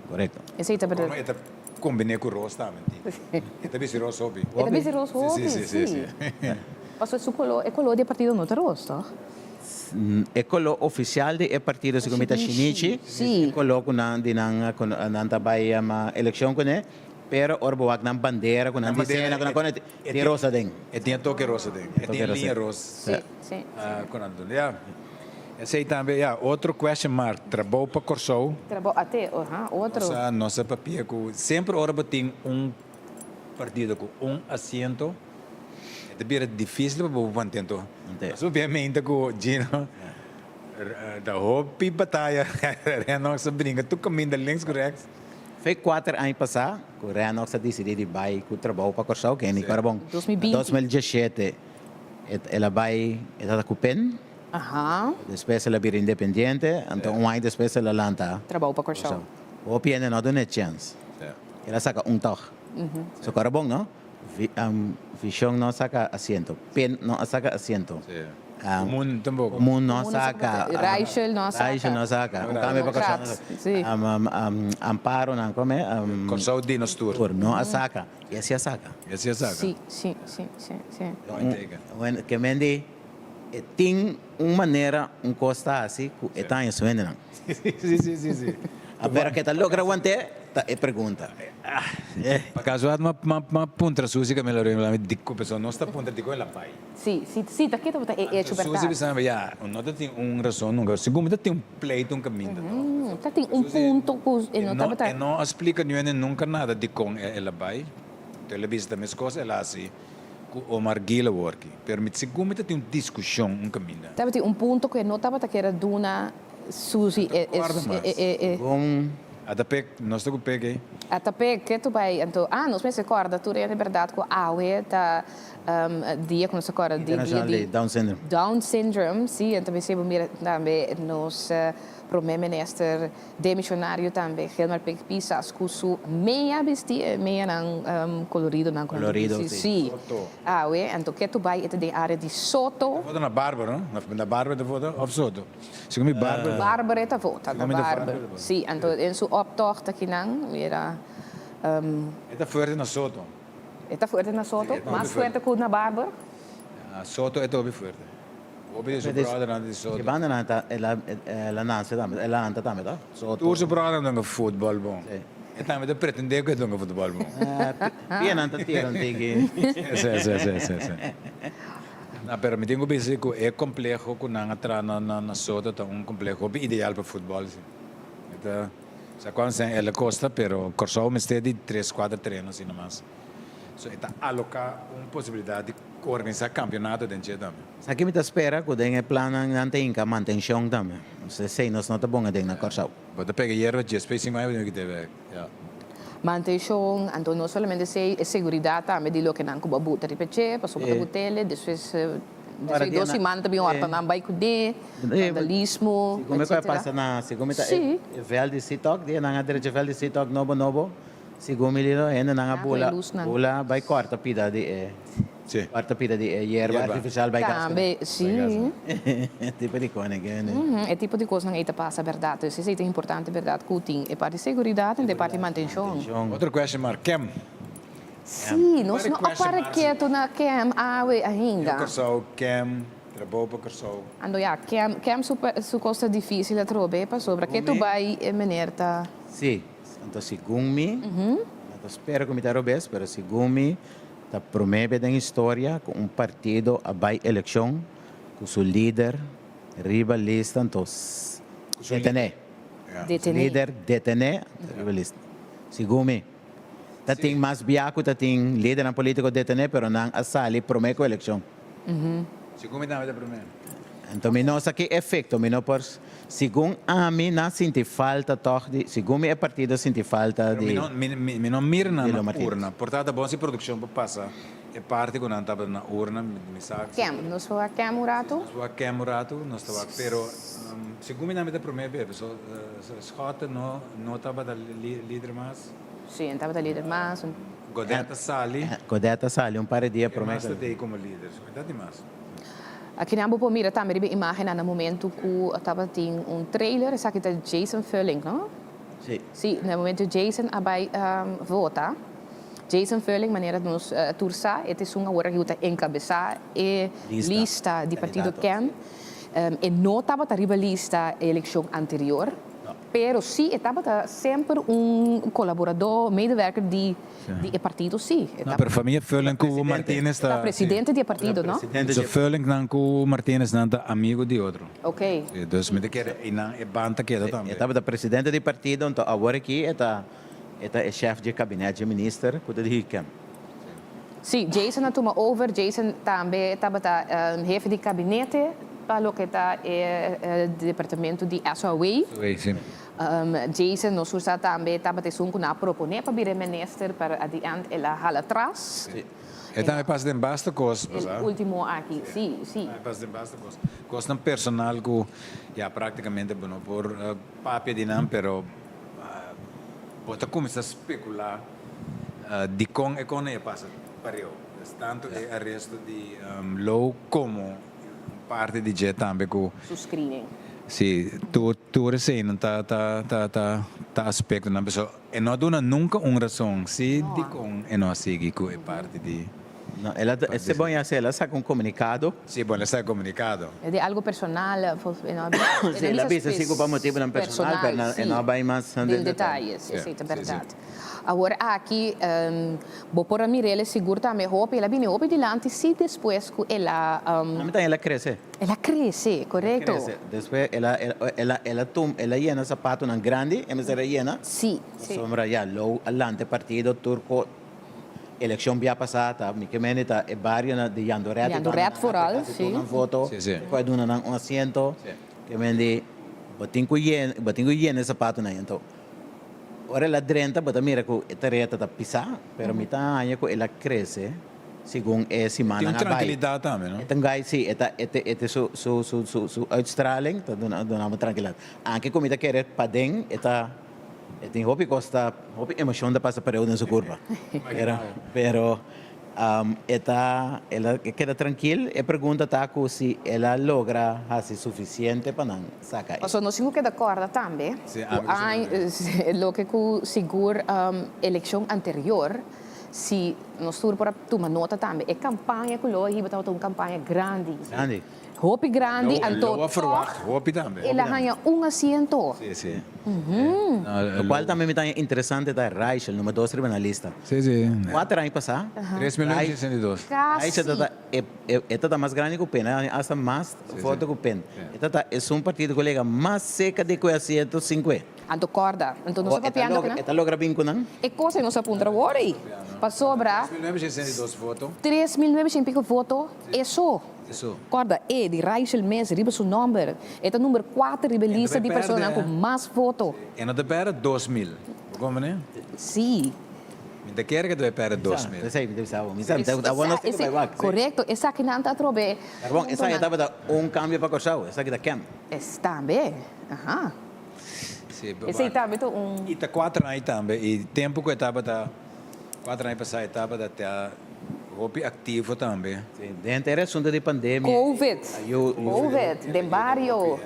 Correto. Aceita para combinei com o Ross também. É também se Ross hobby. É também se Ross hobby. Sim. Mas o color de partido não é Ross, tá? É color oficial de partido se comita Shinichi. Sim. Color que não trabalha uma eleição com ele. Pero orbo wag ng bandera ko nang disena ko na di rosa ding. Tinha toque rosa ding. Tinha linha rosa. Sim. Quando sei também, outro question mark, trabalho para Corsou. Trabalho até, outro. Nossa papia que sempre orbo tem partido com assento. É bem difícil para o mantento. Mas obviamente com Gino da hopi batalha, nossa brinca, tu caminho da links correto. Foi 4 anos passados, que o Renan decidiu ir para o trabalho para Corsau, que é em Carbon. 2017, ela vai para Cupen. Depois ela vira independente, então um ano depois ela lança. Trabalho para Corsau. O PN não dá chance. Ela saca toque. So Carbon, não? Visão não saca assento. Pen não saca assento. Comum tampoco. Comum não saca. Rachel não saca. Rachel não saca. Kami pa Corsau. Amparo não come. Corsau Dinos Tour. Não a saca. E assim a saca. Sim. Que mende tem uma maneira costa assim que é tão suene não. Sim. A ver que tá logra aguante. É pergunta. Por acaso há uma ponta suja que me lembra de que a pessoa não está ponta de que ela vai. Sim, tá aqui tá é hecho para. Suja sabe não tem razão nunca. Segundo tem pleito caminho. Tá tem ponto que não explica nunca nada de como ela vai. Então ela vista as coisas ela assim. O Marguila work. Permite segundo tem uma discussão caminho. Tá tem ponto que não estava que era duna Suzy Até nós estamos peguei. Até que tu vai então nós me recorda tu é verdade que a tá dia que nós recorda de Down syndrome sim então você mira também nos primeiro-ministro demissionário também Helmar Pisas com sua meia vestia meia não colorido sim então que tu vai até a área de Soto foto na Bárbara não na Bárbara da foto ou Soto segundo me Bárbara está foto na Bárbara sim então em sua optocht aqui não era está forte na Soto está forte na Soto mais forte que na Bárbara Soto é muito forte Obviamente, o brother não é Soto. Que banda não está, ela nasce também, ela anda também, tá? O seu brother não é futebol bom. Então, eu pretendo que eu jogue futebol. Bien anta tiran tigi. Sim. Não, pero me tenho que dizer que é complexo que não entrar na sota, tá complexo ideal para futebol. Então, se quando ela costa, pero Corsau me está de 3-4 treinos e não mais. So, está alocar possibilidade de organizar campeonato dentro também. Aqui me tá espera que tem plan ng inka manutenção também. Se sei nós não tá bom dentro na Corsau. Bota pega hierro, já spacing mais do que deve. Mantenção, então não somente sei segurança, também de lo que não cuba buta repetir, passou para botele, depois depois 2 semanas também o arpa não vai cuidar, vandalismo, como é que passa na, se como tá vel de sitok, dia nang adere vel de sitok nobo, se como ele ainda nang bula vai corta pida de quarta pida de hierba artificial vai gas. Também, sim. Tipo de coisa, né? É tipo de coisa que passa verdade. Isso é importante, verdade, que tem é parte de segurança e parte de manutenção. Outra questão, Cam. Sim, nós não apare quieto na Cam ainda. Corsau, Cam, trabalho para Corsau. Ando já, Cam su costa difícil a trobe, para sobre que tu vai menerta. Sim, então segundo mim, eu espero que me tá bem, pero segundo mim ta promete da história com partido a vai eleição com seu líder rivalista entonces líder detene rivalista segundo me ta tem mais biaco ta tem líder político detene pero não a sali promete a eleição segundo me dá promete então me não sabe que efeito me não por segundo a mim não sente falta toch de segundo me partido sente falta de me não mira na urna portanto bom se produção passa é parte quando estava na urna me sabe Cam nós foi a Cam Murato nós estava pero segundo me não me dá promete pessoal Scott não estava da líder mais sim estava da líder mais Godetta Sali par de dia promete mas como líder verdade mais. Aqui na Bopo mira também a imagem no momento que estava tem trailer, essa aqui é Jason Furling, não? Sim. Sim, no momento Jason vai votar. Jason Furling, maneira de nos tursa, é uma hora que está encabeçar e lista de partido Cam. E não estava a rivalista a eleição anterior, pero sim estava sempre colaborador, medewerker de partido, sim. Não, para a família Furling com o Martínez está... presidente do partido, não? So Furling não com o Martínez não está amigo de outro. Ok. Então, me quer e não é banta que também. Estava presidente do partido, então agora aqui é chefe de gabinete de ministro, cuida de Cam. Sim, Jason toma over, Jason também estava chefe de gabinete para o que está o departamento de SOA. Sim. Jason nos usa também estava tendo na proponer para vir minister para adiante ela hala atrás. Então é para basta coisa, o último aqui, sim. É para basta coisa. Coisa personal que já praticamente bueno por papel de não, pero pode começar a especular de como é passa para eu. Tanto é arresto de low como parte de jet também com screening. Sim, tu recém tá aspecto na pessoa e não dona nunca uma razão se de com e não sigue com é parte de não ela é bom ela saca comunicado sim bom ela saca comunicado é de algo personal sim ela pensa sigo para motivo não personal mas não vai mais detalhes é verdade. Agora aqui vou por a Mirelle seguro também roupa ela vem roupa dilante se depois que ela cresce. Ela cresce, correto? Depois ela llena sapato nan grande, mas ela llena. Sim. Sombra já low alante partido turco eleição via passata, mi che menita e barrio de Yandoret. Yandoret foral, sim. Uma foto, poi duna nan un asiento, che mendi botinco llena sapato na então. Ora la drenta, bota mira que esta reta tá pisar, pero mita anya ko ela cresce, segundo é semana na tranquilidade também, não? Então guys, sim, su uitstraling, tá dona tranquilidade. Anche como ita querer padeng, ita tem hopi costa, hopi emoção da passa para na sua curva. Pero ela queda tranquila e pergunta taco se ela logra fazer suficiente para não sacar. Mas nós temos que de acordo também. Lo que seguro eleição anterior, se nós turno para tomar nota também, é campanha que logo estava uma campanha grande. Hopi grande, Loa verwacht, hoop je dan. e la hanya un asiento. Sí, sí. Lo cual también me está interesante da Rachel, número 2 na lista. Sí, sí. 4 anos passados. 3.062. Rachel esta está mais grande que o PEN, hasta mais forte que o PEN. Esta é um partido colega mais seca de que o asiento 50. Anto corda, anto não se papiando que Esta logra bem com não? E coisa não se apunta agora aí. Para sobra 3.962 votos. 3.900 pico voto, isso. Isso. Corda, de Rachel Mes, riba seu número. Esta número 4 riba lista de pessoas com mais voto. En dat perde 2.000. Como né? Sim. De quer que perde 2.000. Sei, deve ser. Correto, essa aqui não está trobe. Bom, essa aí estava cambio para Corsau, essa aqui da Cam. Está bem. Aham. Esse aí também E está 4 anos também. E tempo que estava 4 anos passado estava até Hopi ativo também. Sim, dentro era assunto de pandemia. Covid. De barrio.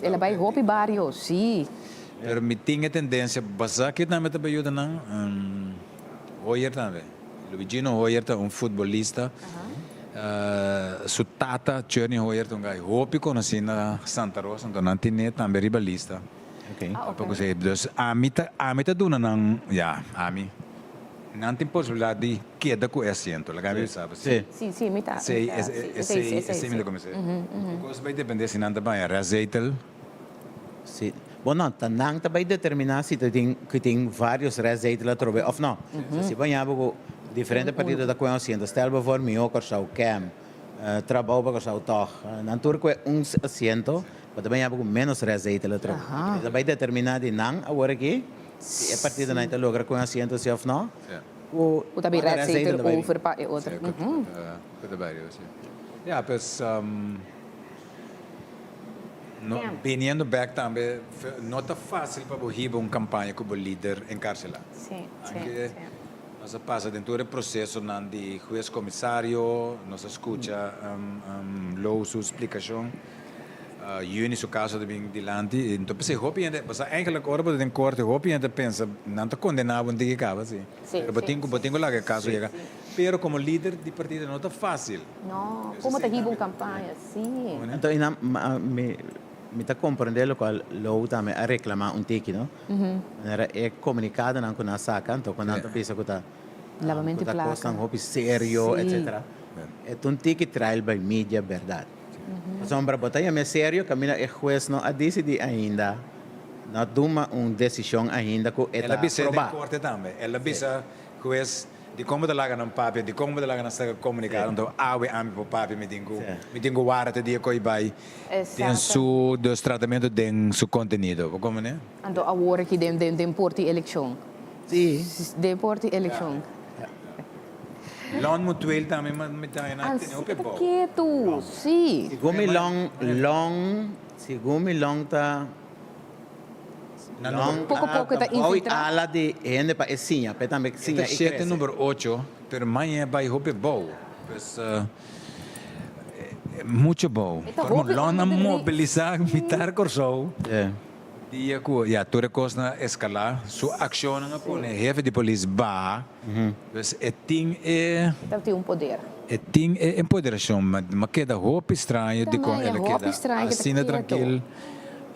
Ela vai Hopi barrio, sim. Pero me tinha tendência, basta que também estava ajudando Hoyer também. Luigino Hoyer é futebolista. Su tata, Johnny Hoyer, Hopi conheci na Santa Rosa, então não tinha também ribalista. Okay. Dus ami ta duna ng não tem possibilidade de queda com assento, lá que sabe. Sim, me tá. Sim, me lo comecei. Coisa vai depender se não também é azeitel. Sim. Bom, não, também vai determinar se tem vários azeites lá trobe ou não. Se banhava com diferentes partidos da coisa assento, estelba for mio Corsau Cam, trabalho para Corsau Toch, não turco é assento. Mas também há menos azeite lá troca. Vai determinar de não agora aqui se é partido não está logra com assento se ou não. O também azeite over para outra. Cuida bem, sim. Ja, pues viniendo back também não está fácil para o campanha como líder encarcelado. Sim. Nós passa dentro do processo de juiz comissário, nós escuta logo sua explicação. Juni su caso de bem dilante, então pensei hopi ainda, mas eigenlijk ora para den corte hopi ainda pensa não está condenado um dia que acaba assim. Botinho lá que caso chega. Pero como líder de partido não está fácil. Não, como está aqui campanha, sim. Então me está compreendendo qual lo também a reclamar tique, não? Era comunicado não com a saca, então quando não pensa que tá lavamento de placa, hopi sério, etc. É tique trial by mídia verdade. Sombra botaya me sério, Camila é juez não a decidir ainda, não toma decisão ainda que ela bisa de corte também, ela bisa juez de como de laga não papi, de como de laga não está comunicando, então awe ami po papi me tenho guarda te dia coi vai, tem su dos tratamento tem su conteúdo, como né? Então agora que dem porti eleição, sim, dem porti eleição. Long mutuel também me tá na tem o pebol. Quieto, sim. Segundo long tá pouco tá infiltrado. Ala de gente para esinha, para também esinha. Este número 8, pero amanhã vai o pebol. Pues muito bom. Como lona mobilizar militar Corsau. Dia que ja toda coisa escalar, sua ação na pone jefe de polícia ba, pues tem poder. Tem empoderação, mas queda roupa estranha de como ela queda assim tranquilo,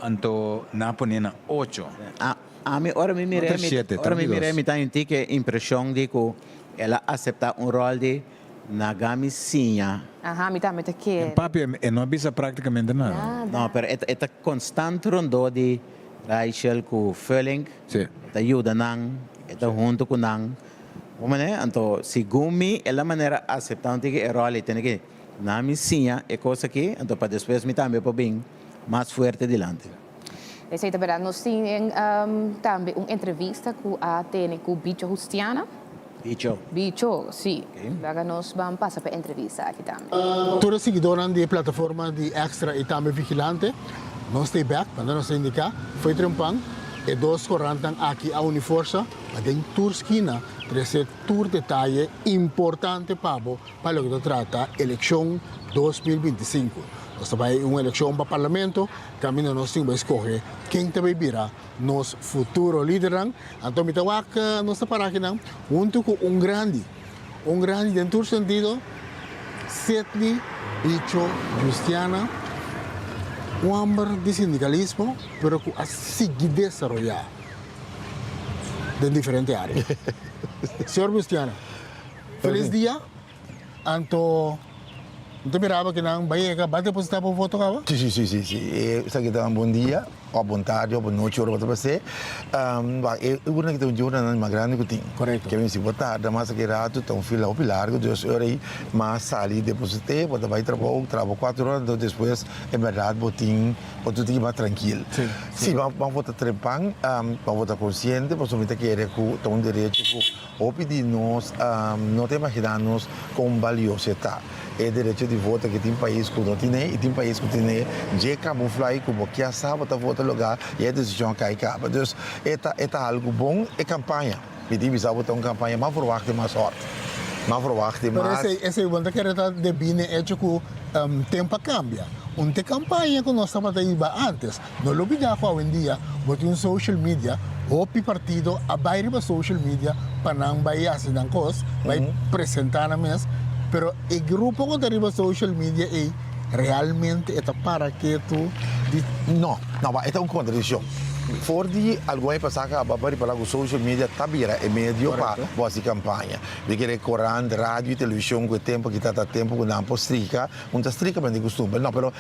então na pone na 8. A mim ora me mirei me tá em tique impressão de que ela aceita rol de nagamisinha. Me tá que. Papi não avisa praticamente nada. Não, pero é constante rondo de Rachel com Fölling, está ajuda nang, está junto com nang. Como né? Então, segundo ela maneira aceitando que é role tem que na missinha é coisa que, então para depois me também para bem mais forte delante. Essa é verdade. Nós temos também uma entrevista com a técnico Bicho Justiana. Bicho, sim. Agora nós vamos passar para a entrevista aqui também. Todos os seguidores da plataforma de Extra e também Vigilante, nós estamos back, para nós indicar, foi trampang, e dois corantan aqui a Uniforça, mas tem tour esquina, esse tour detalhe importante para o que trata eleição 2025. Nós temos uma eleição para o parlamento, caminho nós temos que escolher quem também virá nos futuro líder. Então, nós estamos aqui junto com um grande dentro do sentido, 7 bicho Justiana, un hombre de sindicalismo, pero que ha seguido desarrollar en diferentes áreas. Señor Justiana, feliz día. Anto, ¿te miraba que no vaya a depositar por voto? Sí. Está aqui um bom dia, ou boa tarde, ou boa noite, ou outra você. Eu vou aqui ter um jornal mais grande que tem. Correto. Que é se botar, mas que rato tem fila ao pilar, que Deus aí, mas sali depositei, bota vai trabalho 4 horas, então depois é verdade, botim, botar aqui mais tranquilo. Sim, vamos votar trepang, vamos votar consciente, porque somos que é que tem direito que pedir nós, não tem imaginar-nos com valioso está. É direito de voto que tem país que não tem, e tem país que tem de camuflar como que a sábado vota lugar e a decisão cai capa. Então, é algo bom, é campanha. E tem que botar uma campanha, mas verwachte mais sorte. Mas verwachte mais. Mas esse é o que está de bem é que o tempo cambia. Uma campanha que nós estávamos aí antes, não lo pediu hoje em dia, botar um social media, ou partido a bairro social media para não vai assim não coisa, vai apresentar na mesa. Pero el grupo que arriba social media es realmente para que tú... No, esta es una contradicción. For di alguma passaka babari para o social media tabira é medio para boa campanha. De que corrente, rádio e televisão com tempo que tá tempo com não postrica, mas de costume. Não, pero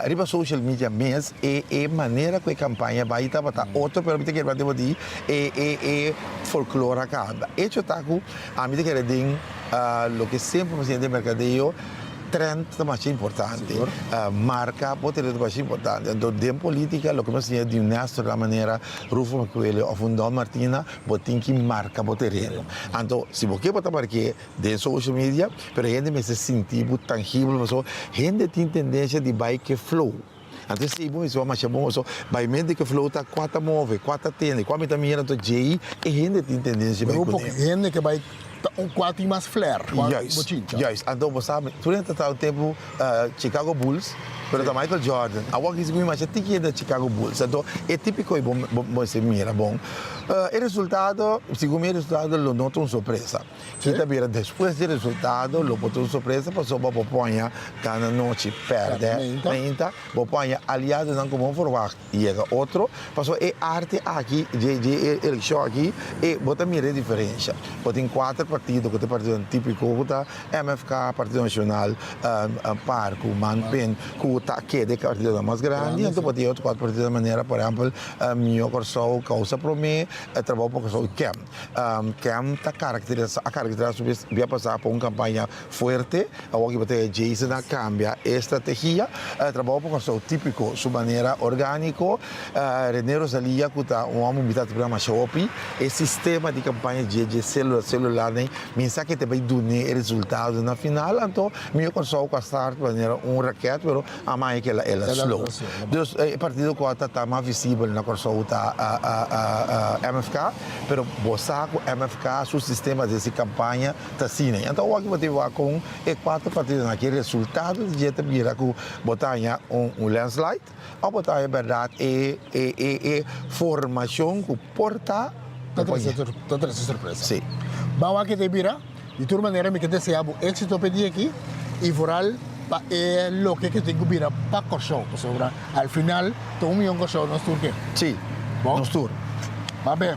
riba social media mês é maneira que a campanha vai estar para outro, pero que vai devo di é folclore acaba. E ciò taco a mim que reding lo que sempre presidente mercadeio trend é mais importante, marca pode ser mais importante. Então, dentro política, o que nós temos de honesto da maneira, Rufo Macoelho ou Fundão Martina, tem que marcar o terreno. Então, se você botar marcar de social media, mas a gente se sente tangível, a gente tem tendência de bike flow. Então, se você vai chamar vai mente que flow está 4 move, 4 tende, 4 também do J, e a gente tem tendência de grupo gente que vai um quarto mais flare, yes. Então, você sabe, durante o tempo Chicago Bulls, pero da Michael Jordan, a walk is mais típica da Chicago Bulls. Então, é típico e bom se mira bom. O resultado, segundo o resultado, lo nota uma surpresa. Que também depois do resultado, lo botou uma surpresa, passou para Boponha, cada noite perde, 30, Boponha aliado não como forward, chega outro, passou é arte aqui, de eleição aqui, e bota mira a diferença. Tem 4 partidos, que tem partido típico, MFK, Partido Nacional, Parco, Manpen, que é de partido mais grande, então pode ter 4 partidos de maneira, por exemplo, meu coração, Causa Promê, trabalho para o coração Cam está caracterizado, vai passar por uma campanha forte, o que vai Jason cambia a estratégia, trabalho para o coração típico, sua maneira orgânica, René Rosalia, que está homem invitado para uma shopping, e sistema de campanha de celular, mensagem que vai dar resultados na final, então, meu coração com a start, de maneira raquete, pero a mais que ela slow. Então, o partido que está mais visível na coração a MFK, pero bossa com MFK, seu sistema de campanha está assim. Então, o que vai ter com 4 partidos naquele resultado, de jeito que vira com botar um landslide, ou botar a verdade é formação que porta toda essa surpresa. Sim. Vamos aqui te vira, de toda maneira, me desejo êxito pedir aqui e voral é lo que tem que virar para o show. Al final, todo um milhão de show nos turque. Sim, nos tur. Vai bem.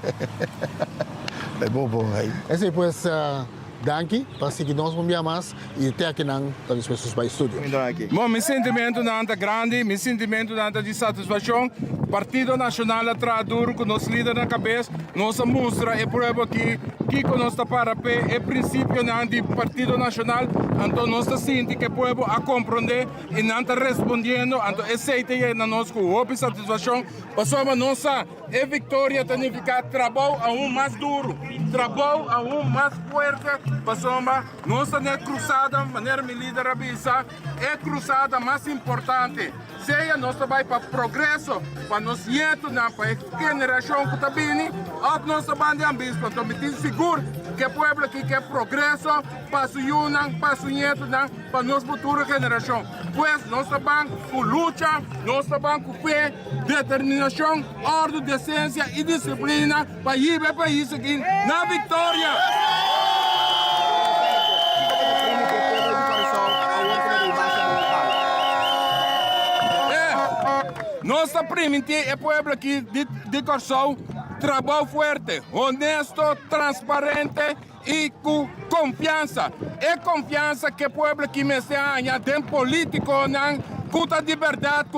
É bom aí. Esse pues, danke, para seguir nós um dia mais e até aqui não, talvez pessoas para o estúdio. Bom, meu sentimento não é grande, meu sentimento não é de satisfação. Partido Nacional atrás duro com nosso líder na cabeça, nossa mostra é prova que nós está para pé, é princípio do Partido Nacional, então nós está sentindo que o povo a compreender e não está respondendo, então aceita na nós com outra satisfação, passamos nossa vitória significa trabalho aún mais duro, trabalho aún mais forte, passamos nossa cruzada, maneira me líder avisa, é cruzada mais importante. Seja nós vai para progresso, para nós netos, para a geração que está vindo, ou nós vamos ambisco. Então, me diz seguro que o povo aqui quer progresso, para o Yunan, para o neto, para a nossa futura geração. Pois nós vamos com luta, nós vamos com fé, determinação, ordem, decência e disciplina para ir para o país aqui na vitória. Nossa permitir é pueblo aqui de Corsão trabalho forte, honesto, transparente e com confiança. É confiança que o povo que me ganha tem político com a liberdade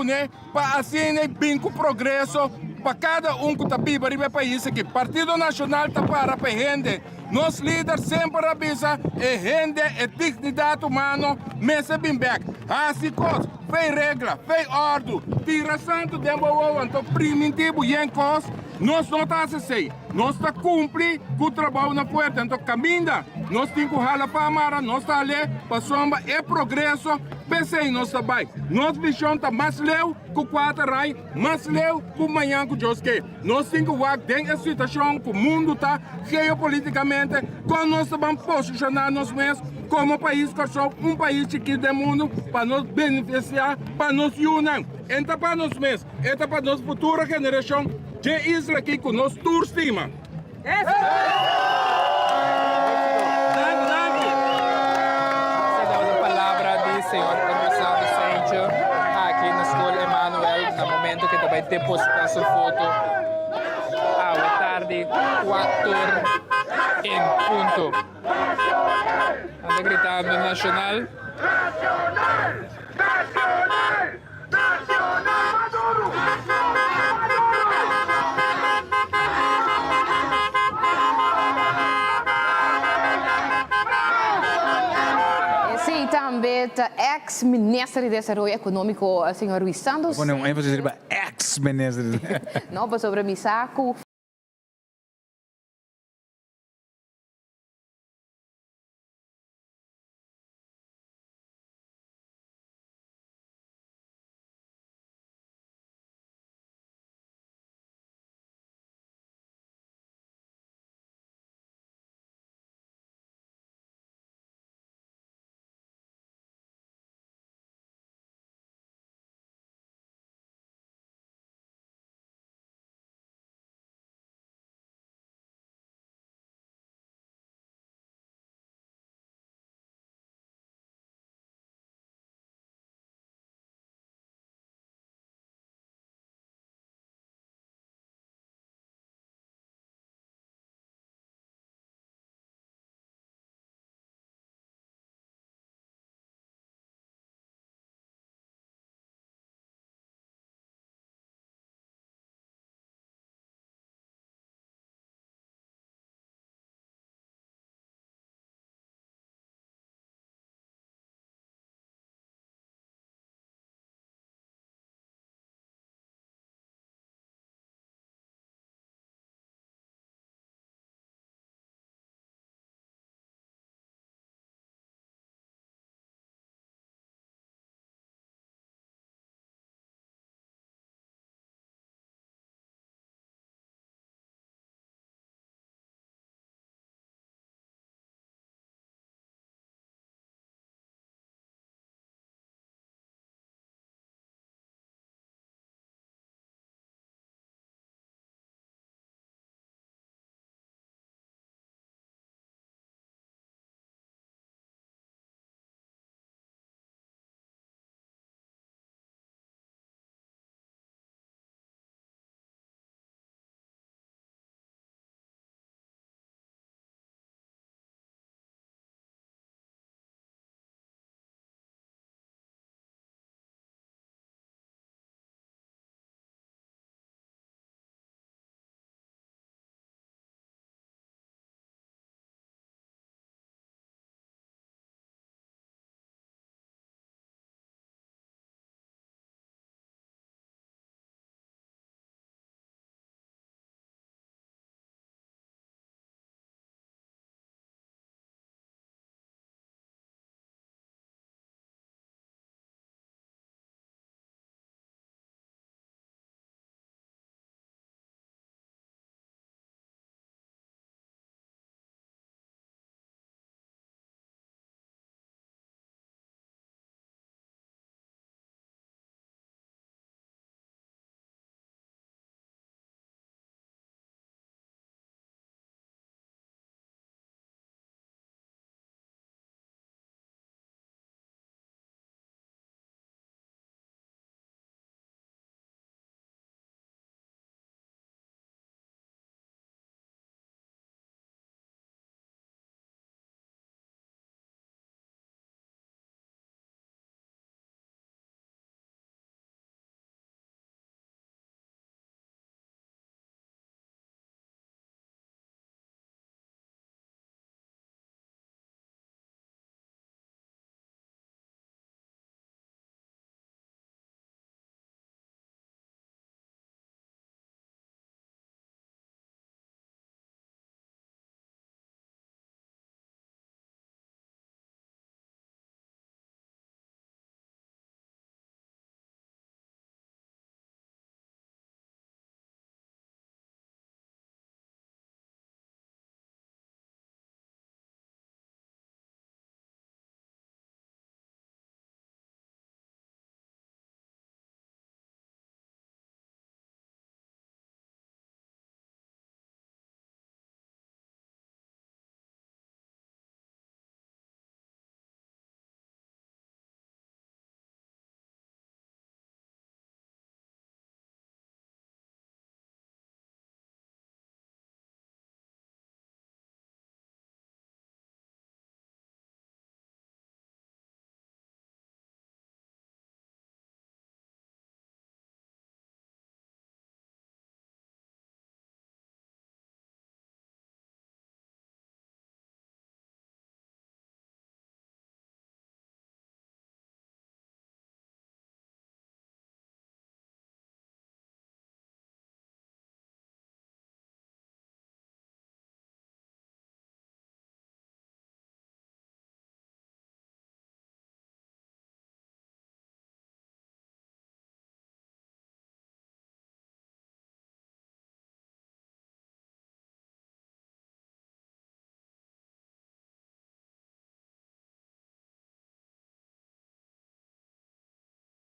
para assim bem com progresso para cada que está vivo no país aqui. Partido Nacional está para a gente. Nos líderes sempre avisa a gente, a dignidade humana, mas é bem back. Assim coisa, fez regra, fez ordem, tira santo de boa, então primitivo e em coisa. Nós não estamos assim, nós estamos cumprindo com o trabalho na porta, então caminha, nós temos que ralar para a mara, nós estamos ali para sombra e progresso, pensei nós também. Nossa visão está mais leu que o 4 rai, mais leu que o manhã que Deus quer. Nós temos que ver dentro da situação que o mundo está geopoliticamente, como nós vamos posicionar nós mesmos como país que somos país chiquito do mundo para nos beneficiar, para nos unir. Então para nós mesmos, então para nossa futura geração, de Israel aqui com nós tour estima. Essa é a palavra do Senhor Gonçalo Sancho aqui na Escola Emmanuel, no momento que vai depositar sua foto à tarde, 4 em ponto. Anda gritando nacional. Sim, também o ex-ministro de Desenvolvimento Econômico, o senhor Luís Santos. Pone um ênfase para ex-ministro. Não, sobre Misaco.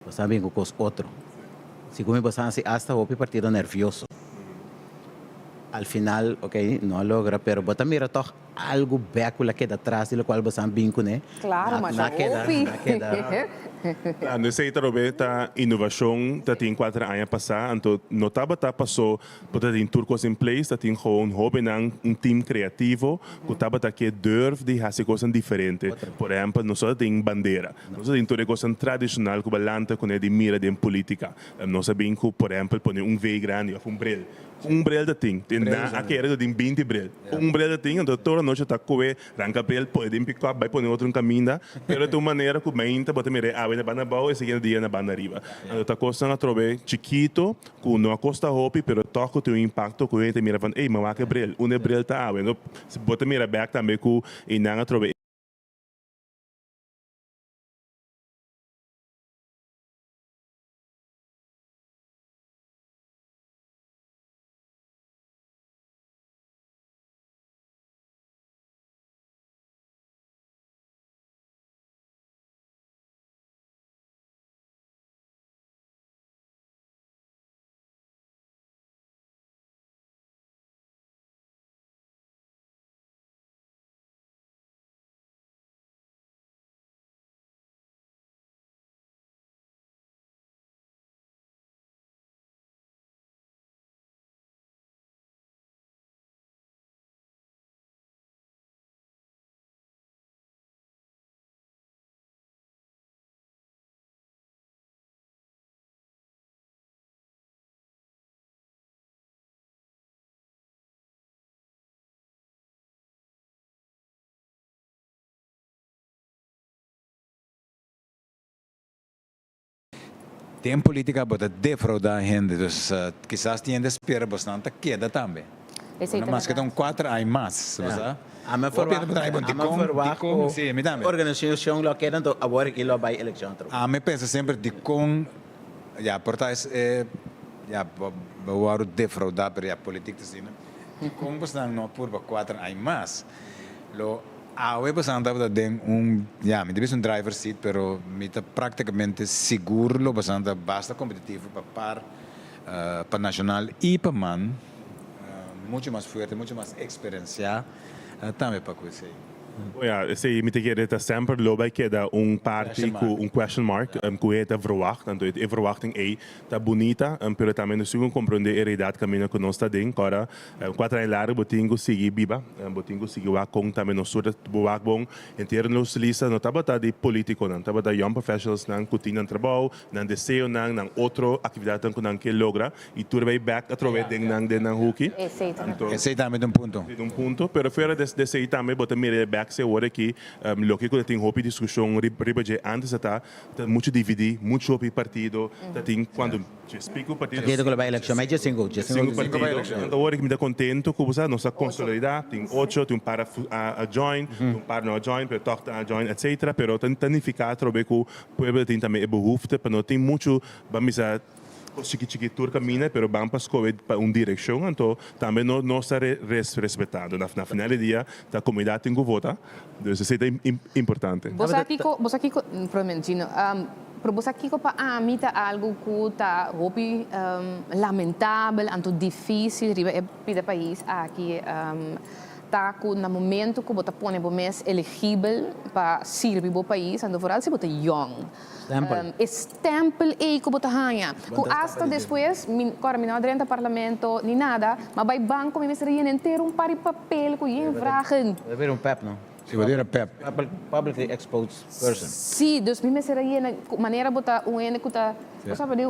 Você sabe que cos outro. Se como você hasta hopi partido nervioso. Al final, ok, no logra, pero bota mira toch algo bécula que atrás de lo cual você vinco, né? Claro, mas na queda. Ano sa itarobe ta inovação ta tin 4 anos passar, então notava ta passou bota tin turcos in place, ta tin gewoon hobby nang team criativo, que tava ta que durf de fazer coisas diferentes. Por exemplo, nós só tem bandeira, nós tem toda coisa tradicional que balanta com de mira de política. Nós sabemos que, por exemplo, põe V grande ou bril. Bril da ting, aqui era do 20 bril. Bril da ting, então toda noite tá com ranca bril, pode picar, vai pôr outro caminho, pero de maneira que mainta bota mire na banda bau e seguinte dia na banda arriba. Então tá coisa na trobe chiquito, que não acosta hopi, pero toca tem um impacto que gente mira van, ei, mas que bril, bril tá ave, então bota mira back também que e na trobe Tem política para defraudar a gente, então quizás tiene espera bastante queda também. Mas que estão 4 anos mais, sabe? Ama organização lo que tanto agora que lo vai eleição. Me pensa sempre de com, já portais vou defraudar para a política assim, né? Com bastante não por 4 anos mais, lo bastante me deve um driver seat, pero me está praticamente seguro lo bastante basta competitivo para nacional e para man, muito mais forte, muito mais experiência, também para conhecer. Ja, se me te quer sempre lopen que da parte com question mark, que é verwacht, então a verwachting é tá bonita, pero também nós temos compreender a realidade caminho que nós está dentro, agora 4 anos largo botingo seguir biba, botingo seguir o com também nós surda boa bom, inteiro nos lista, não tava de político não, tava da young professionals não que tinham trabalho, não desejo não outra atividade que não que logra e tu vai back através de não hooky. Esse também é um ponto. Pero fora desse também botar mire back se hora que lo que tem hopi discussão riba de antes tá muito dividir muito hopi partido tá tem quando explico o partido que vai eleição mais de 5 partido então hora que me dá contento que você nossa consolidar tem 8 tem para a join tem para não join para tocar a join etc pero tanificar trobe que o povo tem também a behoefte para não tem muito vamos a chiquitur caminha, pero vamos para escolher direção, então também não está respeitado. Na final do dia, a comunidade tem que votar, então isso é importante. Você aqui, provavelmente, pero você aqui para mim tá algo que tá lamentável, anto difícil, para o país aqui. Tá no momento que você põe o mais elegível para servir o país, então por se você young. Stempel que você ganha. Que hasta depois, agora não dentro do parlamento nem nada, mas vai banco me seria inteiro par de papel que ia vragen. Deve haver PEP, não? Se você era PEP. Publicly exposed person. Sim, dus me seria maneira botar ene que tá, sabe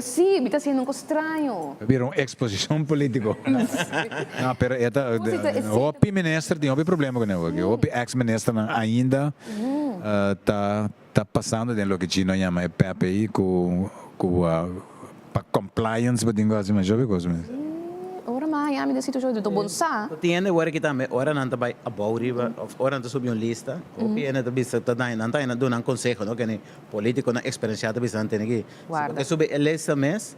sim, está sendo um estranho. Viram exposição política. Não, pero o ministro tem problema com ele. O ex-ministro ainda tá passando de lo que China chama PPI com compliance, para dizer assim, mas já vi coisa mesmo. Ora mais, me decidi hoje do bonsa. Tiene hora que também, ora não tá vai aboriva, ora não subiu uma lista. O piene tá bisa tá não tá indo um conselho, não que nem político na experiência tá bisa tem aqui. Se subir elesta mês,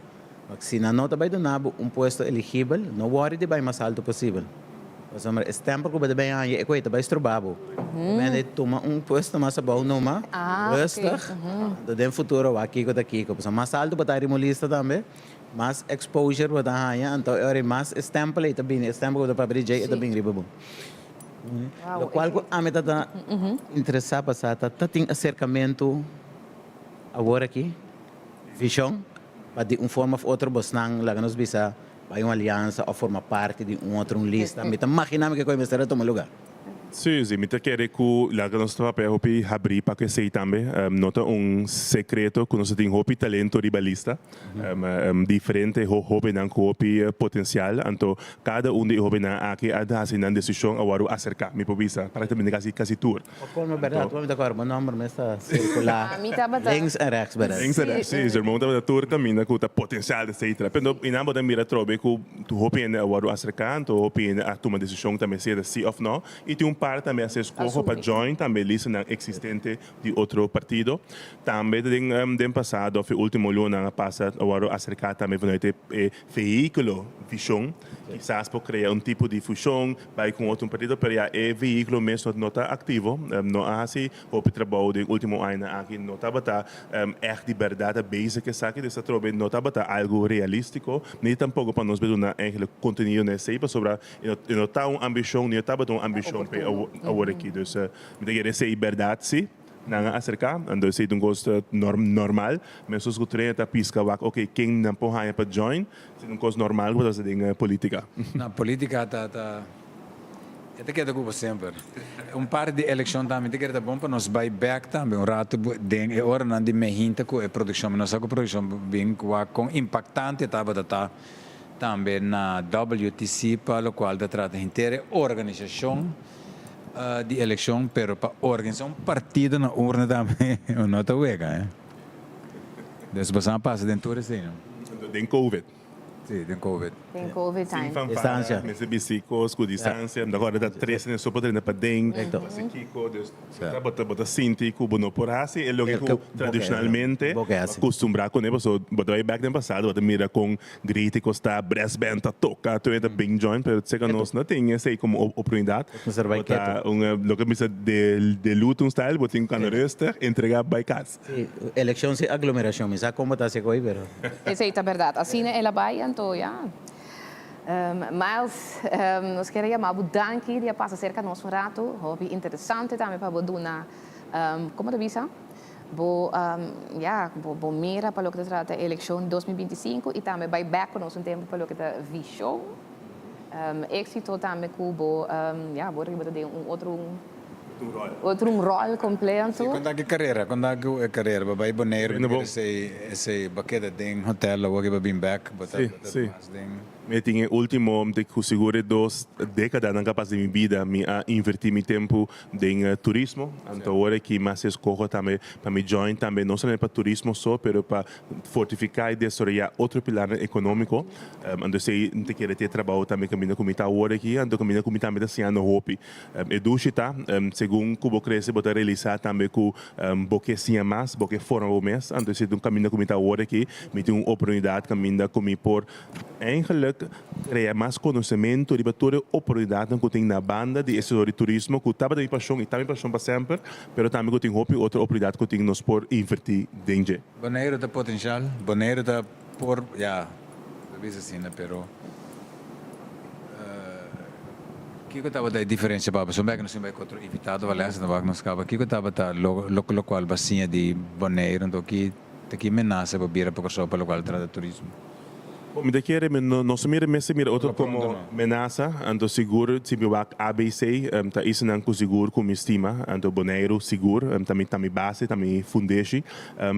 se não tá vai donar puesto elegível, não worry de vai mais alto possível. Mas o tempo que vai bem aí, é coisa vai estrubado. Men toma puesto mais abaixo numa. Rustig. Okay. Do futuro vai kiko da kiko. Pues mais alto para lista também. Mais exposure para hanya. Então é mais stempel e também stempel do papel de e também riba bom. O qual a meta da interessar passar tá tem acercamento agora aqui. Visão para de forma ou outra bosnang lá nos bisa vai uma aliança ou forma parte de outro lista. Meta imaginar que coisa será tomar lugar. Sim, sim, me quero que lá que nós papel hopi abrir para que sei também, nota secreto que nós temos hopi talento ribalista, diferente hopi não hopi potencial, então cada de hopi não aqui ada assim na decisão agora acercar, me povisa, para também quase tour. Como verdade, vamos dar o nome mesa circular. Links e rechts, verdade. Links e rechts, sim, o irmão da tour caminha com o potencial de sei, pero inamba da mira trobe que tu hopi ainda agora acercar, tu hopi ainda a tomar decisão também se é sim ou não, e tem parte também a ser escolhido para join também lista na existente de outro partido também den passado foi último ano passado agora acercar também vai ter veículo visão quizás para criar tipo de fusão vai com outro partido para é veículo mesmo não está ativo não há assim o trabalho do último ano aqui não estava echt de verdade base que sabe dessa trobe não estava algo realístico nem tampouco para nós ver uma conteúdo nesse sobre não está ambição não estava ambição para agora aqui dus me querer ser verdade sim não acercar então se um gosto normal mas os que treina pisca ok quem não pode para join se um gosto normal vou fazer em política na política tá eu quero que sempre par de eleição também eu quero bom para nós buy back também rato den hora não de mehinta com a produção nós a produção bem com impactante tá também na WTC para o qual trata inteira organização de eleição, pero para organizar partido na urna também não está uega, Desde você passa dentro desse ano. Den COVID. Sim, den COVID. Den COVID time. Distância. Mas bicicos com distância. Agora dá 3 anos só para para den. Mas Kiko, bota sinti que não por assim é logo que tradicionalmente acostumbrado com ele, so bota aí back no passado, bota mira com grite costa brass band toca, tu é da big joint, pero sei que nós não tem esse como oportunidade. Bota logo misa de luto style, bota em canaresta, entregar by casa. Eleição se aglomeração, mas como tá se coi, pero. Essa é a verdade. Assim ela vai então, Miles, nós queríamos bedanken dia passa cerca nosso rato, hobby interessante também para boduna, como visa, bo mira para o que trata a eleição 2025 e também vai back com nosso tempo para o que trata visão, êxito também cubo, vou ter outro rol completo. Quando há carreira, vai boneiro, esse baqueta tem hotel, ou que vai bem back, sim. Eu tinha último de que seguro 2 décadas na capaz de minha vida me a invertir meu tempo em turismo então agora que mais escolho também para me join também não só para turismo só pero para fortificar e desarrollar outro pilar econômico então sei não te querer ter trabalho também caminho com mita agora aqui então caminho com mita também assim ano hope educhita segundo que cresce botar realizar também com porque sim mais porque fora o mês então sei um caminho com mita agora aqui me tem uma oportunidade caminho com por eigenlijk criar mais conhecimento e toda oportunidade que tem na banda de esse turismo que estava de paixão e também paixão para sempre, mas também que tem outra oportunidade que tem nos por invertir dentro. Bonaire da potencial, Bonaire da por talvez assim, pero que estava da diferença para pessoa que não se vai contra invitado valência não vai nos acaba que estava da local bacia de Bonaire então que menaça para vir para pessoa para local trata turismo. Me de querer não se mira outro como menaça ando seguro se me vai ABC tá isso não com seguro com estima ando Bonaire seguro também base também fundeixe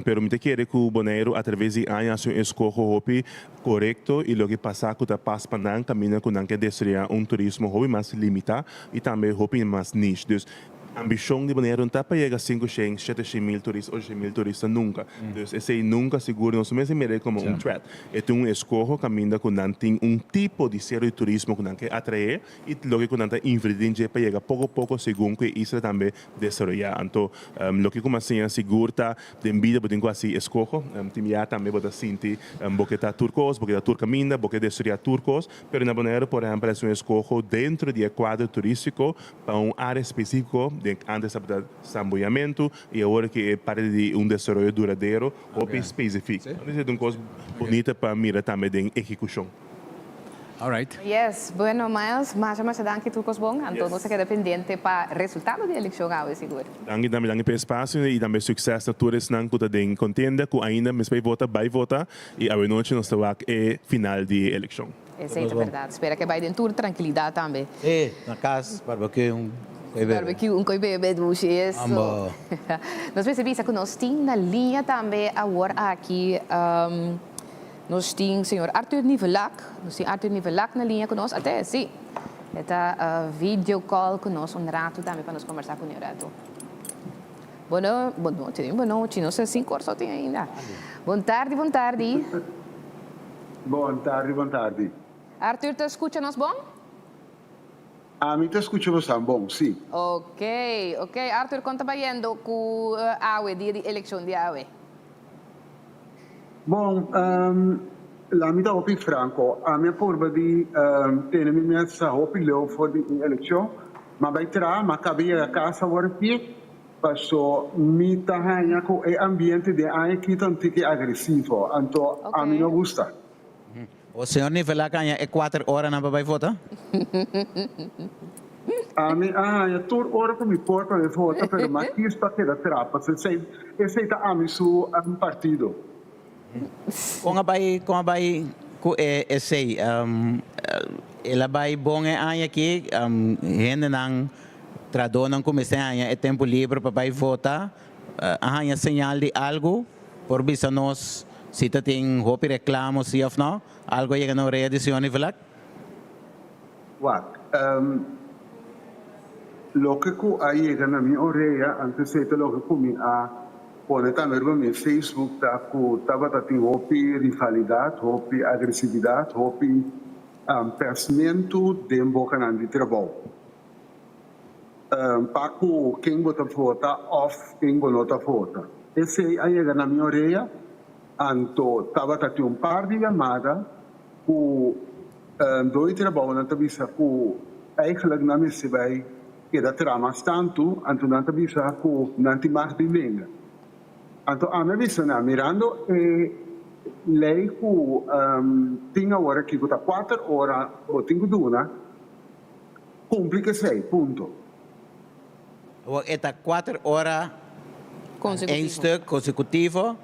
pero me de querer que o Bonaire através de anos escolho hopi correto e logo passar que tá passa para caminho com não que desejar turismo hopi mais limitado e também hopi mais niche dus ambição de Bonaire não está para chegar a 500, 700 turistas, 800 turistas nunca. Então, esse nunca seguro, não se me como threat. É escolho caminho com não tem tipo de ser de turismo que não quer atrair e logo que não está invertindo para chegar pouco a pouco segundo que isso também desenvolver. Então, logo como assim seguro está de vida para ter assim escolho, tem já também para sentir porque está turcos, porque está turcaminda, porque desenvolver turcos, pero na Bonaire por exemplo é escolho dentro do quadro turístico para área específico antes de samboiamento e agora que é parte de desenvolvimento duradouro ou específico. Então, é uma coisa bonita para mirar também de execução. All right. Yes, bueno, Miles, mas danke tukos bom, então nós queda pendente para resultado da eleição ao seguro. Danke também pelo espaço e também sucesso a todos que estão de contenda, que ainda me vai votar e a noite nós estamos é final de eleição. Essa é a verdade. Espero que vai ter toda tranquilidade também. Na casa, barbecue, barbecue, bebê do isso. Nós percebemos que nós temos na linha também agora aqui. Nós temos o senhor Arthur Nivelac. Nós temos Arthur Nivelac na linha conosco. Até sim. Está video call conosco rato também para nós conversar com o rato. Boa noite. Não sei se 5 horas só tem ainda. Boa tarde. Boa tarde. Arthur, te escucha nós bom? A mim te escucha você bom, sim. Ok. Arthur, conta baiando com a AUE, dia de eleição de AUE. Bom, la mia hopi franco, a minha porba di tenere minha hopi leo for di election, ma vai tra, ma cabia a casa worki, passo mi tahanya ko e ambiente de ai kitan tiki agressivo, anto a mim não gusta. O senhor Nivelac é 4 horas na vai votar? A mim, é toda hora que me porta de vota, pero ma quis para que da trapa, se sei tá a mim su partido. Com a bai com esse ela vai bom é aqui gente não tradonam como se é tempo livre para vai votar a señal de algo por vista nós se tem hopi reclamo se ou não algo chega na reedição Nivelac lo que aí chega na minha orelha antes de lo que comi a pone também no meu Facebook tá com tava tem hopi rivalidade, hopi agressividade, hopi pensamento de boca de trabalho. Para quem vota off quem vota vota. Esse aí na minha orelha, anto tava tem par de chamada com dois trabalhos na tabisa com eigenlijk na missa vai que da trama tanto anto na tabisa com nanti mais de lenga. Então, a minha visão é mirando lei que tinha hora que está 4 horas ou 5 duna, cumpre que 6, ponto. Está 4 horas em stuk consecutivo,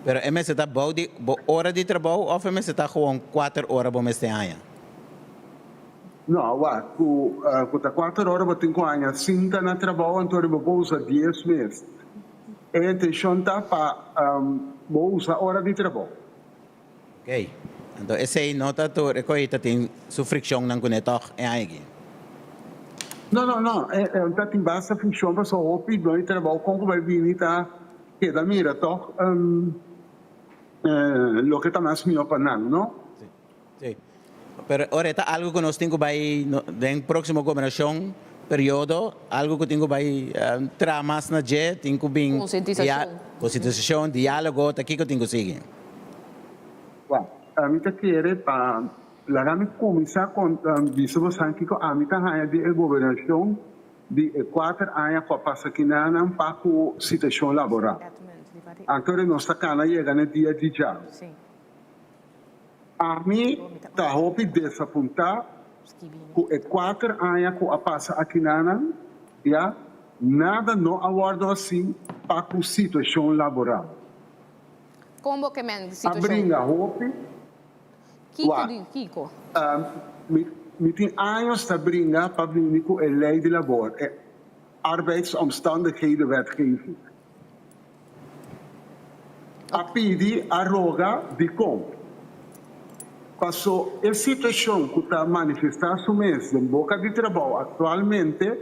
mas é mesmo está bom de hora de trabalho ou é mesmo está gewoon 4 horas para mesmo anos? Não, que está 4 horas para 5 anos, 5 na trabalho, então eu vou usar 10 meses. A intenção está para usar hora de trabalho. Ok. Então, esse nota tu recolhe tem sua fricção não conectar é aí. Não. Tá tem basta fricção para só o pedido de trabalho como vai vir tá que da mira toch lo que está mais melhor para não? Sim. Pero ahorita algo que nós temos vai na próxima governação período, algo que tenho vai tramas na jet, tenho bem conscientização, diálogo, aqui que tenho seguir. A mim tá querer para lá me começar com visto você que a mim tá há de governação de 4 anos para passar aqui na para a situação laboral. Agora nós tá cana chega no dia de já. A mim tá hope desapontar que 4 anos que passa aqui na nada não aguardo assim para a situação laboral. Como que men situação? A brinca hope. Kiko. Me tem anos te brengen para vir com a lei de labor, arbeidsomstandighedenwetgeving. A pedir a roga de como. Passou a situação que está manifestando mesmo em boca de trabalho atualmente,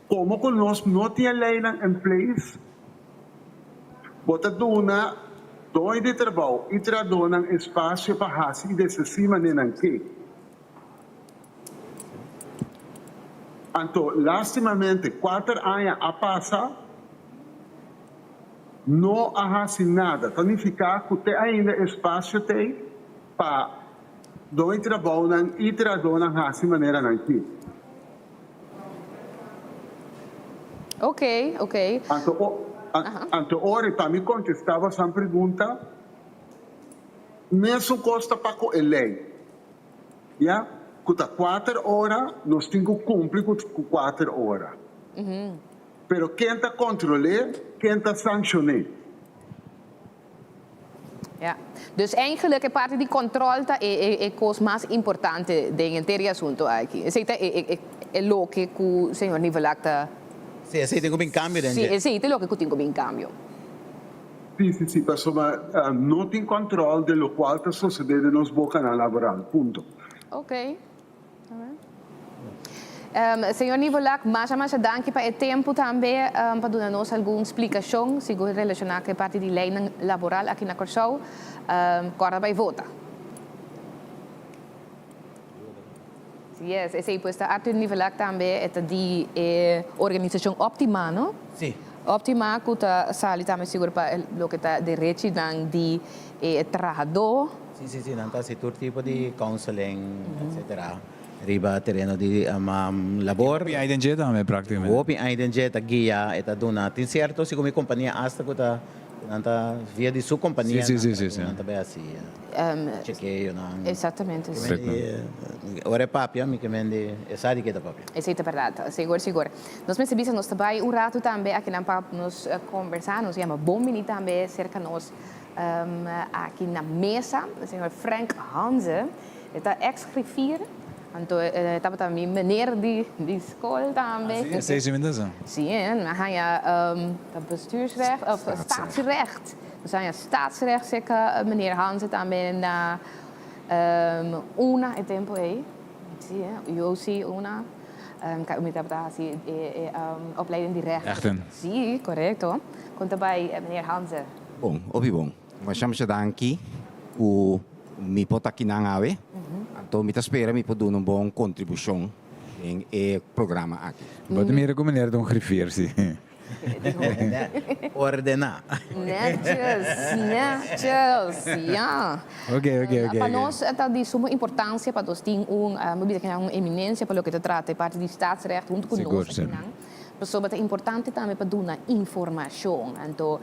como que nós não temos lei em place, bota dona dois de trabalho e tradona espaço para fazer dessa cima nem que. Então, lastimamente, 4 anos a passar, não há nada. Significa que tem ainda espaço para dois trabalhos e tradona fazer maneira aqui. Ok. Anto ora, para me contestava essa pergunta, mesmo costa para com a lei. Ja? Custa 4 horas, nós temos que cumprir com 4 horas. Pero quem está controlando, quem está sancionando. Ja. Dus eigenlijk é parte de controle é coisa mais importante de inteiro assunto aqui. Esse é o que o senhor Nivelac está. Sim, esse tem como em câmbio, né? Sim, esse é o que tem como em câmbio. Sim, pessoal, não tem controle de lo qual está sucedendo nos bocanal laboral, ponto. Ok. Senhor Nivelac, mais dank para o tempo também para dar-nos alguma explicação sobre relacionada com a parte de lei laboral aqui na Curaçao. Agora vai votar. Yes, esse posto Arthur Nivelac também é de organização Optima, não? Sim. Optima que está sali também seguro para o que está direito de trabalhador. Sim, não está setor tipo de counseling, etc. Riba terreno di labor. Open identity também praticamente. Open identity guia eta dona. Tem certo se como companhia hasta que tá nanta via di sua companhia. Sim. Nanta bem assim. Chequeio não. Exatamente. Ora papia, me que mende, sabe que é papia. Isso é verdade, seguro. Nós percebemos nós também rato também aqui na papo nos conversar, nos chama bom menino também cerca nós aqui na mesa, o senhor Frank Hanze, está ex-griffier. Então, estava também meneer de school também. Sim, sim, dan ga je bestuursrecht of staatsrecht. Dus dan je staatsrecht zeker meneer Hansen também na una e tempo aí. Sim, eu sim una. Kijk, met dat zie opleiding die recht. Rechten. Sim, correcto. Conta bij meneer Hansen. Bom, bom. Masyam siya danki o mi potaki na ngawe. Então, me espera me poder uma boa contribuição em programa aqui. Pode me recomendar um griffier, sim. Ordenar. Netjes, ja. Ok. Para nós é de suma importância para nós ter uma eminência para o que se trata, parte de staatsrecht, junto com nós. Mas é importante também para dar informação. Então,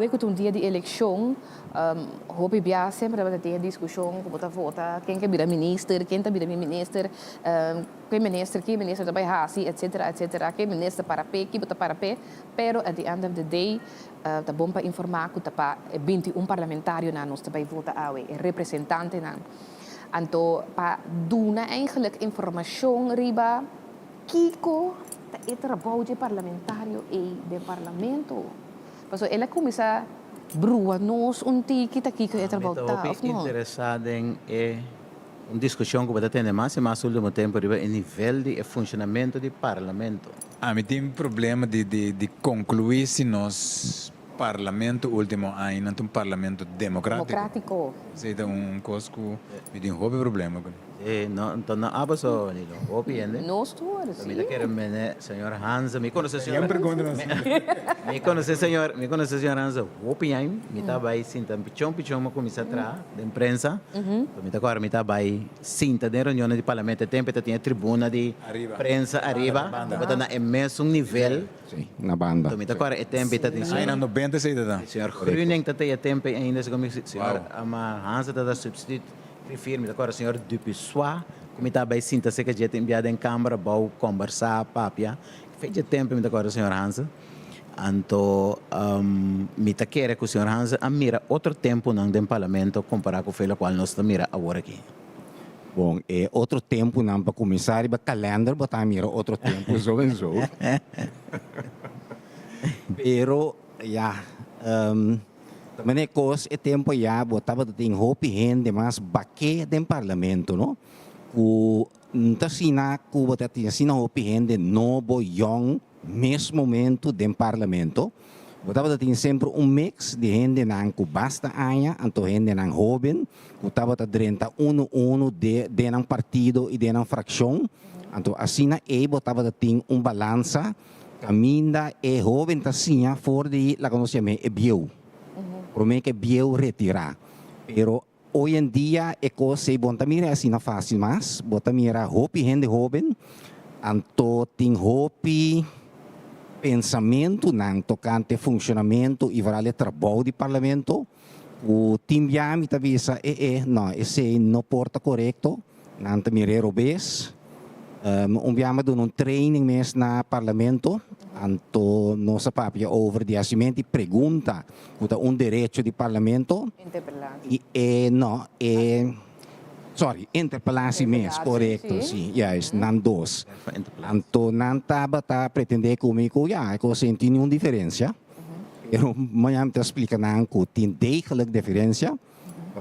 que um dia de eleição, hoop ik sempre dat ter discussão como tá vota, quem que vira minister, quem tá vira minister, quem minister daarbij hasi, etc. Quem minister para pé, quem bota para pé, pero at the end of the day, tá bom para informar que tá para 21 parlamentário na nós daarbij vota awe, representante na. Então, para dar eigenlijk informação riba, kiko é trabalho de parlamentário e de parlamento. Paso ela começa brua nós tiki que é trabalho tá of não. Interessado em uma discussão que vai ter mais último tempo riba o nível de funcionamento do parlamento. Me tem problema de concluir se nós parlamento último ano é um parlamento democrático. Isso é coisa que me tem problema. Então não há só nilo. Opiende. Nós todos. Me quero mene senhor Hansa, me conhece senhor. Me conhece senhor Hansa. Opiende, me tá vai sinta pichão uma comissão atrás de imprensa. Me tá agora me tá vai sinta de reunião de parlamento, tempo tinha tribuna de prensa arriba, bota na imenso nível. Sim, na banda. Então me tá agora é tempo tá tem senhor. 90 sei da. Senhor Gruning tá tem tempo ainda como senhor ama Hansa tá substituto. Prefiro, agora o senhor Dupissois, como está bem sinta se que já tem enviado em câmara, vou conversar, papia. Fez tempo, agora o senhor Hansa. Então, me quer que o senhor Hansa mira outro tempo não do parlamento comparado com o qual nós estamos mira agora aqui. Bom, outro tempo não para começar, para calendário, botar mira outro tempo, so. Pero, também coisa é tempo já botava de ter hope gente mais baque do parlamento, não? O não sina que botava tinha sina hope gente novo, young, mesmo momento do parlamento. Botava de ter sempre mix de gente não que basta aia, então gente não jovem, botava de 31 de não partido e de não fração, então assim botava de ter balança, caminha e jovem assim fora de la conhecemos é bio. Por mim que bio retirar. Pero hoje em dia é coisa bom também assim não fácil mais. Bota mira hope gente jovem, anto tem hope pensamento nang tocante funcionamento e varale trabalho do parlamento, o team yami tabisa não, esse não porta correto, nanta mirero bes. Umbiama doen een training mes na parlamento, anto nossa papia over de assumenti pergunta, kuta un direito de parlamento. Interpelatie mes, correcto, sim, yes, nan dos. Anto nan taba ta pretender comigo, ja, ik senti nenhuma diferença. Pero manhã te explica nan ku tem degelijk diferença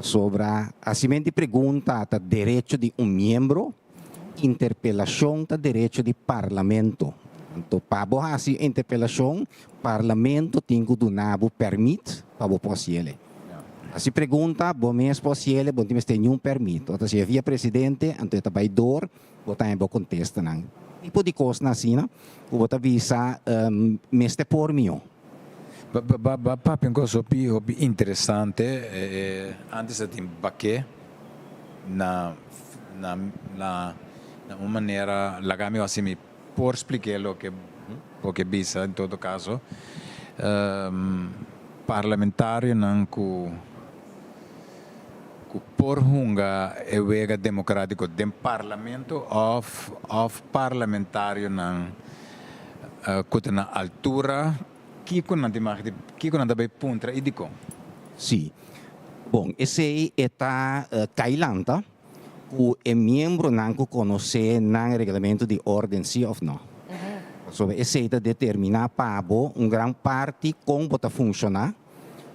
sobre assumenti pergunta ta direito de membro. Interpelação da direito de parlamento. Então, para assim interpelação, parlamento tem que dar permite para o possível. Se pergunta, bom mês possível, bom time tem nenhum permite. Então, se havia presidente, então está vai dor, botar em boa contesta não. Tipo de coisa assim, não? O botar visa mestre por mim. Papi, uma coisa interessante, antes de ter baque na uma maneira, lagami assim, por explicar o que bisa, em todo caso, parlamentário não ku por hunga ewega democrático dem parlamento of parlamentário não na altura que não bem puntra idiko. Sim. Bom, esse está cailanta. O membro não conhece o regulamento de ordem, sim ou não. Sobre esse determinar para grande parte como bota funcionar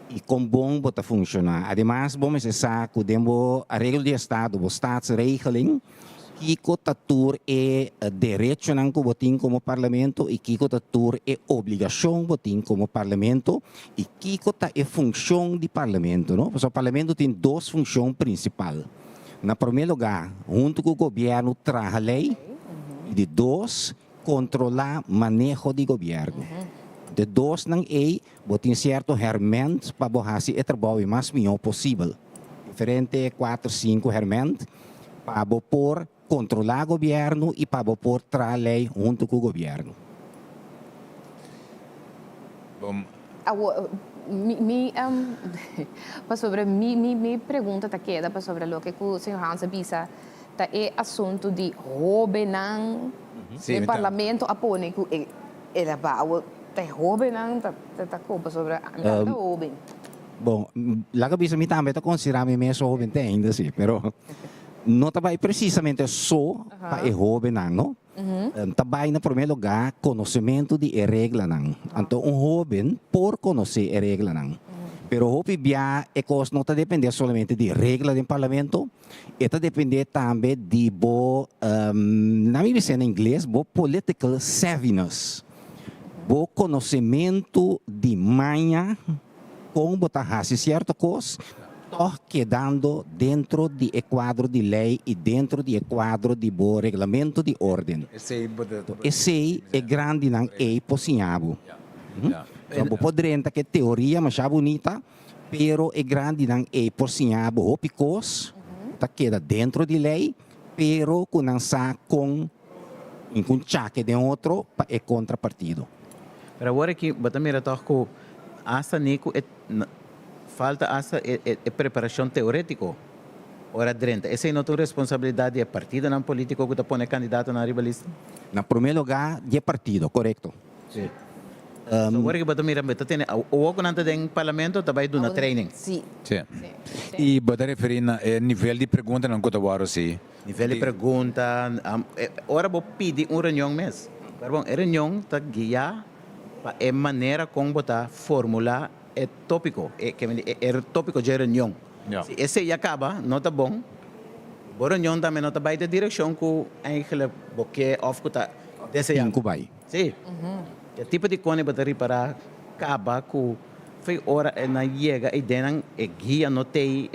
e como bom bota funcionar. Ademais, vamos dizer que a regra de Estado, a staatsregeling, que cotatur é direito não que botin como parlamento e que cotatur é obrigação botin como parlamento e que cota é função do parlamento, não? Porque o parlamento tem duas funções principais. Na primeiro lugar, junto com o governo, traz a lei. E de dois, controlar o manejo do governo. De dois, não é, botem certo hermente para fazer o trabalho mais melhor possível. Diferente 4, 5 hermente para por controlar o governo e para por trazer a lei junto com o governo. Bom. Sobre mi pergunta tá queda para sobre o que o senhor Hans bisa tá é assunto de roubenang no parlamento apone que era ba tá roubenang tá copa sobre a rouben. Bom, lá que bisa mi também tá considerando me só rouben tem ainda sim, pero não tá vai precisamente só para roubenang, não? Também, em primeiro lugar, conhecimento de regra não. Então, jovem por conhecer a regra não. Pero hopi bia é coisa não está depender somente de regra do parlamento, está depender também de na minha visão em inglês, political savviness, conhecimento de manha como botar fazer certa coisa. Quedando dentro do quadro de lei e dentro do quadro de regulamento de ordem. Esse é grande não é possível. Então, poderia que teoria mais bonita, pero é grande não é possível. O picos tá queda dentro de lei, pero com não sa com um chaque de outro é contrapartido. Pero agora que batamira toco hasta nico falta essa preparação teórica. Ora, Drenta, essa é a tua responsabilidade, é partido não político que está pondo candidato na ribalista? Na primeiro lugar, é partido, correto. Sim. Agora que você mira, o que não tem parlamento, também do na training. Sim. E você referir na nível de pergunta não conta agora sim. Nível de pergunta, ora vou pedir reunião mesmo. Bom, reunião está guiar para a maneira como botar formular é tópico, é tópico de reunião. Se esse acaba, não está bom. A reunião também não está bem da direção que eigenlijk porque of que está desejando. Sim. O tipo de coisa para reparar acaba com foi hora na chega e denan e guia não tem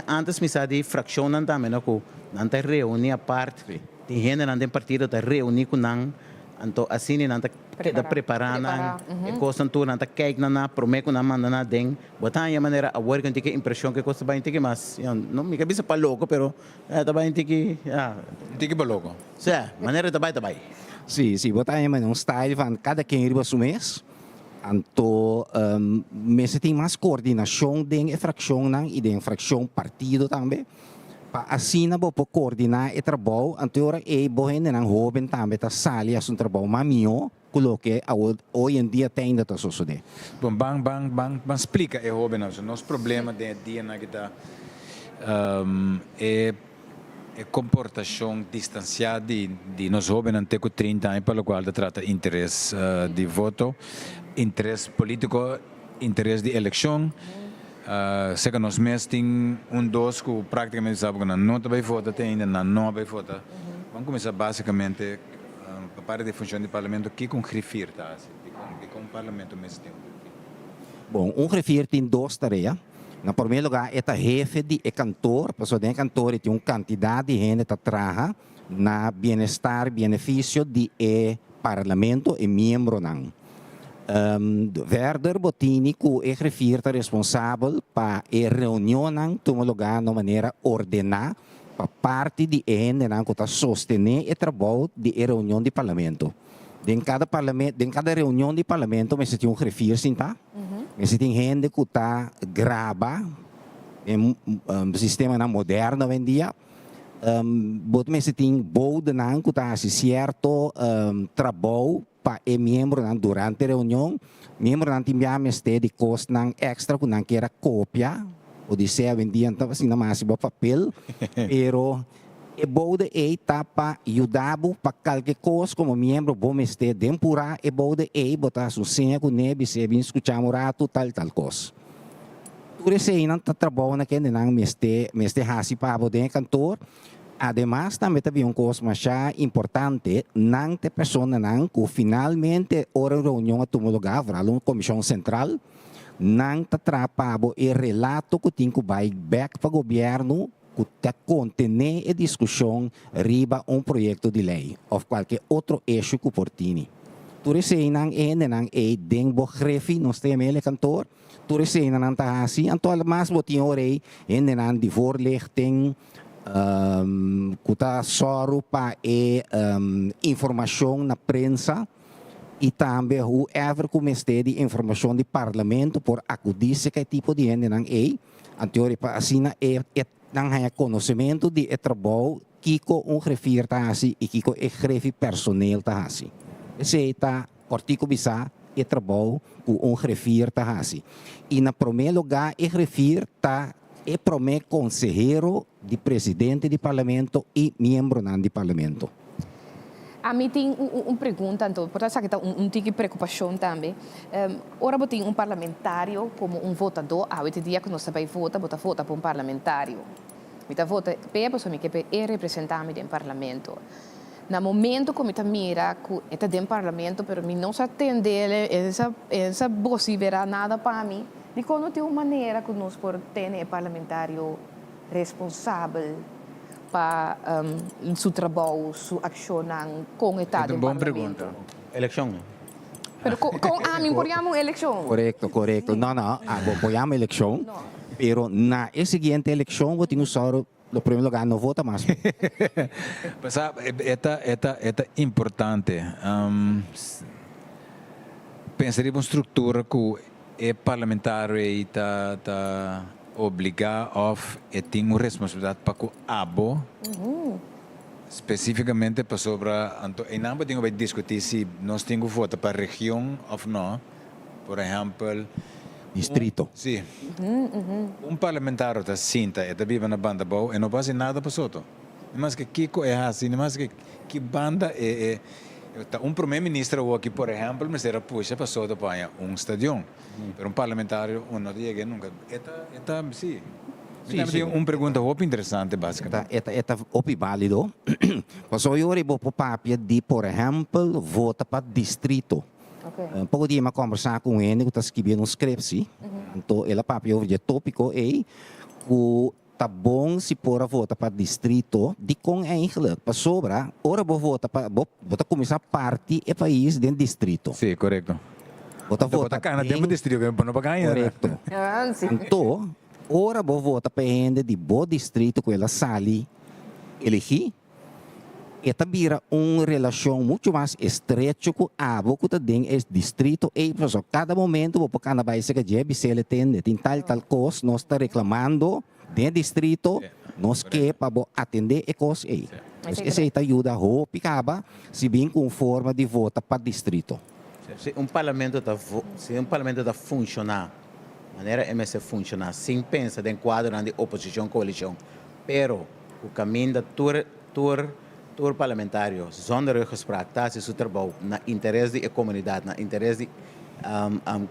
antes me sabe fração não também não com não tem reúne a parte de gente não tem partido está reúne com não então assim não está preparando e coisa tudo não está caindo na promete na manda na den botar a maneira a work tem que impressão que coisa bem tem que mas não me cabeça para louco pero tá bem tem que para louco sim maneira tá bem Sim, sim, botar aí um style van cada quem riba su mês. Então, mas tem mais coordenação dentro da fração e dentro da fração partido também. Para assim, não vou coordenar o trabalho. Então, é bom ainda não jovem também tá sali a um trabalho maminho, que hoje em dia tem ainda tá sucedendo. Bom, bang, explica é jovem nosso problema de dia na que tá é comportação distanciada de nós jovens até com 30 anos, pelo qual trata interesse de voto, interesse político, interesse de eleição. Sei que nós mesmos temos dois que praticamente sabem que não vai votar, ainda não vai votar. Vamos começar basicamente a parte de função do parlamento, que com refir, tá? De como o parlamento mesmo tem. Bom, refir tem duas tarefas. Na primeiro lugar, é o jefe de cantor, pessoa de cantor tem uma quantidade de gente que trabalha na bem-estar, benefício de parlamento e membro não. Verder botini que é refir responsável para a reunião não tomar lugar de maneira ordenada para parte de gente que está sostener o trabalho de reunião de parlamento. Em cada reunião de parlamento, mas tem refir sim, tá? Mas tem gente que está grava em sistema moderno hoje em dia. Mas tem board não que está certo trabalho para o membro durante a reunião. Membro não tem de custo extra que não quer cópia. O de ser hoje em dia então assim não mais papel, pero e bode e para ajudar para qualquer coisa como membro bom este temporada e bode e botar sua senha com nebe se bem escuchamos rato tal coisa. Por isso aí não está trabalhando naquele não meste hasi para poder cantor. Además também tem uma coisa mais importante, não tem pessoa não que finalmente hora reunião a tomar lugar, uma comissão central, não está trabalhando o relato que tem que vai back para o governo que contener a discussão riba projeto de lei ou qualquer outro eixo que portini. Tu recém não é dengo grefi não tem ele cantor. Tu recém não está assim. Então mais botinho orei não de voorlichting que está só para informação na prensa e também o ever comeste de informação de parlamento por acudir que tipo de gente não é. Anterior para assim não há conhecimento de trabalho que refir tá assim e que refir personal tá assim. Esse está cortico bisa e trabalho com refir tá assim. E na primeiro lugar refir tá primeiro conselheiro de presidente do parlamento e membro do parlamento. A mim tem uma pergunta, então, por isso que está tipo de preocupação também. Ora, tem parlamentário como votador, hoje dia que nós também vota para parlamentário. Mita vota per pessoa que é representante do parlamento. No momento que me mira que está dentro do parlamento, pero me não se atende essa possibilidade nada para mim. De quando tem uma maneira que nós por ter parlamentário responsável para seu trabalho, sua ação com o Estado. Boa pergunta. Eleição. Pero com a mim podíamos eleição. Correto. Não, apoiamos eleição. Pero na seguinte eleição, vou ter só no primeiro lugar não vota mais. Mas é importante. Pensar em uma estrutura que é parlamentar e está obrigado a ter uma responsabilidade para o abo. Especificamente para sobre em não podemos discutir se nós temos voto para a região ou não. Por exemplo, distrito. Sim. Parlamentar está cinta, está viva na banda boa e não faz nada para soto. Mas que Kiko é assim, mas que banda é primeiro-ministro aqui, por exemplo, mas era puxa para soto para estádio. Pero parlamentário não chega nunca. Sim. Sim. Uma pergunta muito interessante, basicamente. Esta é válido. Mas eu vou para o papel de, por exemplo, vota para distrito. Okay. Pouco dia eu conversar com ele, que está escrevendo um script. Então, ele papel de tópico é que tá bom se por votar para distrito, de com eigenlijk para sobra, ora vou votar para começar parte e país dentro distrito. Sim, correto. Vota cá tempo distrito, para não ganhar. Correto. Então, ora vou votar para gente de bom distrito que ela sali elegir. esta vira uma relação muito mais estreita com a boca tem esse distrito e por cada momento o cada país que já se tem tal coisa nós está reclamando do distrito nós quer para atender a coisa aí essa ajuda a picaba se bem com forma de voto para distrito se um parlamento está funcionar maneira MSC funcionar sem pensar em quadro de oposição coalição pero o caminho da tour parlamentário zonder gespraat se seu trabalho na interesse da comunidade na interesse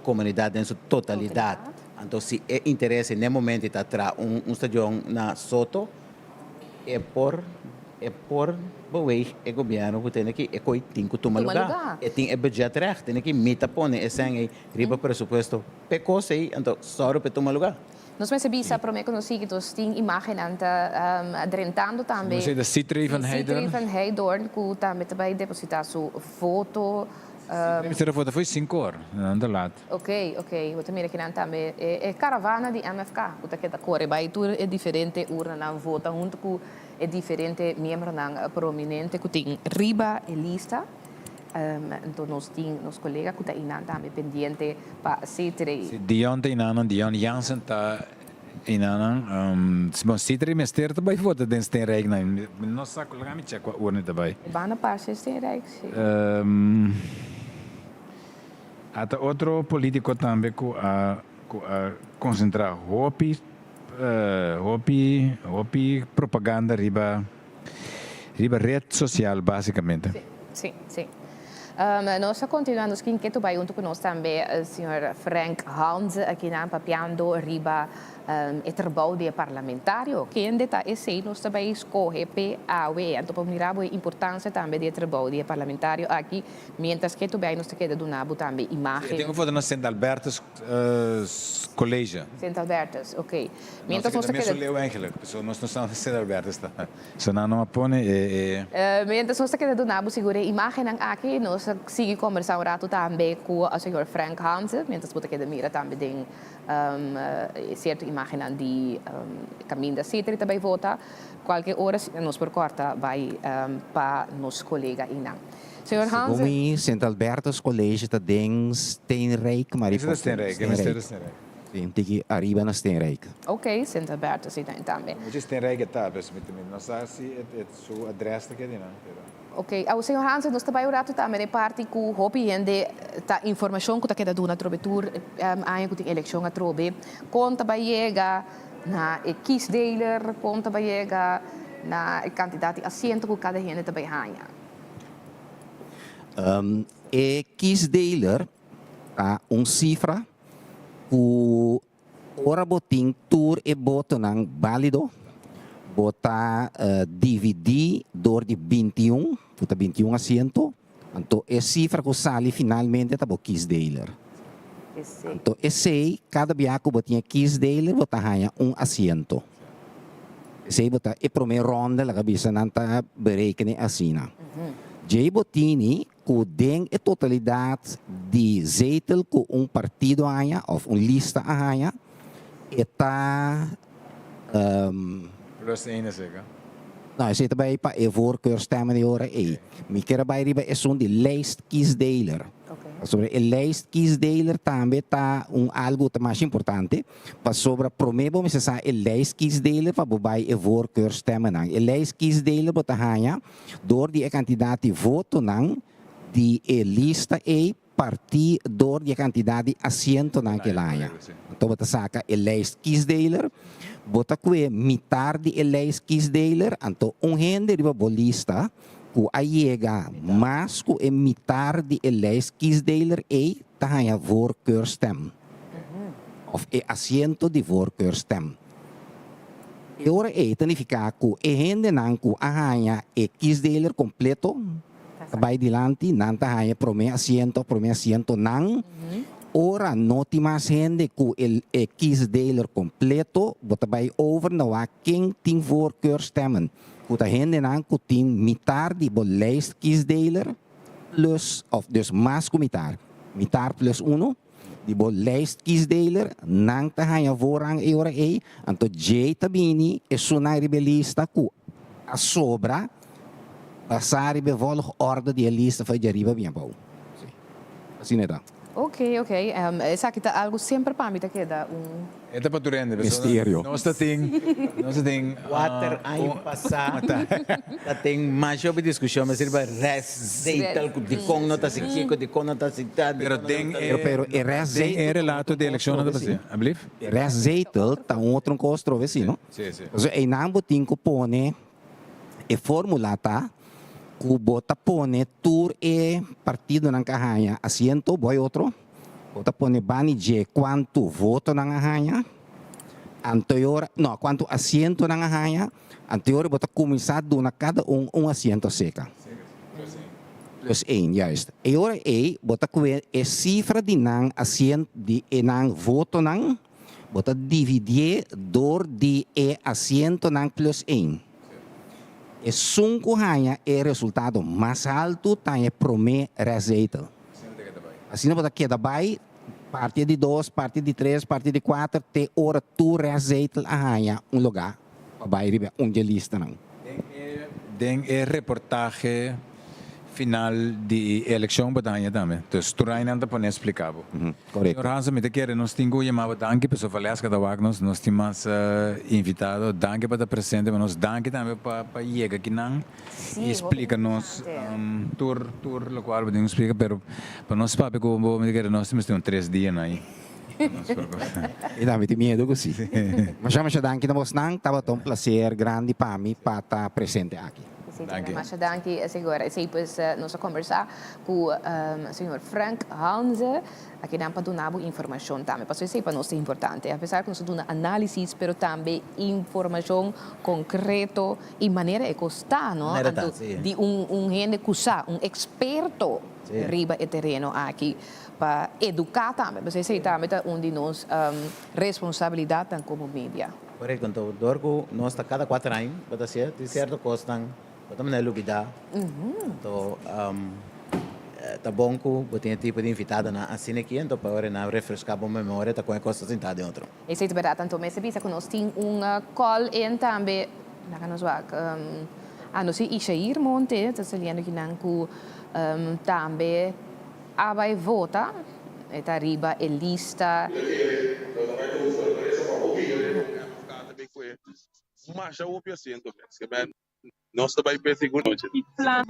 comunidade em sua totalidade então se é interesse no momento está atrás estadião na Soto é por bem o governo que tem que tem que tomar lugar e tem budget recht tem que meta pone e sem riba presupuesto pecosa então só para tomar lugar. Nós percebemos a promessa que nós seguimos tem imagem adrentando também. Você da Citri van Heidorn. Citri van Heidorn que também vai depositar sua foto. A foto foi 5 horas, não lado. Ok. Eu também aqui também é caravana de MFK. O que da corre vai tudo é diferente urna na vota junto com é diferente membro na prominente que tem riba e lista. Então nós temos nos colegas que estão também pendente para C3. Dion Jansen está se C3 mestre também vota dentro tem regra nós só colocamos check a urna também. Bana parte tem regra. Até outro político também que concentrar hopi propaganda riba rede social basicamente. Sim. Nós continuamos aqui que tu vai junto conosco também o senhor Frank Hans aqui na papiando riba o trabalho de parlamentário que ainda está esse nós também escolhe PAW então para mirar a importância também do trabalho de parlamentário aqui mientras que tu vai nos queda do nabo também imagem. Tenho foto na St. Albertus Colégio. St. Albertus, ok. Mientras nós queda Leo Angela, pessoa nós estamos na St. Albertus tá. So não apone mientras nós queda do nabo segura imagem aqui nós sigue conversar um rato também com o senhor Frank Hans mientras você queda mira também tem certa imagem de caminho da Citri também vota qualquer hora nos percorta vai para nos colega inang. Senhor Hans. Como St. Albertus College tem Steenrijk, maar Steenrijk. Sim, tem que arriba na Steenrijk. Ok, St. Albertus também. Mas Steenrijk está, mas nós assim é sua adresse que não. Ok, o senhor Hans, nós também rato também parte que o hobby ende ta informação que está dando na trobetur aí que tem eleição a trobe, conta vai chegar na kiesdeler, conta vai chegar na quantidade de assento que cada gente também ganha. E kiesdeler cifra que ora botin tour e botonang válido bota dividir door de 21, puta 21 assento, então é cifra que sale finalmente tá kiesdeler. Então esse cada biaco botinha kiesdeler bota ganha assento. Esse bota e primeira ronda la cabeça nanta berekenen assina. Jay botini que den a totalidade de zetel que partido ganha ou lista ganha está Plus 1 zeker? Nou, je zit erbij para voorkeurstemmen die horen. Mi kera bij riba is de lijst kiesdeler. Sobre a lijst kiesdeler também tá algo mais importante. Para sobre promebo se sa a lijst kiesdeler para bij a voorkeurstemmen nang. A lijst kiesdeler bota ganha door die quantidade de voto nang die a lista parti door die quantidade de assento nang que ganha. Então bota saca a lijst kiesdeler. Bota que mitar de lijst kiesdeler, então gente riba bolista que ayega mas que mitar de lijst kiesdeler tahanha voorkeurstem of assento de voorkeurstem. E ora significa que gente nan que ahanha kiesdeler completo vai dilante nan tahanha prome assento nan. Ora noti mais gente que el kiesdeler completo, bota bij over na quem tem voorkeurstemmen. Que a gente não que tem mitar de lijst kiesdeler plus of dus mais que mitar plus 1 de lijst kiesdeler não tá ganha voorrang ora então J tabini é suna rebelista que a sobra passar e volg orde die lista foi de arriba bem bom. Assim é tá. Ok. Essa aqui tá algo sempre para mim tá que dá É para tu render. Mistério. Nós tem Water ano passado, tem mais sobre discussão, mas ele vai receita de como não está se quico, de como não está se tá. Pero Pero e receita é relato de eleição não está ablief? Receita tá outro controversia, não? Sim. So e nambo tinko pone e formula tá ku bota pone tur e partido ng kahanya asiento boy outro bota pone bani je quanto voto ng kahanya anterior no quanto asiento ng kahanya anterior bota começado na cada asiento seca plus 1 juist e ora bota ku e cifra di ng asiento di ng voto ng bota dividir door di asiento ng plus 1 e 5 hanya é resultado mais alto tem prome receita. Assim não pode quedar bem parte de 2, parte de 3, parte de 4 te hora tu receita a hanya lugar para bair onde lista não. Den reportaje final de eleição batalha também. Então, tu ainda pode explicar. Correto. Senhor Hansen, me quer nós temos chamado danke pessoa falece cada vez nós temos invitado danke para presente, mas nós danke também para chegar aqui não explica nos tour lo qual podemos explicar, pero para nós papo como me quer nós temos 3 dias aí. E dá muito medo assim. Mas já danke na vos não, tava tão prazer grande para mim para estar presente aqui. Mas danke, agora, depois nós conversar com o senhor Frank Hansen, aqui dá para dar informação também, porque isso para nós é importante, apesar que nós damos análise, mas também informação concreta e maneira de costar, não? De gente que usa, experto riba e terreno aqui para educar também, porque isso também é onde nós responsabilidade como mídia. Correto, então, dorgo nós está cada 4 anos, pode ser, de certo costam. Botamos na lugida. Então, tá bom que botem tipo de invitada na assim aqui, então para na refrescar a memória, tá com a coisa sentada dentro. Isso é verdade, então mas se que nós temos call in também, na nós vai, nós Ishair Monte, tá saliendo aqui não que também vai votar, está arriba a lista. Mas já ouvi assim, nós também pensamos que plano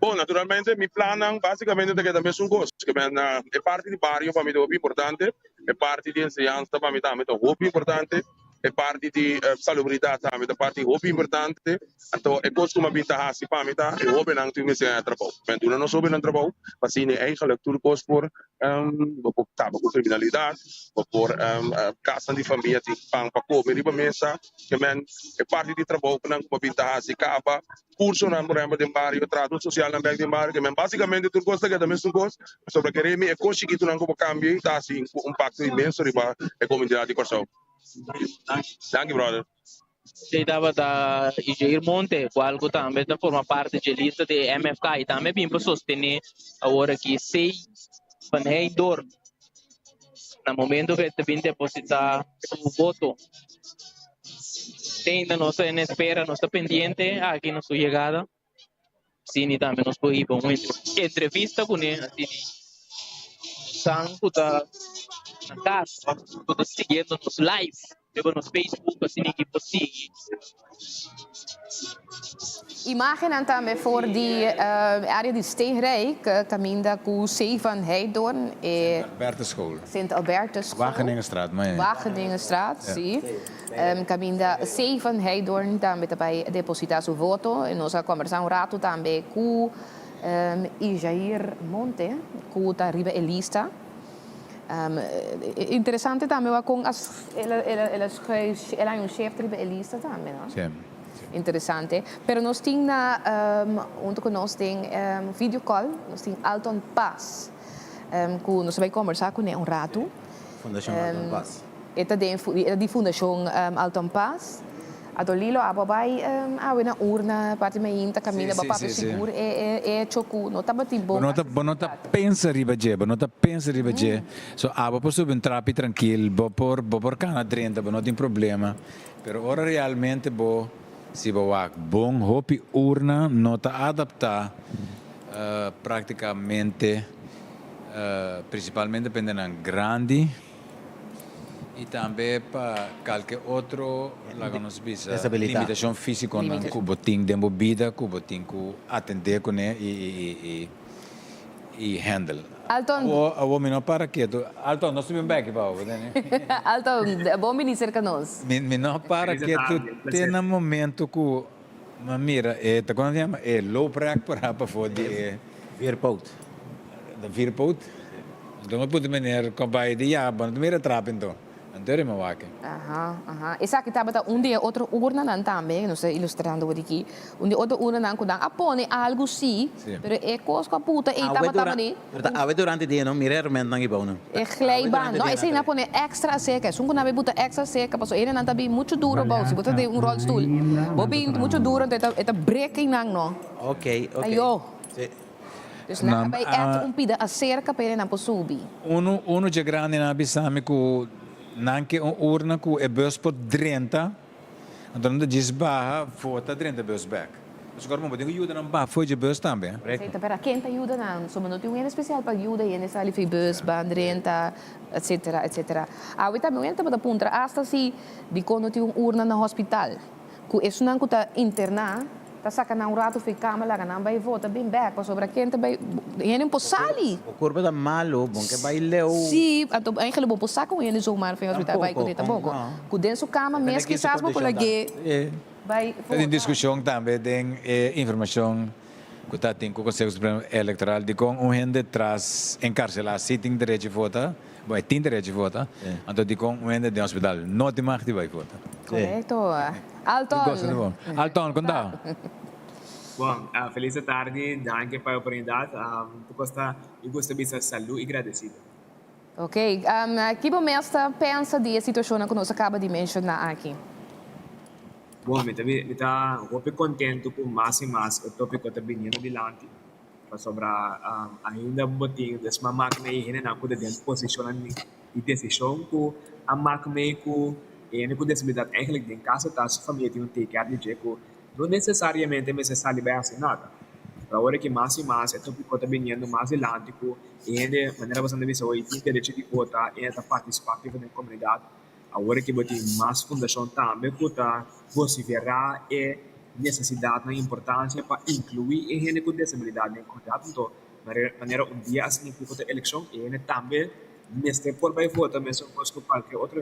bom, naturalmente, mi planam basicamente da que mesma coisa, que é parte de barrio para mim é importante, é parte de ensinança para mim também é importante, é parte de salubridade também é parte importante, então é costuma pintar assim para mim tá, é hobby não tu me se trabalho, mas tu não soube não trabalho, mas sim é eigenlijk tudo coisa por por criminalidade, por casa de família de pão para comer riba mesa, que é parte de trabalho que não como pintar assim capa, curso na moramba de barrio, trato social na back de barrio, que basicamente tudo coisa que é da mesma coisa, sobre que é conseguir tu não como cambio, tá assim impacto imenso riba a comunidade de Corsão. Thank you, brother. Se dava da Igeir Monte, algo também da forma parte de lista de MFK e também bem para sostener agora que sei paneidor no momento que também depositar o voto ainda não está em espera, não está pendente aqui na sua chegada. Sim, e também nos foi uma entrevista com ele assim, sangue da na casa, tudo seguindo nos live, nos Facebook, assim que possível. Imaginem também voor die área de Steenrijk, caminda com C van Heidoorn e Sint-Albertus Wageningenstraat, maar Wageningenstraat, sim. Caminda C van Heidoorn, também bij depositar seu voto. E nós conversamos rato também com Ijair Monte, com a Riba Elista. Interessante também com ela é um chefe de Riba Elista também, não? Sim. Interessante. Pero nós temos onde nós temos video call, nós temos Alton Paz, que nós vamos conversar com ele rato. Fundação Alton Paz. Esta é de Fundação Alton Paz. Adolilo ababai na urna parte mai inta caminha ba papo seguro é choco não tá bati bom bonota pensa riba je so aba posso entrar tranquilo bo por cana 30 não tem problema pero ora realmente bo se bawak bom hopi urna nota adaptar praticamente principalmente pendendo grande e também para qualquer outro limitação física não que botin de bebida que botin que atender com e handle. Alton. O menino para quieto. Alton, nós subimos back para o, né? Alton, bom ministro que nós. Menino para quieto tem um momento que mira, tá quando chama low prac para fora de Veerpoot. de Veerpoot. Então eu pude meneer compai de Japan, de mira trap então. Anterior me waken. Essa aqui estava um dia outro urna nan também, não sei ilustrando aqui. Um dia outro urna nan kudang apone algo sim, pero é coisa com puta e estava ali. Ave durante o dia não mirar men nang ibaw não. É glijbaan. Não, esse não pone extra seca. Sunco na bebuta extra seca, passo ele não tabi muito duro bom. Se botar de rolstoel, bobi muito duro, eta breaking nang no. Ok. Ayo. Dus na bij echt pida a cerca per na posubi. Uno de grande na bisami ku nanke urna ku e bus por 30. Então de barra fota 30 bus back. Dus agora mo podem ajuda não ba foi de bus também. Certo, para quem tá ajuda não, só não tem um especial para ajuda e nessa ali bus, ban 30, etc. Ah, we também entra para punta hasta se de quando tem urna na hospital. Ku isso não ku tá internar. Tá sacando um rato foi cama lá não vai voltar bem back para sobre quem também ele não pode o corpo da malo bom que vai leu sim então eigenlijk bom passar com ele zomaar foi hospital vai com ele também com dentro cama mesmo que sabe por lá vai tem discussão também tem informação que tá tem com o Conselho Supremo Eleitoral de com gente traz encarcelar sitting direito de votar vai tem direito de votar então de com gente de hospital não tem mais de vai votar correto Alton conta bom feliz tarde danke pela oportunidade eu gostaria de saludo e agradecido. Ok, que momento pensa de situação que nós acaba de mencionar aqui? Bom, eu estou muito contente com mais e mais o tópico que está vindo adiante sobre ainda um pouquinho dessa máquina e ainda não pode dentro posicionar de decisão que a máquina que e com disabilidade eigenlijk em casa tá sua família tem take care de jeito não necessariamente necessário vai assim nada para hora que mais e mais é tópico está vindo mais adiante e ainda maneira bastante visão e tem direito de votar e está participativa na comunidade agora que tem mais fundação também que está considerar é necessidade na importância para incluir a gente com disabilidade na comunidade então maneira dia assim que votar eleição e ainda também neste por vai votar mesmo com qualquer outro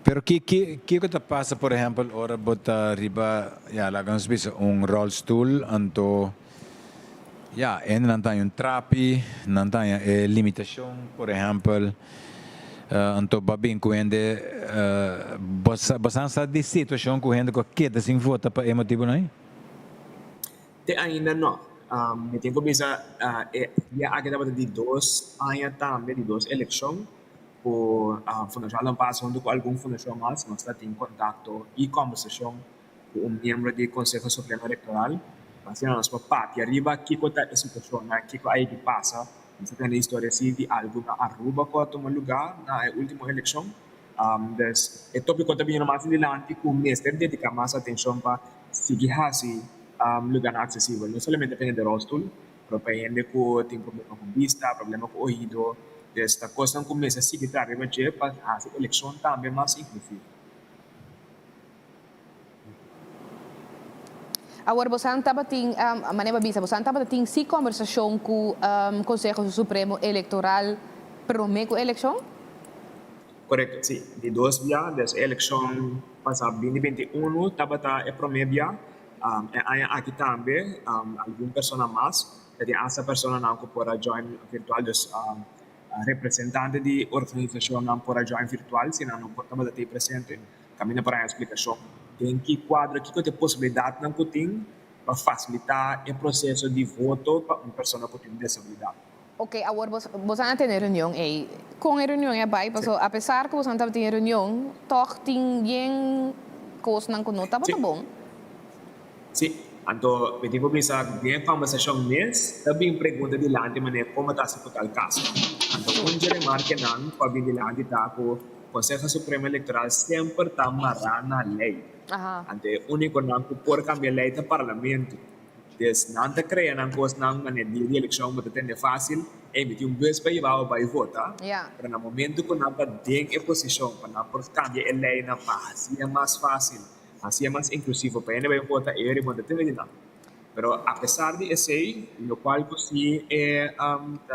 Pero que te passa, por exemplo, ora bota riba, lá ganhamos bisa rollstool, anto, não tem trapi, não tem limitação, por exemplo, anto babin com ende, bastante de situação com ende que queda sem vota para emotivo não é? Te ainda não. Eu tenho que pensar, aqui dá de 2 anos também, de 2 eleições. Por fundação não passa com algum fundação mais, nós está em contato e conversação com um membro do Conselho Supremo Eleitoral, mas nós para parte arriba que conta a situação, que aí que passa, nós tem a história assim de algo na Aruba que toma lugar na última eleição, dus o tópico também mais adiante que o ministério dedica mais atenção para seguir assim lugar acessível, não somente depende do rosto, mas também que tem problema com vista, problema com ouvido. Esta coisa começa a seguir a rever para a eleição também mais inclusiva. Agora, você estava tendo, você estava tendo sim conversação com o Conselho Supremo Eleitoral para a eleição? Correto, sim. De 2 dias, dessa eleição passada 2021, estava a primeira dia, aqui também, algumas pessoas mais, jadi essa pessoa não pode join virtual, representante de organização não pode join virtual, senão não pode estar presente, caminha para a explicação. Tem que quadro aqui que tem possibilidade não tem para facilitar o processo de voto para uma pessoa que tem disabilidade. Ok, agora você não tem reunião aí. Com a reunião é bem, apesar que você não tem reunião, toch tem coisa não conota, tá bom? Sim. Então, eu devo pensar que a conversação mesmo também pergunta de lá de maneira como está se tal caso. Então, quando eu remarque não, para vir de lá de tá com Consejo Supremo Electoral sempre está marrando a lei. Aha. Ante único não por cambiar lei do parlamento. Des não te creia não coisa não maneira de eleição muito tende fácil emitir bus para ir para votar. Yeah. Pero no momento que não tem a posição para não por cambiar a lei na paz, assim é mais fácil, assim é mais inclusivo para ele votar e ele muito tende não. Pero a pesar de eso, lo cual pues sí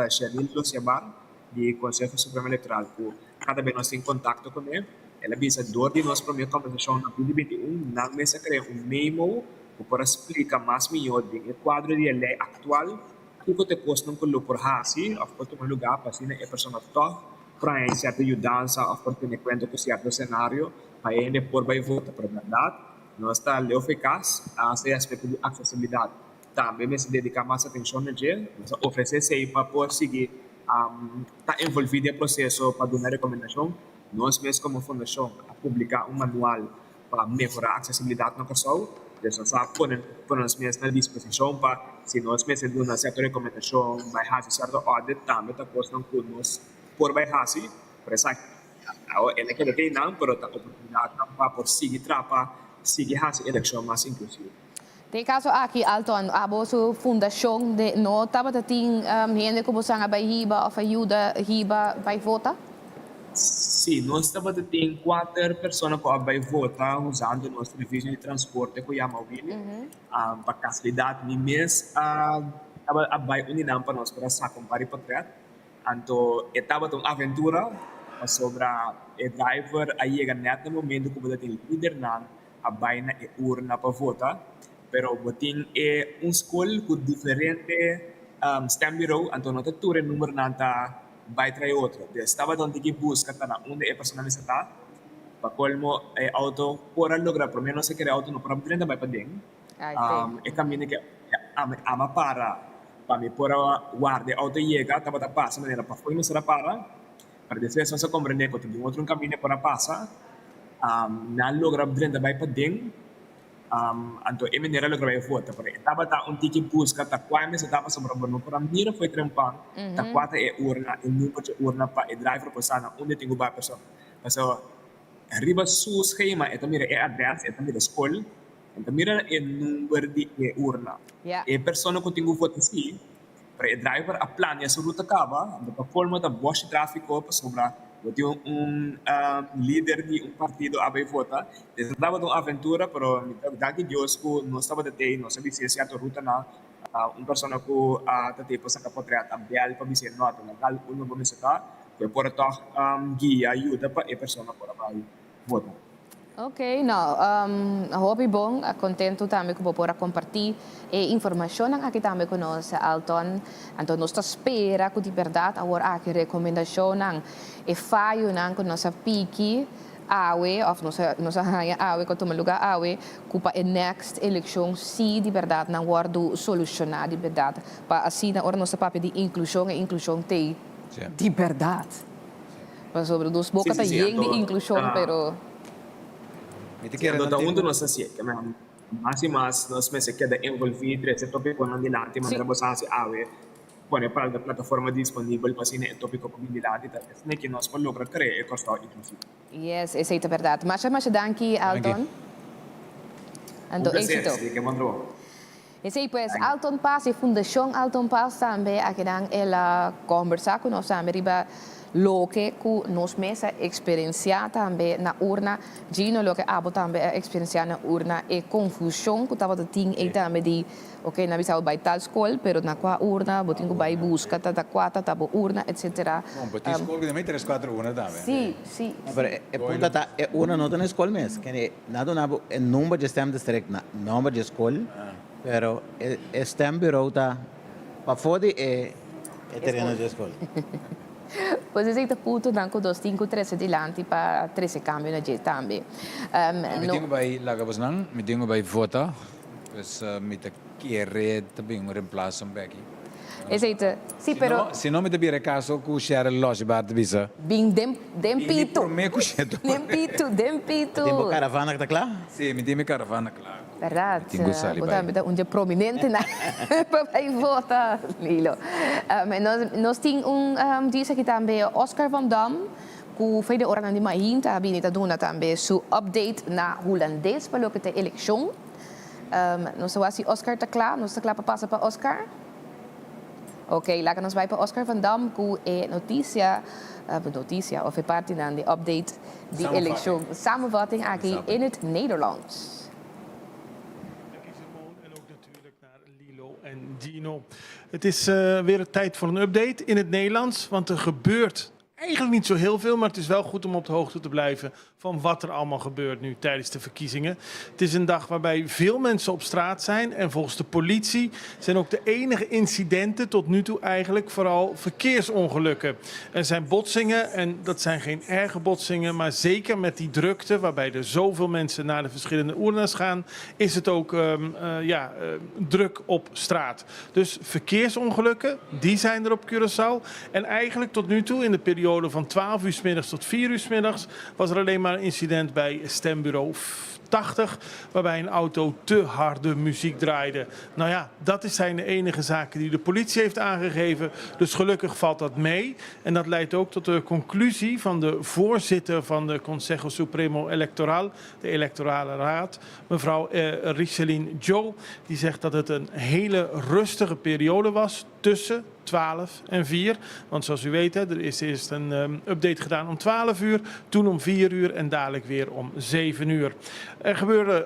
Cheryl Losiabar, del Consejo Supremo Electoral, que cada vez nos en contacto con él, él avisa de nuestra primera conversación en 2021, no me se crea un memo que para explicar más mejor el cuadro de ley actual, que te posto con lo por así, o por tomar lugar para si la persona toda para cierta ayudanza o por tener cuenta con cierto escenario, para ele por vai votar, pero verdad, não está eficaz a esse aspecto de acessibilidade. Também me se dedicar mais atenção no dia, oferecer sei para poder seguir, estar envolvido no processo para dar recomendação. Nós mesmos como fundação a publicar manual para melhorar a acessibilidade na pessoa. Então, só por nós mesmos na disposição para, se nós mesmos damos uma certa recomendação, vai fazer certo audit, também está postando com nós por vai fazer, por exemplo, ele quer ter não, mas a oportunidade para por seguir a eleição mais inclusiva. Tem caso aqui, Alton, a sua fundação de não estava tem gente como sanga vai riba ou ajuda riba vai votar? Sim, nós estamos tendo 4 pessoas que vão votar usando nosso serviço de transporte que chama Willy. Para facilidade, nem mesmo vai unir para nós para sacar um pari para então estava uma aventura sobre o driver aí chega net no momento que você tem líder na a baina e urna para votar, pero botin é escola com diferente stamp bureau, então não tem o número nanta vai trazer outro. Estava onde que busca tá onde é personalizada, para colmo auto por lograr pelo menos se quer auto no para prenda vai para dentro. É caminho que ama para me por guarda auto chega, tava tá passa maneira para foi não será para depois se compreender que tem outro caminho para passar. Na logra brenda vai para dentro, então é maneira logra vai votar, porque estava tiki busca tá quase se estava sobre o para mira foi trempang, tá quase é urna, o número de urna para o driver passar onde tem uma pessoa, então arriba sua schema é também é address, é também escola, então mira é número de urna, é pessoa que tem o voto sim, para o driver a planeia sua ruta acaba, para forma da boa tráfego para sobrar eu líder de partido a votar. Estava uma aventura, mas daqui Deus que não estava de ter, não sabia se a ruta na pessoa que até para sacar portrait a bel para dizer nota, naquela não vamos estar, que por toque guia ajuda para a pessoa para votar. Ok, não, hobby bom, contento também que vou poder compartilhar informação aqui também com nós, Alton. Então, nós espera que de verdade agora aqui recomendação e falho com nossa pique awe of nossa raia awe que toma lugar awe cupa a next eleição se de verdade não guardo solucionar de verdade para assim na hora nossa papel de inclusão e inclusão tem de verdade. Para sobre dos boca tá de inclusão, pero Então, onde nós assim, que mais e mais nós me se queda envolvido esse tópico não dilante, mas nós assim põe para a plataforma disponível para esse tópico comunidade, então é que nós podemos lograr criar e costar inclusive. Yes, essa é a verdade. Mas danke, Alton. Ando éxito. Esse aí, pues, Alton Paz e Fundação Alton Paz também aqui ela conversar com nós também riba lo que nos mesa experienciar também na urna, Gino lo que abo também experienciar na urna e confusão que estava ting e também de ok na visão vai tal escola, pero na qua urna botinho vai busca tata quata tabo urna etc. Bom, botinho escola que também 3-4 urna também. Sim. Pero é punta tá é urna não tá na escola mesmo, que nada nabo é número de stamp district na número de escola, pero é stamp bureau tá para fora é terreno de escola. Pois é, o ponto danco dos 5-13 dilante para 13 cambio na gente também. Me tenho vai lá que não, me tenho vai votar, pois me te querer também reemplaço aqui. Exato. Sim, pero se não me te vira caso que share loja bar de visa. Bem dempito. Por me cuxeto. Dempito. Tem caravana que tá claro? Sim, me tem caravana claro. Verdade. Um dia prominente para ir votar, Lilo. Nós temos diz aqui também Oscar Van Dam, ku feide ora di mainta binita duna tambe su update na holandês pelo que te election. Não se was Oscar tá klaar, não se klaar para passar para Oscar. Oké, laten we ons bij Oscar van Dam ku noticia of parte dan de update die election samenvatting aqui in het Nederlands. En Gino. Het is weer een tijd voor een update in het Nederlands, want er gebeurt eigenlijk niet zo heel veel, maar het is wel goed om op de hoogte te blijven van wat er allemaal gebeurt nu tijdens de verkiezingen. Het is een dag waarbij veel mensen op straat zijn en volgens de politie zijn ook de enige incidenten tot nu toe eigenlijk vooral verkeersongelukken. Er zijn botsingen en dat zijn geen erge botsingen, maar zeker met die drukte waarbij er zoveel mensen naar de verschillende urnas gaan, is het ook druk op straat. Dus verkeersongelukken, die zijn er op Curaçao. En eigenlijk tot nu toe in de periode van 12 uur 's middags tot 4 uur 's middags was er alleen maar een incident bij stembureau 80, waarbij een auto te harde muziek draaide. Nou ja, dat zijn de enige zaken die de politie heeft aangegeven. Dus gelukkig valt dat mee. En dat leidt ook tot de conclusie van de voorzitter van de Consejo Supremo Electoral, de electorale raad, mevrouw Richeline Joe. Die zegt dat het een hele rustige periode was tussen 12 en 4. Want zoals u weet, er is eerst een update gedaan om 12 uur, toen om 4 uur en dadelijk weer om 7 uur. Er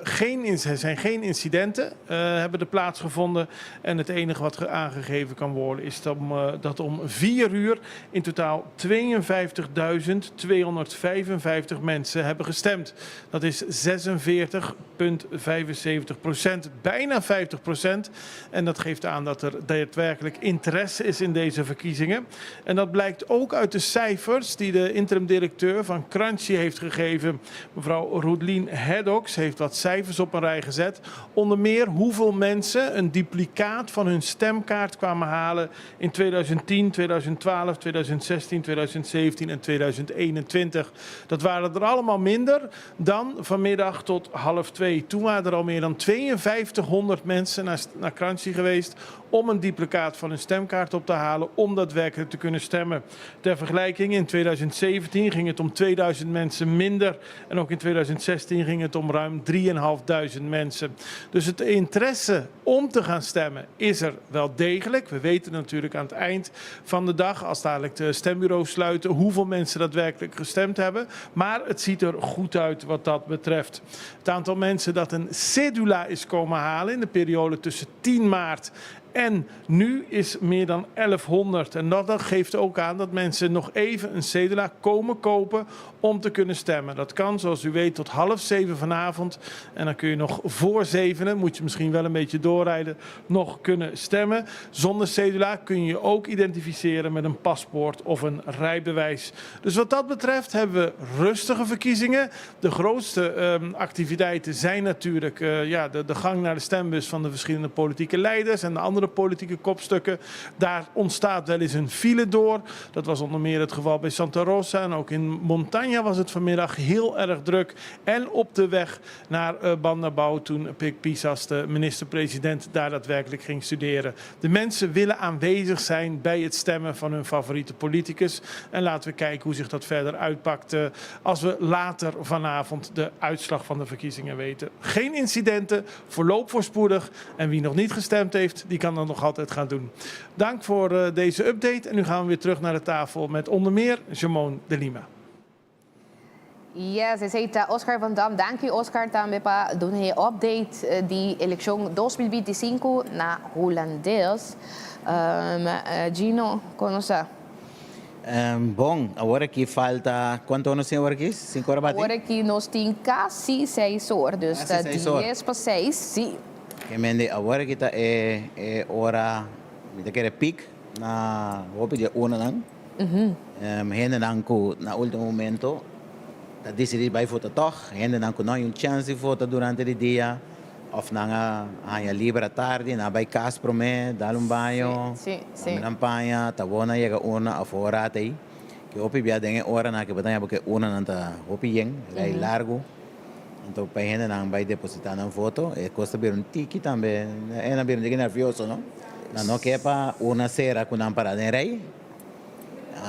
zijn geen incidenten, hebben er plaatsgevonden. En het enige wat aangegeven kan worden is dat om 4 uur in totaal 52.255 mensen hebben gestemd. Dat is 46,75%, bijna 50%. En dat geeft aan dat er daadwerkelijk interesse is in deze verkiezingen. En dat blijkt ook uit de cijfers die de interim-directeur van Crunchy heeft gegeven. Mevrouw Roedelien Heddox heeft wat cijfers op een rij gezet. Onder meer hoeveel mensen een duplicaat van hun stemkaart kwamen halen in 2010, 2012, 2016, 2017 en 2021. Dat waren er allemaal minder dan vanmiddag tot 1:30. Toen waren er al meer dan 5200 mensen naar Crunchy geweest om een duplicaat van hun stemkaart op te halen om daadwerkelijk te kunnen stemmen. Ter vergelijking, in 2017 ging het om 2000 mensen minder en ook in 2016 ging het om ruim 3.500 mensen. Dus het interesse om te gaan stemmen is er wel degelijk. We weten natuurlijk aan het eind van de dag, als dadelijk de stembureaus sluiten, hoeveel mensen daadwerkelijk gestemd hebben. Maar het ziet er goed uit wat dat betreft. Het aantal mensen dat een cedula is komen halen in de periode tussen 10 maart en nu is meer dan 1100. En dat geeft ook aan dat mensen nog even een cedula komen kopen om te kunnen stemmen. Dat kan, zoals u weet, tot 6:30 vanavond. En dan kun je nog voor 7, moet je misschien wel een beetje doorrijden, nog kunnen stemmen. Zonder cedula kun je je ook identificeren met een paspoort of een rijbewijs. Dus wat dat betreft hebben we rustige verkiezingen. De grootste activiteiten zijn natuurlijk de gang naar de stembus van de verschillende politieke leiders en de andere politieke kopstukken. Daar ontstaat wel eens een file door. Dat was onder meer het geval bij Santa Rosa en ook in Montaña was het vanmiddag heel erg druk. En op de weg naar Bandabau toen Pik Pisas, de minister-president, daar daadwerkelijk ging studeren. De mensen willen aanwezig zijn bij het stemmen van hun favoriete politicus. En laten we kijken hoe zich dat verder uitpakt als we later vanavond de uitslag van de verkiezingen weten. Geen incidenten, verloop voorspoedig. En wie nog niet gestemd heeft, die kan dat nog altijd gaan doen. Dank voor deze update. En nu gaan we weer terug naar de tafel met onder meer Jamon de Lima. Yes, aceita Oscar van Dam. Dank u, Oscar, também para doen een update die election 2025 na holandês. Gino, conoce? Bom, agora que falta... Quanto anos tem agora aqui? 5 horas bate? Agora que nós temos quase 6 horas. Dus 10 para 6, sim. Que mende, agora que está hora... Me quer pic na... Hoop je una lang. Hende dan na último momento... Dat decidir bij voten toch. Hende dan nog een chance de voten durante el dia. Of na a libera tarde, na bij cas pro me, dar un baño. Sí, sí. Campaña, tabona llega una afora aí. Que hopi bia dengue hora na que batanya porque una nanta hopi yeng, é largo. Então para gente não vai depositar na foto, é costa bir um tiki também, é na bir nervioso, não? Na não que para uma cera com não para nerei.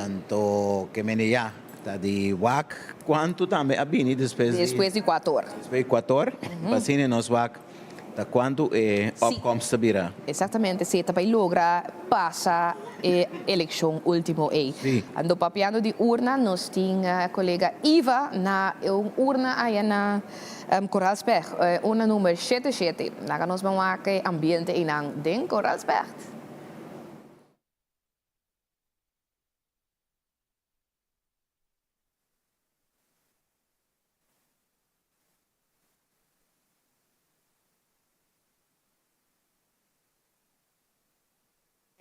Então que me ya Tá de WAC, quanto também a Bini depois de 4 horas. Depois de 4 horas, assim nós WAC, tá quanto é opkomst virá. Exatamente, se para logra passa a eleição último aí. Sim. Ando papiando de urna, nós tinha colega Iva na urna aí na Corralsberg, urna número 77. Naga nós vamos aqui ambiente em den Corralsberg.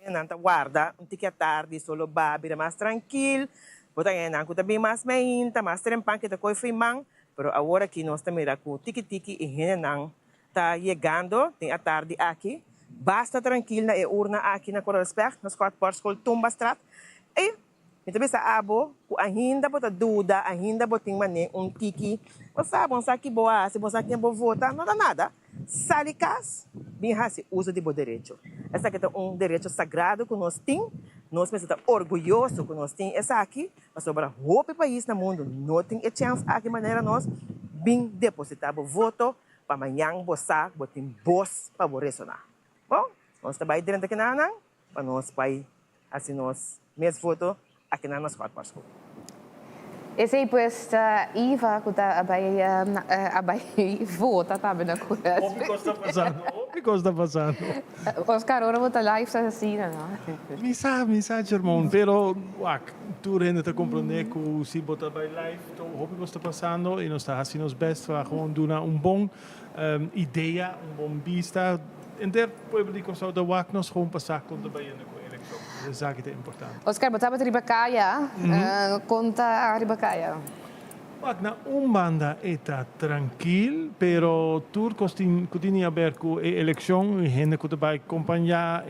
Nanta guarda un tique tardi solo babira mais tranquilo, bota aí nanco também mais mainta, mais trempan que tá coi frimang, pero agora que nós também mira com tiki e renan tá chegando, tem a tarde aqui, basta tranquilo na urna aqui na Corralsberg, nos 4 portas com tumba strat, e então bisa abo, ku ainda bota duda, ainda boting mané tiki, você que boa, se você que boa vota, não dá nada. Salicas, bem se usa de bom direito. Essa aqui é direito sagrado que nós temos, nós estamos orgulhosos que nós temos. Essa aqui, mas sobre o país no mundo, não tem a chance aqui maneira nós bem depositar o voto para amanhã botar, botar voz para ressonar. Bom, nós estamos dentro aqui na Anang, para nós vai assim nós mesmo voto aqui na nossa quatro partes. Esse aí, pues, Iva, que está a vota também na Corralsberg. O que está passando? Oscar, agora vou estar live assim, não? Misa, Germão, pero tu ainda está compreendendo que se botar by live, o que está passando e nós está fazendo os best para dar bom ideia, bom vista. En der pueblo de Costa da WAC nós vamos passar com a Bahia na eleição. Isso é importante. Oscar, botava de Ribacaia, conta a Ribacaia. Na banda está tranquilo, pero tur continua a ver com a eleição e gente que vai acompanhar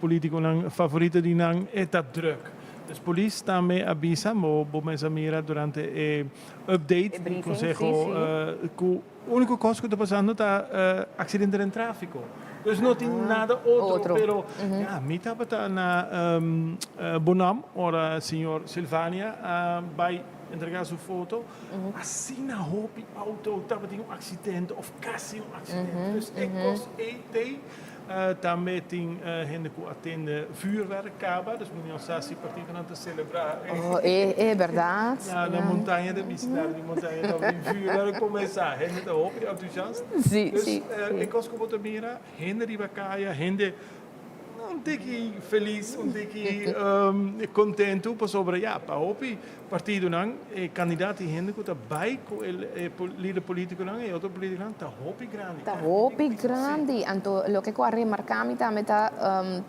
político favorito de nang está druk. Dus police também avisa, mas mira durante o update do Conselho que a única coisa que está passando é acidente em tráfico. Dus não tem nada outro. Pero, me estava na Bonam, ora senhor Silvânia, vai entregar sua foto. Assim na roupa, auto, estava tendo acidente, ou quase acidente. Dus também tem gente que atende vuurwerkkabel, dus moet je ons als partido aan te celebrar. É verdade. Na montanha da cidade de montanha, então tem vuurwerk começar, gente está hoop, entusiasta. Sim, dus, sim. Ik was gewoon te mira, gente de Ribacaia, gente tique feliz, tique contento sobre para hopi partido nang candidato gente que está bem com o líder político nang e outro político nang tá hopi grande. Tá hopi grande. Então, lo que eu remarcamos também tá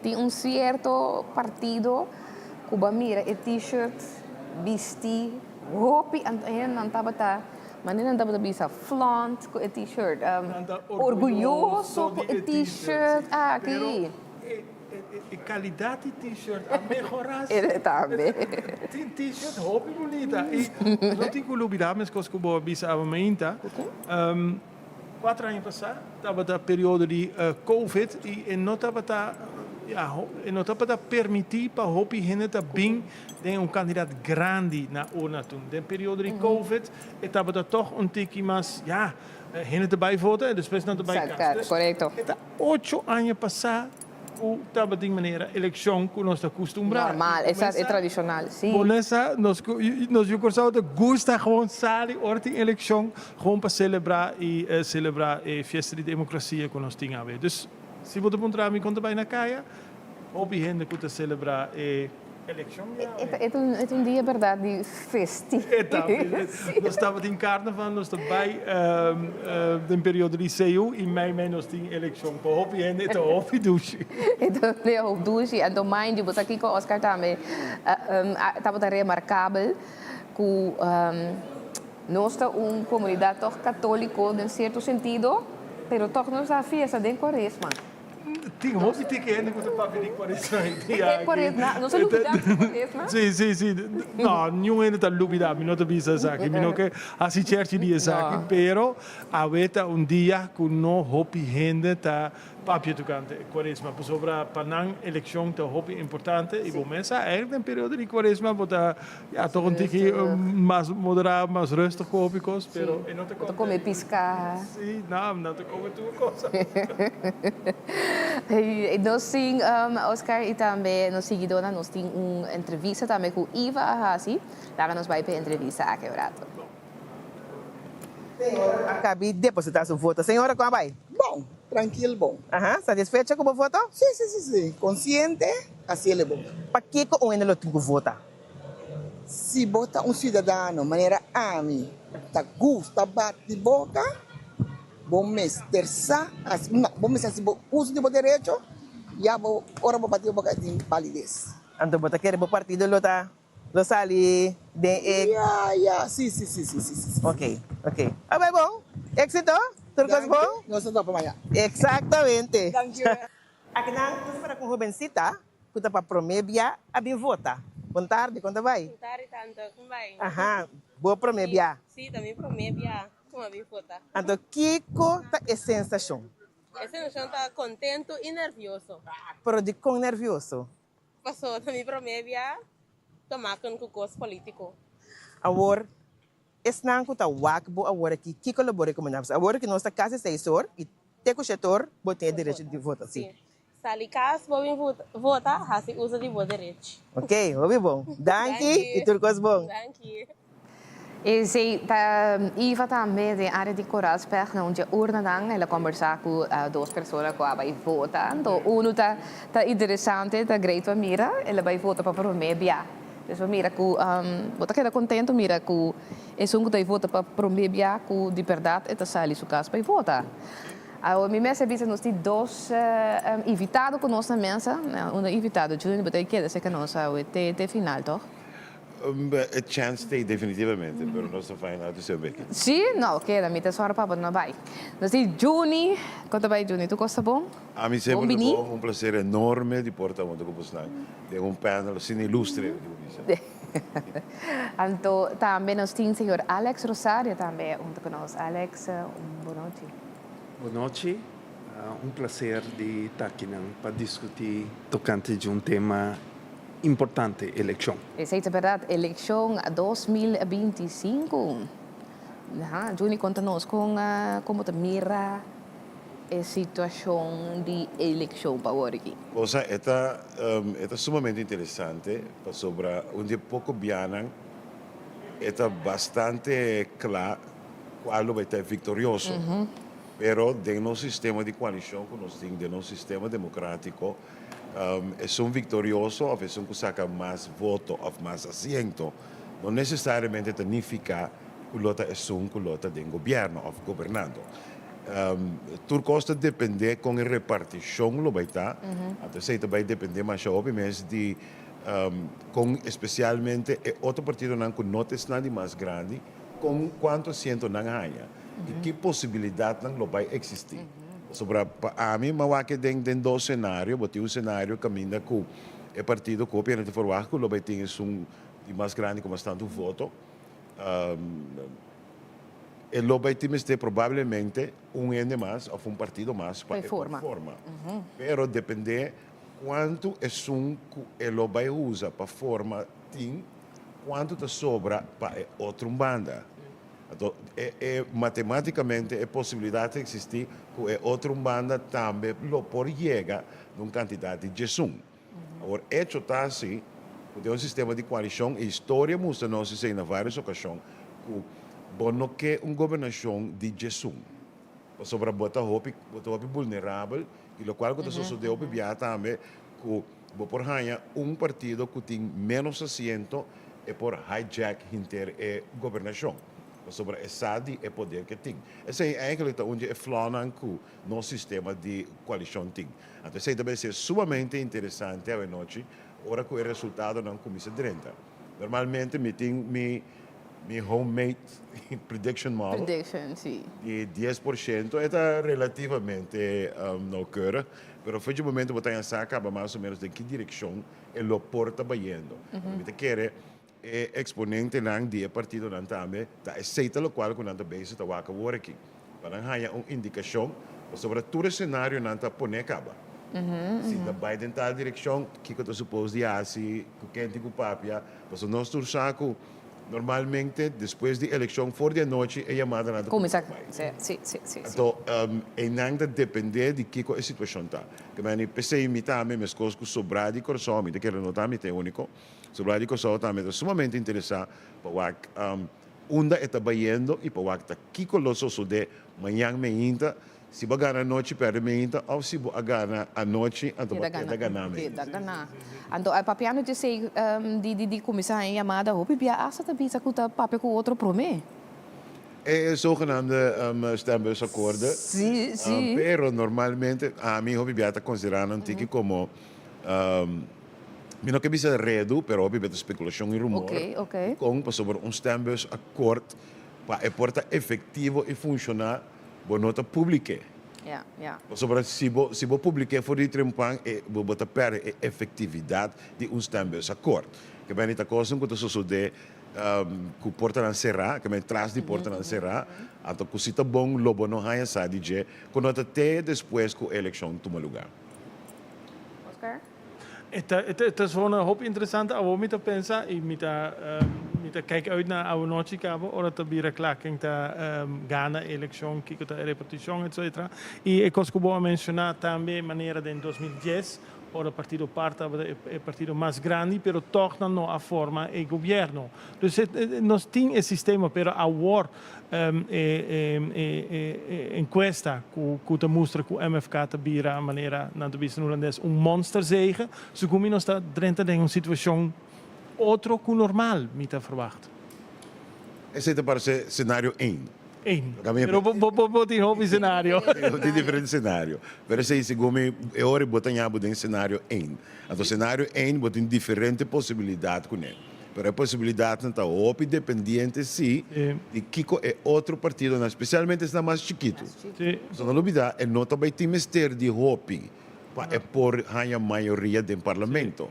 tem certo partido que mira o t-shirt, vesti, hopi não tava tá mas não estava bisa flaunt com o t-shirt, orgulhoso com o t-shirt aqui. E qualidade de t-shirt a melhorar. Ele também. Tem t-shirt roupa bonita. E não tem que olvidar, mas coisa que eu vou avisar a minha. 4 anos passados, estava da período de Covid e não estava permitir para roupa gente também ter candidato grande na urna. No período de Covid, estava toch tique mais, gente erbij voten e depois não erbij kasten. Correto. 8 anos passados, estava de maneira eleição que nós estamos acostumados. Normal, é tradicional, sim. Por isso, nós gosta gewoon sair hora em eleição, gewoon para celebrar a festa de democracia que nós temos. Dus, se você encontrar me conta bem na caia, houve gente que celebrar a eleição. É dia verdade festivo. Nós estávamos em carnaval, nós estamos bem no período de CEU e mei nós temos eleição. Para houve gente, então houve douche. Então, houve douche. Então, mãe, você aqui com o Oscar também, estava remarcável que nós temos uma comunidade católica, em certo sentido, mas toch nós a fiesta de Quaresma. Tem hobby tem que ainda com o papel de Quaresma. Quaresma, não se duvida de Quaresma? Sim. Não, nenhum ainda está dúvida, não te bisa aqui, não que assim certo dia aqui, pero a veta dia que não hobby gente tá papje tocante quaresma por sobra panang eleição te hobby importante e bom mensa eigenlijk een periode de quaresma bota ja toch een tikje mais moderado, mais rustig copicos, pero en otro Tu come pisca. Sim, não te come tua coisa. E nós temos, Oscar, e também nos seguidores, nós temos uma entrevista também com Iva Ahasi. Lá nós vamos para a entrevista aqui, rato. Senhora, acabei de depositar sua voto. Senhora, como vai? Bom, tranquilo, bom. Ajá, satisfecha com o voto? Sim. Consciente, assim é bom. Para que o ainda tem que votar? Se bota um cidadão, maneira ami, tá gusta, bate de boca, bom mês, terça, bom mês, se usa de bom direito, já vou, ora vou bater boca de validez. Então, bota querer o partido lota, lo sali, Sim. Ok. Ah, vai bom? Éxito? Tudo coisa bom? Nós estamos para amanhã. Exatamente. Thank you. Aqui não, tu para com jovencita, que tá para promebia, a bem vota. Boa tarde, quando vai? Boa tarde, tanto, como vai? Aham, boa promebia. Sim, também promebia, como a bem vota. Então, Kiko tá a sensação? A sensação está contento e nervioso. Pero de com nervioso? Passou também promebia, tomar com o gosto político. Agora, esse não é o wakbo agora que colabora com nós. Agora que nós está quase 6 horas e tem o setor, botem o direito de votar. Sim. Se caso vou votar, assim usa de bom direito. Ok, ouvi bom. Danke e tudo coisa bom. Danke. E se Iva também de área de Coralsberg, onde a urna dan, ela conversar com duas pessoas que vai votar. Então, tá interessante, tá great para mira, ela vai votar para promebia. Então, mira que bota queda contento, mira que é um que vota para promebia, que de verdade é sali su casa para votar. A minha mesa visa nós temos dois invitados com nossa mesa, um invitado, Júnior, mas queda se que nós até final, toch? A chance tem definitivamente, pero não se faz nada seu bem. Sim, não, queda, me tem só para não vai. Nós temos Juni, conta vai Juni, tu gosta bom? A mim sempre bom, prazer enorme de portar muito com você. Tem panel assim ilustre. Então, também nós temos o senhor Alex Rosario também, junto conosco. Alex, boa noite. Boa noite. Prazer de estar aqui para discutir tocante de tema importante, eleição. Essa é a verdade, eleição 2025. Juni, conta-nos como mira a situação de eleição para hoje aqui. Cosa é sumamente interessante, sobre onde pouco bianan, é bastante claro qual vai estar vitorioso. Pero dentro do sistema de coalição que nós temos, dentro do sistema democrático, é vitorioso, ou é que saca mais votos, ou mais assento. Não necessariamente significa que o lota é que o lota tem governo, ou governando. Tudo costa depender com a repartição que vai estar. Então, isso vai depender mais, obviamente, de com especialmente outro partido que não é nada mais grande, com quanto assento não ganha. E que possibilidade não vai existir. Sobre a mim, eu tenho dois cenários. Eu tenho um cenário que caminha com o partido que o PNT Forward, que vai ter mais grande como tanto voto. E lo vai ter provavelmente ende mais ou partido mais para forma. Pero depende quanto é que ele vai usar para forma tem, quanto te sobra para outra banda. Então, matematicamente é possibilidade de existir que outra banda também por chega numa quantidade de Jesus. Agora, isso está assim, tem um sistema de coalição e história mostra nós em várias ocasiões que não quer uma governação de Jesus. Sobre a bota roupa vulnerável e o qual que sucedeu também que por ganhar partido que tem menos assento é por hijack inter a governação. Sobre essa e poder que tem. Esse é eigenlijk onde é flanan que no sistema de coalição tem. Então, isso também é sumamente interessante a noite, ora que o resultado não começa dentro. Normalmente, me tem mi homemade prediction model. Prediction, sim. De 10% é relativamente nauqueira, mas foi de momento que você acaba mais ou menos de que direção ele porta indo. Você quer exponente lang dia partido nan também da aceita o qual quando anda base da waka work para ganhar uma indicação Sobre todo cenário não está pone acaba. Se da Biden está a direção que eu estou suposto de assim, com quem tem com papia, mas nós tu saco normalmente depois da eleição fora de noite é chamada na Começa, sim. Então, é nada depender de que a situação está. Que eu pensei em também, mas coisas que sobrar de coração, que ele não também é único, sobrar de coração também é sumamente interessante para onde está trabalhando e para que colosso de manhã meinta, se vai ganhar a noite perde meinta, ou se vai ganhar a noite, então vai ganhar meinta. Então, a papiano disse de começar a chamada, hopi bia asa também se cuta papel com outro promê. É o zogenaamde stembusakkoorden. Sim. Pero normalmente, a mim, hopi bia está considerando um como não que bisa redo, pero hopi bia especulação e rumor. Ok. Com sobre stembusakkoord, para porta efetivo e funcionar, boa nota pública. Ja. Sobre se você publicar voor die trempan, você perde a efetividade de stembusakkoord. Que bem está coisa que você de que porta na serra, que bem traz de porta na serra, então que se tá bom, lobo não há essa DJ, quando até depois que a eleição toma lugar. Oscar? Het is gewoon een hoop interessant. We moeten pensen, we moeten kijken uit naar oude Noordje-Cabo, of dat er klaar ging te Ghana, eleição, kijken de repetição, etc. E ik was gewoon mencionar também maneira de 2010, o partido parta é o partido mais grande, pero torna no a forma e governo. Dus nós temos esse sistema, pero agora encuesta que te mostra que o MFK te bira a maneira na divisa holandês monster zegen, so como nós está dentro de uma situação outro que normal, me te verwacht. Esse é para ser cenário 1. Pero boti hobby cenário. Tem diferente cenário. Pero se come é hora botar em cenário 1. Então cenário 1 bota em diferente possibilidade com ele. Pero a possibilidade não está op dependente de que é outro partido, especialmente se é mais chiquito. Só não olvidar, é não também tem mistério de hopi para por a maioria do parlamento.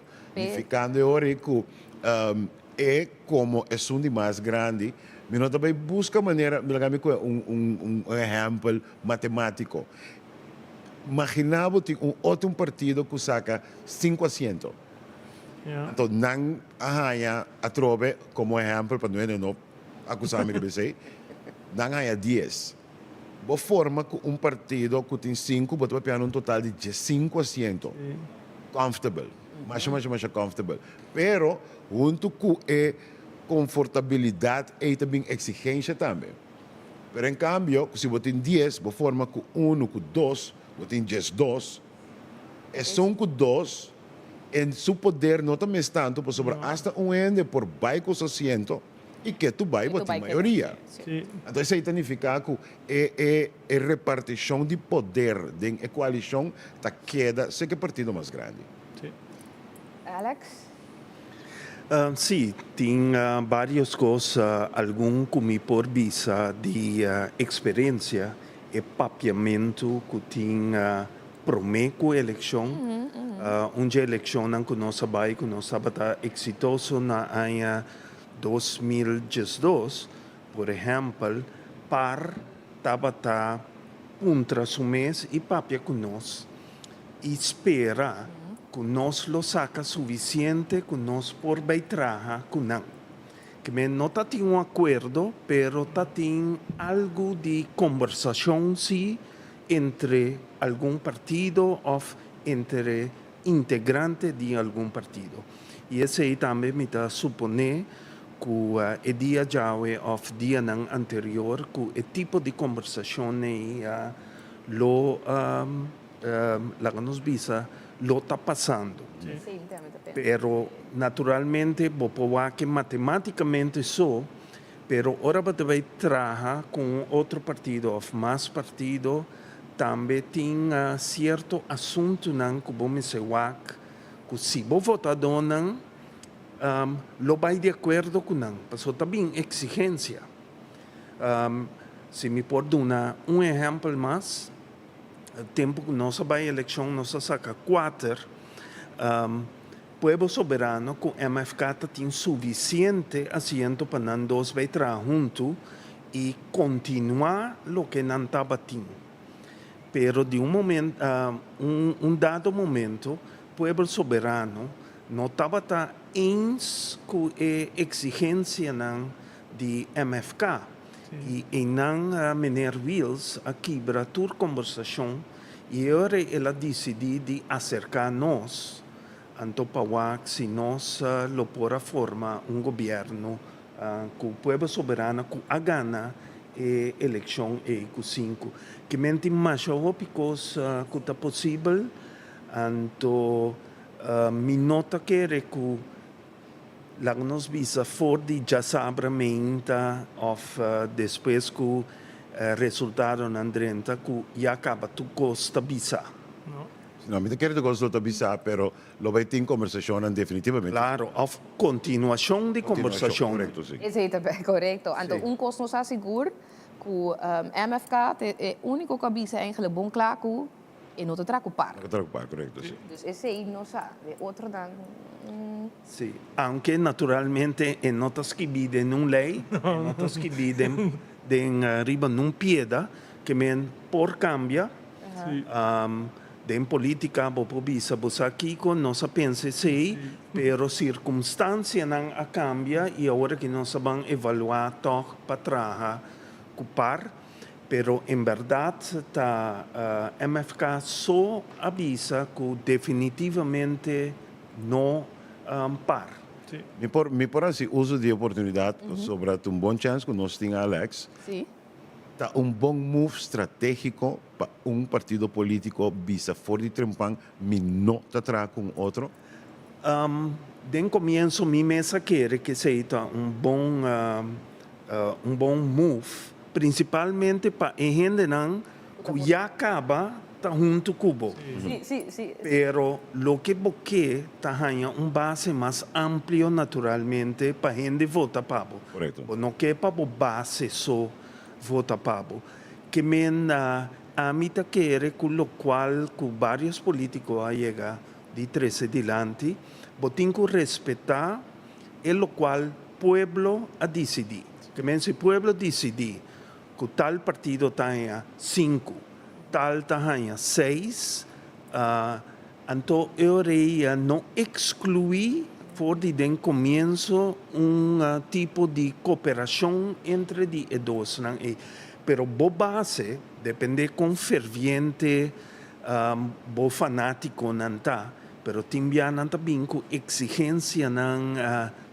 Ficando é hora que é como é um de mais grande. Mas também busca maneira, exemplo matemático. Imaginava que outro partido que saca 5 assentos. Então, não a trove, como exemplo, para não acusar me de dizer, não há 10. Boa forma que partido que tem 5, pode pegar total de 5 assentos. Comfortable. Mais comfortable. Pero, junto com confortabilidade e também exigência também. Mas, em cambio, se você tem 10, de forma que 1, que 2, você tem 2, é só que 2, em seu poder não também tanto, por sobre hasta ende por baixo assento e que tu vai botar maioria. Então, isso significa que é repartição de poder, de coalição, da queda, se que partido mais grande. Alex? Sim, tem várias coisas, algum como por visa de experiência e papiamento que tem prometo eleição, onde a eleição não conosco vai, que nós estava exitoso na ano 2012, por exemplo, par estava contra o mês e papia conosco, espera que nós lo saca suficiente que nós por beitraja com não. Que não está tem acordo, pero está tem algo de conversação sim entre algum partido ou entre integrantes de algum partido. E esse aí também me está supone que o dia já ou dia anterior que o tipo de conversação aí lo nos visa lo está passando. Pero naturalmente, que matematicamente só, pero ahora vai trabalhar com outro partido ou mais partido, também tem certo assunto que vamos dizer que se vou votar não, lo vai de acordo com não, porque também exigência. Se me pode dar exemplo mais, o tempo que nós vai eleição, nós saca 4, povo soberano com MFK tem suficiente assento para nós vai trabalhar junto e continuar o que não estava tendo. pero de un dado momento, pueblo soberano não estava eens com a exigência de MFK. E não Meneer Wills aqui para toda conversação e agora ela decidiu de acercar-nos então para se nós lo pora formar governo com o povo soberano com a gana e eleição e com 5 que mente mais ópicos que está possível então me nota que lá nos visa for de já sabramento of depois que o resultado na drenta que já acaba tu costa bisa. No, mi quiero que costa bisa, pero lo vai ter conversação definitivamente. Claro, of continuação de conversação. Correcto, sí. Exatamente, correcto. Então, Sim. cost nos assegura que o MFK é o único que bisa eigenlijk bom claro que e não te trago par. Correcto, sí. Dus esse aí não sabe, outro dan. Sì, anche naturalmente è nota scrivita in un lei, è nota scrivita in riba in un pieda che men por cambia. Den politica bo pobisa bo sa kiko non sa pensa sei, pero circunstancia nan a cambia e ora che non sabang evaluar toch patraha kupar. Pero en verdad ta MFK só avisa que definitivamente não par. Me por assim, uso de oportunidade sobre um bom chance que nós temos Alex. Sim. Tá bom move estratégico para partido político visa fora de Trumpan, me não tá atrás com outro. Den comienzo mi mesa quer que seja bom move. Principalmente para a gente que já acaba tá junto cubo. Sim. Pero lo que porque tá ganha base mais amplo naturalmente para a gente vota pabo. Correto. Não que para base só vota pabo. Que men a mim tá querer com lo qual com vários políticos a chegar de 13 adiante, botem que respeitar e lo qual pueblo a decidir. Que men se pueblo decidir que tal partido tenha 5, tal tenha 6, então eu iria não excluir for de começo tipo de cooperação entre de dois, pero bo base depende com ferviente, bo fanático nanta, pero também nanta bem com exigência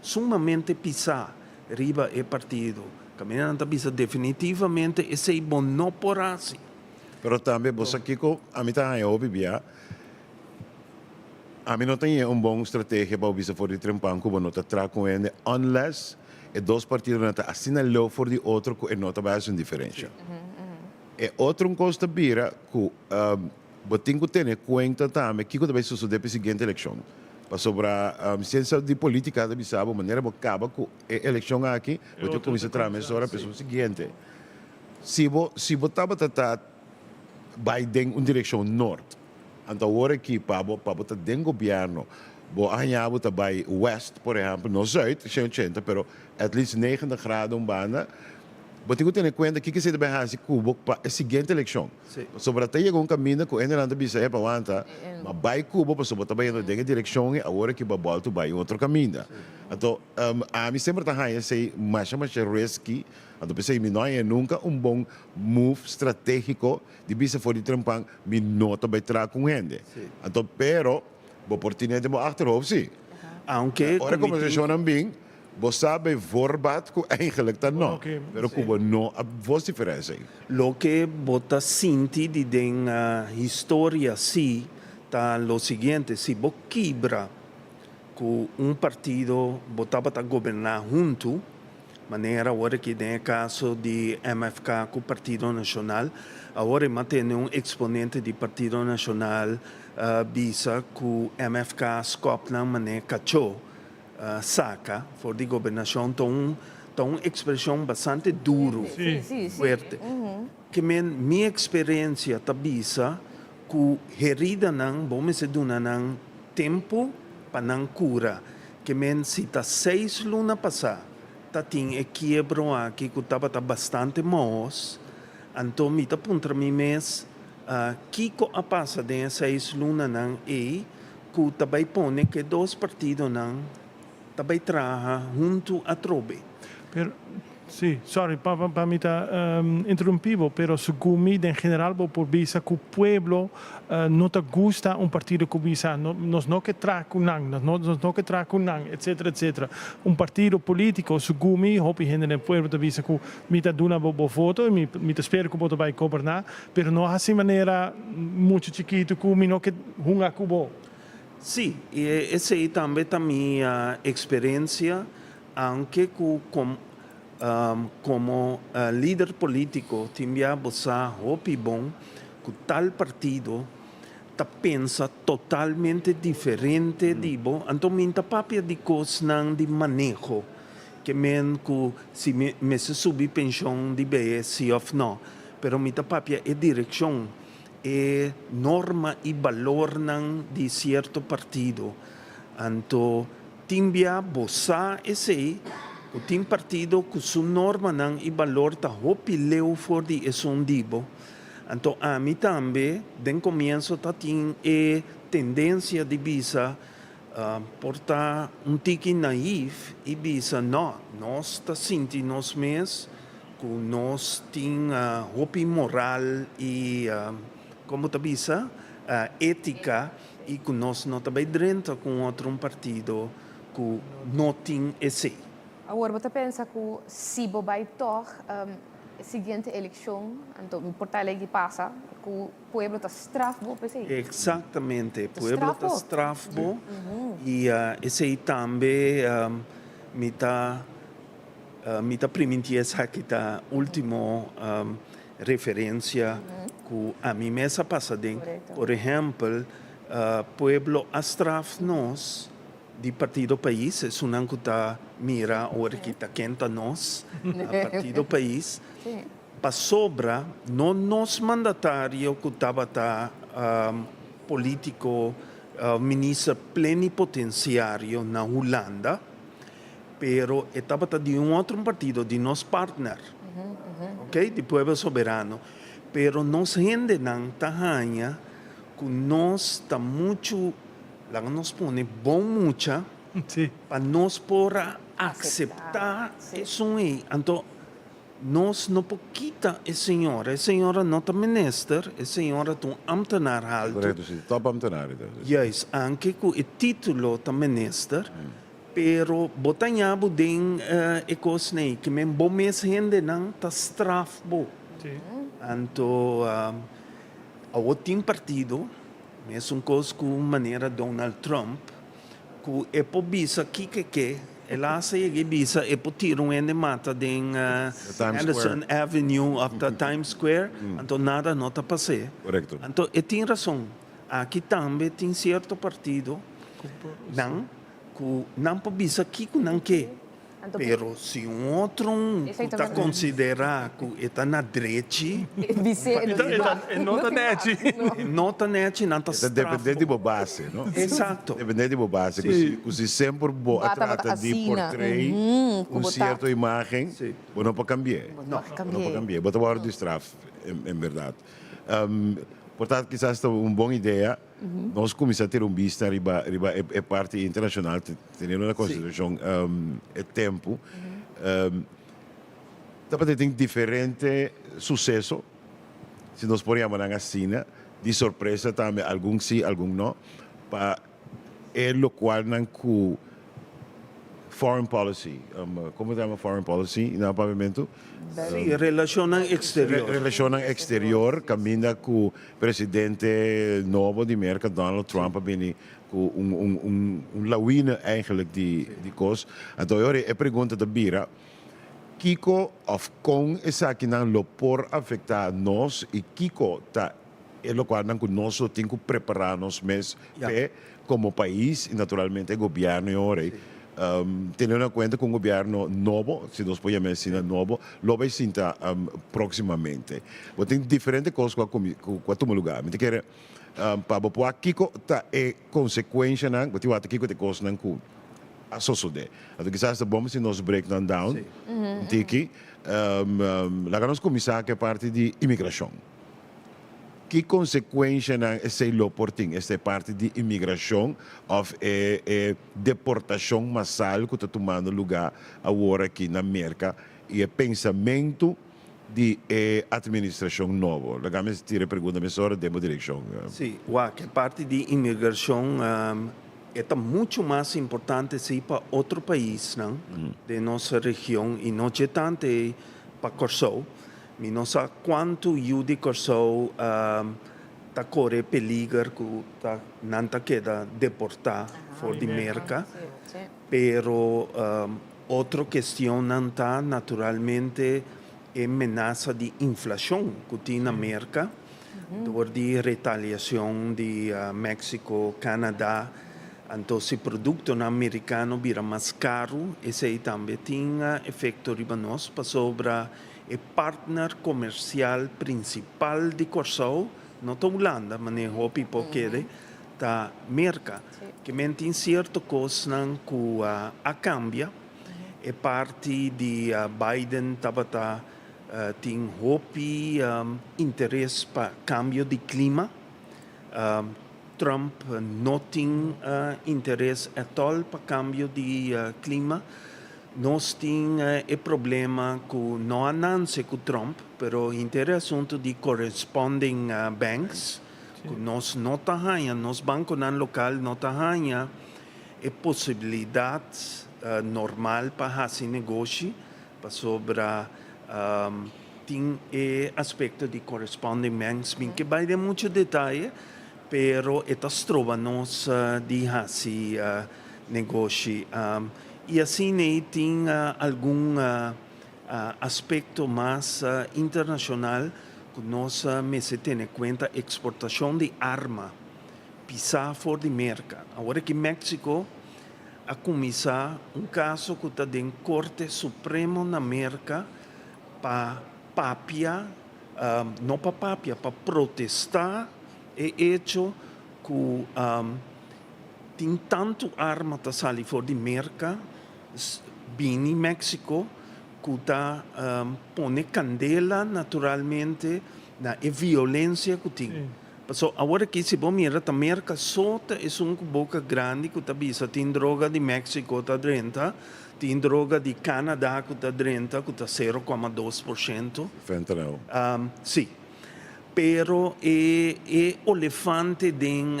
sumamente pisar riba e partido. Caminhando bisa definitivamente esse é bom não por assim. Pero também você aqui a mim tá aí obvia. A mim não tem bom estratégia para o visa fora de Trumpan que não tá atrás com ele, unless e dois partidos não tá assim na lei fora de outro que não tá mais diferença. E outro costa bira que botem que ter conta também que vai suceder para a seguinte eleição. Sobre a ciência de política da Bissau, maneira que acaba com a eleição aqui, eu começo a trazer a pessoa seguinte. Se você está Biden em direção norte, então agora aqui para botar dentro do governo, amanhã está by west, por exemplo, no sul, 180, pero at least 90 graus banda. Você tem que ter conta que você deve fazer Cuba para a seguinte eleição. Sobre até chegar caminho com ele anda bisa para aguentar, mas vai Cuba para sobre também indo dentro direção e agora que vai voltar vai outro caminho. Então, a mim sempre tá aí sei mais risky. Então pensei me não é nunca bom move estratégico de bisa fora de Trumpan, me nota vai trazer com ele. Então, pero a oportunidade de achterhoofd sim. Aunque ora conversação também você sabe voorbaat que eigenlijk dat não, pero Cuba não há voz diferença. Lo que bota sinti de den história sim, tá lo seguinte, se bo quebra que partido botava para governar junto, maneira agora que tem caso de MFK com o Partido Nacional, agora mantém exponente do Partido Nacional bisa que o MFK skopna maneira cachou saca for de governação tão expressão bastante duro, forte. Que minha experiência tabisa que herida não vamos dizer não tempo para não cura, que se tá 6 luna passar, tá tinha quebro aqui que estava bastante mos, então me tá puntra mi mês Kiko a passa de 6 lunas nang que também pone que 2 partidos nang também trabalha junto a trobe. Sì, sorry, mi interrompivo, pero según en general, por visa que el pueblo no te gusta un partido que visa, nos no que trae nos no que trae etcétera, etcétera. Un partido político, según mí, hopi gente en el pueblo te visa que mi te duna bo voto y mi te espero que voto vai gobernar, pero no así manera mucho chiquito que mi no que junga cubo. Sì, e essa é também a minha experiência, anche como líder político, tinha bossa hopi bom que tal partido ta pensa totalmente diferente dibo, então minta papia de coisas de manejo, que men que se me se subir pensão de be sim ou não, pero minta papia é direção, é norma e valor de certo partido, então tinha bossa esse o tem partido que sua norma e valor ta hopi leu for de esondibo. Então a mim também, desde começo ta tem tendência de bisa portar tique naif e bisa não, nós ta sinti nós mesmos que nós tem hopi moral e como ta bisa ética e que nós não ta bem drenta com outro partido que não tem esse. Agora, você pensa que se vai toch seguinte eleição, então importa que passa, que o povo está strafbo, Exatamente, o povo está strafbo e esse aí também me está permitindo aqui a última referência que a mim mesma passa dentro. Por exemplo, o povo straf nós de partido país, é um que está mira agora que está quente nós, partido país, para sobra, não nos mandatário que estava político, ministro plenipotenciário na Holanda, pero estava de outro partido, de nosso partner, ok, de povo soberano, pero nos gente não tahanha que nós está muito lá nos põe bom mucha para nós por aceitar isso aí. Então, nós não podemos quitar a senhora não está minister, a senhora é um ambtenaar alto. Correto, sim, top ambtenaar. Yes, anche com o título de minister, pero botanhabo den e cosnei que men bom mês rende não está strafbo. Então, a outro partido é uma coisa com maneira Donald Trump, que é por bisa que ela se bisa é por tirar mata em Anderson Avenue of the Times Square, então nada não está passando. Correto. Então, tem razão. Aqui também tem certo partido que não por bisa que não quer. Pero se outro está considerado que está na direita, não está net. Não está net, não está strafbo. Depende de bobagem, não? Exato. Depende de bobagem. Se sempre trata de portray certa imagem, não pode cambiar. Não pode cambiar. Bota hora de straf, em verdade. Portanto, quizás é uma boa ideia. Nós começamos a ter vista a parte internacional, tendo na consideração o tempo. Também tem diferente sucesso, se nós podemos na China, de surpresa também, alguns sim, alguns não, para o qual não que foreign policy, como se chama foreign policy no pavimento? Sim, relação exterior. Relação exterior, caminha com o presidente novo de América, Donald Trump, com lawine eigenlijk die coisa. Então, eu pergunto da Bira, Kiko of com essa que não lo por afetar nós e Kiko tá é o qual não nós temos que preparar-nos mesmo como país e naturalmente o governo agora. Tendo em conta que o governo novo, se nós podemos mencionar novo, lo vai sentar proximamente. Tem diferentes coisas com o lugar. Me quer para o Kiko tá é consequência não, porque o Kiko tem coisas não que a sociedade. Então quizás é bom se nós break down, tiki, lá nós começar que é parte de imigração. que consequência não esse loporting, essa parte de imigração ou deportação massal que está tomando lugar agora aqui na América e pensamento de administração nova. Agora tira pergunta me sobre demo direção. Sim, que parte de imigração é muito mais importante se para outro país, não? De nossa região e não é tanto para Corsou. Mi non sa quanto judi Corsou ta corre peligro que ta nanta queda deportar for di merca, pero outra questão nanta naturalmente é ameaça de inflação que tem na merca, dor de retaliação de México, Canadá. Então, se o produto americano vira mais caro, esse aí também tem efeito riba nós para sobre o partner comercial principal de Corsou, não da Holanda, mas nem hopi porque da merca, que tem certa coisa que a cambia, é parte de Biden tabata tem hopi interesse para cambio de clima. Trump não tem interesse atual para cambio de clima. Nós temos o problema que não anuncie com Trump, mas o interesse de corresponding banks, que nós não temos, nos bancos local não temos a possibilidade normal para fazer negócio, para sobre tem o aspecto de corresponding banks, bem que vai de muito detalhe, pero estas trova-nos de fazer negócio. E assim tem algum aspecto mais internacional que nós se tem em conta exportação de arma, pisar fora de merca. Agora que México a começar caso que está em Corte Supremo na América para papia, não para papia, para protestar é hecho que tem tanto arma que sai fora de merca, bem em México, que está põe candela naturalmente na violência que tem. So, agora que se você mirar a América só é boca grande que está bisa, tem droga de México está dentro, tem droga de Canadá que está dentro, que está 0,2%. Fentanyl. Sim. Pero é elefante den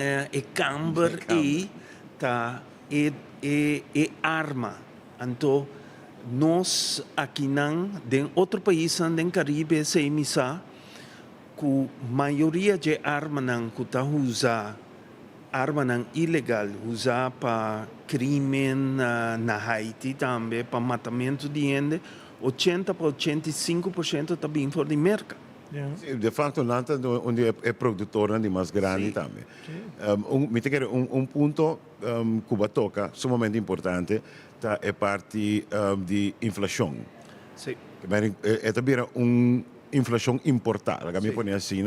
camber e arma. Então, nós aqui em outro país no Caribe se emisa que a maioria de arma que está usada, arma ilegal, usada para crime na Haiti também, para matamento de gente, 80 para 85% está bem fora de mercado. Sim, de facto, Nanta onde é produtora de mais grande também. Um ponto que vai tocar, sumamente importante, é parte de inflação. Sim. É também inflação importada, que me põe assim,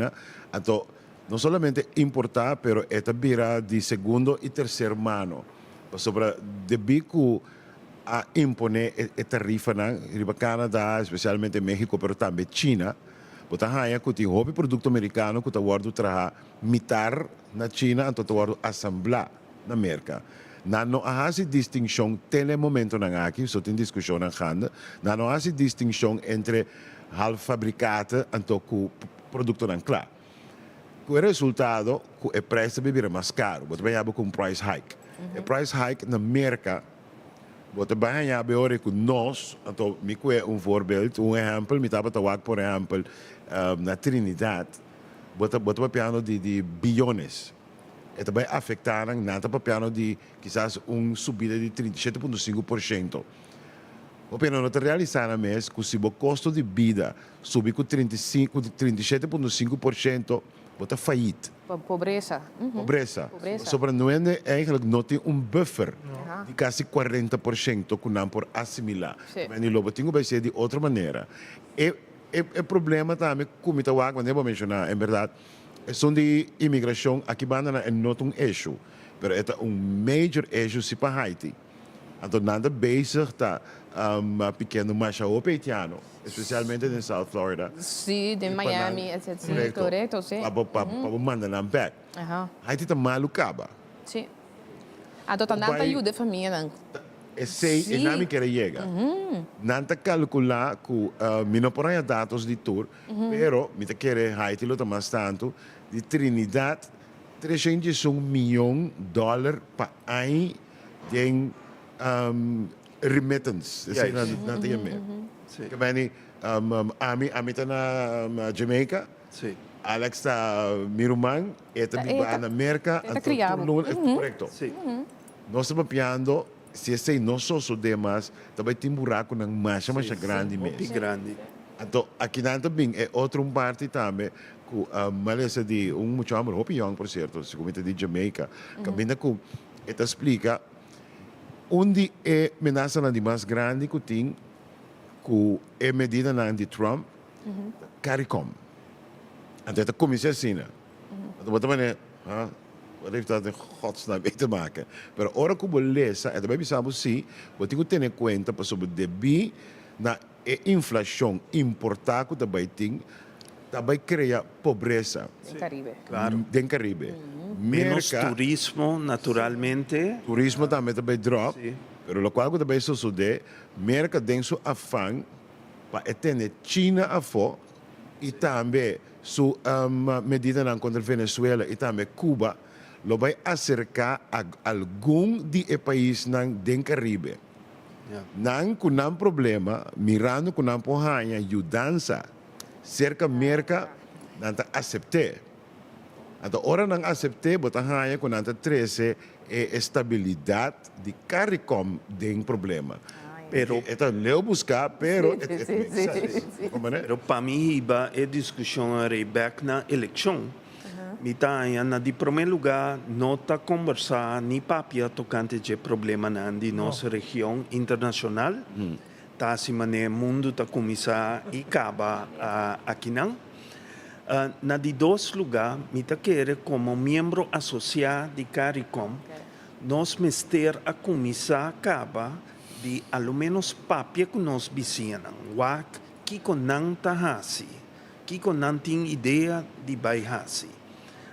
então não somente importar, mas é também de segundo e terceiro mano. Sobre de bico a imponer a tarifa na Canadá, especialmente México, mas também China. Porque há que tem hobby produto americano que está guardado para mitar na China, então está guardado assemblar na América. Não há essa distinção, tem momento na aqui, só tem discussão na hand, não há essa distinção entre half-fabricado e o produto não claro. O resultado é o preço de mais caro, você vai com price hike. O price hike na América, você vai agora com nós, então, me é voorbeeld, exemplo, me estava a por exemplo, na Trinidad, você vai piano de bilhões. Isso vai afetar nada para piano de, quizás, subida de 37,5%. O piano não está realizando mais que se o custo de vida subir com 37,5%, você falhit. Pobreza. Pobreza. Sobre não é eigenlijk não tem buffer de quase 40% que não por assimilar. Mas o lobo vai ser de outra maneira. É problema também, como eu vou mencionar, em verdade, são de imigração, aqui banda é não issue, mas é major issue se para Haiti. Então, nada bezig tá pequeno machado haitiano, especialmente em South Florida. Sim, de Miami, etc. Sim, correto, sim. Para mandar na back. Haiti tá malucaba. Sim. Então, tá dando ajuda a família. E não me quer chegar. Não tá calcular que me não põe dados de tour, pero me tá querer Haiti lo mais tanto de Trinidad $301 milhões para aí de remittance. Assim, não tem mesmo. Que bem, a mim tá na Jamaica. Alex está Miruman, também vai na América. Está criado. Correto. Nós estamos piando. Se esse não só o demais, também tem buraco na marcha grande mesmo. Grande. Então, aqui também é outra parte também, que a Malésia de muito amor, Hopi Young, por certo, se comenta de Jamaica, também que ele explica onde é a ameaça mais grande que tem, que é medida de Trump, CARICOM. Então, é a comissão assim, então, também wat heeft dat in godsnaam mee te maken? Maar ora que beleza, é também precisamos sim, você tem que ter em conta para sobre debi na inflação importada que também cria pobreza. Em Caribe. Claro. Den Caribe. Menos turismo, naturalmente. Turismo também drop. Pero o qual que também sucede, merca tem seu afã para ter China a fora e também sua medida contra Venezuela e também Cuba. Lo vai acercar a algum de países do Caribe. Não com um problema, mirando com um porranha, ajudança, cerca merca, não aceitar. Então, ora não aceitar, botar hanha com não 13 é estabilidade de CARICOM de problema. Pero então, eu buscar, pero pero para mim é discussão back na eleição. Na de primeiro lugar, não está conversar nem papia tocante de problema na nossa região internacional. Tá assim maneira mundo está começar e acaba aqui não. Na de dois lugar, me tá querer como membro associado de CARICOM, nós mester a começar acaba de ao menos papia que nós vizinhos, que não tá hasi, que não tem ideia de vai hasi.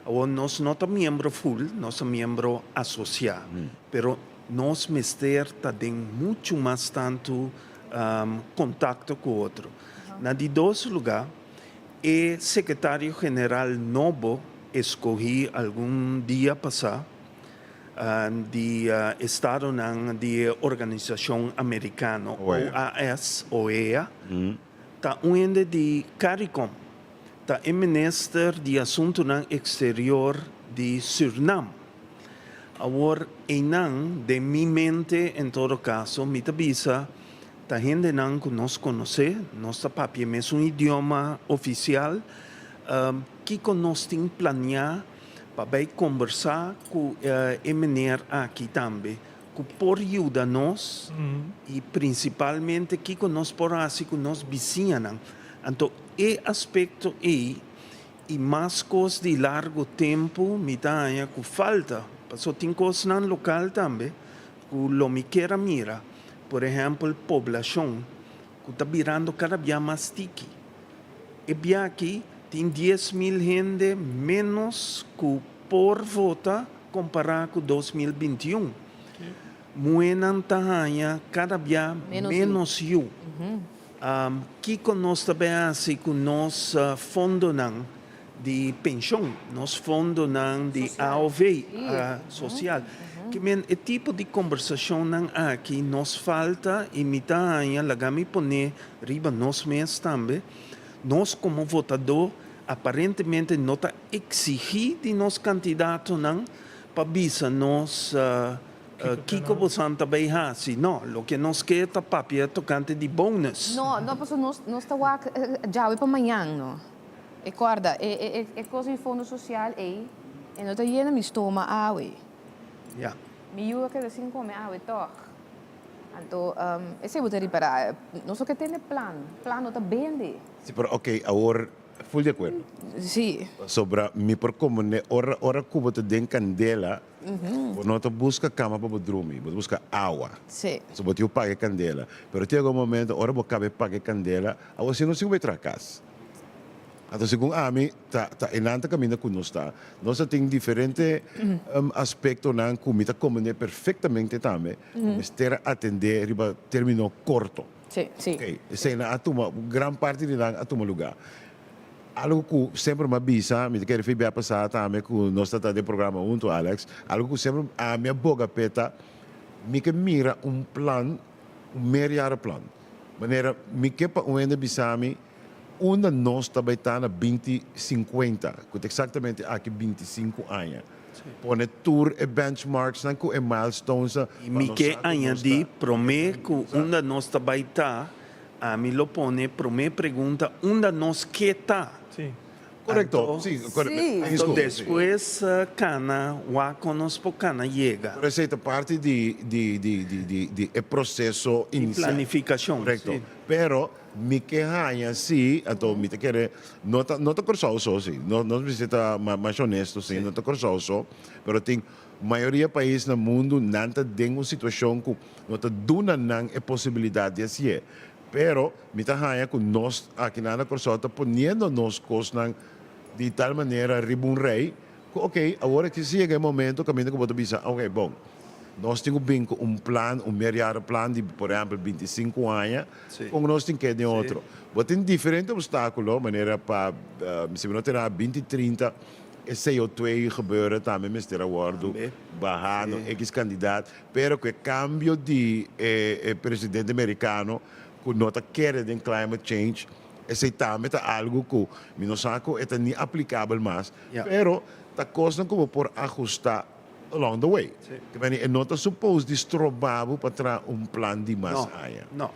Nós não somos membro full, nós somos membro associado, pero nós mester tem muito mais tanto contato com o outro. Na de dois lugar, o secretário-geral novo escolhi algum dia passado de Estado de Organização Americana, OEA, está de CARICOM. É ministro de Assuntos Exterior de Suriname. Agora, de minha mente, em todo caso, me avisa, a gente que nós conhece, nosso papel é um idioma oficial, que nós temos que planear para conversar com a menina aqui também, que por ajudar nós, e principalmente que nós por assim com nós vizinhos. Então, e aspecto e mais coisas de largo tempo me dá que falta. Porque tem coisas no local também que lo me quer mira. Por exemplo, população que está virando cada vez mais tiki. E bem aqui tem 10.000 gente menos que por vota comparado com 2021. Muenan tahanha cada vez menos eu. Que nós também assim com nós fundo de pensão, nós fundo de AOV social. Que o tipo de conversação aqui nos falta e me dá lagami poner riba nós mesmos também. Nós como votador aparentemente não está exigir de nós candidato para bisa nós Kiko Bosanta Beihasi, no, lo que nos queda papia tocante de bônus. Não, porque nós estamos já para amanhã, não. E guarda, é coisa em fundo social aí, e não está llena meu estômago água. Yeah. Me ajuda que assim come água toch. Então, esse é o que reparar. Não só que tem plano não está bem de. Sim, pero ok, agora full de acuerdo. Sí. Sobre mi por como ne ora cubo te den candela, no te busca cama para dormir, busca agua. Sí. So botiu pague candela. Pero tem algum momento, ora bo cabe pague candela, a você não se vai tracas. Então, segundo a mim, tá enanta caminho que nós está. Nós temos diferentes aspectos na comida, como né perfeitamente também. Mas ter atender riba terminou curto. Sim, sim. Okay. Sei na atuma, grande parte de lá atuma lugar. Algo que sempre me avisa, me quero ver passar também que nós está de programa junto Alex, algo que sempre a minha boca peta, me que mira plan, meerjaren plan. Wanneer me que para ende bisami, onde nós também está na 2050, que exatamente aqui 25 anos. Pone tour e benchmarks, e milestones. E me que añadir, prometo que onde nós também está, a mim lo pone, prometo pergunta, onde nós que está. Sim. Correcto, sí, correcto. Então, depois, cana, o conosco cana chega. Receita parte de processo inicial. Planificação. Correcto. Sim. Pero me queja sim, então me te quer não tá corsoso sim, não precisa mais honesto sim, não tá corsoso, pero tem maioria países no mundo não tem uma situação que não tá dando não é possibilidade de assim. Pero me tá raia que nós aqui na corsoso tá ponendo nos costas de tal maneira ribun rei, ok, agora que chega o momento caminho que vou pensar, ok, bom. Nós temos bem plan, meerjaren plan de, por exemplo, 25 anos, como nós temos que de outro. Mas tem diferentes obstáculos, maneira para, se não terá 20, 30, e CO2 gebeuren também, mas terá acordo, barrando, X candidato, pero que cambio de presidente americano, que não quer de climate change, esse também é algo que, não saco, é nem aplicável mais, pero está coisa como por ajustar along the way. E não está suposto de strobabo para plan de mais área. Não.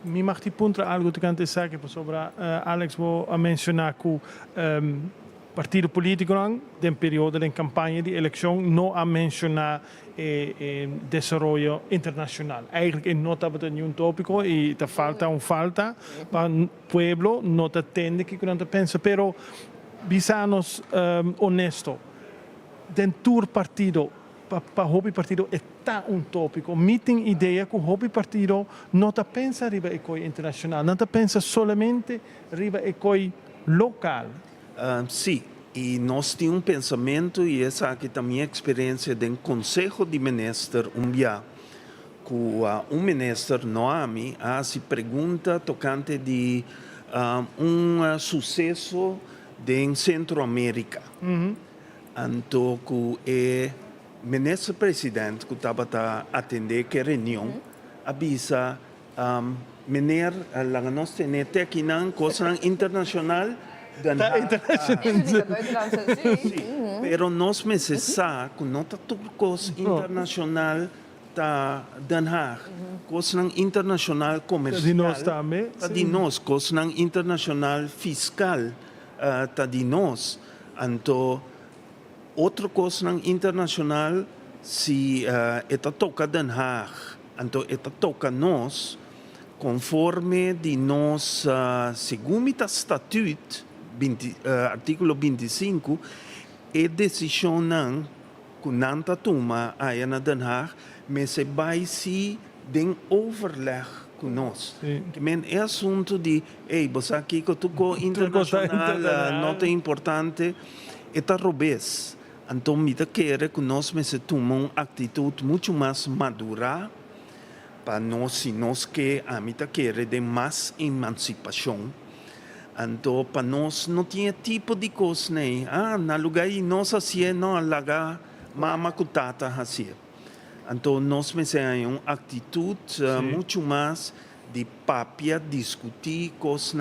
Mi mag die punten algo te cantar saque sobre Alex vou a mencionar que partido político den período de campanha de eleição não a mencionar desenvolvimento internacional. Eigenlijk não estava nenhum tópico e te falta falta para o pueblo não te tende que não te pensa, pero bisanos honesto. Dentro partido, para hobby partido, está tópico. Meeting ideia que o hobby partido não está pensa riba e coi internacional, não está pensa somente riba e coi local. Sim, e nós temos pensamento, e essa aqui também é a experiência do Conselho de Ministros dia que ministro Noami se pergunta tocante de sucesso em Centro-América. Então, que o ministro-presidente que estava a atender a reunião, avisa, meneer, nós temos aqui na coisa internacional, pero nós sabemos que não está tudo coisa internacional da Den Haag, coisa internacional comercial, de nós, coisa internacional fiscal, de nós, então outra coisa internacional se toca Den Haag, então toca nós, conforme de nós segundo o estatuto, artículo 25, é decisão que não toma aí na Den Haag, mas se vai se den overleg com nós. Que é assunto de, você aqui que tu internacional, nota importante, é robês. Então, me quer que nós tomamos uma atitude muito mais madura para nós, se nós que a mim quer de mais emancipação. Então, para nós não tinha tipo de coisa, né? Na lugar aí nós assim, não laga mama cutata assim. Então, nós temos uma atitude muito mais de papia discutir coisas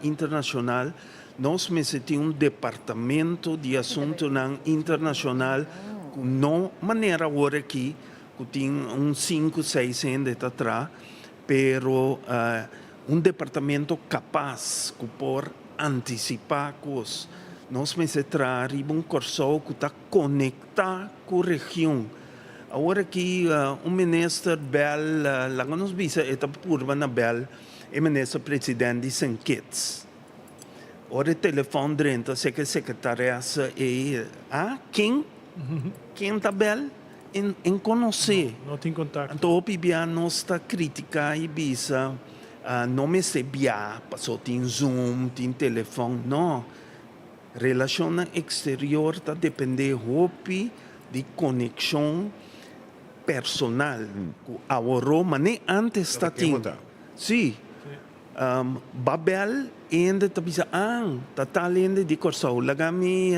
internacional. Nós temos departamento de assunto internacional que não maneira agora aqui, que tem 5, 6 anos atrás, pero departamento capaz de por antecipar coisas. Nós temos corso que está conectado com a região. Agora que ministro Bell, lá nos visa esta curva na Bell, é ministro presidente de St. Kitts. ora telefone dentro, se que secretariaça e quem tá bel em conhecer. Não tem contato. Então o PBA nós está criticar e bisa não me se bia, passou tem Zoom, tem telefone, não. Relação exterior está depender hopi de conexão personal. Agora, mas nem antes está tinha. Sim. Babel ainda tá bisa tá talendo de corso lagami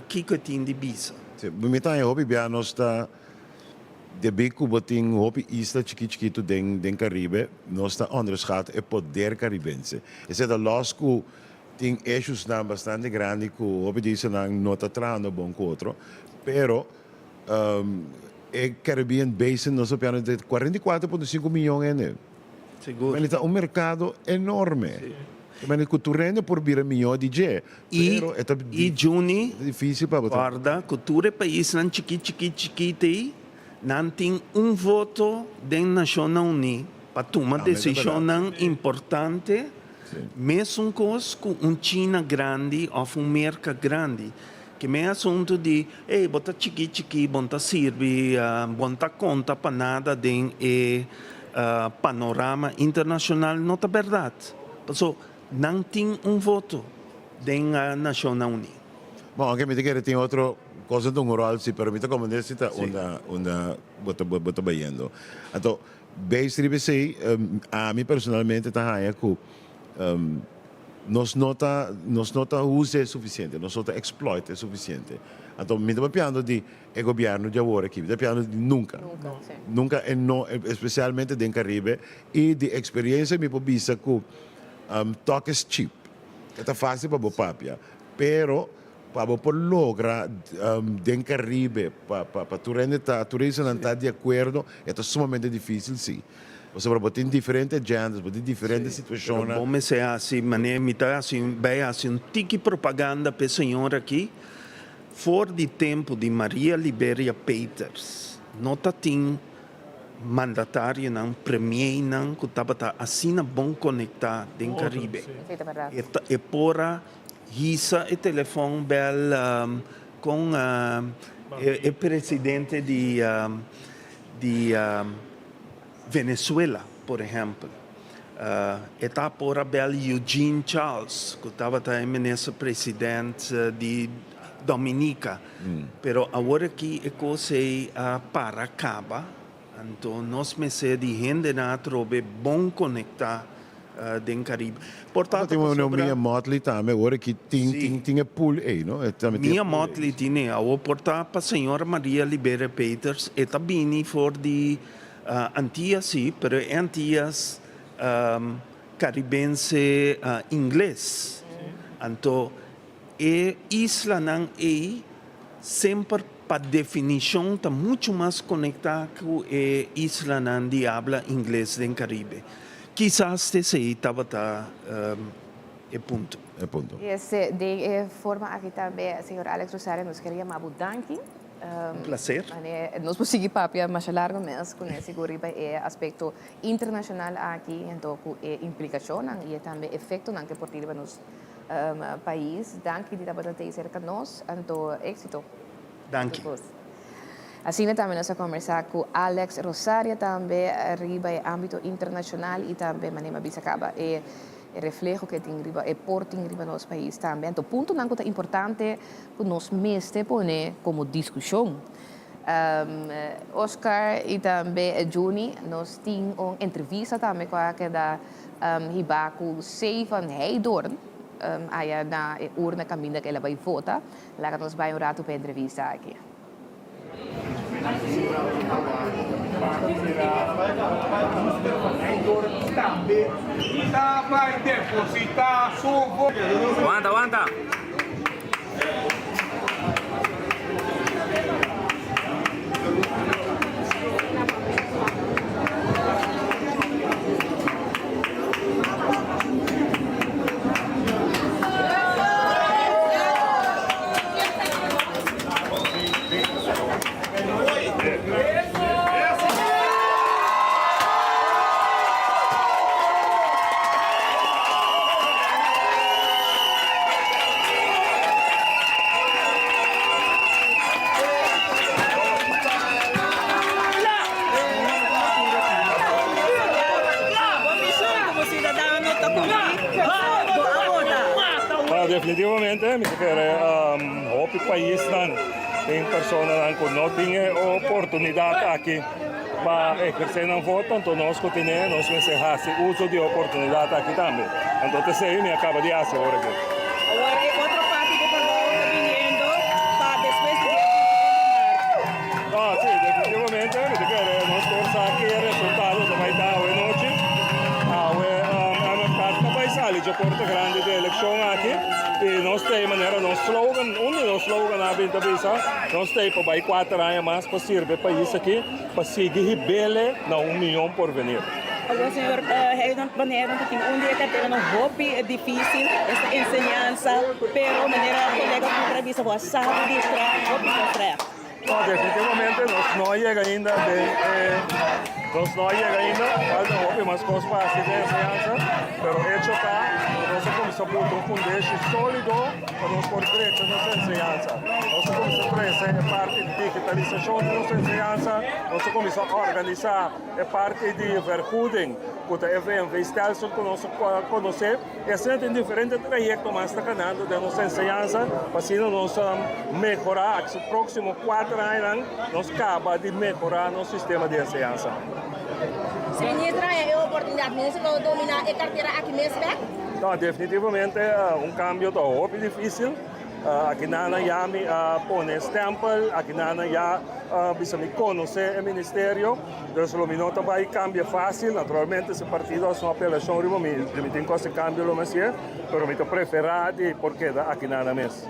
kikatin de bisa. Bumita é hobby bia nós está de beco boting hobby isla chiquito den Caribe nós está onderschat é poder caribense. Esse é da losco tem issues na bastante grande com hobby disso na nota trano bom com outro, pero é Caribbean Basin nós piano de 44,5 milhões né. Seguro. Mas é um mercado enorme. Mas o cultura por vir milhão de gente. E Juni, difícil para botar. Guarda, cultura país não chiquito, não tem voto da Nação Unida para tomar decisão importante, mesmo com China grande ou mercado grande. Que é assunto de, bota chiqui, bota serve, bota conta para nada de panorama internacional, não é verdade. Então, não tem voto da Nação Unida. Bom, anche mi dice tem outra coisa do rural, se permite como necessita onda bota bayendo. Então, bem sei, a mim personalmente tá aí que nós nota uso é suficiente, nós nota exploit é suficiente. Então, me dá piano de governo de agora aqui, me dá piano de nunca. Nunca, e no, especialmente em Caribe, e de experiência me pode dizer que talk is cheap. É fácil para você papia, pero para você lograr em Caribe, para turista não estar de acordo, é sumamente difícil, sim. Você vai ter diferentes agendas, vai ter diferentes situações. Vamos ser assim, maneira, me tá assim, bem assim, tique propaganda para a senhora aqui. For de tempo de Maria Liberia Peters, nota tem mandatário não, premier não, que estava assim bom conectar em Caribe. E pora hisa e telefone bel com o presidente de Venezuela, por exemplo. Está por bel Eugene Charles, que estava também nesse presidente de Dominica. Pero agora que é coisa para acaba, então nós me sei de gente na trobe bom conectar den Caribe. Portanto, tem uma minha Motley também, agora que tinha pool aí, não? Minha Motley tinha, agora portanto para a senhora Maria Libera Peters, é também for de Antillas, sim, pero Antillas caribense inglês. Então, e isla não é sempre para definição está muito mais conectada com a isla não de habla inglês do Caribe. Quizás esse estava é ponto. É ponto. Esse de forma aqui também, senhor Alex Rosario, nós queríamos abudanki. Prazer. Nós conseguimos papia mais largo mês com esse goriba é aspecto internacional aqui, então com implicação e também efeito não que por tirar nos país. Danke de trabalhar cerca de nós, então éxito. Danke. Assim também nós conversar com Alex Rosario também arriba em âmbito internacional e também manema bisacaba e reflejo que tem riba e porting riba nos país também. Então ponto não é importante que nós mestre pone como discussão. Oscar e também Juni nós tem uma entrevista também com aquela hibaku sei van Heidorn. Aí na urna caminha que ela vai votar, lá que nós vai um rato para entrevista aqui. Vai depositar sua voto. Aguanta. definitivamente, mi quer hopi país nan, tem persona nan que não tinha oportunidade aqui para exercer um voto, então nós continuamos, nós encerramos o uso de oportunidade aqui também. Então, isso aí me acaba de fazer agora aqui. Agora, outro partido que está vindo para depois de Sì, definitivamente, nós temos aqui o resultado da vai dar hoje noite. A paisali de Porto Grande de eleição aqui. E nós temos maneira, nosso slogan, dos slogans na Vinta Bisa, nós temos para vai 4 anos mais para servir para isso aqui, para seguir rebelde na 1 milhão por venir. Agora, senhor, maneira que dia que tem um golpe é difícil, essa ensinança, pero maneira colega com entrevista, boa sabe de trás, golpe de trás. No, definitivamente nós não chega ainda, falta um pouco mais coisas para a ensinança, mas hecho está, nós começamos a um fundamento sólido para nós por direito na nossa ensinança. Nós começamos a crescer a parte de digitalização da nossa ensinança, nós começamos a organizar a parte de vergoeding, que é um stelsel que nós conhecemos, e assim tem diferentes trajetos mais está ganhando da nossa ensinança, para assim nós melhorar os próximos 4 anos, nós acabamos de melhorar nosso sistema de ensinança. Se ministra é a oportunidade mesmo de dominar a carteira aqui mesmo? Não, definitivamente um cambio da roupa difícil. Aqui na Yami põe stempel, aqui na já precisa me conhecer o ministério, então o minuto vai cambiar fácil, naturalmente esse partido é uma apelação, me tem que cambio lo mais mas eu prefiro porque aqui na mesmo.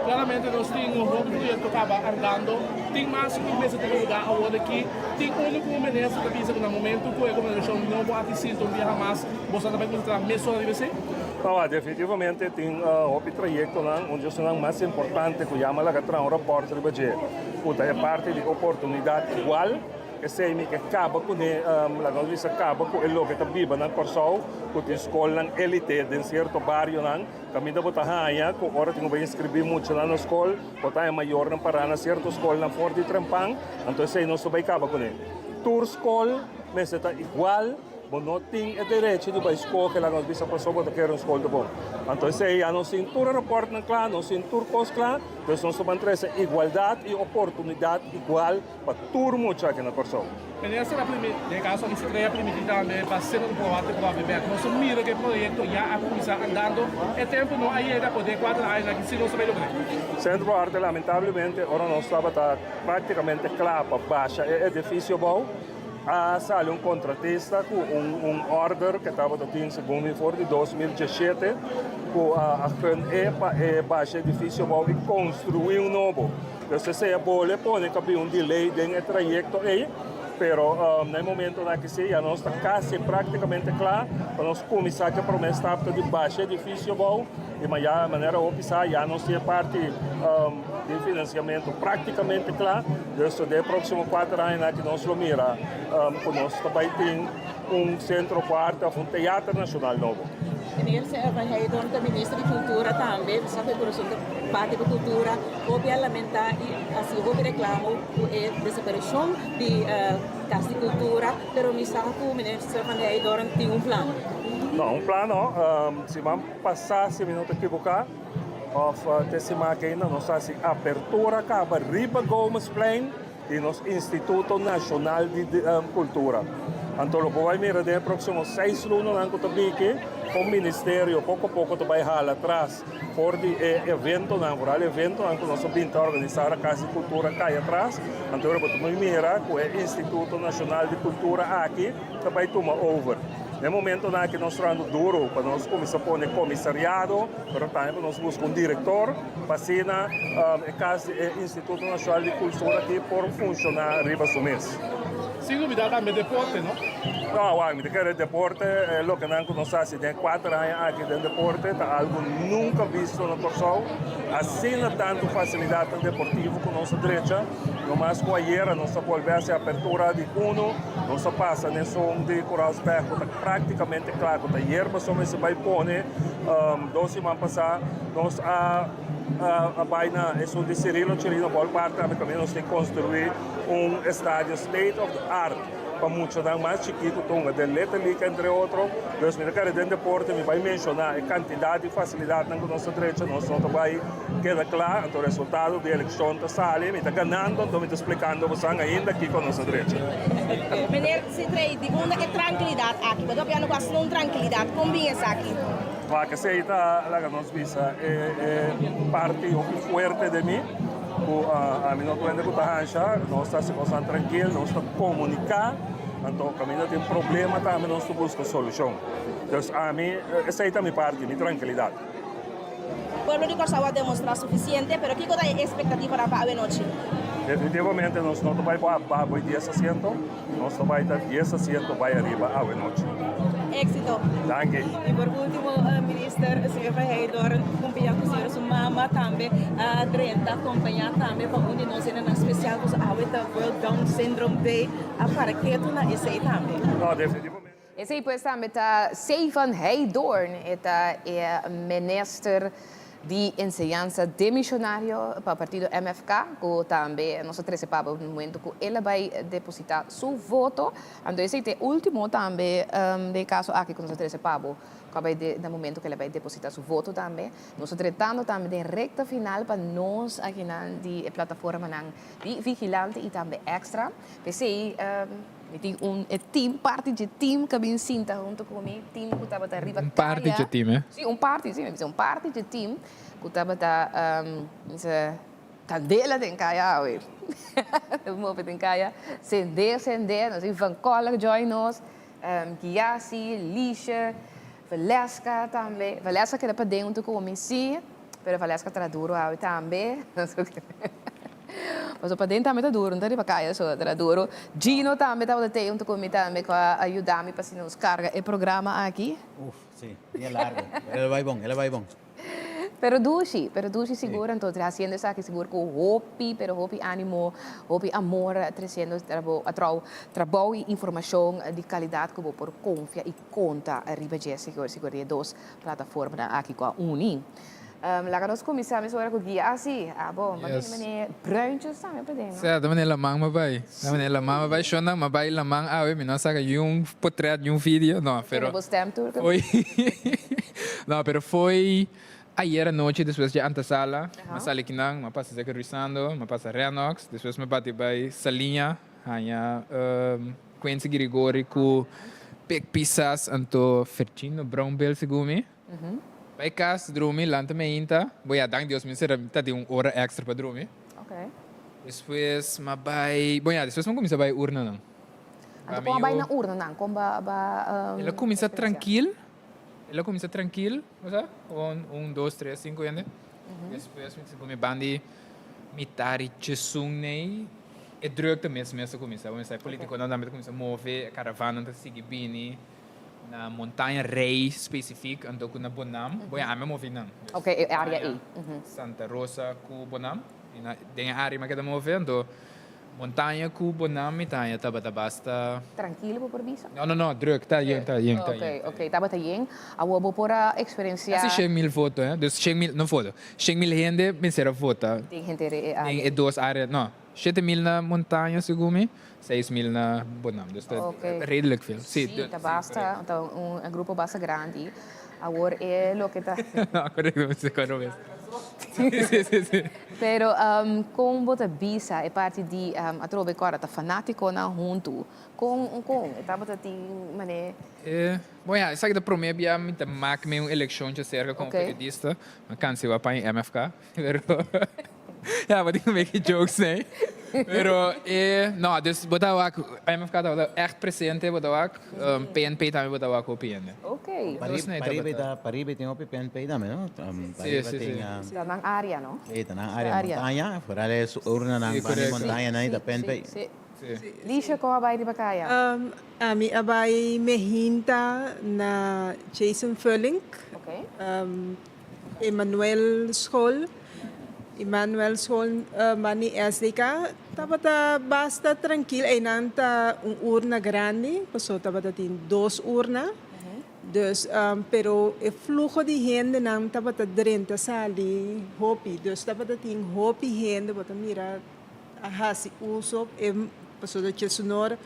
Claramente nós temos um projeto que acaba andando, tem mais que um mês de lugar agora aqui, tem único ministro que diz que no momento que a governação não vai atingir um dia mais, você também vai entrar mesmo na DBC? Não, definitivamente tem outro trajeto onde é mais importante que chama a transporte de budget. É parte de oportunidade igual, que se que acaba com a nossa acaba com o logo que está vivo na Corsol, com a escola na elite de certo bairro nan, caminho da Botahanha, que agora tem que inscrever muito na escola, Botahanha maior na Parana, certa escola na Fort de Trampang, então se não se vai acaba com ele. Tour escola, mas está igual. Não tem o direito de escolher a nossa visa passou para querer escola de bom. Então, se a nossa cintura report não claro, nossa cintura cos claro, então nós vamos ter igualdade e oportunidade igual para todo mundo aqui na Corsol. Essa é a primeira, de caso que se cria primitivamente para ser provado para ver. Nós mira que o projeto já começar andando, é tempo não aí para poder 4 anos aqui se não se vai lograr. Centro Arte, lamentavelmente, agora nós estamos praticamente claro para baixa, é difícil bom. Sale um contratista com order que estava em segundo informe de 2017 com a baixa edifício e construir novo. Então, se é bom, pode haver delay no trajeto aí, pero no momento que se já nós está quase praticamente claro para nós começar a promessa de baixo edifício bom e mas a maneira oficial já nós tem parte de financiamento praticamente claro. Desde os próximos 4 anos que nós lo mira, nós também tem centro quarto, teatro nacional novo. Nesse evangelho do ministro de Cultura também, sabe que a parte da cultura, houve lamentar e assim houve reclamo a desaparição de casa de cultura, mas me sabe que o ministro evangelho tem plano. Não, plano, se vamos passar, se não equivocar, desse máquina, nós fazemos abertura, acaba Riba Gomes Plain e nosso Instituto Nacional de Cultura. Então, o vai mirar de próximos 6 anos que também com o Ministério, pouco a pouco, vai ralar atrás, por de evento, que nós vamos organizar a Casa de Cultura cai atrás. Então, eu vou mirar com o Instituto Nacional de Cultura aqui, que vai tomar over. No momento que nós estamos duro, para nós começar a pôr comissariado, para também nós buscamos diretor, para assim, o Instituto Nacional de Cultura aqui por funcionar riba do mês. Sem dúvida também deporte, não? Não, me deporte é o que nós fazemos há 4 anos aqui de deporte, é algo nunca visto no Corsol, assim tanto facilidade deportiva com nossa direita, no mais que ayer nós volvemos a abertura de uno, nós passa nesse de Coral Espejo, praticamente claro, ayer nós vai pôr, 2 semanas passadas, nós a vaina é de Cirilo Chirino, por parte também nós temos que construir estádio state of the art. para muchos más chiquitos, del Letelica, entre otros. Entonces, mira, que en deporte me va a mencionar la cantidad y facilidad que nosotros derecho, nosotros va a quedar claro, el resultado de la elección sale, me está ganando, entonces me está explicando, pues ainda aqui com a nossa direita. Meneer Citrei, de onde é tranquilidade aqui? Porque eu não gosto de tranquilidade. Como é isso aqui? Vai que sei tá lá que nós visa parte muito forte de mim. A mim não tô ainda com a hancha, nós está se concentrando tranquilo, nós está comunicar. Então, a mim não tem problema, tá? A mim não estou buscando solução. Então, a mim essa aí tá minha parte, minha tranquilidade. O pueblo de Corsá vai demonstrar suficiente, pero que é a expectativa para a noite? Definitivamente nós não vai para 10 asientos, nós vai estar 10 asientos vai arriba à noite. Éxito. Danke. E por último, minister, o senhor vai acompanhar com o senhor Sumama também, a Drenta acompanhar também para onde nós ainda especial com a World Down Syndrome Day, a paraquedo na esse também. Não, definitivamente. Esse aí pues também está Stefan Heidorn, é minister de enseñanza de missionário para o partido MFK, que também nós antecipamos no momento que ele vai depositar seu voto. Então, esse é o último também de caso aqui que nós antecipamos, no momento que ele vai depositar seu voto também. Nós estamos tratando também de reta final para nós aqui na plataforma de vigilante e também extra. Esse tem team, parte de team que vem sinta junto comigo, team que estava arriba. Parte de team, né? Sim, parte de team que estava candela tem caia, ué. Move tem caia, sender, nós Van Koller join nós, Giassi, Lisha, Valesca também, Valesca que era para dentro comigo, sim, mas Valesca está duro também. Mas para dentro também está duro, não está para caia, só está duro. Gino também estava tendo comigo também para ajudar-me para se nos carga o programa aqui. Sim, é largo. Ele vai bom. Pero dushi seguro, então trazendo isso aqui seguro com hopi, pero hopi ânimo, hopi amor, trazendo trabalho e informação de qualidade que vou por confia e conta arriba de segurança dos plataformas aqui com a Uni. Lá nós começamos agora com guia assim, bom, mas maneira branches também podemos. Certo, maneira lamang mabai, maneira lamang mabai, shona mabai lamang awe, mas saca portrait, vídeo, não, pero foi, não, pero foi ayer noite, depois de antesala, me sali kinang, me passa revisando, me passa Renox, depois me bati by Salinha, hanya Quincy Grigori com Pek Pisas, anto Fercino Brown Bell segumi. Bij casa, dormi, lanta me inta. Voy a dar Dios me será de hora extra para dormir. Okay. Depois, depois me começa a urna não. Então, como vai na urna não? Como ela começa tranquilo. Ela começa tranquilo, sabe? 1, 2, 3, 5 ainda. Depois me come bandi mitari chesung e druk também essa começa. Vamos sair político não também começa a mover caravana para seguir bem na montanha rei específica, então com na Bonam, vou a me mover não. Ok, área aí. Santa Rosa com Bonam, e na denha área me queda mover, então montanha com Bonam, montanha tá basta. Tranquilo por bisa? Não, druk tá yeng. Ok, tá bata yeng. Awo por a experiência. Assim 100.000 fotos, né? Dus 100.000 não foto. 100.000 gente me será foto. Tem gente em duas áreas, não. 7.000 na montanha, segundo 6.000 na Bonam. Dus dat redelijk veel. Sim, tá basta. Então, grupo basta grande. Agora é o que está. Correto, você conhece. Sim. Pero com bota bisa é parte de a trove agora tá fanático na junto com tá bota tem mané. Bom, ja, sabe da primeira via me tá mak me eleição de cerca como periodista, mas canse vai para MFK, pero ja, wat ik make jokes né. Pero não, dus botava MFK tava echt presente, botava PNP também botava com PN. Ok. Paribe tem o PNP também, não? Sim. Está na área, não? Está na área montanha, fora é urna na montanha né da PNP. Sim. Lisha, como vai de Bacaya? A mim vai me hinta na Jason Furlink, Emmanuel School, mani SDK, tabata basta tranquilo, e nanta urna grande, paso tabata tem 2 urnas. Dus, pero o flujo de gente não tabata drenta sali hopi, dus tabata tem hopi gente, bota mira a hasi uso, paso da sonora,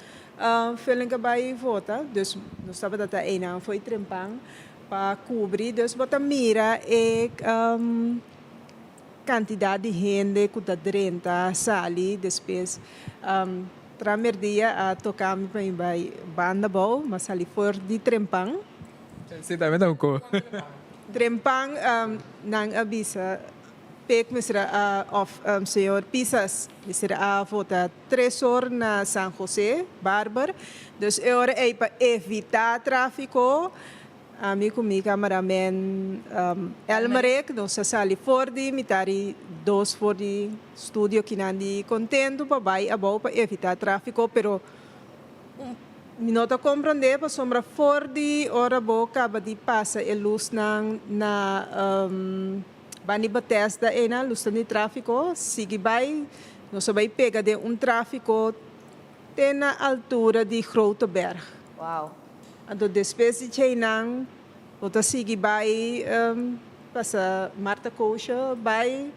Feeling que vai vota, dus não estava data ainda foi trempang para cobrir, dus bota mira quantidade de gente que está dentro sali, depois tramer dia a tocar me para vai banda boa, mas sali for de trempang. Sim, também dá um co. Trempang nang abisa pek misra of senhor Pisas misra a vota 3 horas na San José Barber, dus hora é para evitar tráfico. Ami com mi cameraman Elmarek, nós sali for de mitari 2 for de estúdio que nandi contento para vai abau para evitar tráfico, pero minota compreender para sombra for de hora boa acaba de passa a luz na Bani Bethesda ena luz de tráfico, sigue vai, nós vai pegar de tráfico tem na altura de Groteberg. Wow. Então, depois de Chainang, outra sigue vai passa Marta Coxa, vai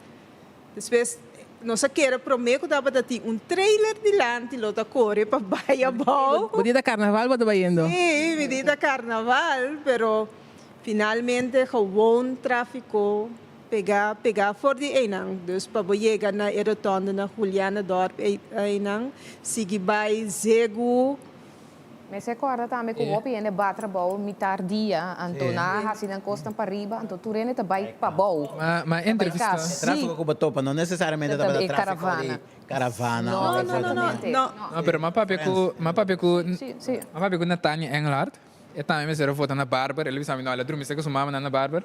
depois nós quer prometer que dava dati trailer de lante lota corre para vai a bom. Medida carnaval bota indo. Sim, medida carnaval, pero finalmente gewoon tráfico pegar for de Einang, dus para chegar na aerotonda na Juliana Dorp Einang, sigue vai Zego. Mas você acorda também com o hopi e batra bom mitar dia, antona assim na costa para riba, então tu rene tá vai para bom. Mas entrevista. Tráfico com topa, não necessariamente da tráfico de caravana. Não, pero mas papi com Natanya Englard, e também me serve foto na Barber, ele sabe não, ela dorme se com sua mama na Barber.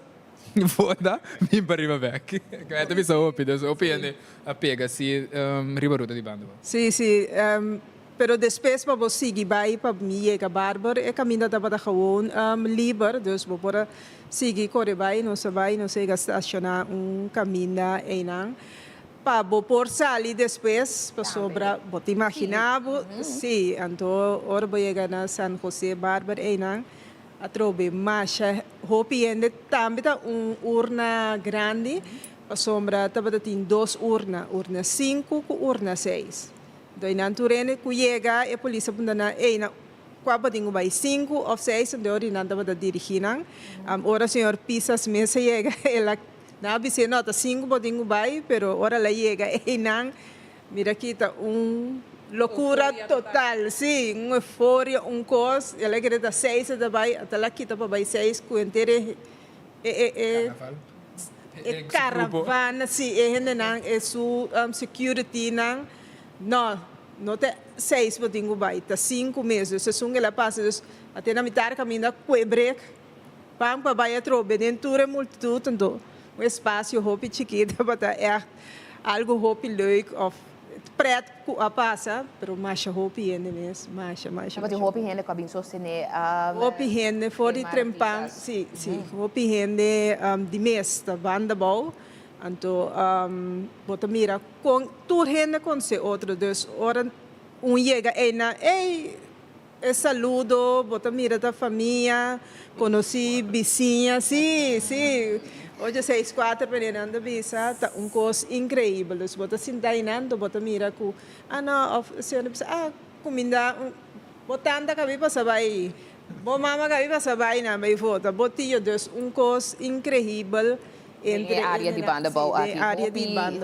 Foda, vim para riba back. Que também sou hopi, dus hopi ene a pega se riba ruta de banda. Sim, sim. Pero depois para você seguir vai para mim e a Bárbara é caminho da para gewoon livre, dus vou para seguir correr vai, não sei estacionar caminho aí não. Para vou por sair depois para sobra, vou te imaginar, sim, então ora vou chegar na San José Bárbara aí não. A trobe marcha, hopi ainda também tá urna grande, para sombra também tem 2 urna 5 com urna 6. Daí na turene que chega a polícia punda na na quaba dingo vai 5 ou 6 onde ori nanda bada diriginan ora senhor Pisas mesa chega ela na bise nota 5 bodingo vai pero ora la chega nan mira aqui tá loucura total sim euforia cos ela quer dar 6 da vai até lá kita para vai 6 com inteiro caravana sim nan su security nan não tem 6 para dingo vai, tá 5 meses. Se sunga ela passa, até na metade caminho da break, pam para vai a trobe, dentro é multidão, então o espaço hopi chiquito, para é algo hopi leuk of preto a passa, pero mais hopi ainda mesmo, mais. Mas tem hopi ainda que abin sostener hopi ainda for de trempang, sim, hopi ainda de mês da banda boa. Então, bota mira, com tu rende com se outro, dus ora chega saludo, bota mira da família, conheci vizinha, sim. Hoje 6-4 penando bisa, tá coisa incrível, dus bota sintainando, bota mira com, não, senhora comida, botanda cabi para sabai, bo mama cabi para sabai na vai volta, botillo, dus coisa incrível. Entre área de banda bom aqui,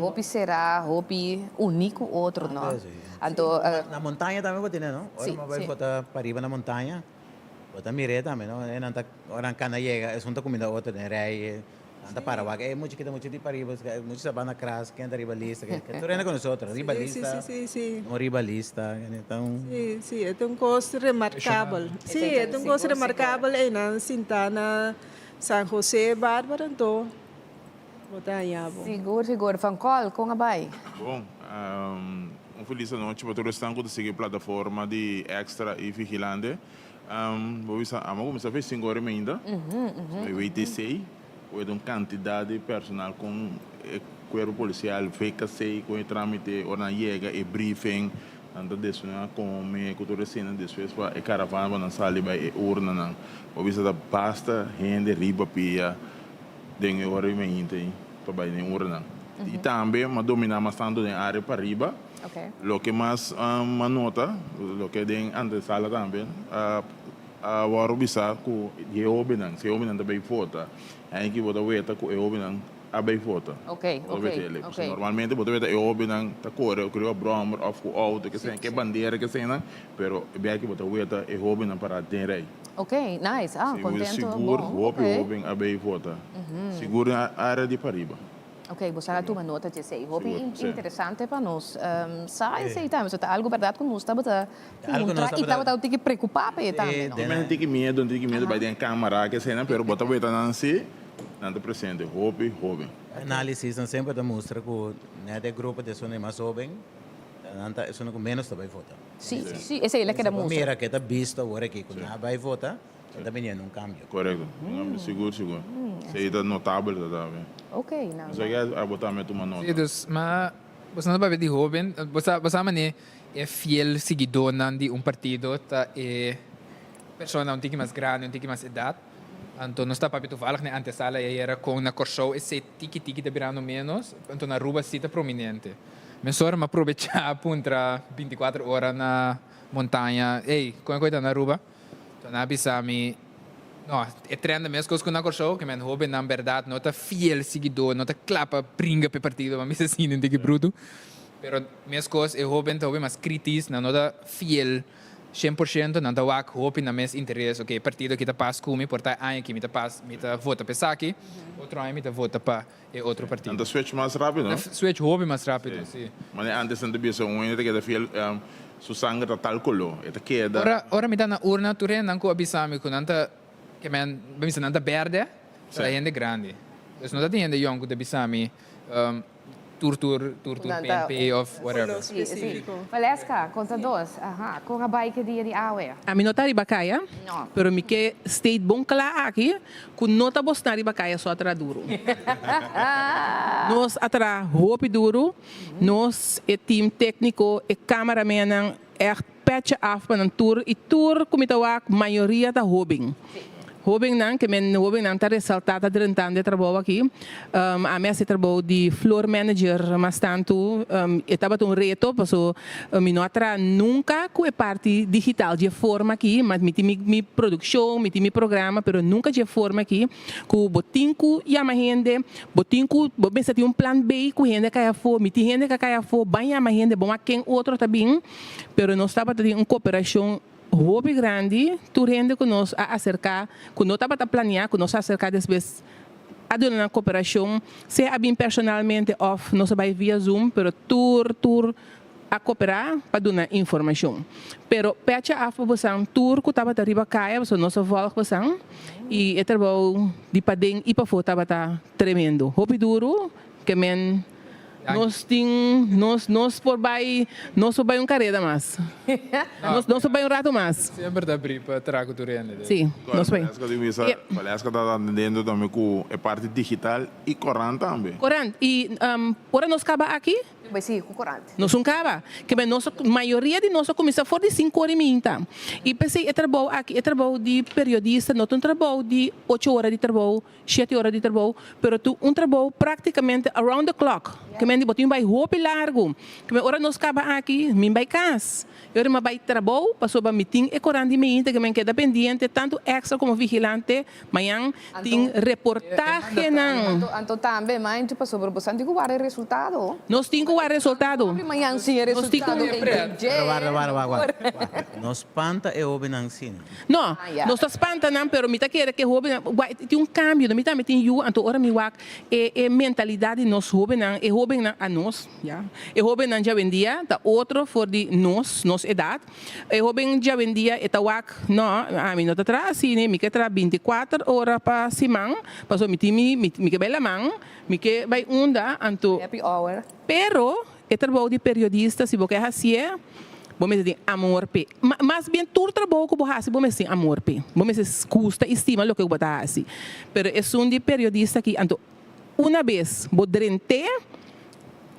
hopi será hopi único outro não. Então na montanha também pode ter, não? Ora vai botar para riba na montanha, botar mire também, não? É nanta orang cana chega, é só comida outra, né? Rei, anda para vaga, é muito de para riba, muito sabana cras, que anda ribalista, que tu rena com nós outros, ribalista. Sim. Um ribalista, então. Sim, é coisa remarcável. Sim, é coisa remarcável aí na Sintana, San José, Bárbara, então. Seguro. Van qual com a bai? Bom, feliz noite para todos que seguem a plataforma de Extra e Vigilante. Vamos começar a fazer 5 horas ainda. Eu ETC, com uma quantidade de personal com o corpo policial, FECA-6, com o trâmite, hora chega e briefing. Então, desde come cultura cena, depois para a caravana na sala e urna não. Vamos a pasta, rende, riba, pia, dengue hora e meia para ir em urna. E também, mas dominar bastante na área para riba, Okay. Lo que más me nota, lo que den antesala también, ahora bisa ku eu binang, se eu binang também vota, aí que bota weta ku eu binang abei vota. Okay. Normalmente bota weta eu binang ta corre, eu creo brommer of ku auto que sem que bandeira que sem, pero bem que bota weta eu binang para denrei. Ok, nice. Contento. Seguro, eu binang abei vota. Seguro a área de Pariba. Ok, você já tomou nota de sei. Hobby interessante para nós. Sai sei também, se tá algo verdade com nós, tá bota. E tá tem que preocupar para também. Não tem que medo, vai ter câmera que sei, pero bota bota não se, não presente. Hobby. Análise sempre demonstra que não é grupo de pessoas mais jovens, não é só menos também vota. Sim, esse é ele que demonstra. Mira que tá visto agora aqui que não vai votar. Também é um cambio. Correto. Seguro. Sei da notável também. Ok, não. Só que botar uma nota. Sim, mas você não vai ver de jovem, você mané é fiel seguidor de partido, tá é pessoa um tique mais grande, um tique mais idade. Então não está para toevallig na antesala era com na Corsou esse tique de virando menos, então na Aruba cita prominente. Mas só me aproveitar para 24 horas na montanha. Ei, como é que na Aruba? Nabi sami no é trend mesmo coisas que na Corsou que men hobby na verdade não tá fiel seguidor não tá clapa pringa pe partido mas me assim de que bruto pero mesmo coisas é hobby tá hobby mais crítico não tá fiel 100% não tá wak hobby na mes interesse ok partido que tá pas comigo porta aí que me tá pas me tá vota pe saki outro aí me tá vota pa é outro partido então switch mais rápido não switch hobby mais rápido sim mas antes não devia ser que tá fiel su sangue tá tal colo eta queda ora mi dá na urna tu ren nanco abisami com nanta que men bem nanta verde para gente grande então não tá gente young de abisami tour PNP of whatever Valesca contadores com a bike de awe a mim não tá ribacaia pero me que state bom cala aqui com nota bostar ribacaia só atra duro nós atra roupa duro nós é time técnico é cameraman é patch af para tour e tour comitawak maioria da hobing Hobing nang que men hobing nang tá ressaltada durante de trabalho aqui a minha se trabalho de floor manager mas tanto estava um reto passou me não atra nunca com a parte digital de forma aqui mas me produção me programa pero nunca de forma aqui com botinco e a gente botinco pensa tem plano B com gente que é for me tem gente que é for bem a gente bom a quem outro também pero nós estava tendo uma cooperação hobby grande, tu rende que nós a acercar, que nós estava a planear, que nós a acercar depois a uma cooperação, se a bem personalmente off, nós vai via Zoom, pero tour a cooperar para dar informação. Pero pecha a fabução tour que estava a riba caia, so nós volta fabução e é trabalho de padeng e para fora estava tremendo. Hobby duro, que men nós por vai carreira mais. Nós vai rato mais. Sempre dá para trago do rende. Sim, nós vai. Parece que está atendendo também com a parte digital e corrente também. Corrente. E ora nós acaba aqui? Vai ser com corrente. Nós acaba. Que a maioria de nós começa fora de 5 horas e meia. E pensei, é trabalho aqui, é trabalho de periodista, não é um trabalho de 8 horas de trabalho, 7 horas de trabalho, pero um trabalho praticamente around the clock. Que me botinho vai roupa largo. Que ora nós acaba aqui, me vai casa. Eu me vai trabalho, passou para meeting e corrente meia, que me queda pendente tanto extra como vigilante, manhã tem reportagem não. Então também, mas tu passou por bastante que o resultado. Nós temos que resultado. Amanhã sim é resultado. Nós espanta é o benancinho. Não, nós espanta não, pero me tá querendo que houve tem cambio, me tá tem you, então ora me wak é mentalidade nós houve não, é houve a nós, já. É houve não já vendia, tá outro for de nós idade. É houve já vendia é tá wak, não, a mim não tá atrás, né, me que tra 24 horas para semana, passou me que bela mão, me que vai onda, então happy hour. Pero, é trabalho de periodista, se você é vamos dizer, amor pe. Mas bem, todo trabalho que você vamos dizer, amor pe. Vamos dizer, custa, estima o que você faz. Pero é um de periodista que, então, uma vez, você drente,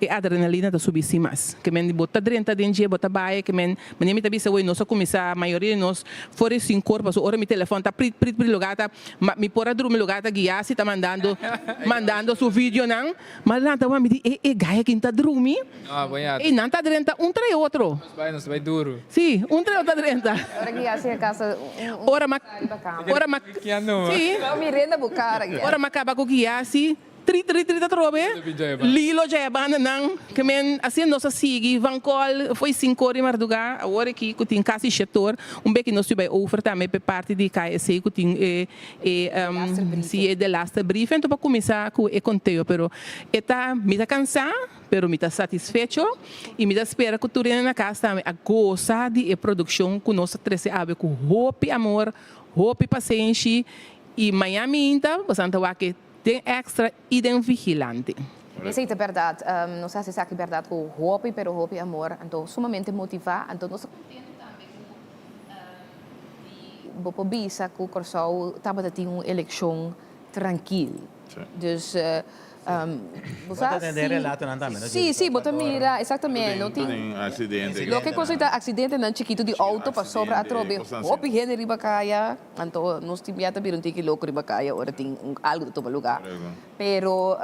e adrenalina da subir sim mais. Que men bota drenta den dia bota baia que men me tá bisa oi nossa começar a maioria nós fora sem corpo, so ora mi telefone tá prit lugar tá mi pora dormir lugar tá guiar se tá mandando su vídeo não, mas lá tá me e gaia que tá dormir. Ah, banhado. E não tá drenta um trai outro. Nos vai duro. Sim, um trai outra drenta. Ora guiar se a casa Ora Sim. Mirenda bucara. Ora macaba com guiar se tri trobe. Lilo já é banda não, que men assim nossa sigue vancol foi 5 horas marduga, agora aqui que tem casi setor, beque nós vai over também para parte de KSC que tem se é de last brief, então para começar com o conteúdo, pero está me tá cansado, pero me tá satisfecho e me dá espera que tudo na casa também a gostar de produção com nossa 13 ave com hope amor, hope paciência e Miami ainda, bastante que tem extra e tem vigilante. Essa é a verdade. Não sei se é a verdade com hope, pero hope amor. Então, sumamente motivado. Então, nós contente também com o Bobisa, com o Corsol, estava tendo uma eleição tranquila. Dus, Bota entender relato não também. Sim, bota mira, exatamente. Não tem acidente. Lo que considera acidente não chiquito de auto para sobre a trobe. Hope gente riba kaya, então nós tínhamos também um tique louco riba kaya, ora tem algo de todo lugar. Pero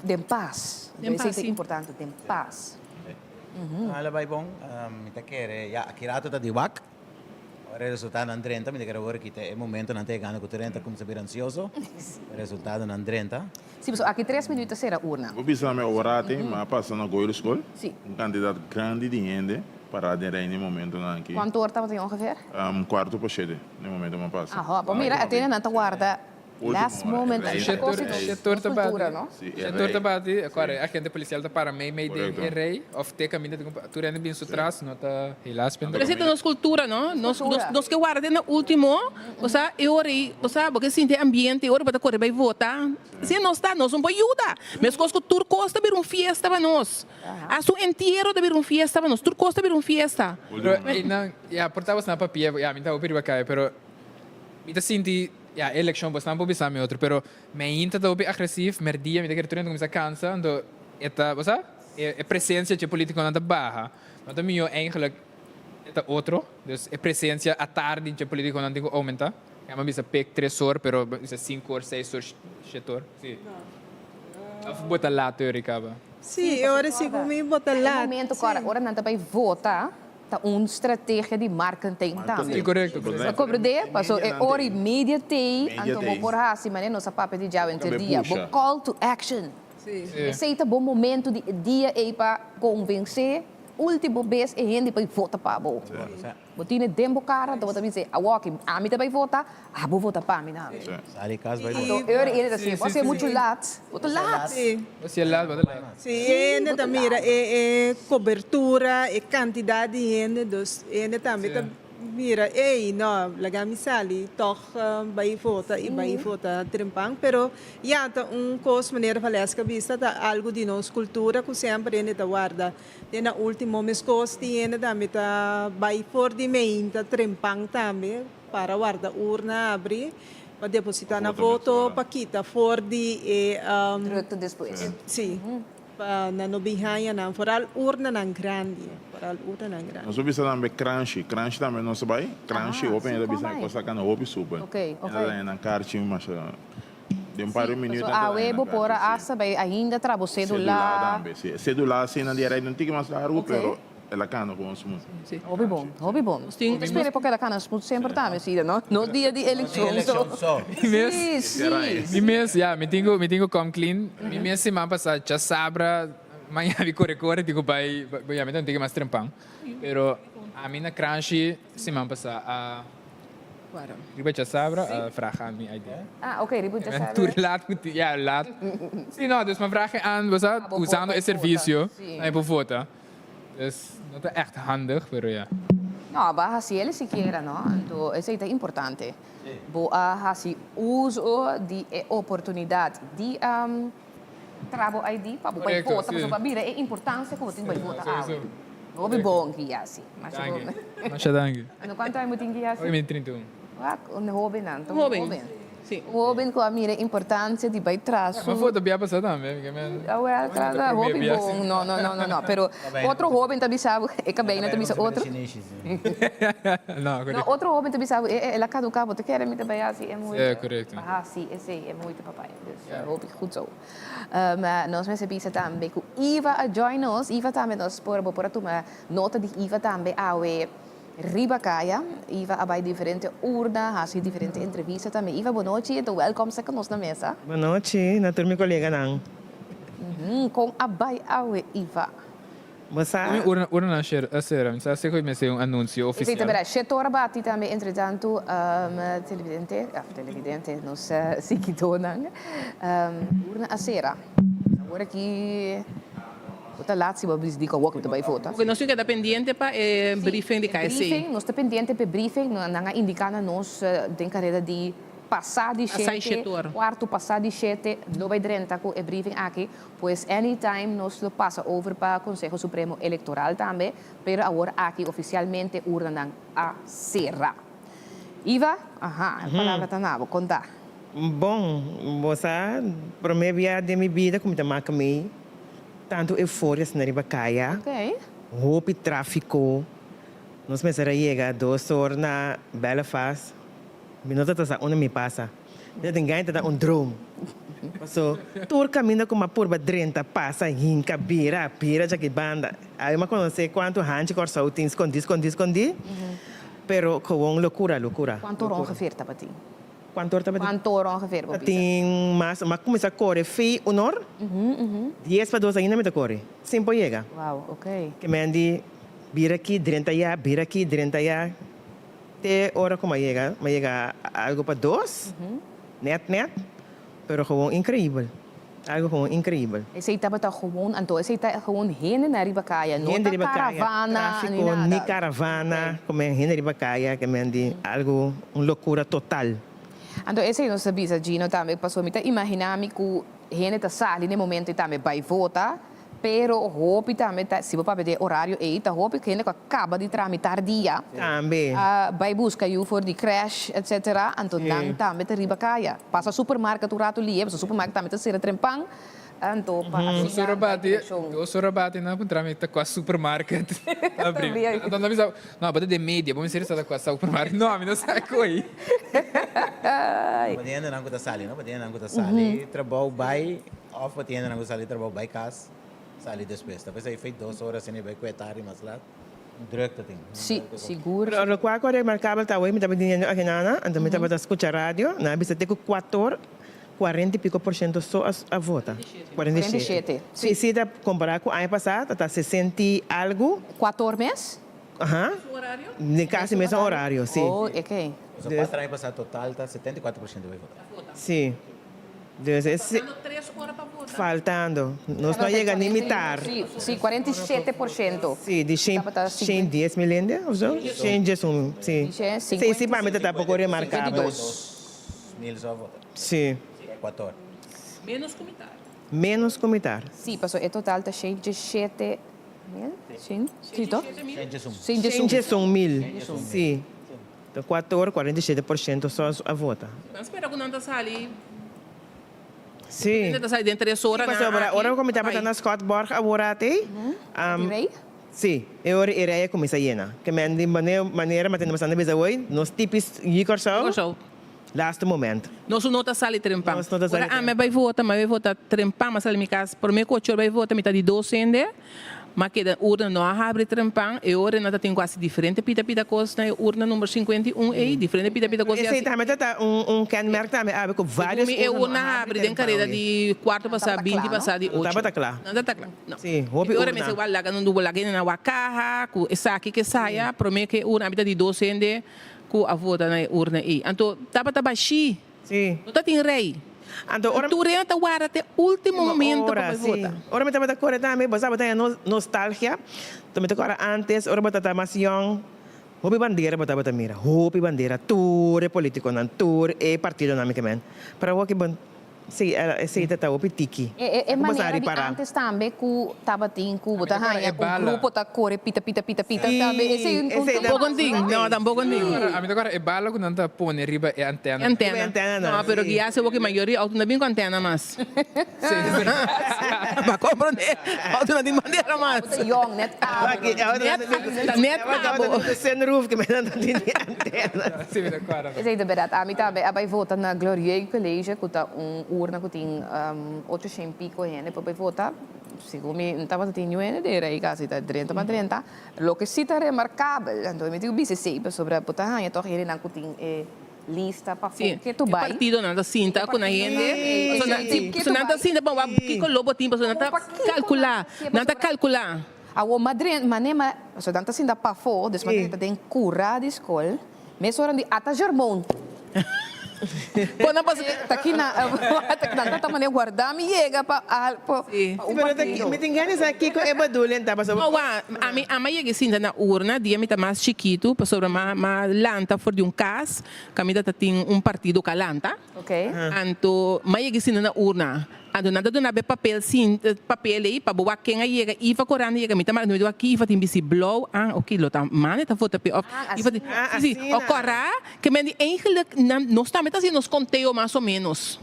de paz. Isso é importante, de paz. Hala vai bom, me tá querer, já aqui rato tá de wak. Ora resultado na 30, me quero agora que é momento não ter ganho com 30 como se vir ansioso. Resultado na 30. Sim, pessoal, aqui 3 minutos será urna. Vou pensar meu orate, mas passa na Goiás School. Sim. Candidato grande de gente para aderir no momento não aqui. Quanto hora estava ongeveer? Quarto para cheio, no momento mas passa. Ah, mira, até não guarda. Last moment, setor tabati, não? Setor tabati, agora a gente policial tá para meio de rei, of te caminho de tu rende bem sutras, não tá hilas pendo. Mas então nossa cultura, não? Nós que guarda na último, você porque sente ambiente, ora para correr vai votar. Se nós não pode ajudar. Mas coisas que tur costa vir fiesta para nós. A su inteiro de vir fiesta para nós, tur costa vir fiesta. Não, já portava na papel, já me tá opir bacana, pero me tá senti ja, election bastante po bisa mi outro, pero me inta da obi agressivo, merdia, me quer turno começa cansa, ando eta, você? É presença de político na barra. Mas também eu eigenlijk eta outro, dus é presença à tarde de político na digo aumenta. É uma bisa pek 3 horas, pero bisa 5 horas, 6 horas setor. Sim. Of bota lá teoricaba. Sim, ora sim comigo bota lá. No momento agora não vai votar. Uma estratégia de marketing também. Correto. Compreende? Passou é hora imediata, então vou por assim, mas não sabe de já entre dia. Vou call to action. Esse é o bom momento de dia para convencer. Último vez é gente para votar para bo. Botina tempo cara, então também dizer, a walk, a mim também votar, vou votar para mim não. Ali caso vai. Então ele assim, você é muito late, muito late. Você é late, bota lá. Sim, ainda também é cobertura, é quantidade de gente, dos ainda também mira, não, lagami sali, toch vai votar e vai votar trempang, pero já tá coisa maneira falesca vista tá algo de nossa cultura que sempre ainda tá guarda. Na último mês coisa ainda também tá vai for de main tá trempang também para guardar urna abrir para depositar na voto para quitar for de Truto depois. Sim. Na nobihanha na foral urna na grande, foral urna na grande. Nós vamos também crunchy também não sabe, crunchy open ainda bisa coisa que não open super. Ok. Na carte mas de par de minutos. A web por asa vai ainda trabo celular. Celular sim na direita não tem mais raro, pero ela cana com smooth. Hobby bom. Espere porque ela cana smooth sempre também, sim, não? No dia de eleição. Mi mes, ja, me tengo come clean. Mi mes semana passada já sabra, manhã vi corre, digo vai, me não tenho mais trempão. Pero a minha crunchy semana passada riba já sabra, vraag aan mijn idee. Ok, riba já sabra. Tu laat, ja, laat. Sim, não, dus mijn vraag aan, usando esse serviço, aí por votar. Dus dat is echt handig, pero ja. No, baja si ele siquiera, ¿no? Entonces, eso es importante. Boa si uso de oportunidad de trabalho ID para poder votar, para saber a importância que você vai votar. Hobby bom que assim. Mas danke. Ano quanto é muito que assim? Hoje 31. Um hobby não, hobby. Hobby com a minha importância de vai traço. Mas foto bem passar também, hobby bom, não. Pero outro hobby também sabe, é cabelo também sabe outro. Não, correto. Outro hobby também sabe, ela cada cabo, te quer me também assim, é muito. É correto. Sim, esse é muito papai. Dus hobby goed zo. Maar nós mensen bisa também com Iva a join nos, Iva também nós por uma nota de Iva também awe Ribacaya, Iva abai diferente urna, hace diferente entrevista também. Iva, boa noite, então welcome sa conosco na mesa. Boa noite, natur mi colega nang. Com abai awe Iva. Moça. Urna na sera, sa se come se un annuncio Ufficiale. ufficiale. Sì, settore batti também, entretanto, televidente, nos seguidonang, urna a sera. Agora que o laatste wat we dico ook met bij foto. Porque nós fica pendiente para briefing de KSC. Briefing, nós está pendiente para briefing, nanga indicando nos den carreira de passar de quarto passar de 7, não vai direto com o briefing aqui, pois anytime nós lo passa over para o Conselho Supremo Eleitoral também, pero agora aqui oficialmente urna a serra. Iva, a palavra está na contar. Bom, você, para mim, de minha vida, como está marcando tanto euforia na Ribacaya, roupa e tráfico. Nós começamos a chegar 2 horas na Belfast. Minuto está onde me passa. Eu tenho que dar drone. So, todo caminho com uma curva 30 passa, rinca, bira, já que banda. Aí eu não sei quanto hanche corso tem escondi. Pero com loucura. Quanto hora ongeveer está para ti? Quanto hora ongeveer? Tem mas começa a correr, fei 1 hora. 10 para 12 ainda me corre. Sempre chega. Uau, ok. Que me andi, vira aqui, 30 já. Até hora como chega algo para 2. Net. Pero gewoon incrível. Algo gewoon incrível. Esse aí estava gewoon, então esse aí está gewoon heen naar Ribacaya, não tá caravana, tráfico, nem caravana, como é heen naar Ribacaya, que me andi algo, loucura total. Então esse aí não sabia, Gino, também passou a me imaginar que o heen está sali no momento e também vai votar, pero hope também se você pedir horário aí, tá hope que ainda acaba de tramitar dia. Também. Vai buscar you for the crash, etc. Então também tá Ribacaya. Passa supermercado o rato ali, passa supermercado também tá ser trempang. Então O sorabati na pun tramita com a supermarket. Então não bisa, não, bota de media, vamos ser essa com a supermarket. Não, não sai coi. Padiana nang kuta sali, no? Padiana nang kuta sali, trabalho by off, padiana nang kuta sali, trabalho by casa. Sali depois. Depois aí fez 2 horas sem vai coetar e mais lá. Druk dat ding. Sim, seguro. Pero quando eu marcava tá hoje me estava dizendo aqui nana, então me estava escutar rádio, na bisa ter 40 e pico por cento só a vota. 47. Se dá comparar com o ano passado, tá 60 e algo. 4 meses? Aham. Horário? De quase mesmo horário, sim. Oh, ok. O patrão ano passado total tá 74% vai votar. Sim. Faltando 3 horas para votar. Faltando. Nós não chega a limitar. Sim, 47%. Sim, de 110 mil ainda, ou seja, 110 sim. Sim, para mim está pouco remarcável. 52.000 só vota. Sim. 14. Menos comitar. Sim, passou é total tá 107 mil. Sim, sim, 101 mil. Sim. Então, 47% só a vota. Mas espera que não está sali. Sim. Não está sali dentro de 3 horas. Mas agora como estava na Scottborg agora tem. Sim, eu iria começar a llena. Que de maneira, mas temos bastante vez hoje, nos tipos de corso. Last momento. Nós não está sali trempang. Agora, me vai votar trempang, mas ali me casa, por mim que eu vai votar metade de 12 ainda. Mas que a urna não abre trempang, e agora não tem quase diferente pita coisa na urna número 51 e diferente pita coisa. Esse também tá kenmerk também abre com vários urnas. E urna abre tem carreira de quarto passar 20 passar de 8. Não tá claro. Não tá claro. Sim, houve urna. Agora me igual lá não dubla lá na wakaha, com essa aqui que saia, por mim que urna habita de 12 ainda com a vota na urna e. Então tava baixi. Sim. Não tá tem rei. Então, ora tu renta guarda até último momento para votar. Ora me estava correr também, você tem nostalgia. Também te correr antes, ora bota mais young. Hopi bandeira bota mira, hopi bandeira, tour político nan tour e partido na me kemen. Para o que Sim, sim, tá o pitiki. É maneira de antes também que estava tendo que botar o grupo tá corre pita também. Esse Bogonding, não, tá Bogonding. A mim agora é bala quando anda põe riba é antena. Antena. Não, pero que hace que maioria auto não vem com antena mas. Para compreender, auto não tem bandeira mas. Young net cabo. Sunroof que me dá antena. Sim, de acordo. Esse é de verdade. A mim também vai votar na Glorieux College que tá urna que tem 800 pico gente para votar. Segundo me estava tendo era aí quase 30 para 30. Lo que sí tá remarcável, então me digo BCC sobre botar aí toch ele não tem lista para que tu vai. Partido não da cinta com a gente. Só não da cinta para que colobo tempo, só não tá calcular, não tá calcular. A o Madrid manema, só não tá cinta para fora, depois Madrid tem cura de escola. Mas hora de ata germão. Quando eu tá aqui na tá maneira guardar me chega para me tem ganas aqui com Eba Dulen tá passando. A mãe chega assim na urna, dia me tá mais chiquito, para sobre uma lanta for de caso, camida tá tem partido calanta. Ok. Anto mãe chega assim na urna. Ando nada do nabe papel aí para boa quem aí chega e vai correndo chega me tá mas no aqui vai tem bisi blow ok lo tá mane tá foto off e vai sim o corra que me eigenlijk nós tá meta assim nos conteo mais ou menos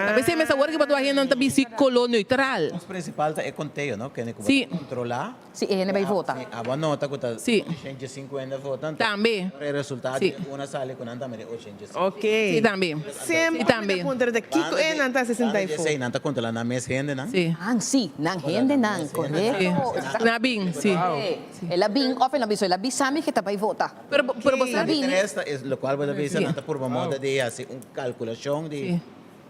a vezes me sabor que para aí não tá bisi colo neutral o principal é conteio não que é controlar sim ele vai votar a nota que tá sim 150 votantes também o resultado uma sale com anda me 800 ok sim também sempre também contra da Kiko é não tá 64 não tá contra na mes gente não sim sim não gente não correto na bing sim ela bing off ela biso ela bisami que tá vai votar pero você bing lo cual vai ver não tá por uma moda de assim calculação de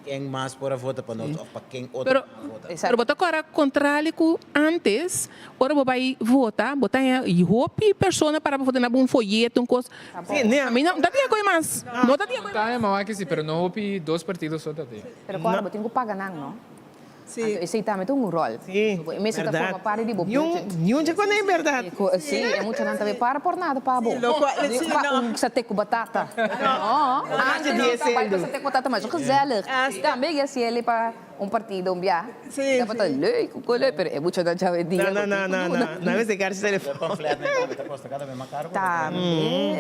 quem mais pode votar para nós ou para quem outro vota. Pero botar agora contrário antes, ora vai votar, botar e roupa pessoa para votar na um folheto, coisa. Sim, né? A mim não, dá tinha coisa mais. Não dá tinha coisa. Tá, é mal que sim, pero não roupa dois partidos só tá. Pero agora botar que pagar não. Sim. Esse também tem rol. Sim. Mas está forma parte de Nenhum de quando é verdade. Sim, é muito não também por nada para bom. Sa te com batata. Não. Sa te com batata mas gezellig. Também é se ele para partido via. Sim. Dá para leuk, pero é muito não já dia. Não, esse cara se telefone. Tá.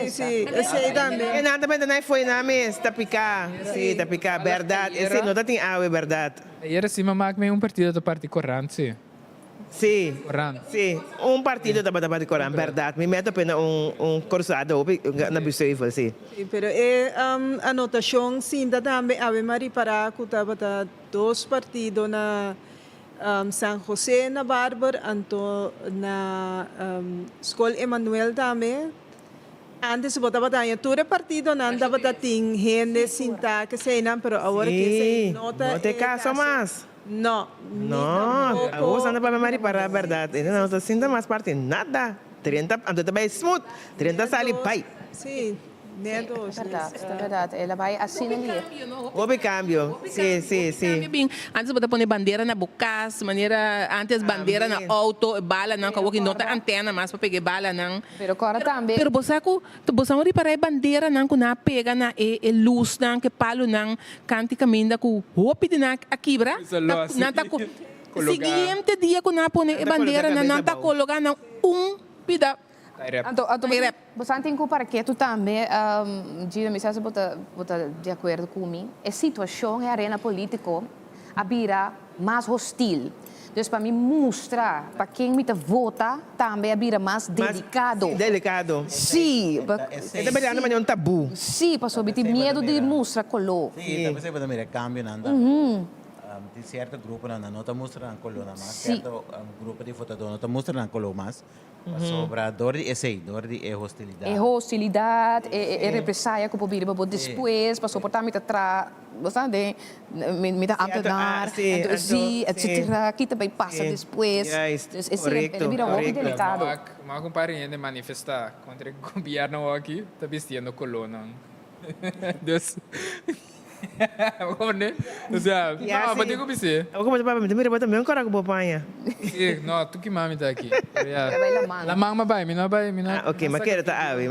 Sim, esse também. E nada também não foi na mesa, tá picar. Sim, tá picar, verdade. Esse não tá tem água, verdade. Era assim, mamãe me partido da parte corrente, sim. Sim, sim. Partido da parte corrente, verdade. Me meto apenas cursado na biscoito, sim. Pero anotação sim também ave mari para que tava dois partidos na San José na Barber, anto na Escola Emanuel também. Antes botava tayo ture partido na andava ting gente sinta que sei não, pero agora que sei nota. Não tem caso mais. Não. Não. Agora anda para mari para a verdade. Não está sinta mais parte nada. 30 ando também smooth. 30 sali pai. Sim. É verdade. Ela vai assim ali. Houve cambio. Sim. Antes você põe bandeira na bocas, maneira antes bandeira na auto, bala não, que não tá antena mais para pegar bala não. Pero agora também. Pero você olha para a bandeira não, que na pega na luz não, que palo não, canti caminda com roupa de na quebra. Não tá com. Seguinte dia que na põe a bandeira não tá colocando pida. Você tem que para que tu também, Gina, me sabe botar de acordo comigo. A situação é a arena política a vira mais hostil. Então, para mim mostrar para quem me vota também a vira mais delicado. Delicado. Sim. É também um tabu. Sim, para sobre ter medo de mostrar colo. Sim, também você mira cambio nada. Tem certo grupo na nota mostra na coluna mas certo grupo de votador nota mostra na coluna mas sobre dor de hostilidade. É hostilidade, é represália que pode vir depois, para suportar me tra, bastante, me tá ampliar, sim, etc. Que também passa depois. Correto. Vira um pouco delicado. Mas companhia de manifestar contra o governo aqui, está vestindo coluna. Deus. O sea, no, mas digo você. Eu como para me mira também um cara com bopanha. Não, tu que mami tá aqui. La mama vai, mina vai, mina. Ok, maquera tá ave.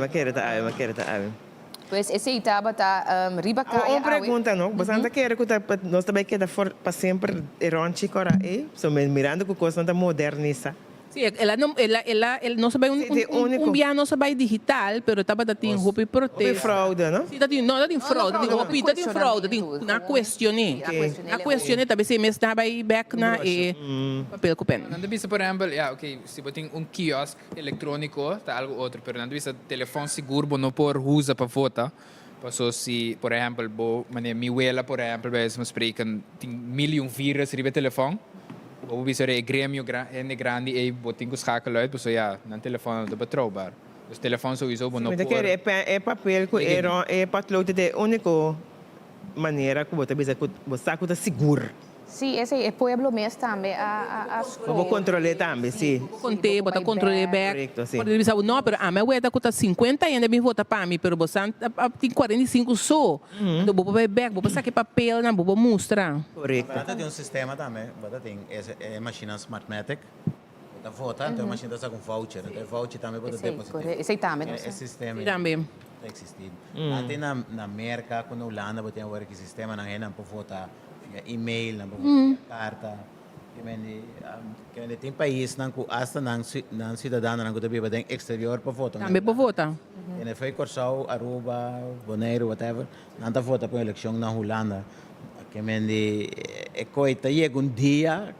Pues esse estava tá riba Uma pergunta, não? Você não quer que nós também queda para sempre eronchi cora e so mirando que coisa não moderniza. Sí, ela não sabe um bia não sabe digital, pero estava dating hopi protesta. Fraude, não? Sim, dating não, dating fraude, dating hopi, dating fraude, dating na questione. Na questione talvez se mes na vai back na e papel com pen. Não bisa, por exemplo, se você tem quiosque eletrônico, tá algo outro, pero não bisa telefone seguro, não por usa para votar. Passo se, por exemplo, minha abuela, por exemplo, vezes me spreken, tem miljoen vírus ribe telefone. Ou bisa é grêmio grande e botinho com schakelen uit, dus ja, na telefone é betrouwbaar. Dus telefoon sowieso não por. É papel que é patlote de única maneira que você bisa que você está seguro. Sim, esse é pueblo mesmo também a vou controlar também, sim. Contei, botar controle back. Correto, sim. Pode dizer, não, pero a minha ueda custa 50 ainda bem votar para mim, pero você tem 45 só. Então vou vai back, vou passar aqui papel, não vou mostrar. Correto. Bota tem sistema também, bota tem é máquina Smartmatic. Bota vota, então a máquina está com voucher, então voucher também bota depositar. Esse também. Esse sistema. Também. Está existindo. Até na América, quando Holanda botem agora que sistema não é não para votar e-mail, não carta. Que tem país não que hasta não cidadão não que também tem exterior para votar. Também para votar. E foi Corsau, Aruba, Bonaire, whatever, não está vota para eleição na Holanda. Que é coisa chega um dia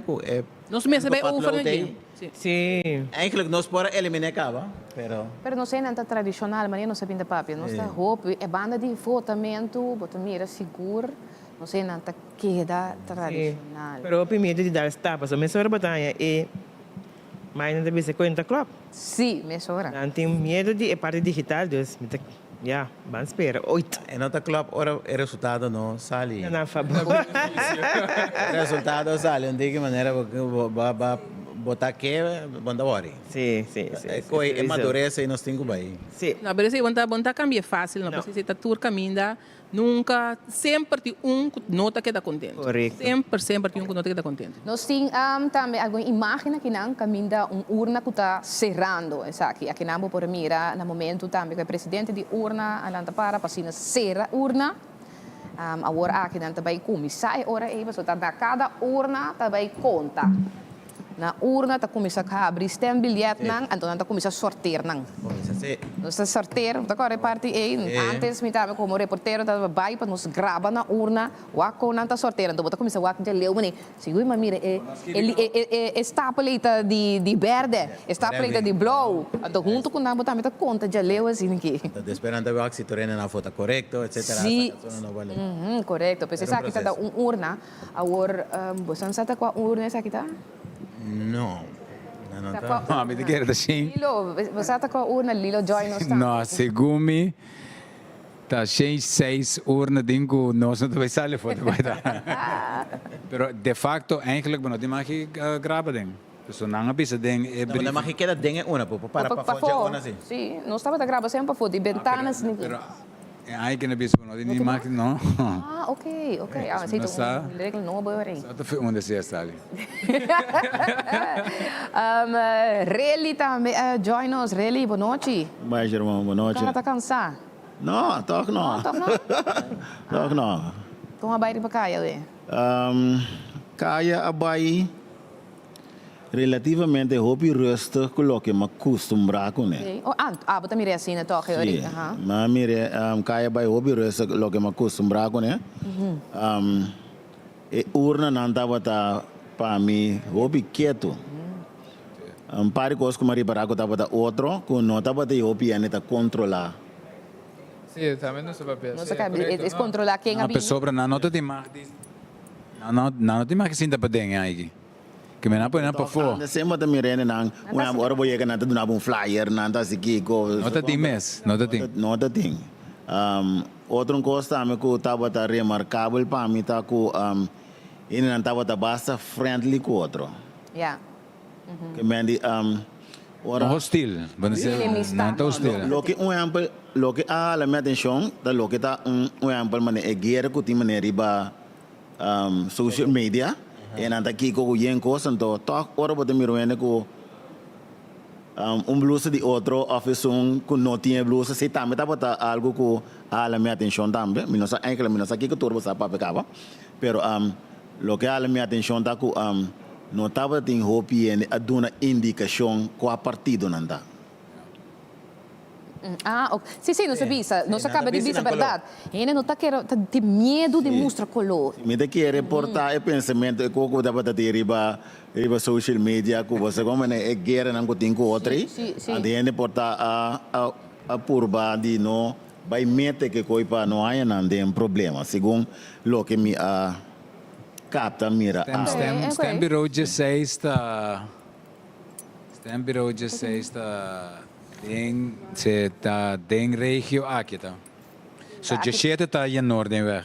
que nós mesmo bem over ninguém. Sim. Eigenlijk nós para eliminar acaba, pero não sei nada tradicional, mas não sei ainda papi, nós está roupa, é banda de votamento, botar mira seguro. Não sei nada queda tradicional. Pero o medo de dar tapas, o mesmo batalha é mais não deve ser coisa club. Sim, mesmo hora. Não tem medo de parte digital, dus ja, vamos esperar 8. En dat club ora el resultado no sale. Não, favor. O resultado sale, de que maneira va botar que banda ori. Sim. É madureza e nós temos bem. Sim. Não, mas se você cambia fácil, não precisa estar tur caminha, nunca, sempre tem nota que dá contente. Correto. Sempre tem nota que dá contente. Nós temos também alguma imagem que não caminha urna que está cerrando, aqui. Aqui não por mira no momento também que o presidente de urna alanta para passina serra urna. Agora aqui não também comissário ora aí, você tá cada urna também conta. Na urna está começando a abrir stembilhete, então está começando a sortear. Nós estamos sorteando, está agora parte antes me estava como reporteiro, estava vai para nos gravar na urna, o aco não está sorteando, então está começando a já leu, mas segui, mas mira, é estapelita de verde, estapelita de blue, então junto com nós também está conta já leu assim aqui. Está esperando a se torne na foto correto, etc. Sim, correto, mas essa aqui está urna, agora você não sabe qual urna essa aqui está? Não. No, mi dichiaro assim. Lilo, você está com a urna Lilo Joy não está? No, segundo tá 6 urna dingo nós não vai sair foto vai dar. Pero de facto eigenlijk não tem mais que gravar den. So não precisa den é brief. Não, mas que queda den uma para foto assim. Sim, não estava a gravar sempre para foto de ventanas. Aí que não precisa não tem mais não. Ok. Ah, mas então regra não boa aí. Só foi onde se está ali. Reli também, join us, Reli, boa noite. Mas irmão, boa noite. Cara, tá cansado? Não, toque não. Toque não. Então a baile para caia, ué. Caia a baile relativamente roupa rusta coloque uma costumbrar com né. Bota mire assim na toque, sim. Mas mire, caia baile roupa rusta coloque uma costumbrar com né. E urna não tava para mim roupa quieto. Pare coisas como ribaraco tava outro, com não tava de roupa e ainda controlar. Sim, também não se vai pensar. Não se sabe, é controlar quem a pessoa não tem mais, não tem mais que sinta para dentro aí. Que me não põe para fora. Sempre tá mirando não, agora vou chegar na tudo um flyer, não tá aqui com. Não tá tem mês, não tá tem. Outra coisa também que tava tá remarcável para mim tá com ele não tava tá basta friendly com outro. Yeah. Que me andi hostil, não tá hostil. Lo que la minha atenção, da lo que tá exemplo mane é guerra que tem mane riba social media, e não tá aqui com o yen coisa, então tá ora botar miroene com blusa de outro, ou que não tinha blusa, se também estava algo que a minha atenção também, menos aqui que turbo sabe para pegar, pero lo que a minha atenção está que não estava tendo roupa e a dar uma indicação qual partido não dá. Ah, ok. Sim, não sabia, não acaba de dizer a verdade. Ele não está querendo, tem medo de mostrar color. Me de que reportar o pensamento que eu estava a ter riba social media, que você como é guerra não tem com outra, e de reportar a purba de não vai meter que coisa não há nenhum problema, segundo o que me capta mira. Stem bureau 16 está. Stem bureau 16 está. Den regio aqui tá. So 17 está aí no norte weg.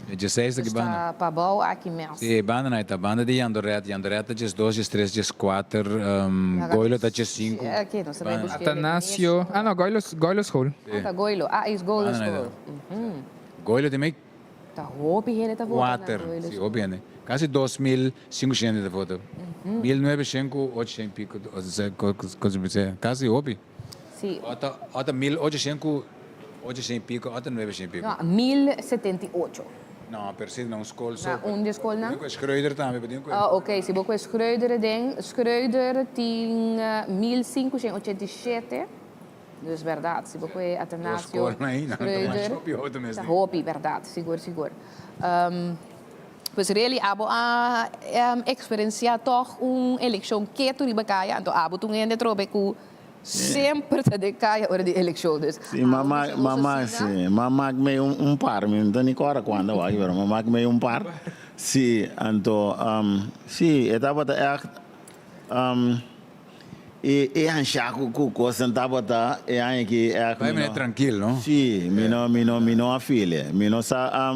16 aqui banda. Está para bom aqui mesmo. Sim, banda não está banda de Andoret tá 2, 3, 4, Goilo tá 5. Aqui não sabemos. Atanasio. Ah, não, Goilo School. Tá Goilo. Ah, is Goilo School. Goilo também. Tá roupa ele tá voltando. 4, sim, obviamente. Quase 2.500 de foto. 1.900, 800 pico, quase hobby. Sim. Ota 1.800, 800 pico, ota 900 pico. Não, 1.078. Não, per se não escola só. Onde escola não? Com Schreuder também, Ah, ok. Se você Schreuder tem 1.587. Dus verdade, se você Atanasio, Schreuder, tá hobby, verdade, seguro. Pois really abo a experienciar toch eleição que tu riba kaya, então abo tu ngende trobe ku sempre tá de kaya hora de eleição. Sim, mamá me par, me não nem cora quando vai, pero mamá me par. Sim, então sim, estava e anchaco com coisa estava e aí que vai me tranquilo, não? Sim, mino a filha, mino sa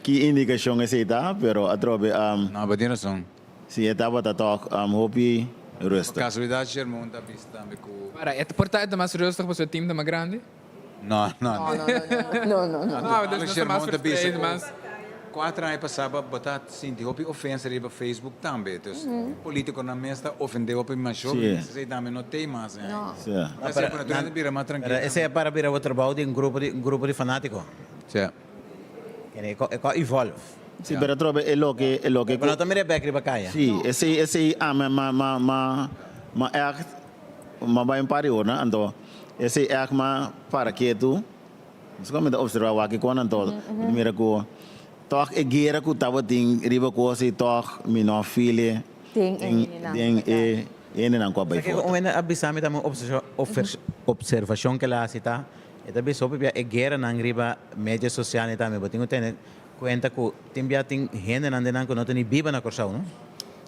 que indicação é essa, pero a trobe não, mas tem razão. Sim, estava toque hopi rusto. Casualidade irmão tá vista também com. Para, é portar mais rusto para o seu time da mais grande? Não. Não, deixa mais frustrado, mas 4 anos passava botar sim de hopi ofensa riba Facebook também, então político na mesa ofendeu hopi mais jovem, se também não tem mais, né? Sim. Mas é para natureza vira mais tranquilo. Esse é para virar outro trabalho de um grupo de fanático. Sim. É evolve. Sim, pero trobe é lo que pero não também é back riba kaya. Sim, esse vai em pariu, né? Então esse é para que tu você como de observar aqui quando então mira que toch é guerra que tava tem riba coisa toch minha filha tem não com a bem. Uma abisame também observação que lá cita. E também sobre a guerra na riba mídia social também, mas tenho que conta que tem gente que não tem biba na corsão, não?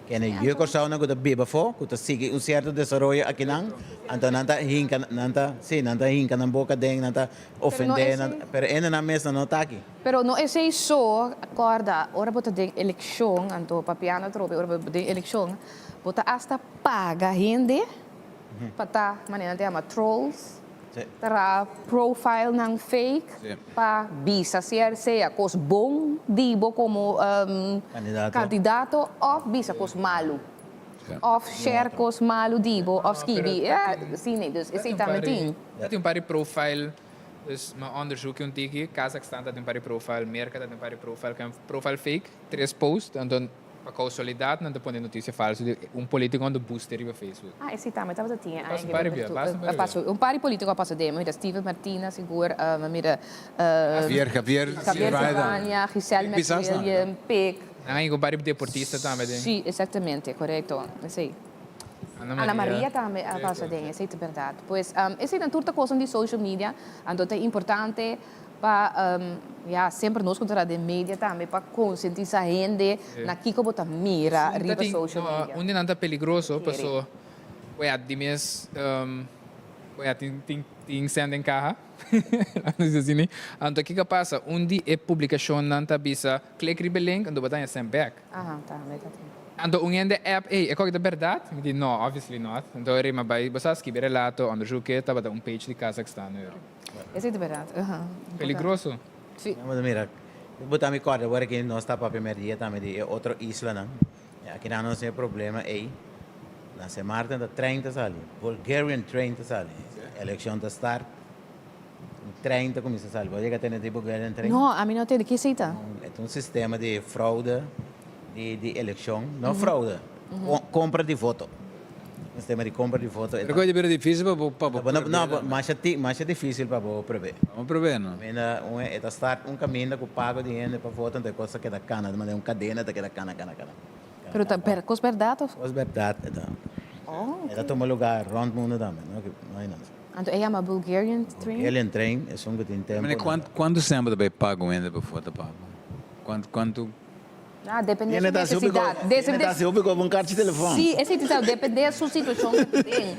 Que é corsão na que biba fo, que sigue certo desenvolvimento aqui não, então nanta hinca na boca dele, nanta ofender, pero ainda na mesa não está aqui. Pero não é só, acorda, ora bota de eleição, então papiana trobe, ora bota de eleição, bota hasta paga gente, para maneira de ama trolls. Terá profile ng fake para bisa seja cos bom dibo como candidato ou bisa cos malo of share cos malo dibo of skibi sim dus is também tem um profile dus maar onderzoek een tiki Kazakhstan dat een profile Amerika dat een profile kan profile fake 3 post en dan para consolidar não depende notícia falsa de político onde booster no Facebook. Ah, esse também estava tinha. Um pari político passa demo, da Steven Martina, seguro, mira Javier Silvania, Giselle McWilliam, Peck. Ah, um pari deportista também. Sim, exatamente, correto. Sim. Ana Maria também passa demo, essa é a verdade. Pois, essa é toda coisa de social media, então é importante para sempre nós contra a mídia também para conscientizar a gente na que como tá mira riba social media. Onde não tá perigoso, passou. Ué, de mês, tem sendo em carro. Assim, então o que passa? Onde é publicação não tá bisa, clique riba link, então botar em send back. Ah, tá, então um ende app, é coisa da verdade? Me diz, não, obviously not. Então eu rima vai, você escrever relato, onderzoeken, tá botar page de Kazakhstan. Essa é a verdade. Peligroso. Sim. Mas mira, botar me corda agora que nós está para primeiro dia também de outra isla não. Aqui não tem problema aí. Na semana da 30 sali. Bulgarian 30 sali. Eleção da start. 30 começa a sair. Você já tem de Bulgarian 30? No, a mim não tem de que cita. É um sistema de fraude de eleição. Não fraude. Compra de voto. Sistema de compra de voto. É coisa bem difícil para Não, mas é difícil para prever. Vamos prever, não? É start caminho que paga dinheiro para votar, então coisa que dá cana, mas é uma cadena que dá cana. Pero cos verdade? Cos verdade, então. É toma lugar rond mundo também, não é nada. Então é uma Bulgarian train? Bulgarian train é um que tem tempo. Mas quanto sempre vai pagar ainda para votar para? Quanto? Ah, depende da necessidade. Depende com um cartão de telefone. Sim, depende da sua situação que tem.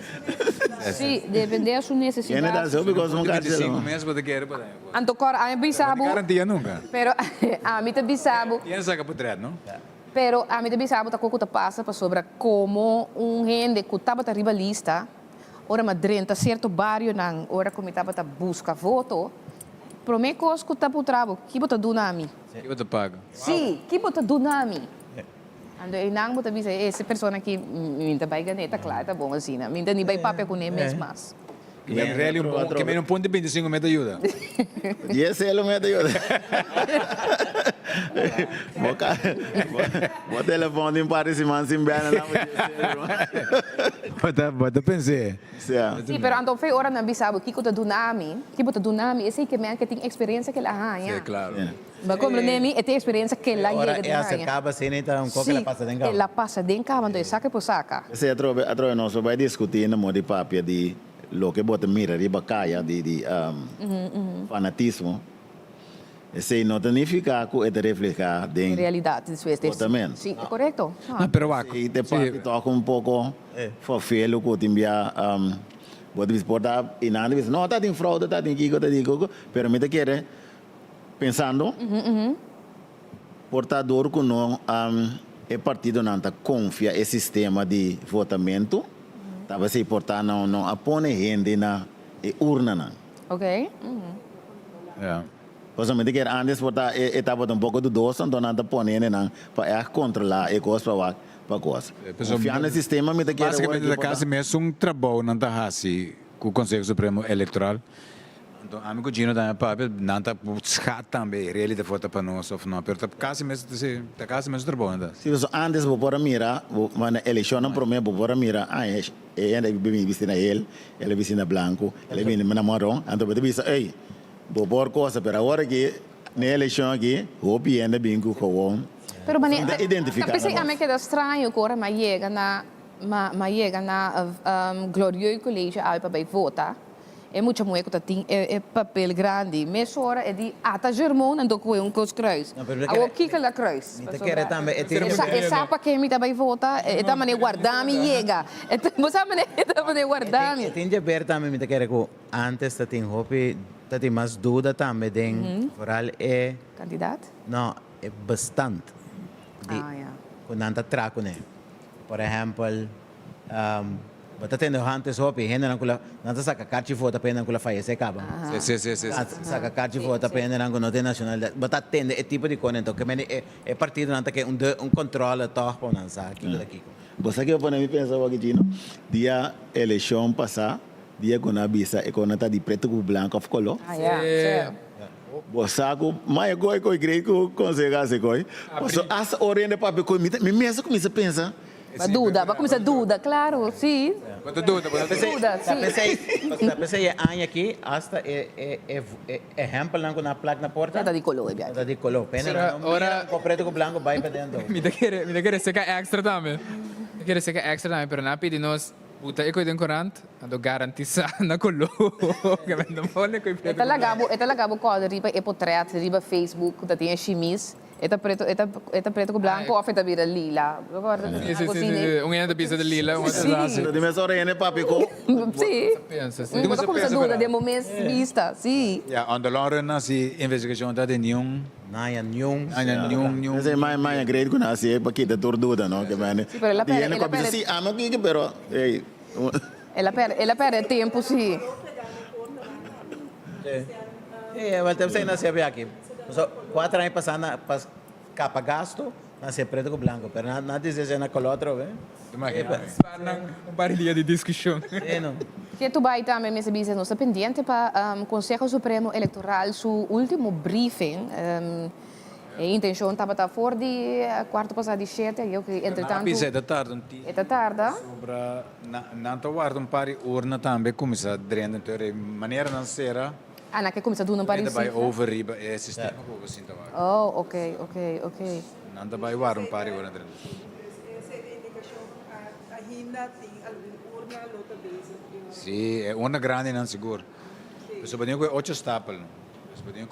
Sim, depende da sua necessidade. Então, a mim bisabo. Garantia nunca. Pero a mim bisabo. Quem saca por trás, não? Pero a mim bisabo tá coco passa para sobre como gente que estava tá rivalista, ora madrenta certo bairro nang ora como estava tá busca voto. Pro me coisa que tá por trabo, que bota do nami. Que bota paga. Sim, que bota do nami. Ando e nang bota bisa essa pessoa aqui minta vai ganeta claro, tá bom assim, né? Minta nem vai papel com nem mesmo mas. Que me não põe de 25 metros ajuda. E esse é o meu ajuda. Vou telefone para esse man sem bem Bota pensar. Sim, pero então foi hora na bisabo que bota do nami, esse que me que tem experiência que lá há. Sim, claro. Mas como nemi tem experiência que lá chega de há. Acaba sem então um pouco ela passa dentro. Ela passa dentro, então saca por saca. Esse atrove nós vai discutir na moda de papia de lo que bota mira riba caia de fanatismo. Esse não significa que é reflejar de realidade exatamente. Sim, é correto. Pero e de parte toca um pouco fofelo que timbia pode exportar e nada disso não tá tem fraude tá tem kiko pero me te quer pensando portador que não é partido não tá confia esse sistema de votamento. Tava se portar não apone gente na urna não. Ok. Yeah. Pois me que antes portar estava um pouco dudoso então não apone não para controlar e coisa para coisa. Confiar no sistema me que basicamente da casa mesmo trabalho não tá assim com o Conselho Supremo Eleitoral. Então amigo Gino da papel não tá buscar também realidade vota para nós ou não, pero tá casa mesmo trabalho. Se antes vou para mira, na eleição não promete vou para mira, ele bem vestido ele vestido branco, ele bem marrom, então você pensa, ei, vou por coisa, pero agora que na eleição aqui, vou pienda bem com o pero mane identificar. Pensei a mim que é estranho agora, mas chega na glorioso colégio aí para votar. É muito muito que tem é papel grande, mas hora é de ata germão ando com coisa cruz. A o que la cruz. Me quer também essa para que me também vota, é também guardar me chega. Você também guardar me. Tem de ver também me quer que antes tem hope, tem mais dúvida também den foral é candidato? Não, é bastante. Quando anda traco né. Por exemplo, basta tendo antes hopi, gente não saca carta de voto para não faz esse cabo. Sim. Saca carta de voto para não tem nacionalidade. Basta tendo esse tipo de coisa, então que é partido não tem um controle total para não saber aqui. Você que eu para mim pensava que Gino, dia eleição passar, dia quando a bisa e quando tá de preto com branco of color. Você mas eu creio que consegue fazer coisa. Você as orienta para ver coisa, me mesmo começa a pensar. Vai começar a dúvida, claro, sim. Quanto dúvida, sim. Pensei ano aqui, hasta exemplo não na placa na porta. Tá de color, Tá de color. Pena ora com preto com branco vai para dentro. Me quer seca extra também. Me quer seca extra também, pero na pedi nós buta e coisa corrente, ando garantiza na color. Que vendo mole com preto. Eta lagabo coisa riba e portrait riba Facebook, da tem chimis. Eta preto com branco, ou eta vira lila. Sim. Um da pizza de lila, uma da azul. Da dimensão é papico. Sim. Pensa, sim. Mas como essa dúvida de momento vista, sim. Ja, on the long na si investigação da nenhum. Nenhum. Esse mais grande que nasce é para que ter dúvida, não? Que vai. Sim, pero ela perde. Sim, ama que pero. Ela perde tempo, sim. Mas tem que nascer aqui. 4 anos passando para capa gasto, Nasce preto com branco, pero nada diz na colotro, ¿ve? Imagina, um par de dias de discussão. Não. Que tu vai também, minha bisa, nós estamos pendiente para o Conselho Supremo Eleitoral, seu último briefing. A intenção estava estar fora de quarto passado de 7, eu que entretanto... É da tarde. É da tarde? Sobre, não estou guardando um par de urna também, começa a drender, de maneira não será. Ah, não, que começa a doar um par de cifra? Não vai overriba, é sistema que eu sinto agora. Oh, ok. Não vai guardar um par de urna. Sim, é uma grande não seguro. Mas eu tenho 8 stapel. Eu tenho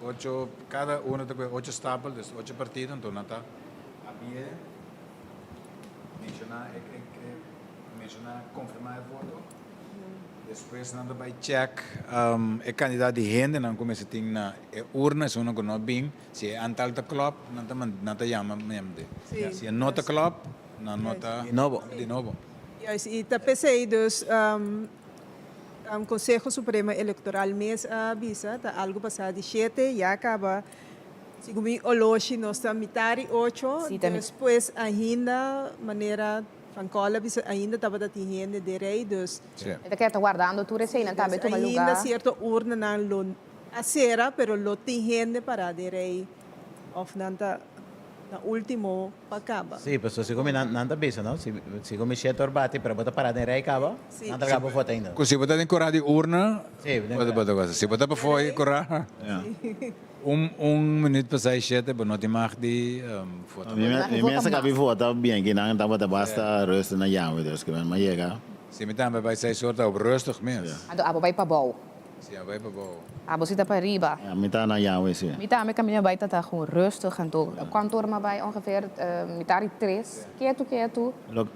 8, cada uma tem 8 stapel, 8 partidos, então não está. Havia mencionar, confirmar o voto. Depois não vai check a quantidade de gente, não começa a ter na urna, se não conhece bem, se é antal da club, não está chamando mesmo. Se é nota club, não nota de novo. E está pensei dos Conselho Supremo Eleitoral mês avisa, tá algo passado de 7 já acaba. Segundo hoje nós estamos metade 8, depois ainda maneira Francola ainda estava da gente de rei dos. Então que está guardando tu receita também toma lugar. Ainda certo urna não a sera, pero lo tem gente para de rei of nanta na último acaba. Sim, pessoal, se como não bisa, não? Se como setor bate para botar parada em rei acaba, não acaba foto ainda. Se botar em correr de urna, pode botar coisa. Se botar para fora correr, minuto para sair 7, mas não tem mais de foto. Minha acaba vota bem, que não estava basta resto na jam, dus que mas chega. Se me também vai sair sorte op rustig mesmo. Abo vai para bom. Sim, vai para bom. Abo zit para riba. Ja, me tá na jam sim. Me tá me caminha vai tá gewoon rustig en toch. Kantoor maar bij ongeveer metade 3. Quieto.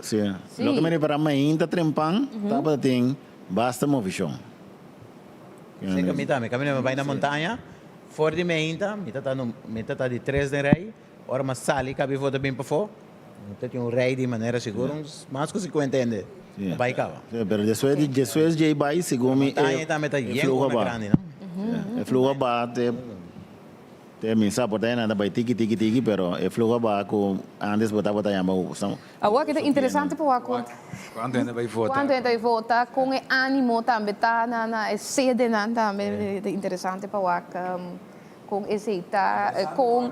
Sim. Lo que me para mim tá trempang, tava tem basta movição. Sim, caminha vai na montanha. Fora de meinta, mita tá de 3 de rei, ora mas sali cabe vota bem para fora. Então tem rei de maneira segura, mas que se entende. Vai cá. Pero depois de vai segundo montanha também tá yengo na grande, não? É fluga bate. Tem misa porta nada vai tiki, pero é fluga ba com antes botava yama usam. Agora que é interessante para o quando ainda vai votar. Quando ainda vai votar, com o ânimo também tá na sede também é interessante para o com esse tá com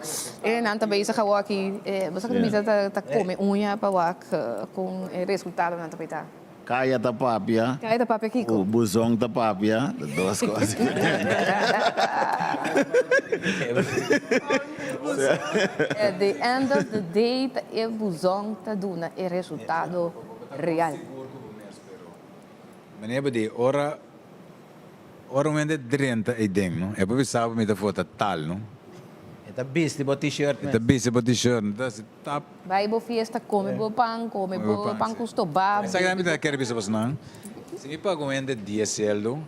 não também isso agora aqui você que tá come unha para o com o resultado não também tá. Caia da papia. Kiko. O busão da papia, duas coisas. At the end of the day, o busão tá dando o resultado real. Meneer de ora onde 30 e ding, não? É para sabe me da foto tal, não? É bis de t-shirt. É bis de t-shirt, das tap. Vai bo fiesta, come bo pão com estobado. Essa grande da quer bis não? Se me pago ainda 10 celdo,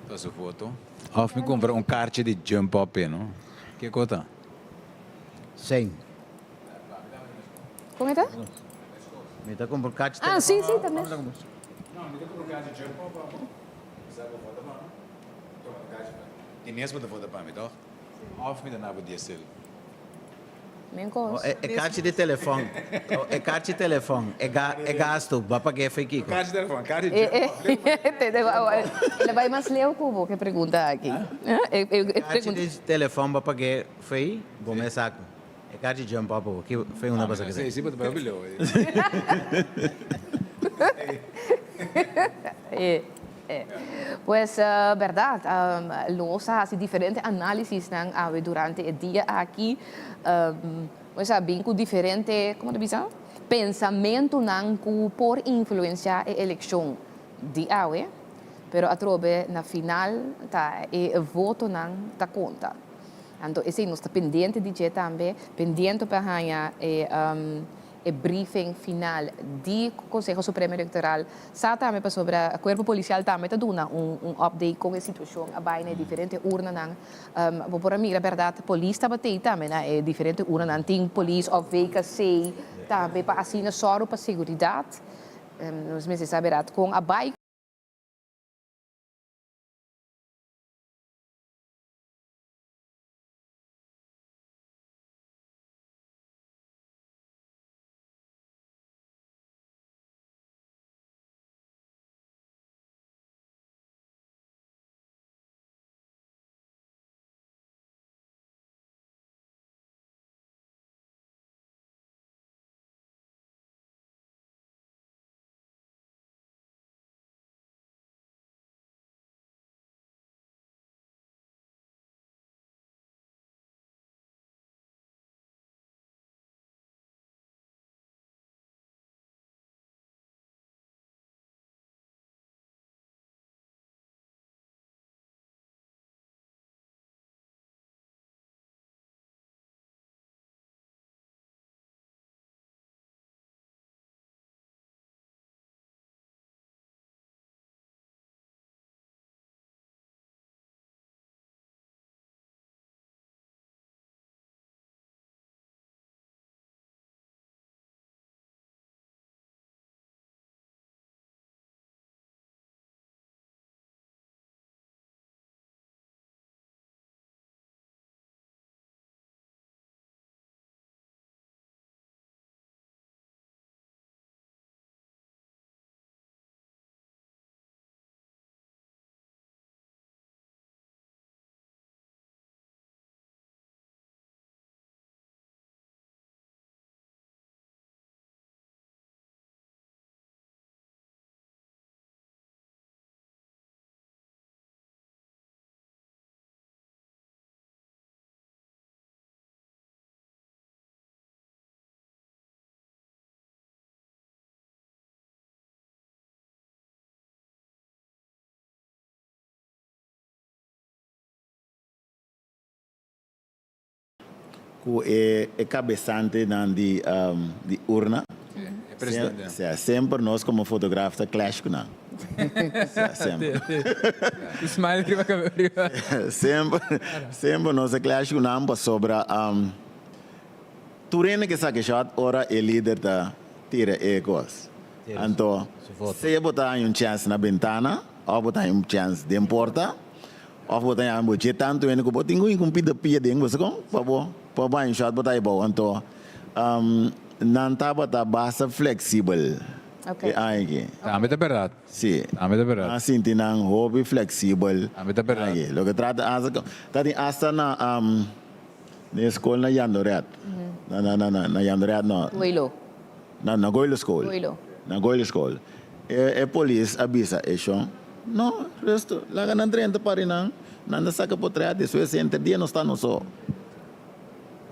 faço foto. Of me compra carte de jump up, não? Que cota? 100. Como é que tá? Me tá comprando carte. Sim, também. Não, me tá comprando carte de jump up. Sabe foto não? Die mesmo da foto para mim, tá? Of me da nabo 10 celdo. É carte de telefone. É carte de telefone. É gasto. Vai pagar foi Kiko. Carte de telefone, carte de Ele vai mais ler o cubo que pergunta aqui. Carte de telefone vai pagar foi bom me saco. É carte de jump up que foi uma coisa que. Sim, mas maravilhoso. Pues, verdade, nós fazemos diferentes análises durante o dia aqui. Nós sabemos que diferente, como diz, pensamento por influenciar a eleição de hoje, pero a trobe na final tá o voto não tá conta. Então, esse nós está pendente de também, pendente para ganhar o briefing final do Conselho Supremo Eleitoral. Sa também sobre o corpo policial também está dando update com a situação a baina diferente urna nang por mim a verdade a polícia também também é diferente urna nang tem polícia of VKC também para assim só para segurança nós mesmos saberá com a baina que é cabeçante de urna. Presidente. Sempre nós como fotógrafos clash com nós. Sempre. Smile sempre nós clash com nós sobre turene que sabe shot ora é líder da tira ecos. Então, se botar chance na ventana, ou botar chance de porta, ou botar budget tanto que botar pida ding você com, para bom shot botar bom. Então, não tá botar basta flexível. Okay. Também é verdade. Sim. Também é verdade. Assim, tem um hobby flexível. Também é verdade. Lo que trata hasta na escola na Yandoret. Na Yandoret no. Goilo. Na Goilo School. Na Goilo School. E polícia avisa isso. No, resto, lá na 30 para não saca potreado, isso é sempre dia não está no só.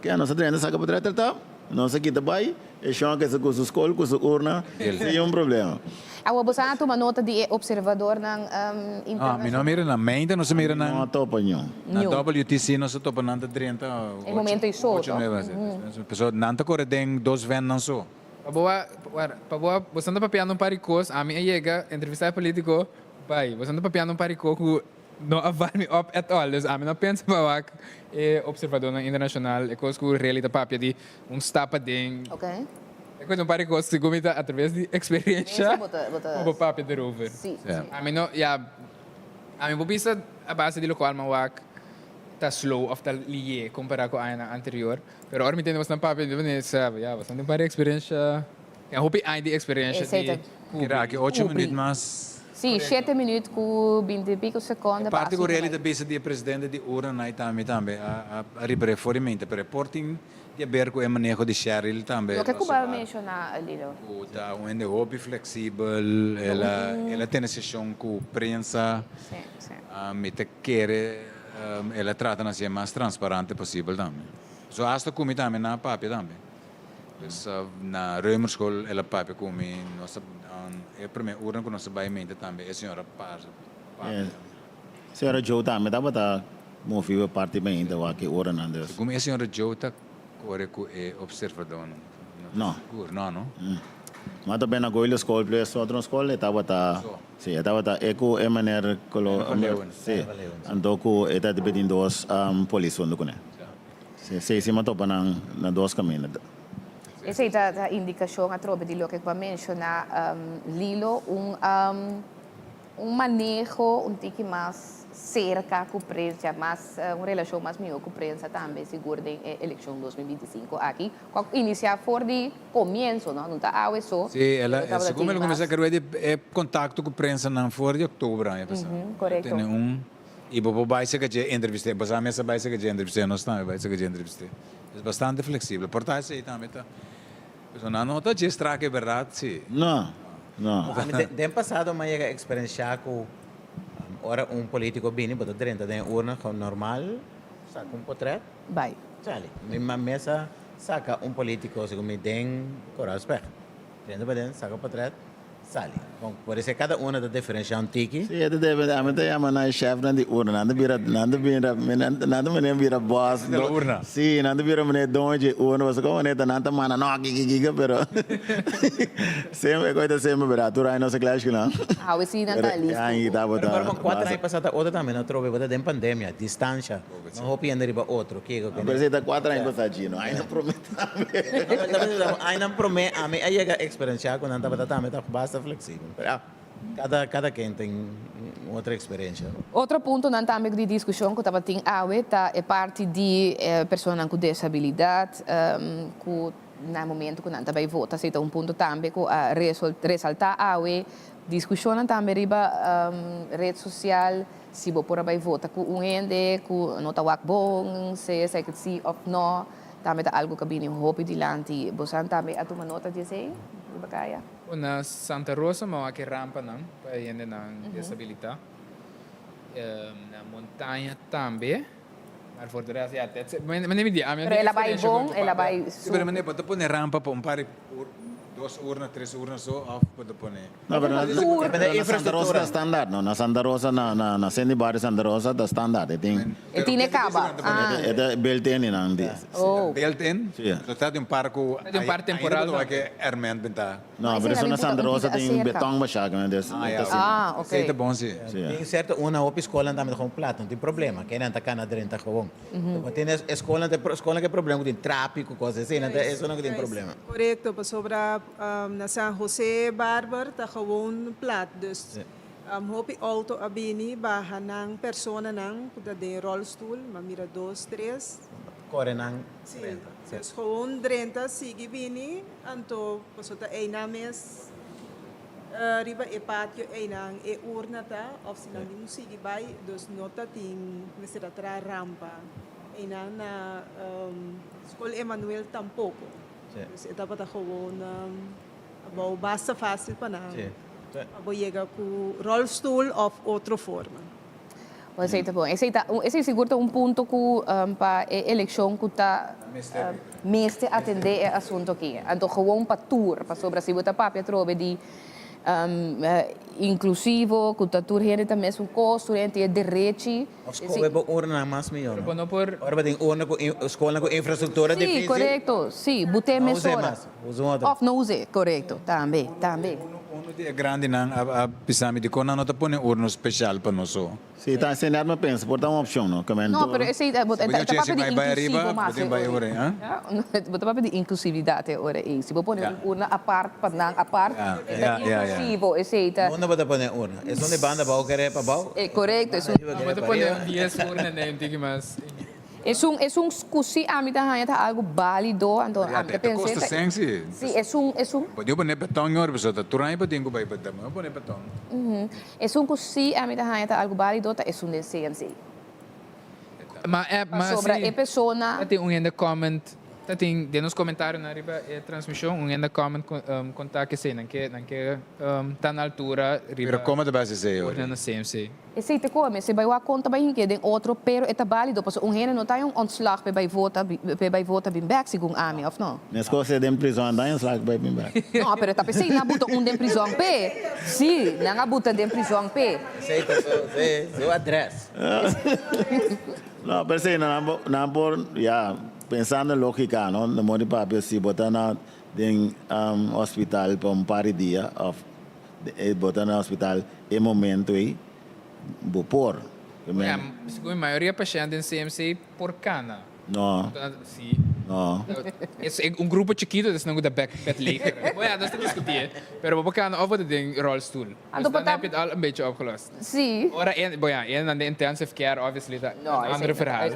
Que não se 30 saca potreado tá? Não se quita bai, é chão que se com a escola, com a urna, é um problema. Awa bosa toma nota de observador ng Mi não mira na mente, não se mira na. Não topa nenhum. Na WTC não se topa nada 30. Em momento isso. Pessoa não tá correndo dos ven não só. Paboa, você anda papiando paricos, a minha chega, entrevistar político, pai, você anda papiando parico que não aval me up at all. Dus a mim não pensa para observador internacional, é coisa que realidade papia de stapa ding. Okay. É coisa paricos se gomita através de experiência. Como papia de rover. Sim. A mim não, a mim popisa a base de local mawak tá slow of tá liye comparado com a ano anterior. Pero ahora me entendo bastante papel de venir, sabe? Bastante para experiência. Eu hope aí de experiência de Kira que 8 minutos mais. Sim, 7 minutos com 20 e pico segundos. Parte com realidade base de presidente de Ura na também a ripreforimento para reporting de ver com o manejo de Cheryl também. O que eu vou mencionar ali? O tá um hobby flexível, ela tem sessão com prensa. Sim. Me te quer ela trata na ser mais transparente possível também. So hasta kumi também na papel também. Na Römer School ela papel kumi nossa é primeiro urna com nossa baimenta também a senhora passa. Senhora Joe também dá para mover parte bem da que ora não Deus. Como a senhora Joe tá corre com observador. Não. Não. Mas também na Goiás School place outra escola estava sim estava eco é maneira colo sim ando com está dependendo dos polícia onde com sim mas topa na dos caminhos. Essa é a indicação a tropa de lo que eu mencionar Lilo manejo tique mais cerca com prensa, mais uma relação mais melhor com prensa também seguro da eleição 2025 aqui. Iniciar for de começo, não está a isso. Sim, ela como ela começa a querer contato com prensa na for de outubro, correto. Tem e bobo vai ser que entrevista, mas a mesa vai ser que entrevista não está, vai ser que entrevista. É bastante flexível. Portanto, isso aí também tá. Não nota de extra que é verdade, sim. Não. Tem passado uma experiência com ora político bem, mas dentro da urna normal, saca portrait. Vai. Sali. Minha mesa saca político segundo tem coragem. Dentro da saca portrait. Sali. Bom, por isso cada uma da diferença tiki. Sim, é deve a meta chama na chefe na urna, nada vira boss da urna. Sim, nada vira mene donde urna, você como neta nada mana não giga pero sempre coisa sempre vira tu aí não se clash não. Ah, o sim não tá ali. Aí tá bota. Agora 4 anos passada outra também não trouxe bota de pandemia, distância. Não hope ainda riba outro, que eu. Mas está 4 anos passado, não, aí não promete. Aí não promete, a mim aí a experiência quando anda bota também tá bastante flexível. Cada quem tem outra experiência. Outro ponto não também de discussão que estava tendo é parte de pessoas com disabilidade que no momento que não também vota, se é ponto também que ressaltar discussão também riba rede social se vou por aí vota com ende que não está bom se que sim ou não também tá algo que bem hope dilante você também a tomar nota de sei bacaya. Na Santa Rosa mau que rampa não para ir na disabilidade. Na montanha também. Mas for the já até. Mas nem me diga, ela vai bom, ela vai. Pero mas pode pôr rampa para par 2 urnas, 3 urnas zo af pode poner. No, pero Depende na Santa Rosa está standard, no? Na Santa Rosa, na Sandy Bar Santa Rosa está standard. E tiene cava. É built-in e não diz. Oh. Built-in? Sim. So está de parco. De um parque temporal, Ainda que erment benta. No, pero isso na Santa Rosa tem cerca. betão baixado, né? Ah, ok. Sei bom sim. Tem certo, uma op escola também com plato, não tem problema. Quem não tá cá na drenta com. Tem escola que é problema, tem tráfico, coisas assim, não isso não tem problema. Correcto, pa sobra na San Jose Barber, ta gewoon plat. Dus hopi auto abini, baha ng persona ng kuda de rolstool, mamira 2, 3. Corre nang. Sim, dus gewoon 30, sige bini, anto pasota ay names, riba e patio ay nang e urna ta, of sinang yung sige bay, dus nota ting nasira tra rampa. Ay na School Emmanuel tampoco. Dus ito pa gewoon abo basta fácil pa na. Abo llega com rolstool of outra forma. Pois é, tá bom. Esse é seguro um ponto que para a eleição que está mestre atender o assunto aqui. Então, gewoon para tour, para sobre se botar papel trobe de inclusivo, que está tour gente também um custo, gente é direito. Escola é urna mais melhor. Ora tem urna com escola com infraestrutura difícil. Sim, correto. Sim, botar mesora. Of não use, correto. Também. Uno dia grande não a pisami de quando não tá põe urno especial para nós. Sim, está ensinando mas pensa, por dar uma opção, não? Não, pero esse é papel de inclusivo mas. Botar papel de inclusividade ora é. Se você põe urna a parte para não a parte, é inclusivo, esse é. Não bota põe urna. É só de banda para o que é para bau. É correto, isso. Bota põe 10 urna nem tem que mais. Es un cusi a mí también es algo válido, entonces a mí pensé. Custa sensi. Sí, es un. Pode poner betão agora, pessoal, tá tudo aí para dingo vai betão, não poner betão. Es un cusi a mí también es algo válido, es un CNC. Mas sobre a persona. Tem ainda comment, tem de nos comentários na riba é transmissão, ainda comment contar que sei, não que tá na altura riba. Pero como te base sei hoje? Na CMC. Esse te come, se vai a conta vai que den outro, pero é válido, porque gente não tem ontslag bij vota bem back, segundo a mim, ou não? Nessa coisa de prisão andar em slag by bem back. Não, pero tá pensando na buta de prisão P. Sim, na buta de prisão P. Sei, seu address. Não, pero sim, não por, já, pensando em lógica, não, no modo papel, se botar na hospital por par de dias, botar no hospital em momento aí, por. A maioria pacientes em CMC por cana. Não. Sim. Não. É grupo chiquito, das não da bed leger. Ja, dat is te discussiëren. Pero por cana over de rolstoel. Dus dan heb je het al een beetje opgelost. Sim. Ora, en aan de intensive care, obviously, dat een andere verhaal.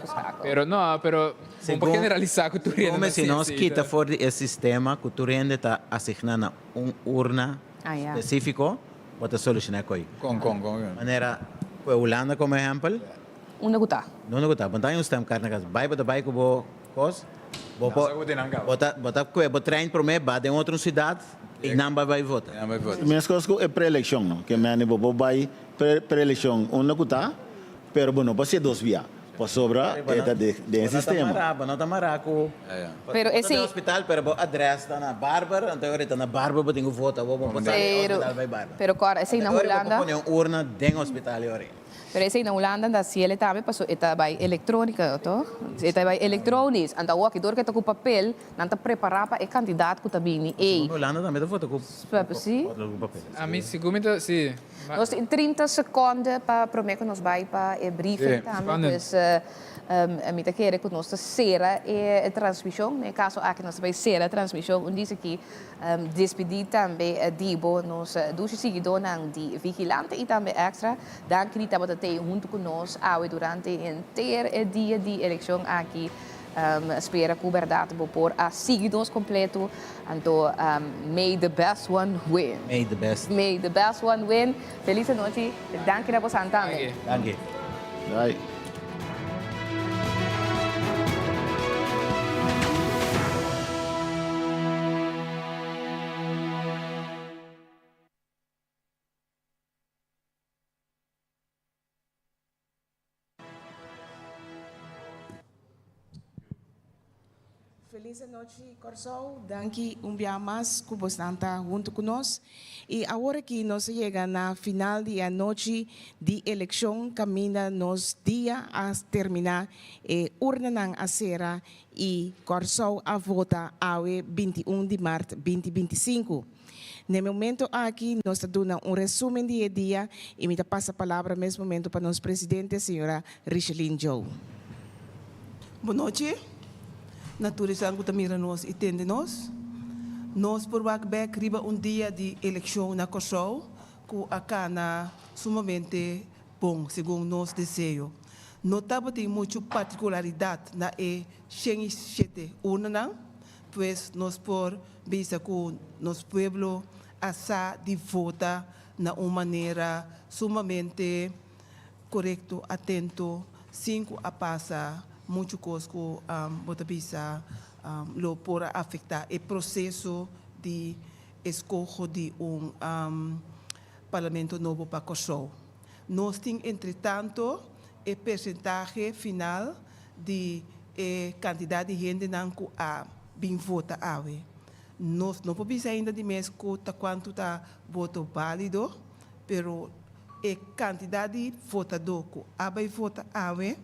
Pero para generalizar que tu rende. Como se nós quita fora esse sistema que tu rende está assignando urna específico para solucionar coisa. Com. Maneira, a Holanda como exemplo. Não gota. Não gota. Bantay um sistema carne casa. Vai para baixo bo cos. Bota trein por me ba de outra cidade e não vai votar. Minhas coisas é pré-eleição, não? Que me bobo vai pré-eleição, não gota, pero bueno, pode ser 2 via. Para sobra de sistema. Não tá maraco. Pero esse hospital, pero address tá na Bárbara, então agora tá na Bárbara, para tenho voto, vou botar hospital vai Bárbara. Pero agora esse na Holanda. Põe urna dentro hospital agora. Pero esse na Holanda da cielo também passou eta by eletrônica, to? Eta by electronics, anda o aqui dor que tá com papel, não tá preparar para o candidato que tá vindo. Ei. Na Holanda também tá foto com sim. A mim segundo sim. Nós em 30 segundos para prometer que nós vai para o briefing também, pues a mim tá querer que nós será a transmissão, no caso aqui nós vai ser a transmissão, onde diz aqui despedir também Dibo, nós dois seguidores de vigilante e também extra, dan que estava até junto com nós durante o inteiro dia de eleição aqui. Espera que a verdade por a seguidores completo. Então, may the best one win. May the best one win. Feliz noite. Danke na você também. Danke. Bye. Feliz noite, Corsol. Danke dia mais que você está junto conosco. E agora que nós chegamos na final da noite de eleição, caminha nos dia a terminar urna na acera e Corsol a vota ao 21 de março 2025. No momento aqui, nós estamos dando resumo de dia e me passa a palavra nesse momento para nosso presidente, a senhora Richelyn Joe. Boa noite. Naturalizando que também nós entendemos. Nós por back riba dia de eleição na Corsol, que a cana sumamente bom, segundo nosso desejo. Notava tem muita particularidade na 107 urnas, pois nós por visa que nosso povo asa de vota na uma maneira sumamente correto, atento, cinco a passar muito coisa que bota visa lo por afetar o processo de escolha de parlamento novo para Corsol. Nós temos, entretanto, o percentagem final de quantidade de gente que a bem vota ave. Nós não podemos ainda de mês quanto está voto válido, pero a quantidade de votador que a vota ave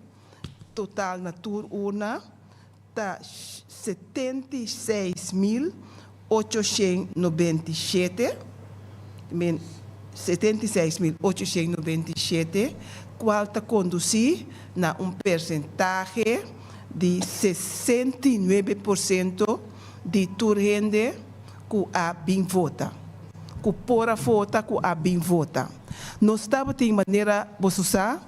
total na urna está 76.897, 76.897, qual está conduzir na percentagem de 69% de turrende que a bem vota, que por a vota que a bem vota. Nós estamos de maneira usar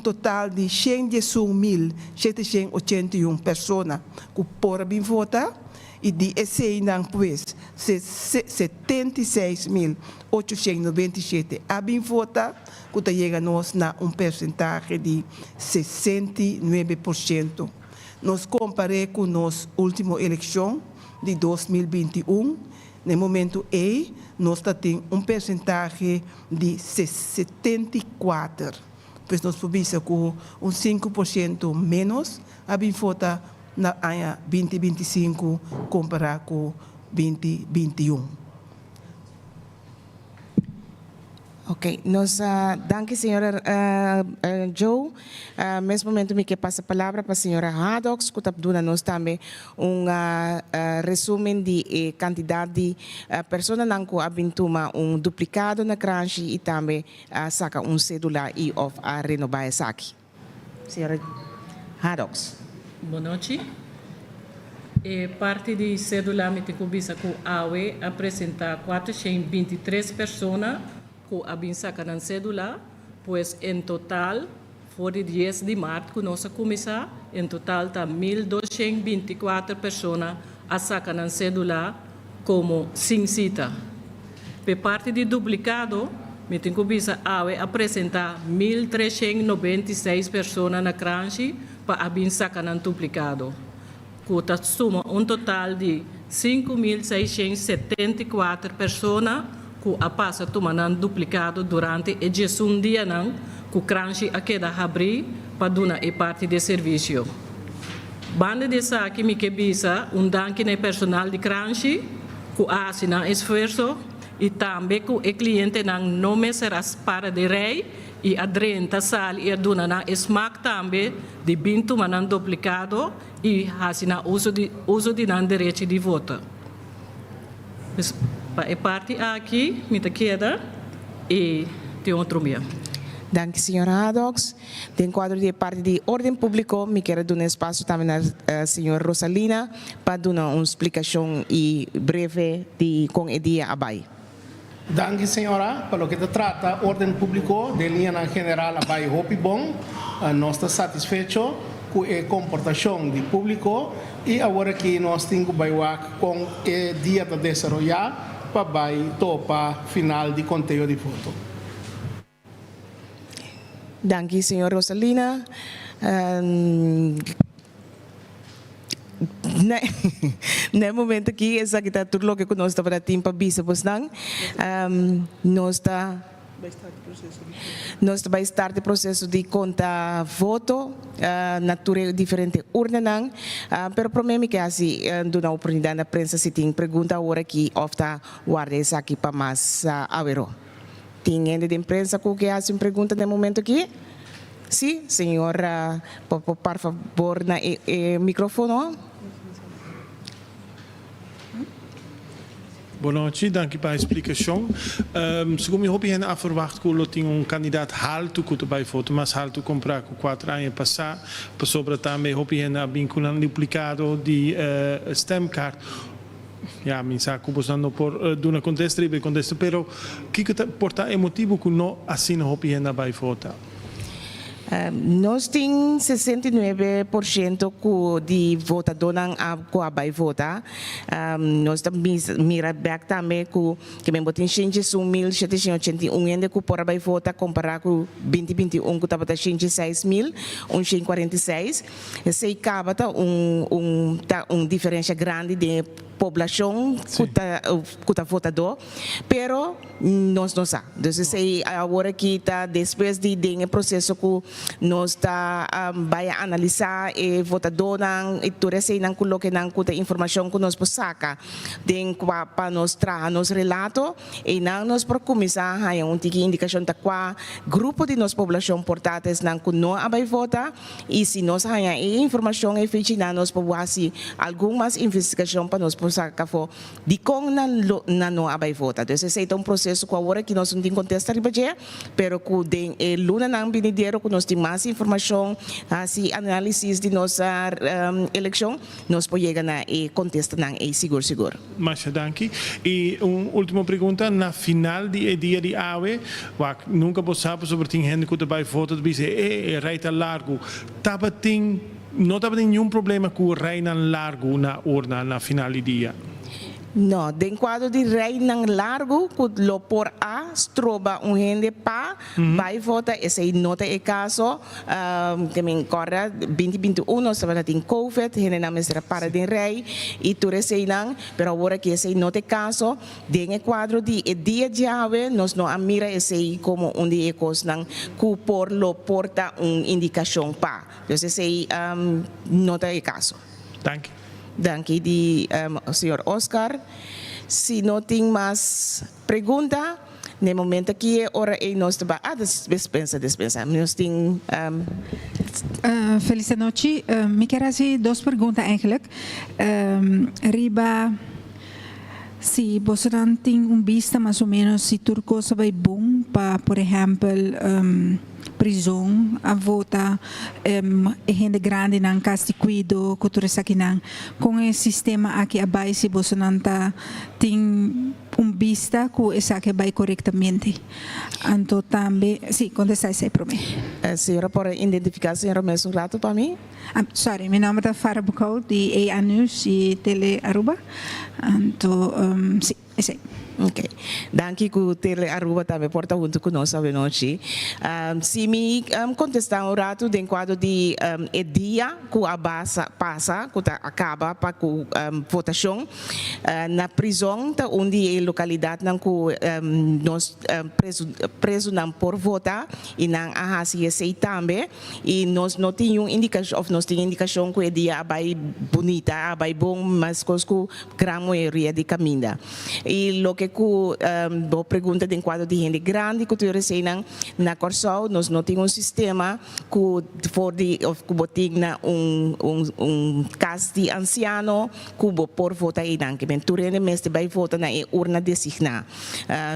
total de 111.781 pessoas que por a bem vota e de esse ano pues 76.897 a bem vota que chega nós na percentagem de 69%. Nós comparamos com nossa última eleição de 2021, no momento nós temos percentagem de 74%. Pois nós podemos com 5% menos a bem vota na ano 2025 comparado com 2021. Ok, nós danke senhora Joe. Nesse momento me que passa a palavra para a senhora Haddox, que está dando nós também resumo de quantidade de pessoas que abintuma duplicado na Crunchy e também saca cédula e of a renovar essa aqui. Senhora Haddox. Boa noite. Parte de cédula me tem que AUE apresentar 423 pessoas que abin saca na cédula, pois em total, for de 10 de março, que nós começar, em total está 1.224 pessoas a sacar na cédula como sem cita. Por parte de duplicado, me tem que apresentar 1.396 pessoas na Crunchy para abin sacar na duplicado, que suma total de 5.674 pessoas que a passa tomando duplicado durante a gestão dia não que o Crunchy a queda abrir para dar a parte de serviço. Banda de saque me que bisa danke no personal de Crunchy que assina esforço e também que o cliente não me será para de rei e a 30 sal e a dona na smack também de binto manando duplicado e assina uso de não direito de voto. A parte aqui, me queda e tem outro dia. Danke, senhora Haddox. Tem quadro de parte de ordem público, me quero dar um espaço também à senhora Rosalina para dar uma explicação e breve de com o dia abai. Danke, senhora. Para o que se trata, ordem público, de linha general abai hopi bom, nós estamos satisfeitos com a comportação do público e agora que nós temos que com o dia de desarrollar para topa final de conteúdo de voto. Danke, senhora Rosalina. No momento aqui, essa que está tudo o que nós estamos para tempo bisa nós está Nós vai estar o processo de conta voto, natura diferente urna não, pero problema que assim, dona oportunidade na prensa se tem pergunta agora aqui, ofta guarda essa aqui para mais avero. Tem gente de imprensa que faz uma pergunta no momento aqui? Sim, senhora, por favor, na microfone. Boa noite, dank u para a explicação. Segundo eu hen afverwacht que eu tinha candidaat haltu que bij foto, mas haltu comprar com 4 anos passar, para sobre também eu hen vinculando duplicado de stemkaart. Ja, min saco posando por duna contesta ribe contesta, pero que porta emotivo que não assina hopi hen bij foto. Nós temos 69% de votadores que vai votar. Nós também mira back também que me botem gente 1.781 ainda que por vai votar comparar com 2021 que estava gente 6.146. Esse acaba diferença grande de população que está votador, pero nós não sabemos. Então, agora que está depois de o processo que nós está vai analisar e votador e tudo isso não coloca não com a informação que nós saca para nós trazer nos relato e não nós para começar a indicação da qual grupo de nossa população portadas não que não vai votar e se nós a informação é feita nós para fazer algumas investigação para nós saca for de como não vai votar. Então esse é processo que agora que nós não temos contesta ribaje, pero que de luna não vindeiro que nós temos mais informação, assim análise de nossa eleição, nós podemos chegar na contesta não é seguro. Mas danke. E última pergunta, na final de dia de AWE, wak nunca sabe sobre tem gente que vai votar, dizer reita largo, não estava nenhum problema com o rei largo na urna na final do dia. Não, de quadro de rei não largo, que lo por a troba gente pa vai votar, esse não é caso, que me corre 2021 nós estava tem COVID, gente não será para de rei e tudo isso não, pero agora que esse não é caso, de quadro de dia de ave nós não mira esse como de ecos não, que por lo porta indicação pa, então esse não é caso. Thank you. Danke de senhor Oscar. Se não tem mais pergunta, no momento aqui é hora e nós estamos dispensa. Nós temos Feliz noite. Me quero fazer 2 perguntas eigenlijk. Riba, se você não tem vista mais ou menos se turcos vai bom para, por exemplo, prisão, a vota, gente grande não casa de cuido, cultura aqui não, com esse sistema aqui abaixo se você não tem vista que essa que vai corretamente. Então também, sim, contestar isso para mim. Senhora, pode identificar a senhora mais rato para mim? Sorry, meu nome é Farah Bucau, de EA News e Tele Aruba. Então, sim, isso aí. Ok, danke que o Tele Aruba também porta junto conosco hoje noite. Se me contestar um rato de quadro de dia que a base passa, que acaba para a votação na prisão, onde a localidade não que nós preso não por votar e não a esse também e nós não tínhamos indicação, nós tínhamos indicação que o dia vai bonita, vai bom, mas com grande maioria de caminho. E lo que boa pergunta de quadro de gente grande que tu recém na Corsol nós não temos sistema que for de que na caso de anciano que por votar e não que bem tu rende mestre vai votar na urna designar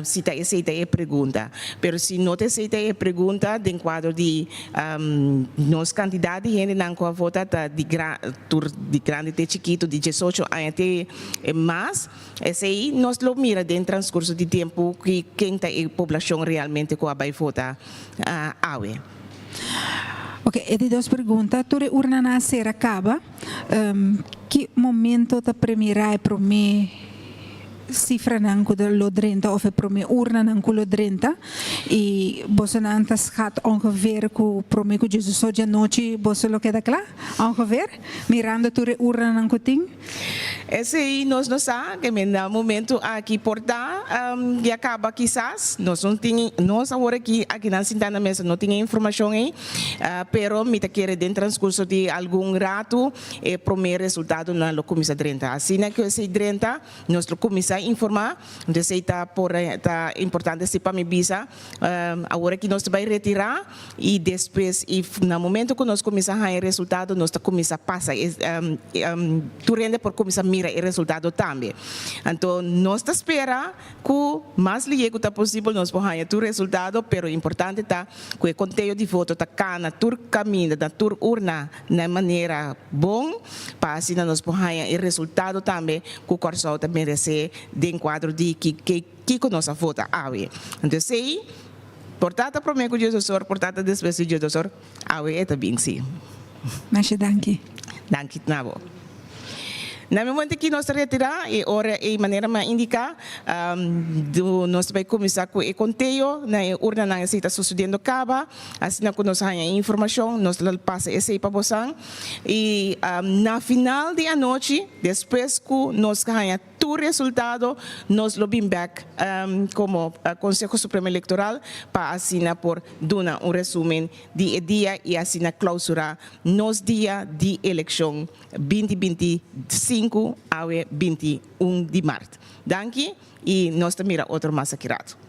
se tá aceita é pergunta pero se não te aceita é pergunta de quadro de nos candidatos gente não que vota de grande de chiquito de 18 até mais esse aí nós lo mira de transcurso de tempo que quem está a população realmente que vai votar awe. Ok, e de 2 perguntas. Tu urna na ser acaba, que momento da primeira para mim cifra não que lo 30 of para mim urna não que lo 30 e você não está schat ongeveer que para mim que Jesus hoje à noite você lo queda claro ongeveer mirando tu urna não que tem Esse aí nós não sabemos que no momento aqui portar que acaba quizás nós não tem nós agora aqui na Sintana mesa não tem informação aí, pero me te quer dentro transcurso de algum rato primeiro resultado na comissão 30. Assim que esse 30 nosso comissão informar, então está por tá importante se para me visa agora que nós vai retirar e depois e no momento que nós começar a resultado nossa comissão passa tu rende por comissão mira o resultado também. Então nós espera que mais liego tá possível nós vamos ganhar o resultado, pero importante tá que o conteúdo de voto tá cana tur caminho da tur urna na maneira bom para assim nós vamos ganhar o resultado também que o Corsol também merece de enquadro de que nossa vota awe. Então sei portata promego de Jesus, portata depois de Jesus, awe é também sim. Mas danke. Danke nabo. Na momento que nós retirar e ora e maneira mais indicar nós vai começar com o conteúdo na urna na está sucedendo acaba assim que nós ganha informação nós passa esse para você e na final de a noite depois que nós ganha o resultado nós lobbying back como Conselho Supremo Eleitoral para assinar por dar resumen de dia e assinar clausura nos dia de eleição 2025 a 21 de março. Danke e nós também outro massacrado.